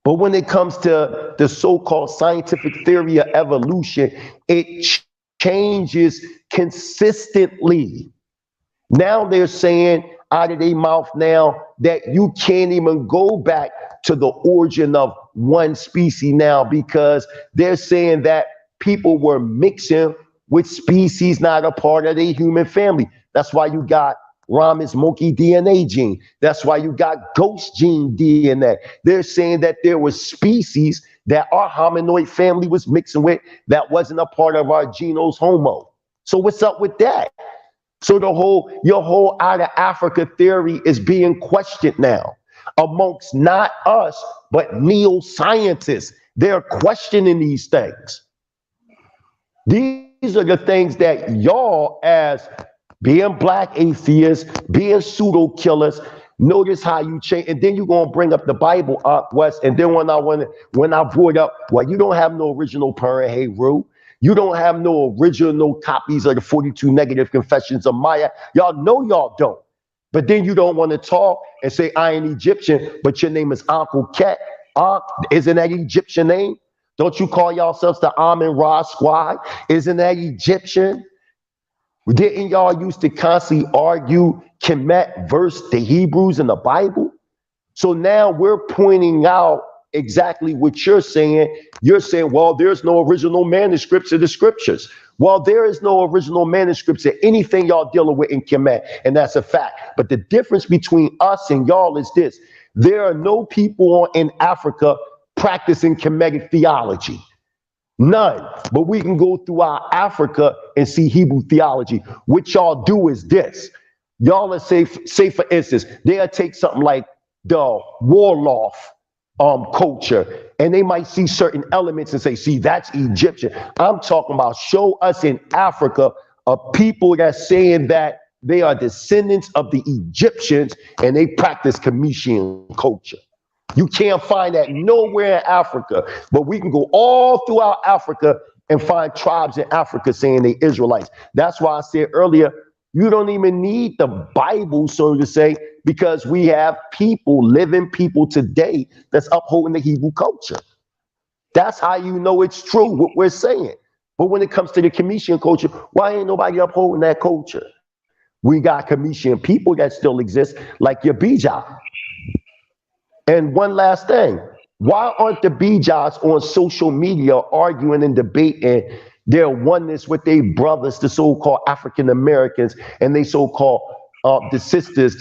But when it comes to the so-called scientific theory of evolution, it changes consistently. Now they're saying out of their mouth now that you can't even go back to the origin of one species now because they're saying that people were mixing with species not a part of the human family. That's why you got Raman's monkey DNA gene. That's why you got ghost gene DNA. They're saying that there was species that our hominoid family was mixing with that wasn't a part of our genus Homo. So what's up with that? So your whole out of Africa theory is being questioned now amongst not us, but neo-scientists. They're questioning these things. These are the things that y'all, as being black atheists, being pseudo killers, notice how you change. And then you're gonna bring up the Bible, West. And then when I brought up, well, you don't have no original parent, hey, Rue. You don't have no original copies of the 42 negative confessions of Maya. Y'all know y'all don't. But then you don't want to talk and say I ain't Egyptian, but your name is ANKH. Ankh, isn't that Egyptian name? Don't you call yourselves the Amun Ra Squad? Isn't that Egyptian? Didn't y'all used to constantly argue Kemet versus the Hebrews in the Bible? So now we're pointing out exactly what you're saying. You're saying, well, there's no original manuscripts of the scriptures. Well, there is no original manuscripts of anything y'all dealing with in Kemet, and that's a fact. But the difference between us and y'all is this. There are no people in Africa practicing Kemetic theology. None. But we can go throughout Africa and see Hebrew theology. What y'all do is this. Y'all are say for instance, they'll take something like the Warloff culture, and they might see certain elements and say, see, that's Egyptian. I'm talking about show us in Africa a people that's saying that they are descendants of the Egyptians and they practice Comitian culture. You can't find that nowhere in Africa, but we can go all throughout Africa and find tribes in Africa saying they Israelites. That's why I said earlier, you don't even need the Bible, so to say, because we have people, living people today that's upholding the Hebrew culture. That's how you know it's true, what we're saying. But when it comes to the Comitian culture, why ain't nobody upholding that culture? We got Comitian people that still exist, like your Bija. And one last thing, why aren't the Bijas on social media arguing and debating their oneness with their brothers, the so-called African Americans, and they so-called the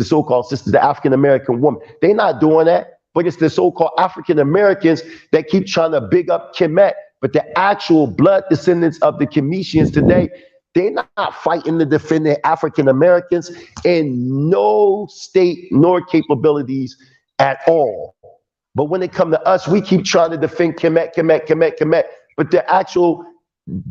so-called sisters, the African American woman? They're not doing that, but it's the so-called African Americans that keep trying to big up Kemet, but the actual blood descendants of the Cometians today, they're not fighting to defend their African Americans in no state nor capabilities at all. But when it comes to us, we keep trying to defend Kemet. But the actual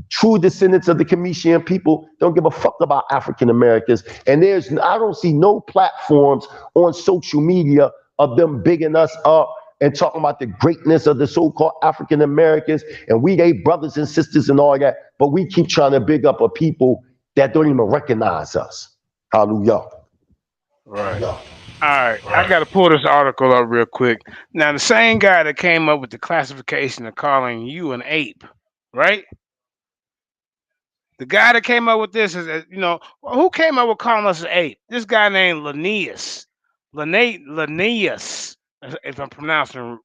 true descendants of the Comitian people don't give a fuck about African Americans. And I don't see no platforms on social media of them bigging us up and talking about the greatness of the so-called African Americans and we they brothers and sisters and all that. But we keep trying to big up a people that don't even recognize us. Hallelujah. Right. All right, I got to pull this article up real quick. Now, the same guy that came up with the classification of calling you an ape, right? The guy that came up with this is, who came up with calling us an ape? This guy named Linnaeus. Linnaeus, if I'm pronouncing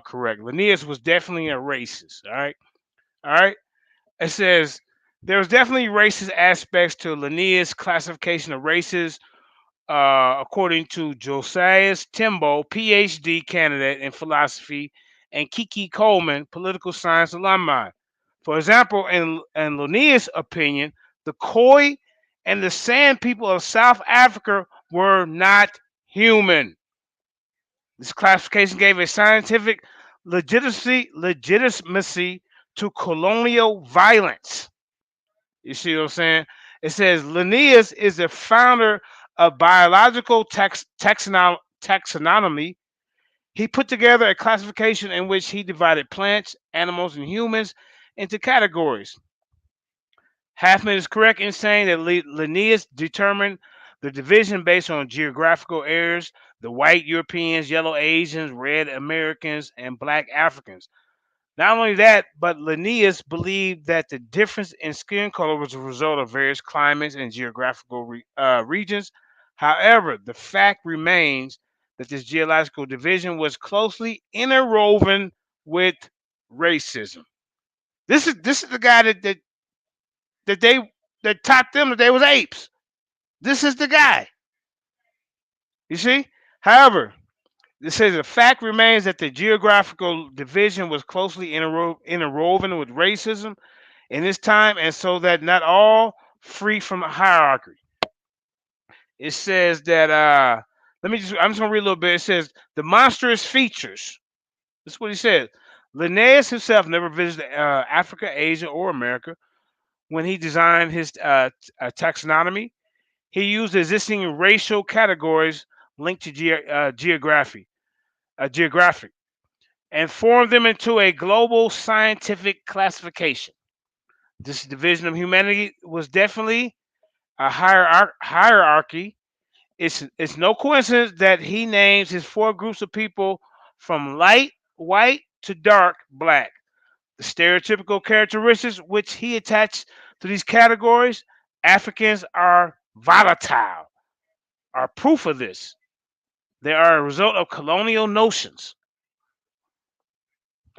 correct. Linnaeus was definitely a racist, all right? All right? It says, there's definitely racist aspects to Linnaeus' classification of races, according to Josias Timbo, PhD candidate in philosophy, and Kiki Coleman, political science alumni. For example, in Linnaeus' opinion, the Khoi and the San people of South Africa were not human. This classification gave a scientific legitimacy to colonial violence. You see what I'm saying? It says Linnaeus is the founder of biological taxonomy. He put together a classification in which he divided plants, animals, and humans into categories. Halfman is correct in saying that Linnaeus determined the division based on geographical areas: the white Europeans, yellow Asians, red Americans, and black Africans. Not only that, but Linnaeus believed that the difference in skin color was a result of various climates and geographical regions. However, the fact remains that this geological division was closely interwoven with racism. This is the guy that taught them that they was apes. This is the guy. You see? However, it says the fact remains that the geographical division was closely interwoven with racism in this time, and so that not all free from hierarchy. It says that I'm just gonna read a little bit. It says the monstrous features. This is what he said. Linnaeus himself never visited Africa, Asia, or America. When he designed his taxonomy, he used existing racial categories linked to geographic, and formed them into a global scientific classification. This division of humanity was definitely a hierarchy. It's no coincidence that he names his four groups of people from light white to dark black. The stereotypical characteristics which he attached to these categories, Africans are volatile, are proof of this. They are a result of colonial notions.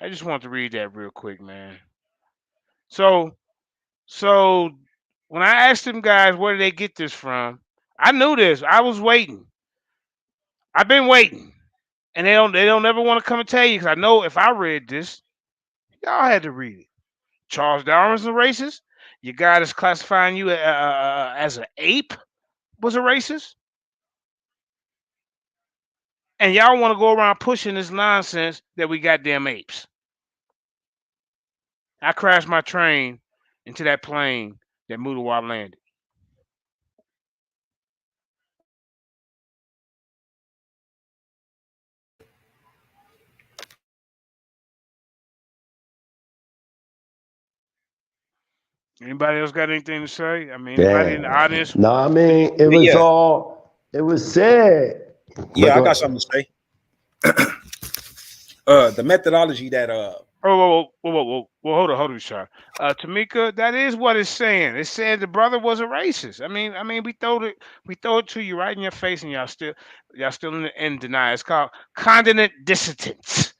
I just want to read that real quick, man. So when I asked them guys where did they get this from, I knew this. I was waiting. I've been waiting, and they don't ever want to come and tell you because I know if I read this, y'all had to read it. Charles Darwin's a racist. Your guy that's classifying you as an ape was a racist, and y'all want to go around pushing this nonsense that we goddamn apes. I crashed my train into that plane that Mutawa landed. Anybody else got anything to say? I mean, anybody in the audience? No, I mean, it was said. Yeah, I got something to say. The methodology that whoa, hold on, Sean. Tamika, that is what it's saying. It said the brother was a racist. I mean, we throw it to you right in your face, and y'all still in denial. It's called continent dissidence.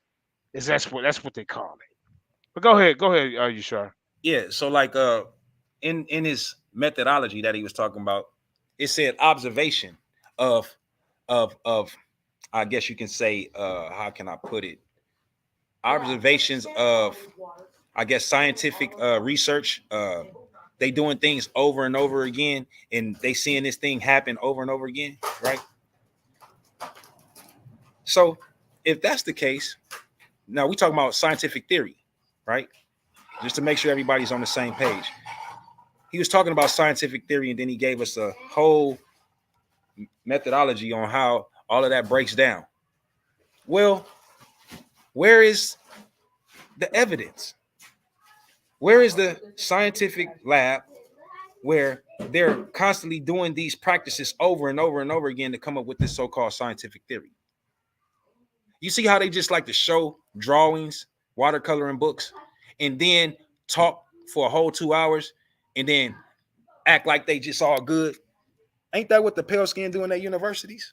That's what they call it. But go ahead, you sure? Yeah, so like in his methodology that he was talking about, it said observation of I guess you can say how can I put it? Observations of I guess scientific research. They doing things over and over again, and they seeing this thing happen over and over again, right? So if that's the case, now we talking about scientific theory, right? Just to make sure everybody's on the same page. He was talking about scientific theory, and then he gave us a whole methodology on how all of that breaks down. Well, where is the evidence? Where is the scientific lab where they're constantly doing these practices over and over and over again to come up with this so-called scientific theory? You see how they just like to show drawings, watercoloring books, and then talk for a whole 2 hours and then act like they just all good? Ain't that what the pale skin do in their universities?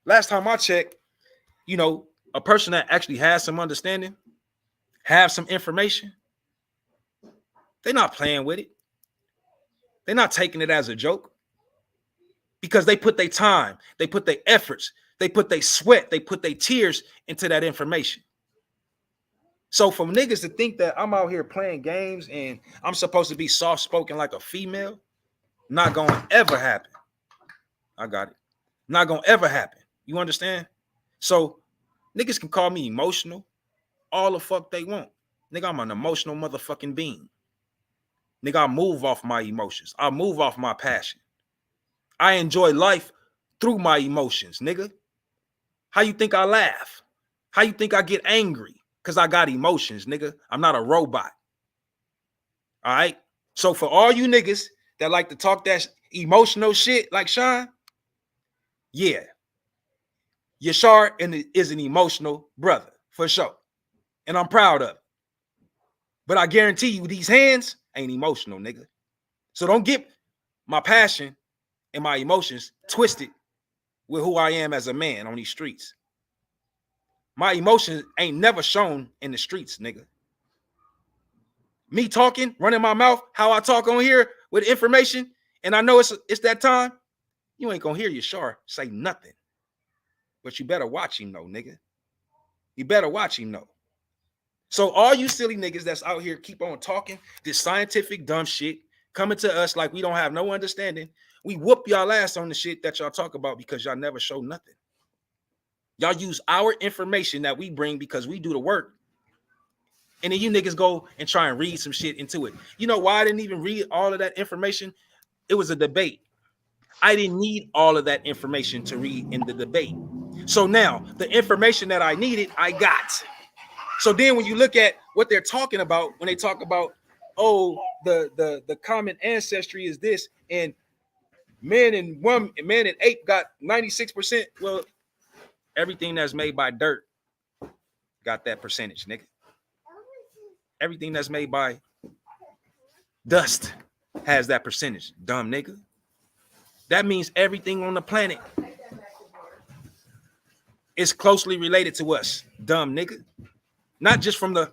Last time I checked, a person that actually has some understanding, have some information, they're not playing with it. They're not taking it as a joke because they put their time, they put their efforts, they put their sweat, they put their tears into that information. So for niggas to think that I'm out here playing games and I'm supposed to be soft-spoken like a female, not gonna ever happen. I got it. Not gonna ever happen. You understand? So niggas can call me emotional all the fuck they want. Nigga, I'm an emotional motherfucking being. Nigga, I move off my emotions. I move off my passion. I enjoy life through my emotions, nigga. How you think I laugh? How you think I get angry? Because I got emotions, nigga. I'm not a robot. All right? So for all you niggas that like to talk that emotional shit like Sean, yeah. Yashar is an emotional brother, for sure. And I'm proud of it. But I guarantee you these hands ain't emotional, nigga. So don't get my passion and my emotions twisted with who I am as a man on these streets. My emotions ain't never shown in the streets, nigga. Me talking, running my mouth, how I talk on here with information, and I know it's that time, you ain't gonna hear Yashar say nothing. But you better watch him though, nigga. You better watch him though. So all you silly niggas that's out here keep on talking this scientific dumb shit, coming to us like we don't have no understanding. We whoop y'all ass on the shit that y'all talk about because y'all never show nothing. Y'all use our information that we bring because we do the work. And then you niggas go and try and read some shit into it. You know why I didn't even read all of that information? It was a debate. I didn't need all of that information to read in the debate. So now the information that I needed, I got. So then when you look at what they're talking about, when they talk about, oh, the common ancestry is this, and man and ape got 96%. Well, everything that's made by dirt got that percentage, nigga. Everything that's made by dust has that percentage, dumb nigga. That means everything on the planet is closely related to us, dumb nigga. Not just from the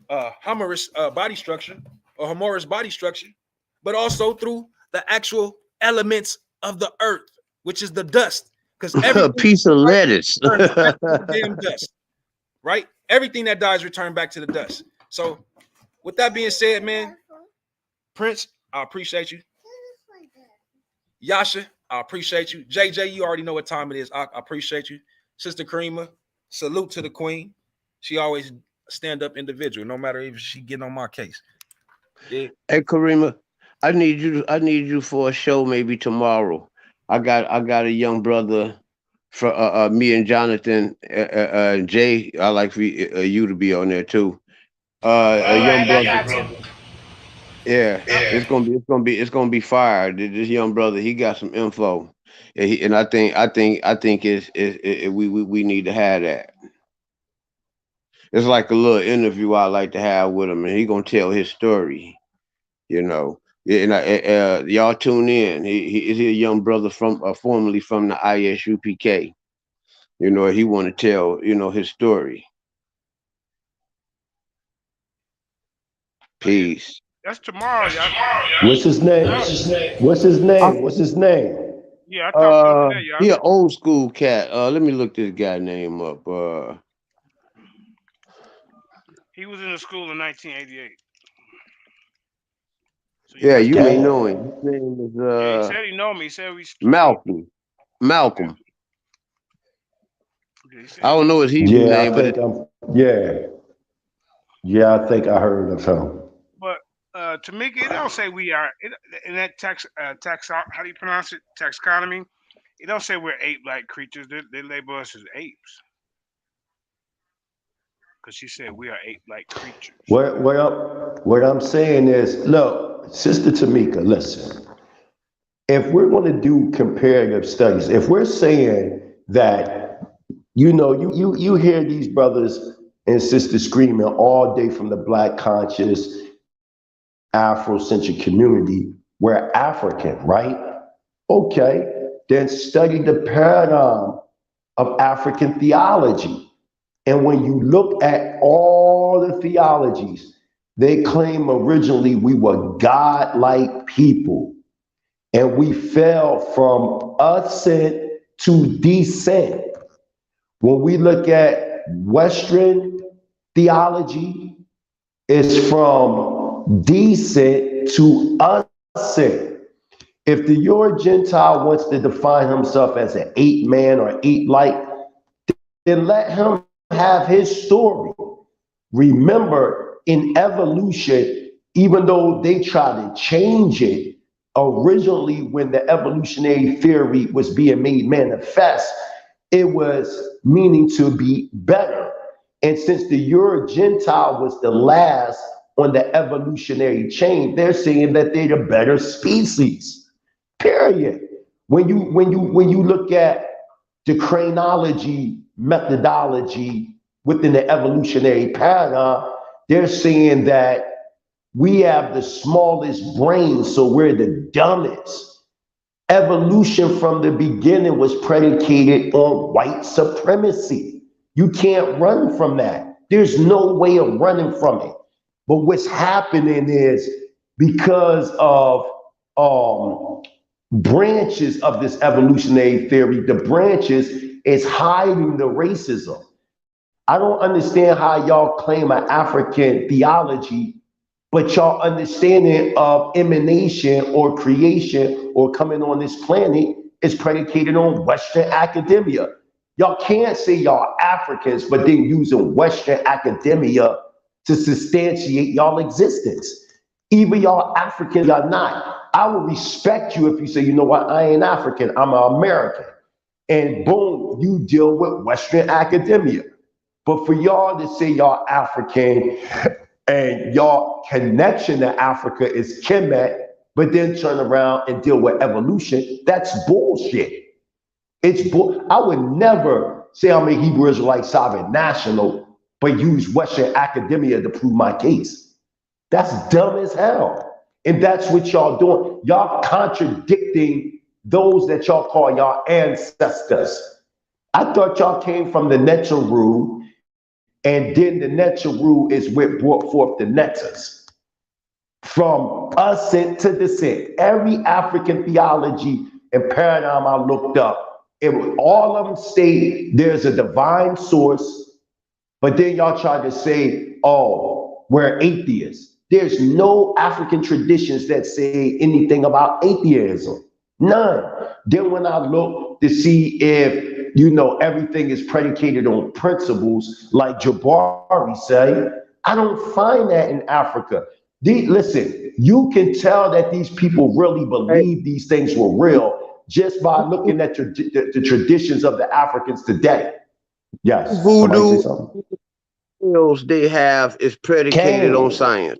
homoris body structure or homoris body structure, but also through the actual elements of the earth, which is the dust. Because A piece of lettuce. Damn dust, right? Everything that dies return back to the dust. So with that being said, man, Prince, I appreciate you. Yasha, I appreciate you. JJ, you already know what time it is. I appreciate you. Sister Karima, salute to the queen. She always stand up individual, no matter if she getting on my case. Yeah. Hey Karima, I need you for a show maybe tomorrow. I got a young brother from me and Jonathan Jay. I like for you to be on there too. A young brother. Yeah, it's gonna be fire. This young brother, he got some info, and I think we need to have that. It's like a little interview I like to have with him, and he gonna tell his story. You know, and y'all tune in. He's a young brother from formerly from the ISUPK. You know, he want to tell his story. Peace. That's tomorrow, y'all. What's his name? What's his name? What's his name? Yeah, I talked to him today, y'all. He an old school cat. Let me look this guy name up. He was in the school in 1988. So yeah, you may know him. His name is yeah, he said he know me. He said we Malcolm. Yeah, I don't know his Hebrew name, but I think I heard of him. But Tamika, it don't say we are in that tax how do you pronounce it? Taxonomy. It don't say we're ape-like creatures. They label us as apes. Because she said we are ape-like creatures. What I'm saying is, look, Sister Tamika, listen. If we're going to do comparative studies, if we're saying that, you hear these brothers and sisters screaming all day from the Black conscious Afrocentric community, we're African, right? Okay, then study the paradigm of African theology. And when you look at all the theologies, they claim originally we were God-like people. And we fell from ascent to descent. When we look at Western theology, it's from descent to ascent. If the Euro Gentile wants to define himself as an ape man or ape-like, then let him have his story. Remember, in evolution, even though they try to change it, originally when the evolutionary theory was being made manifest, it was meaning to be better. And since the Euro Gentile was the last on the evolutionary chain, they're saying that they're the better species. Period. When you look at the chronology methodology within the evolutionary paradigm, they're saying that we have the smallest brain, so we're the dumbest. Evolution from the beginning was predicated on white supremacy. You can't run from that. There's no way of running from it. But what's happening is because of branches of this evolutionary theory, the branches is hiding the racism. I don't understand how y'all claim an African theology, but y'all understanding of emanation or creation or coming on this planet is predicated on Western academia. Y'all can't say y'all Africans, but then using Western academia to substantiate y'all existence. Either y'all African, y'all not. I will respect you if you say, you know what, I ain't African, I'm an American. And boom, you deal with Western academia. But for y'all to say y'all African and y'all connection to Africa is Kemet, but then turn around and deal with evolution, that's bullshit. I would never say I'm a Hebrew Israelite sovereign national, but use Western academia to prove my case. That's dumb as hell. And that's what y'all doing. Y'all contradicting those that y'all call y'all ancestors. I thought y'all came from the Neteru, and then the Neteru is what brought forth the Netters. From ascent to descent, every African theology and paradigm I looked up, all of them say there's a divine source, but then y'all try to say, oh, we're atheists. There's no African traditions that say anything about atheism. None. Then when I look to see if, everything is predicated on principles, like Jabari say, I don't find that in Africa. Listen, you can tell that these people really believe these things were real just by looking at the traditions of the Africans today. Yes. Voodoo skills they have is predicated on science.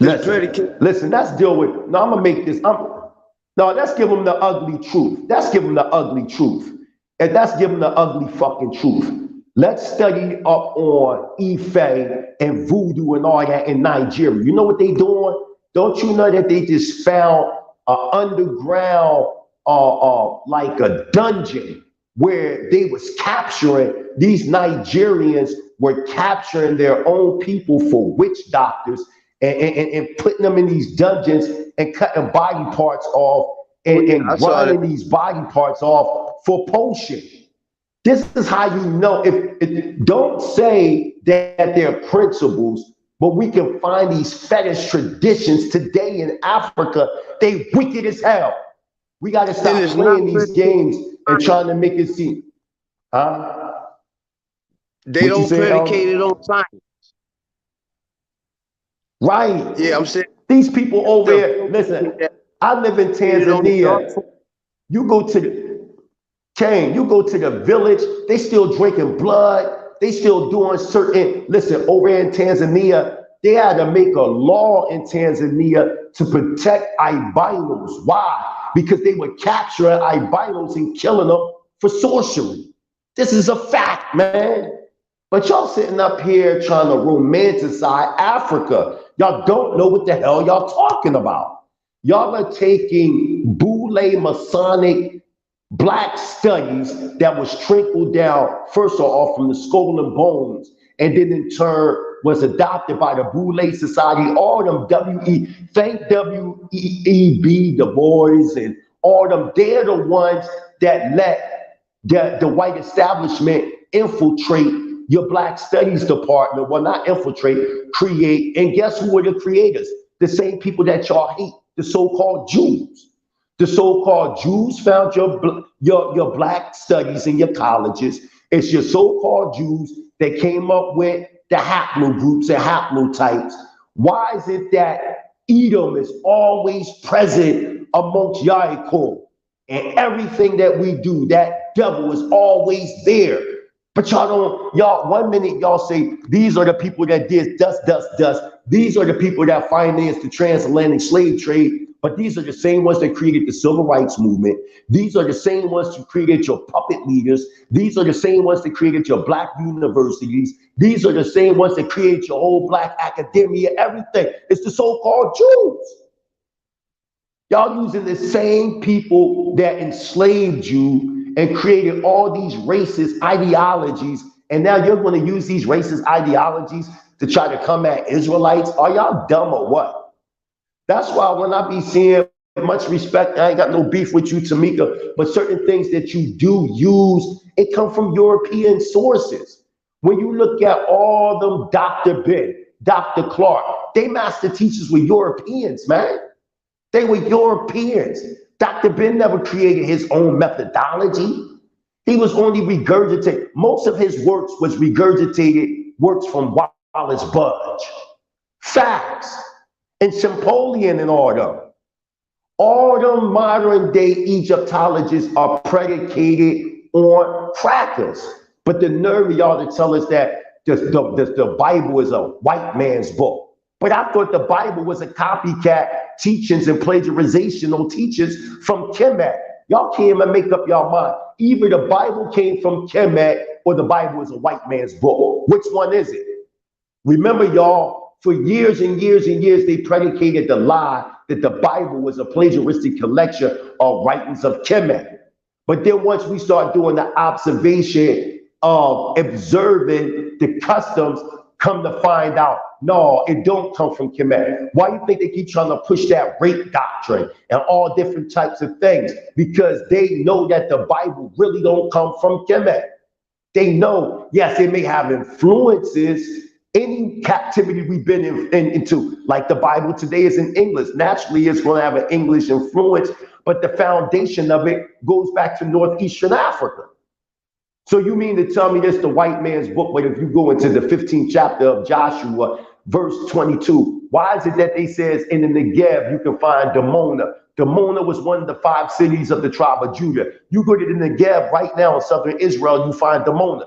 Listen, let's deal with, no, I'm gonna make this, let's give them the ugly truth. Let's give them the ugly truth. And let's give them the ugly fucking truth. Let's study up on Ife and voodoo and all that in Nigeria. You know what they doing? Don't you know that they just found an underground, like a dungeon where they was capturing, these Nigerians were capturing their own people for witch doctors and putting them in these dungeons and cutting body parts off and grinding these body parts off for potion. This is how you know. If don't say that they're principles, but we can find these fetish traditions today in Africa. They wicked as hell. We got to stop playing these games and trying to make it seem. Huh? They don't predicate it on science. Right. Yeah, I'm saying these people over here. Listen, I live in Tanzania. You go to the village, they still drinking blood. They still doing certain, listen, over in Tanzania, they had to make a law in Tanzania to protect albinos. Why? Because they were capturing albinos and killing them for sorcery. This is a fact, man. But y'all sitting up here trying to romanticize Africa. Y'all don't know what the hell y'all talking about. Y'all are taking Boule Masonic Black studies that was trickled down, first of all, from the skull and bones, and then in turn was adopted by the Boule Society, all them W.E.B. Du Bois and all them, they're the ones that let the white establishment infiltrate your Black Studies department. Well, not infiltrate, create. And guess who were the creators? The same people that y'all hate, the so-called Jews. The so-called Jews found your Black studies in your colleges. It's your so-called Jews that came up with the haplogroups and haplotypes. Why is it that Edom is always present amongst Yaakov? And everything that we do, that devil is always there. But one minute y'all say, these are the people that did dust. These are the people that financed the transatlantic slave trade. But these are the same ones that created the civil rights movement. These are the same ones who created your puppet leaders. These are the same ones that created your Black universities. These are the same ones that created your whole Black academia, everything. It's the so-called Jews. Y'all using the same people that enslaved you and created all these racist ideologies, and now you're going to use these racist ideologies to try to come at Israelites? Are y'all dumb or what? That's why when I be seeing much respect, I ain't got no beef with you, Tamika, but certain things that you do use, it come from European sources. When you look at all them Dr. Ben, Dr. Clark, they master teachers were Europeans, man. They were Europeans. Dr. Ben never created his own methodology. He was only regurgitating. Most of his works was regurgitated works from Wallace Budge. Facts. And Champollion and all them. All them modern day Egyptologists are predicated on crackers. But the nerve of y'all to tell us that the Bible is a white man's book. But I thought the Bible was a copycat teachings and plagiarization on teachers from Kemet. Y'all can't even make up y'all mind. Either the Bible came from Kemet or the Bible is a white man's book. Which one is it? Remember, y'all, for years and years and years, they predicated the lie that the Bible was a plagiaristic collection of writings of Kemet. But then once we start doing the observation of observing the customs, come to find out, no, it don't come from Kemet. Why do you think they keep trying to push that rape doctrine and all different types of things? Because they know that the Bible really don't come from Kemet. They know, yes, it may have influences. Any captivity we've been into, like the Bible today is in English. Naturally, it's going to have an English influence, but the foundation of it goes back to Northeastern Africa. So you mean to tell me this the white man's book, but if you go into the 15th chapter of Joshua, verse 22, why is it that they says in the Negev you can find Dimona? Dimona was one of the 5 cities of the tribe of Judah. You go to the Negev right now in southern Israel, you find Dimona.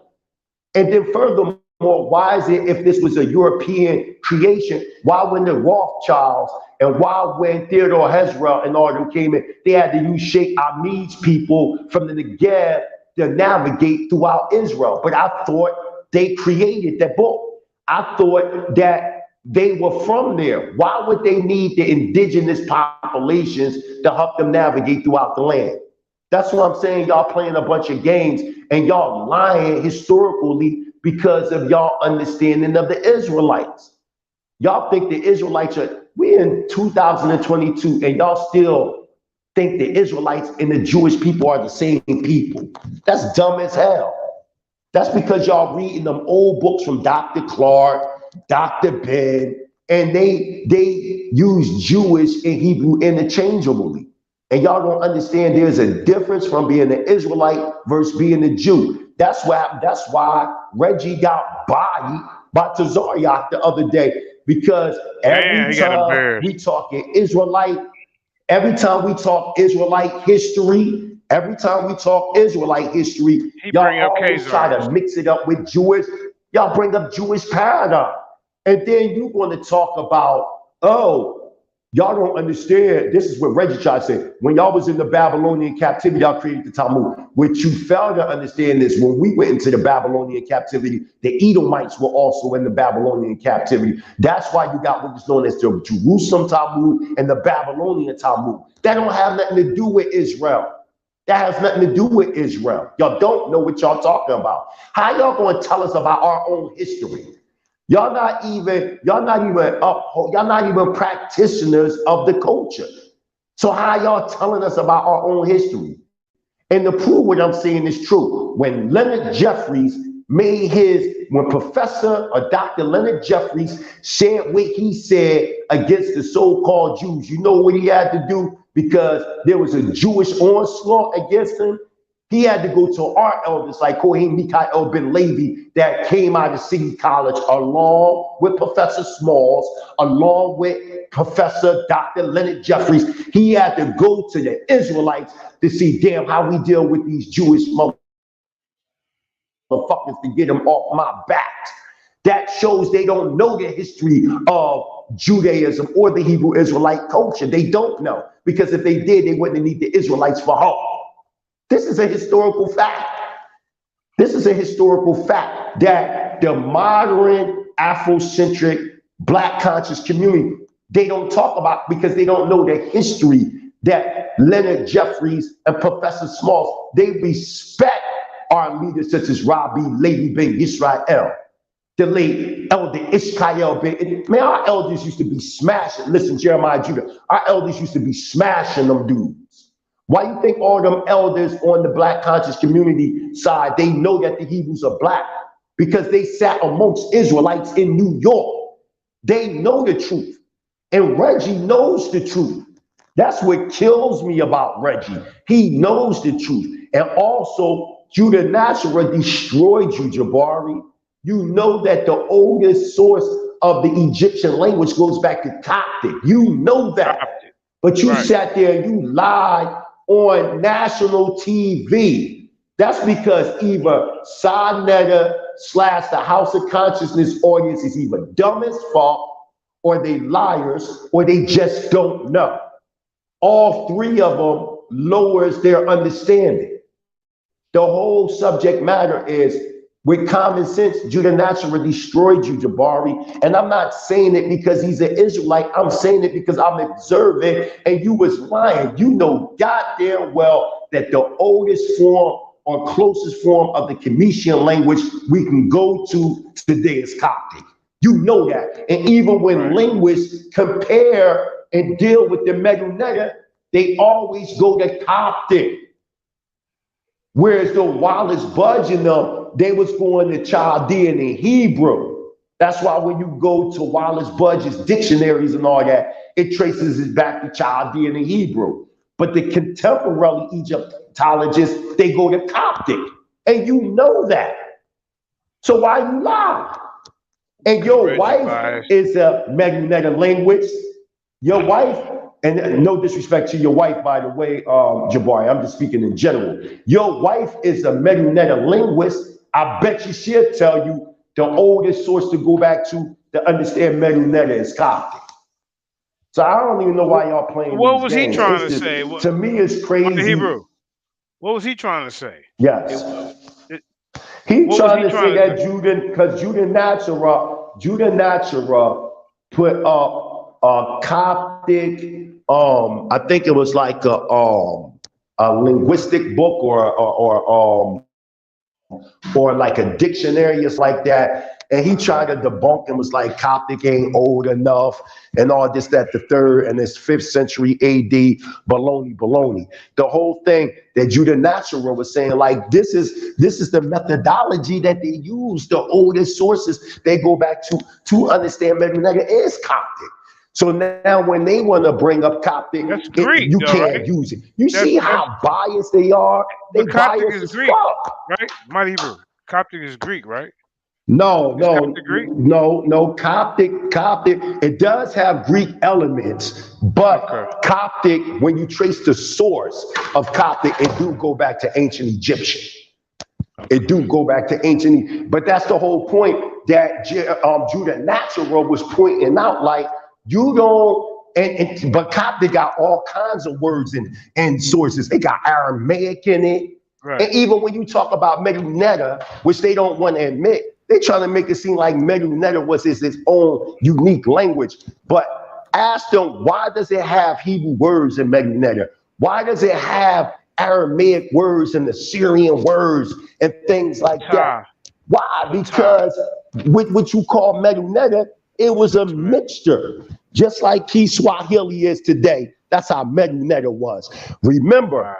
And then furthermore, why is it, if this was a European creation, why when the Rothschilds and why when Theodore Hezra and all them came in, they had to use Sheikh Ahmed's people from the Negev to navigate throughout Israel? But I thought they created that book. I thought that they were from there. Why would they need the indigenous populations to help them navigate throughout the land? That's what I'm saying. Y'all playing a bunch of games and y'all lying historically because of y'all understanding of the Israelites. Y'all think the Israelites are, we're in 2022 and y'all still think the Israelites and the Jewish people are the same people. That's dumb as hell. That's because y'all reading them old books from Dr. Clark, Dr. Ben, and they use Jewish and Hebrew interchangeably. And y'all don't understand there's a difference from being an Israelite versus being a Jew. That's why Reggie got bodied by Tazariak the other day, because every time we talk Israelite, every time we talk Israelite history, y'all always try to mix it up with Jewish. Y'all bring up Jewish paradigm. And then you're going to talk about, oh, y'all don't understand. This is what Reggie tried to say. When y'all was in the Babylonian captivity, y'all created the Talmud. What you failed to understand is when we went into the Babylonian captivity, the Edomites were also in the Babylonian captivity. That's why you got what is known as the Jerusalem Talmud and the Babylonian Talmud. That don't have nothing to do with Israel. That has nothing to do with Israel. Y'all don't know what y'all talking about. How y'all going to tell us about our own history? Y'all not even practitioners of the culture. So how y'all telling us about our own history? And to prove what I'm saying is true, when Leonard Jeffries when Professor or Dr. Leonard Jeffries said what he said against the so-called Jews, you know what he had to do? Because there was a Jewish onslaught against him. He had to go to our elders like Kohen Mikhael ben Levi that came out of City College along with Professor Smalls, along with Professor Dr. Leonard Jeffries. He had to go to the Israelites to see, damn, how we deal with these Jewish motherfuckers to get them off my back. That shows they don't know the history of Judaism or the Hebrew Israelite culture. They don't know, because if they did, they wouldn't need the Israelites for help. This is a historical fact. This is a historical fact that the modern Afrocentric Black conscious community, they don't talk about, because they don't know the history that Leonard Jeffries and Professor Smalls, they respect our leaders such as Rabbi Levi ben Israel, the late Elder Ishmael ben. Man, our elders used to be smashing. Listen, Jeremiah Judah, our elders used to be smashing them dudes. Why you think all them elders on the black conscious community side, they know that the Hebrews are black? Because they sat amongst Israelites in New York. They know the truth. And Reggie knows the truth. That's what kills me about Reggie. He knows the truth. And also, Judah Nasra destroyed you, Jabari. You know that the oldest source of the Egyptian language goes back to Coptic. You know that. But you sat there and you lied on national TV. That's because either Sonetta / the House of Consciousness audience is either dumb as fuck, or they liars, or they just don't know. All three of them lowers their understanding. The whole subject matter is, with common sense, Judah Nasra destroyed you, Jabari. And I'm not saying it because he's an Israelite. I'm saying it because I'm observing, and you was lying. You know goddamn well that the oldest form or closest form of the Comitian language we can go to today is Coptic. You know that. And even when linguists compare and deal with the Medu-Neter, they always go to Coptic. Whereas the Wallace Budge and them, they was going to Chaldean and Hebrew. That's why when you go to Wallace Budge's dictionaries and all that, it traces it back to Chaldean and Hebrew. But the contemporary Egyptologists, they go to Coptic. And you know that. So why you lie? And your wife is a Medu-Neter linguist. Your wife, and no disrespect to your wife, by the way, Jabari, I'm just speaking in general. Your wife is a Medu-Neter linguist. I bet you she'll tell you the oldest source to go back to understand Medu-Neter is Coptic. So I don't even know why y'all playing. What was he trying to just, say? To me, it's crazy. Hebrew. What was he trying to say? Yes. He's trying to say that Judah, because Judah Nasra put up Coptic, I think it was like a linguistic book or like a dictionary, it's like that. And he tried to debunk and was like, Coptic ain't old enough and all this, that, the third, and it's 5th century AD, baloney. The whole thing that Judah Nasra was saying, like, this is the methodology that they use. The oldest sources they go back to understand Medu-Neter is Coptic. So now when they want to bring up Coptic, Greek, you can't use it. You see how biased they are? They Coptic biased is as Greek, fuck. right? My Hebrew. Coptic is Greek, right? No, Coptic, it does have Greek elements, but Coptic, when you trace the source of Coptic, it do go back to ancient Egyptian. It do go back to ancient, but that's the whole point that Judah Nasra was pointing out, like, you don't, but Coptic got all kinds of words and sources. They got Aramaic in it. Right. And even when you talk about Medu-Neter, which they don't want to admit, they're trying to make it seem like Medu-Neter was its own unique language. But ask them, why does it have Hebrew words in Medu-Neter? Why does it have Aramaic words and Assyrian words and things like that? Why? Because with what you call Medu-Neter, it was a mixture, just like Kiswahili is today. That's how Medu-Neter was. Remember,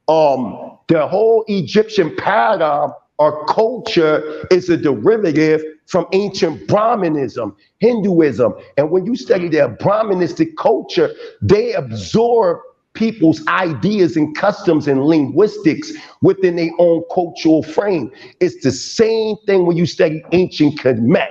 the whole Egyptian paradigm or culture is a derivative from ancient Brahmanism, Hinduism. And when you study their Brahmanistic culture, they absorb people's ideas and customs and linguistics within their own cultural frame. It's the same thing when you study ancient Kemet.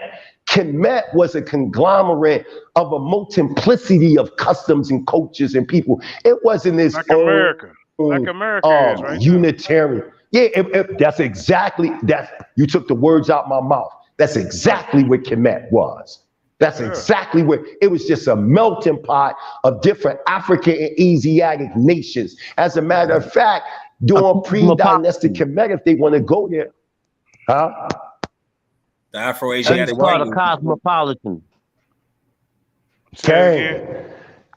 Kemet was a conglomerate of a multiplicity of customs and cultures and people. It wasn't this like America. Like America is right Unitarian. Now. Yeah, that's exactly that. You took the words out my mouth. That's exactly what Kemet was. That's exactly what it was. Just a melting pot of different African and Asiatic nations. As a matter of fact, during pre-dynastic Kemet, if they want to go there, huh? The Afro-Asiatic part of cosmopolitan. Okay.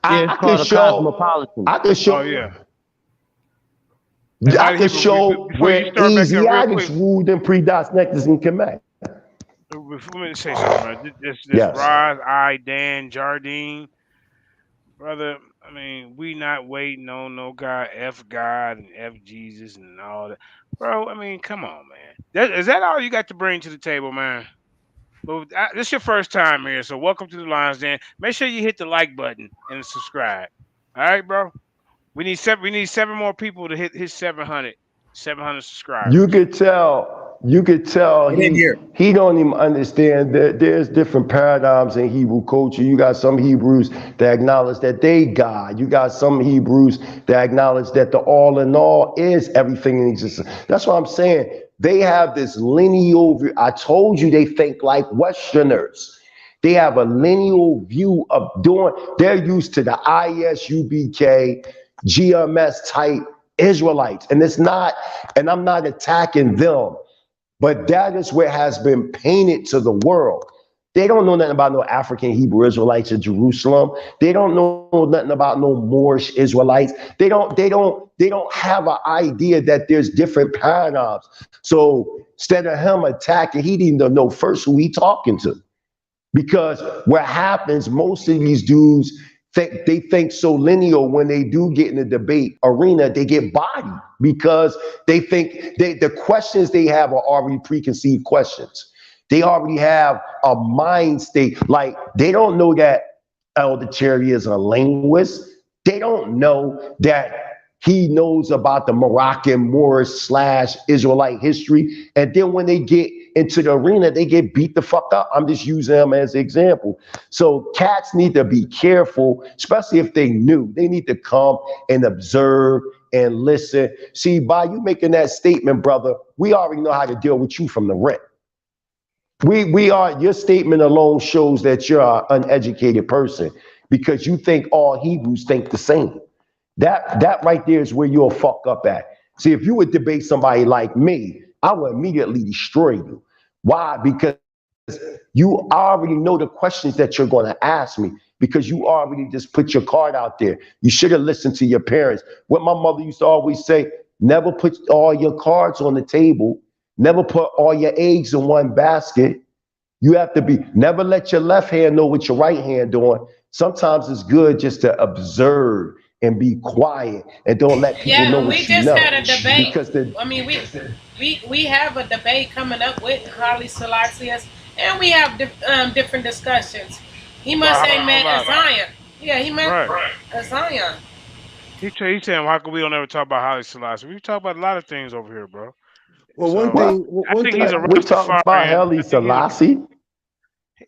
It's called a cosmopolitan. I could show. Oh yeah. I could show before you where start back up real quick. Asiatics ruled in pre-dots, nectars, and Kemet. Let me say something, man. This Yes. Roz, Dan, Jardine, brother. I mean, we not waiting on no God, F God and F Jesus and all that, bro. I mean, come on, man. Is that all you got to bring to the table, man? Well, this is your first time here, so welcome to the Lions Den. Make sure you hit the like button and subscribe. All right, bro. We need 7 more people to hit 700 subscribers. You could tell he don't even understand that there's different paradigms in Hebrew culture. You got some Hebrews that acknowledge that they God. You got some Hebrews that acknowledge that the all in all is everything in existence. That's what I'm saying. They have this lineal view. I told you they think like Westerners. They have a lineal view of doing, they're used to the ISUBK, GMS type Israelites. And it's not, and I'm not attacking them, but that is what has been painted to the world. They don't know nothing about no African Hebrew Israelites in Jerusalem. They don't know nothing about no Moorish Israelites. They don't have an idea that there's different paradigms. So instead of him attacking, he didn't even know first who he talking to. Because what happens, most of these dudes think so lineal. When they do get in the debate arena, they get bodied because they think the questions they have are already preconceived questions. They already have a mind state. Like, they don't know that Elder Cherry is a linguist. They don't know that he knows about the Moroccan Moorish / Israelite history. And then when they get into the arena, they get beat the fuck up. I'm just using them as an example. So cats need to be careful, especially if they new. They need to come and observe and listen. See, by you making that statement, brother, we already know how to deal with you from the rip. Your statement alone shows that you're an uneducated person because you think all Hebrews think the same. That right there is where you'll fuck up at. See, if you would debate somebody like me, I would immediately destroy you. Why? Because you already know the questions that you're going to ask me, because you already just put your card out there. You should have listened to your parents. What my mother used to always say, never put all your cards on the table. Never put all your eggs in one basket. You have to never let your left hand know what your right hand doing. Sometimes it's good just to observe and be quiet and don't let people know what you know. Yeah, we just had a debate. Because we have a debate coming up with Haile Selassie, and we have different discussions. He must have met a Zion. Yeah, he met a Zion. He's saying, how come we don't ever talk about Haile Selassie? We talk about a lot of things over here, bro. Well, so, one thing he's a we talk about Haile Selassie.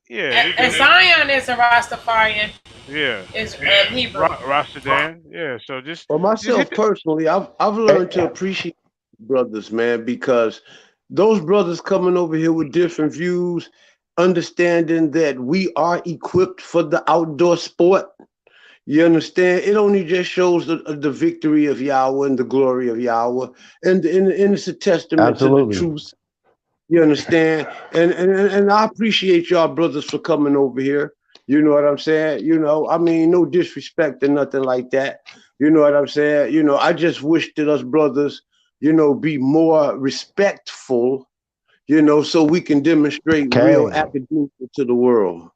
Yeah, and Zion is a Rastafarian. Yeah, is Hebrew. Rastadan. Yeah, so just. For myself personally, I've learned to appreciate brothers, man, because those brothers coming over here with different views, understanding that we are equipped for the outdoor sport. You understand? It only just shows the victory of Yahweh and the glory of Yahweh, and it's a testament to the truth. You understand? And I appreciate y'all brothers for coming over here. You know what I'm saying? You know, I mean, no disrespect or nothing like that. You know what I'm saying? You know, I just wish that us brothers, you know, be more respectful, you know, so we can demonstrate real academia to the world.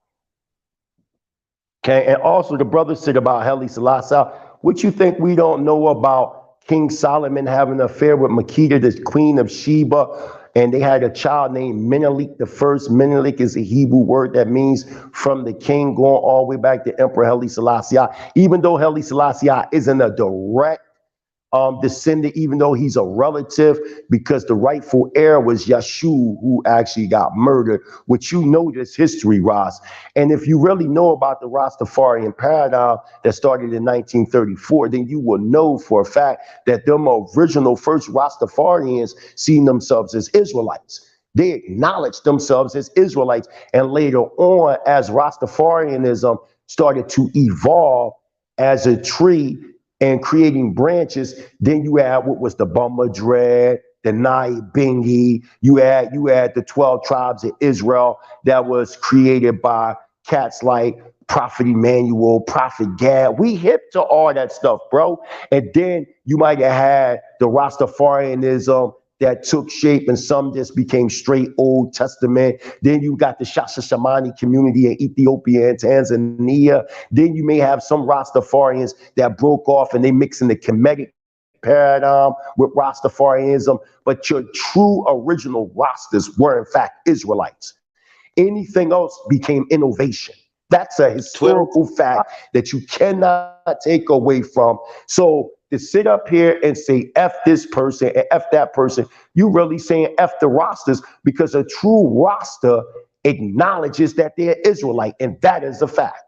Okay, and also the brother said about Haile Selassie. What you think we don't know about King Solomon having an affair with Makeda, the queen of Sheba, and they had a child named Menelik the first. Menelik is a Hebrew word that means from the king, going all the way back to Emperor Haile Selassie. Even though Haile Selassie isn't a direct descendant, even though he's a relative, because the rightful heir was Yeshua, who actually got murdered, which you know this history, Ross. And if you really know about the Rastafarian paradigm that started in 1934, then you will know for a fact that them original first Rastafarians seen themselves as Israelites. They acknowledged themselves as Israelites. And later on, as Rastafarianism started to evolve as a tree and creating branches, then you add what was the Bumma Dread, the Nai Bingi, you add the 12 tribes of Israel that was created by cats like Prophet Emmanuel, Prophet Gad. We hip to all that stuff, bro. And then you might have had the Rastafarianism that took shape, and some just became straight Old Testament. Then you got the Shashamani community in Ethiopia and Tanzania. Then you may have some Rastafarians that broke off and they mix in the Kemetic paradigm with Rastafarianism. But your true original Rastas were in fact Israelites. Anything else became innovation. That's a historical fact that you cannot take away from. So to sit up here and say F this person and F that person, you really saying F the Rastas, because a true Rasta acknowledges that they're Israelite, and that is a fact.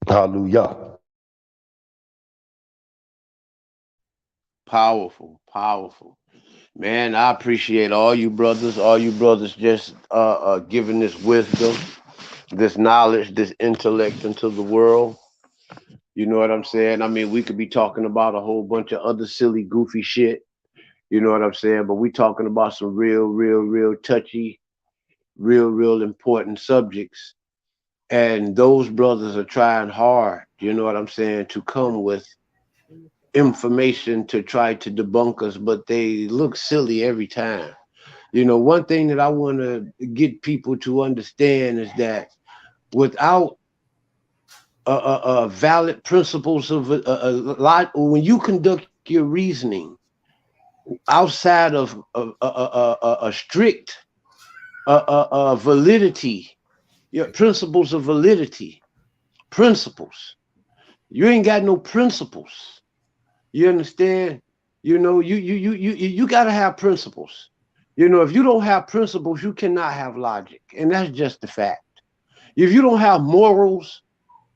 Hallelujah. Powerful, powerful. Man, I appreciate all you brothers just giving this wisdom, this knowledge, this intellect into the world. You know what I'm saying? I mean, we could be talking about a whole bunch of other silly, goofy shit. You know what I'm saying? But we talking about some real touchy, real important subjects. And those brothers are trying hard, you know what I'm saying, to come with information to try to debunk us, but they look silly every time. You know, one thing that I want to get people to understand is that without valid principles of a lot, when you conduct your reasoning outside of a strict validity, your principles of validity, principles, you ain't got no principles. You understand? You know, you gotta have principles. You know, if you don't have principles, you cannot have logic, and that's just the fact. If you don't have morals,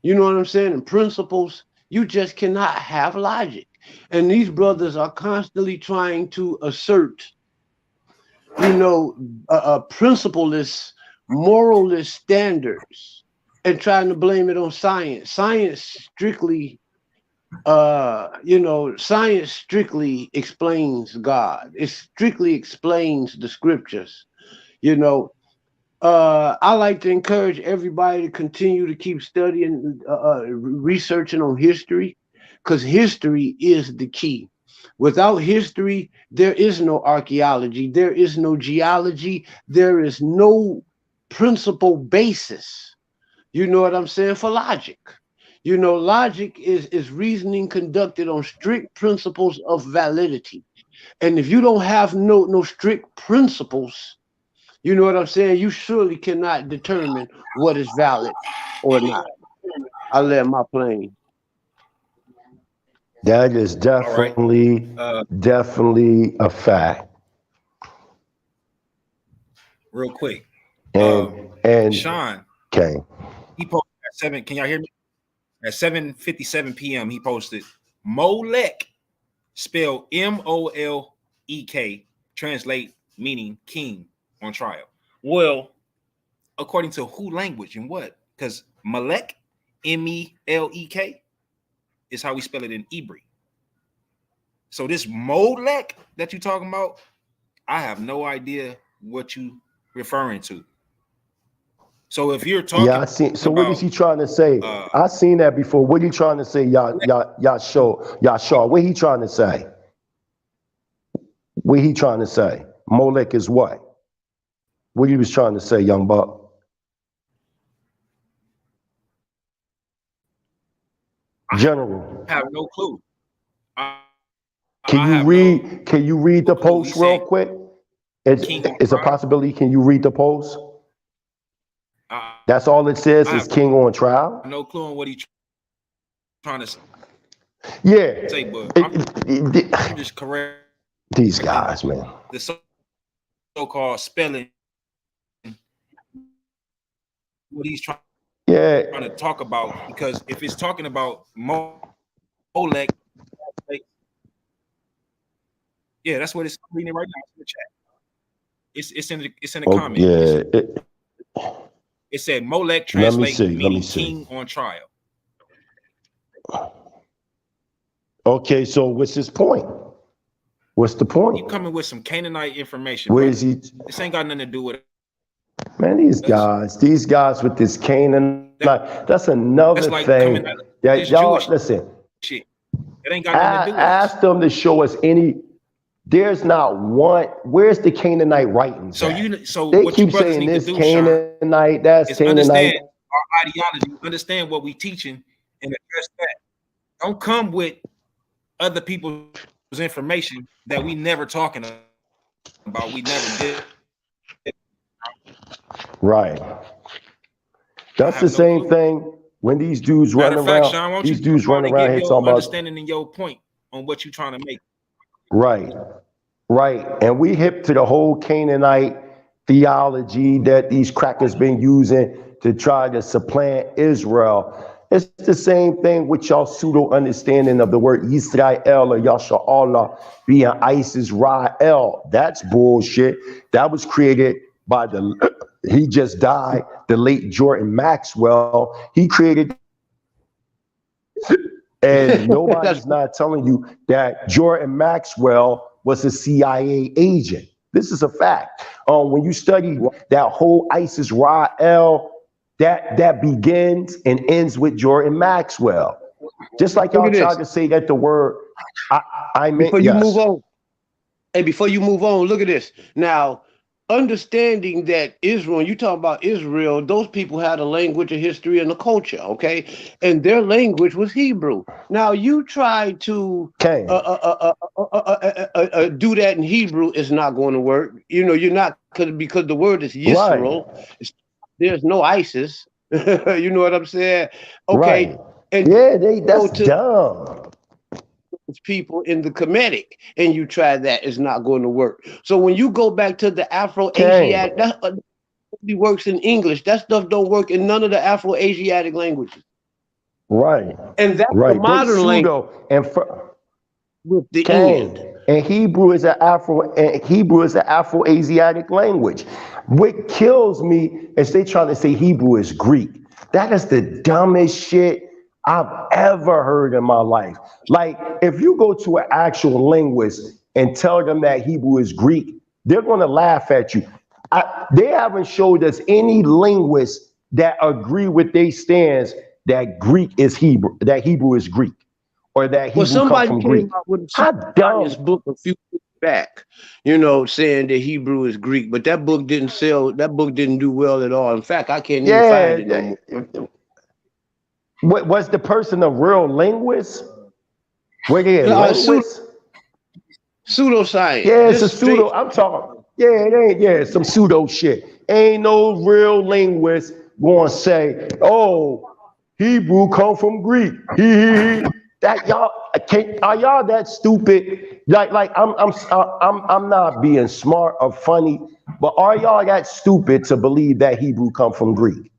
you know what I'm saying, and principles, you just cannot have logic. And these brothers are constantly trying to assert, you know, principleless, moralless standards, and trying to blame it on science. Science strictly science strictly explains God. It strictly explains the scriptures. You know, I like to encourage everybody to continue to keep studying, researching on history, because history is the key. Without history, there is no archaeology, there is no geology, there is no principal basis, you know what I'm saying, for logic. You know, logic is reasoning conducted on strict principles of validity. And if you don't have no strict principles, you know what I'm saying, you surely cannot determine what is valid or not. I land my plane. That is definitely a fact. Real quick. And Sean. Okay. He posted at 7. Can y'all hear me? At 7:57 p.m. he posted Molek, spelled Molek, translate meaning king, on trial. Well, according to who language and what? Because Melek, Melek, is how we spell it in Hebrew. So this Molek that you're talking about, I have no idea what you referring to. So if you're talking, I seen. So what is he trying to say? I seen that before. What are you trying to say, Yashar? What he trying to say? What he trying to say? Molek is what? What he was trying to say, young buck? General. I have no clue. Can you read the post real quick? It's a possibility. Can you read the post? That's all it says is king on trial. No clue on what he's trying to say. Yeah. Say, but I'm just correct. These guys, man. The so-called spelling. What he's trying to talk about, because if it's talking about Molek, yeah, that's what it's reading right now in the chat. It's in the comment. Yeah. It said Molek translate meaning king on trial. Okay, so what's his point? What's the point? You coming with some Canaanite information, Where brother. is he? This ain't got nothing to do with it. Man, these guys with this Canaanite, that's another That's like thing coming out of that this y'all, Jewish listen, shit. That ain't got nothing to do with ask them to show us any, there's not one, where's the Canaanite writings So at? so They what you keep brothers saying need to this do, Sean, Canaanite, that's is Canaanite. understand our ideology, understand what we teaching, and address that. Don't come with other people's information that we never talking about. We never did. Right. That's the same thing when these dudes run Matter of fact, around, Sean, why don't these you dudes run around give here your talking about, understanding and your point on what you're trying to make? right, right. And we hip to the whole Canaanite theology that these crackers been using to try to supplant Israel. It's the same thing with y'all pseudo understanding of the word Israel or Yasha'Allah being Isis Ra'el. That's bullshit. That was created by he just died, the late Jordan Maxwell. He created, and nobody's not telling you that Jordan Maxwell was a CIA agent. This is a fact. When you study that whole Isis Ra'el, that begins and ends with Jordan Maxwell. Just like y'all tried to say that the word I meant, before you yes. move on. Hey, before you move on, look at this. Now, understanding that Israel, you talk about Israel, those people had a language, a history, and a culture, okay? And their language was Hebrew. Now, you try to do that in Hebrew, it's not going to work. You know, you're not, because the word is Yisrael. Right. There's no ISIS. You know what I'm saying? Okay. Right. And yeah, that's dumb. People in the Kemetic, and you try that, it's not going to work. So when you go back to the Afro-Asiatic, that only works in English. That stuff don't work in none of the Afro-Asiatic languages. Right. And that's the modern language. And with the end. And Hebrew is an Afro-Asiatic language. What kills me is they trying to say Hebrew is Greek. That is the dumbest shit I've ever heard in my life. Like, if you go to an actual linguist and tell them that Hebrew is Greek, they're going to laugh at you. They haven't showed us any linguists that agree with their stance that Greek is Hebrew, that Hebrew is Greek, or that Hebrew comes from Greek. Out with a book a few years back, you know, saying that Hebrew is Greek, but that book didn't sell. That book didn't do well at all. In fact, I can't even find it no more. Was the person a real linguist? Were they a linguist? Pseudoscience. Yeah, it's a pseudo. I'm talking. Yeah, it ain't. Yeah, it's some pseudo shit. Ain't no real linguist gonna say, "Oh, Hebrew come from Greek." That y'all are y'all that stupid? Like I'm not being smart or funny, but are y'all that stupid to believe that Hebrew come from Greek?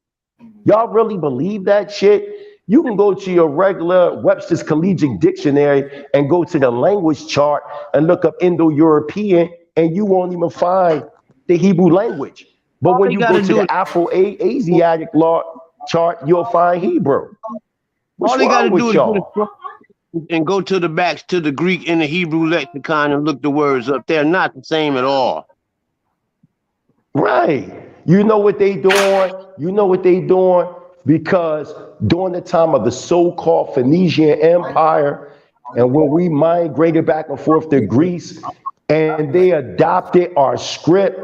Y'all really believe that shit? You can go to your regular Webster's Collegiate Dictionary and go to the language chart and look up Indo-European, and you won't even find the Hebrew language. But when you go to the Afro-Asiatic chart, you'll find Hebrew. All they got to do is and go to the backs to the Greek and the Hebrew lexicon and look the words up. They're not the same at all. Right. You know what they doing? You know what they doing? Because during the time of the so-called Phoenician Empire, and when we migrated back and forth to Greece, and they adopted our script,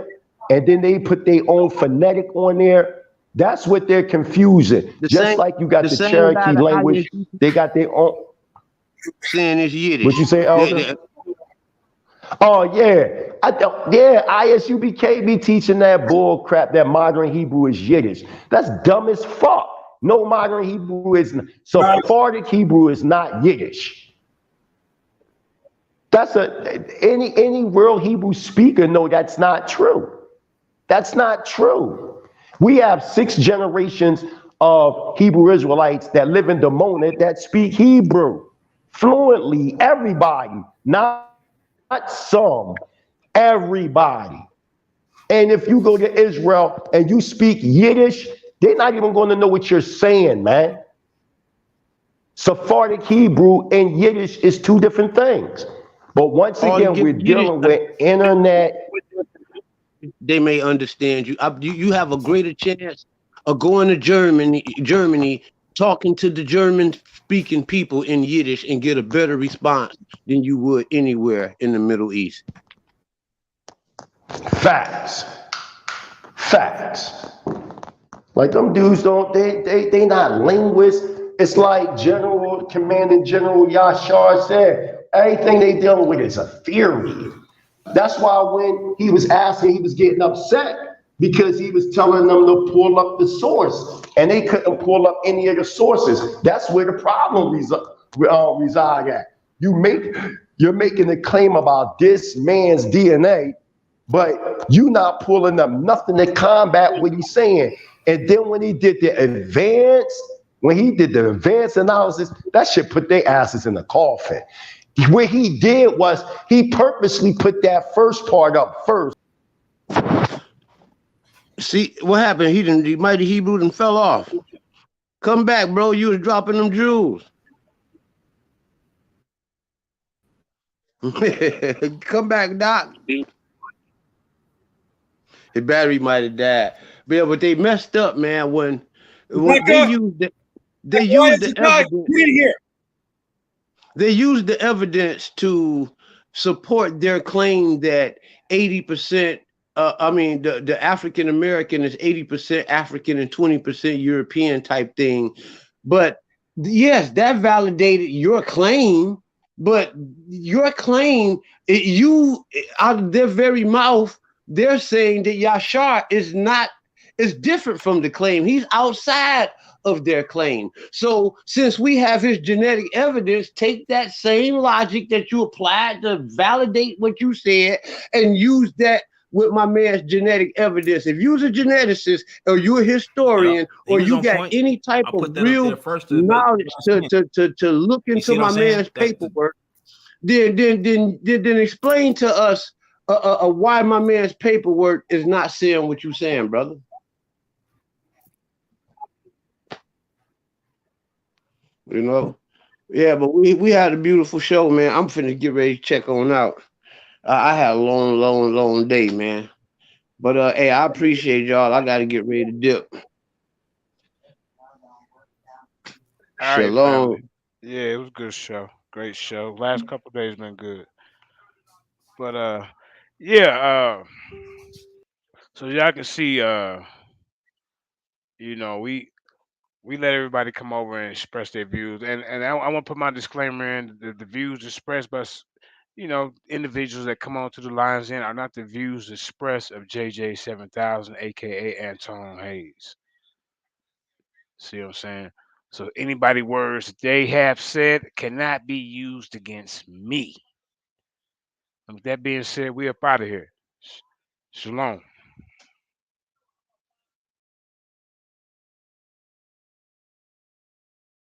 and then they put their own phonetic on there, that's what they're confusing. Just like you got the Cherokee language, they got their own. Saying it's Yiddish. What you say, Elder? Oh yeah, ISUBK be teaching that bull crap that modern Hebrew is Yiddish. That's dumb as fuck. No, modern Hebrew is Sephardic Hebrew is not Yiddish. That's any real Hebrew speaker know that's not true. That's not true. We have 6 generations of Hebrew Israelites that live in Dimona that speak Hebrew fluently. Everybody, not some, everybody. And if you go to Israel and you speak Yiddish, they're not even going to know what you're saying, man. Sephardic Hebrew and Yiddish is 2 different things. But once All again, the we're Yiddish, dealing with internet. they may understand you. You have a greater chance of going to Germany, talking to the German-speaking people in Yiddish and get a better response than you would anywhere in the Middle East. Facts. Facts. Like them dudes they not linguists. It's like Commanding General Yashar said, everything they dealing with is a theory. That's why when he was asking, he was getting upset because he was telling them to pull up the source and they couldn't pull up any of the sources. That's where the problem reside at. You're making a claim about this man's DNA, but you not pulling up nothing to combat what he's saying. And then when he did the advanced analysis, that shit put their asses in the coffin. What he did was he purposely put that first part up first. See what happened? He mighty Hebrew and fell off. Come back, bro. You was dropping them jewels. Come back, Doc. His battery might have died. But yeah, but they messed up, man. When they used the evidence. They used the evidence to support their claim that 80%. The African American is 80% African and 20% European type thing. But yes, that validated your claim. But your claim, out of their very mouth, they're saying that Yashar is different from the claim. He's outside of their claim. So since we have his genetic evidence, take that same logic that you applied to validate what you said and use that with my man's genetic evidence. If you're a geneticist or you're a historian or you got any type of real knowledge to look into my man's paperwork, then explain to us why my man's paperwork is not saying what you're saying, brother. You know? Yeah, but we had a beautiful show, man. I'm finna get ready to check on out. I had a long day, man. But hey, I appreciate y'all. I gotta get ready to dip. All right, Shalom. family. Yeah, it was a good show. Great show. Last couple of days been good. But yeah, so y'all can see we let everybody come over and express their views. And I want to put my disclaimer in: the views expressed by individuals that come onto the lines in are not the views expressed of JJ 7000, aka Anton Hayes. See what I'm saying? So anybody words they have said cannot be used against me. And with that being said, we up out of here. Shalom.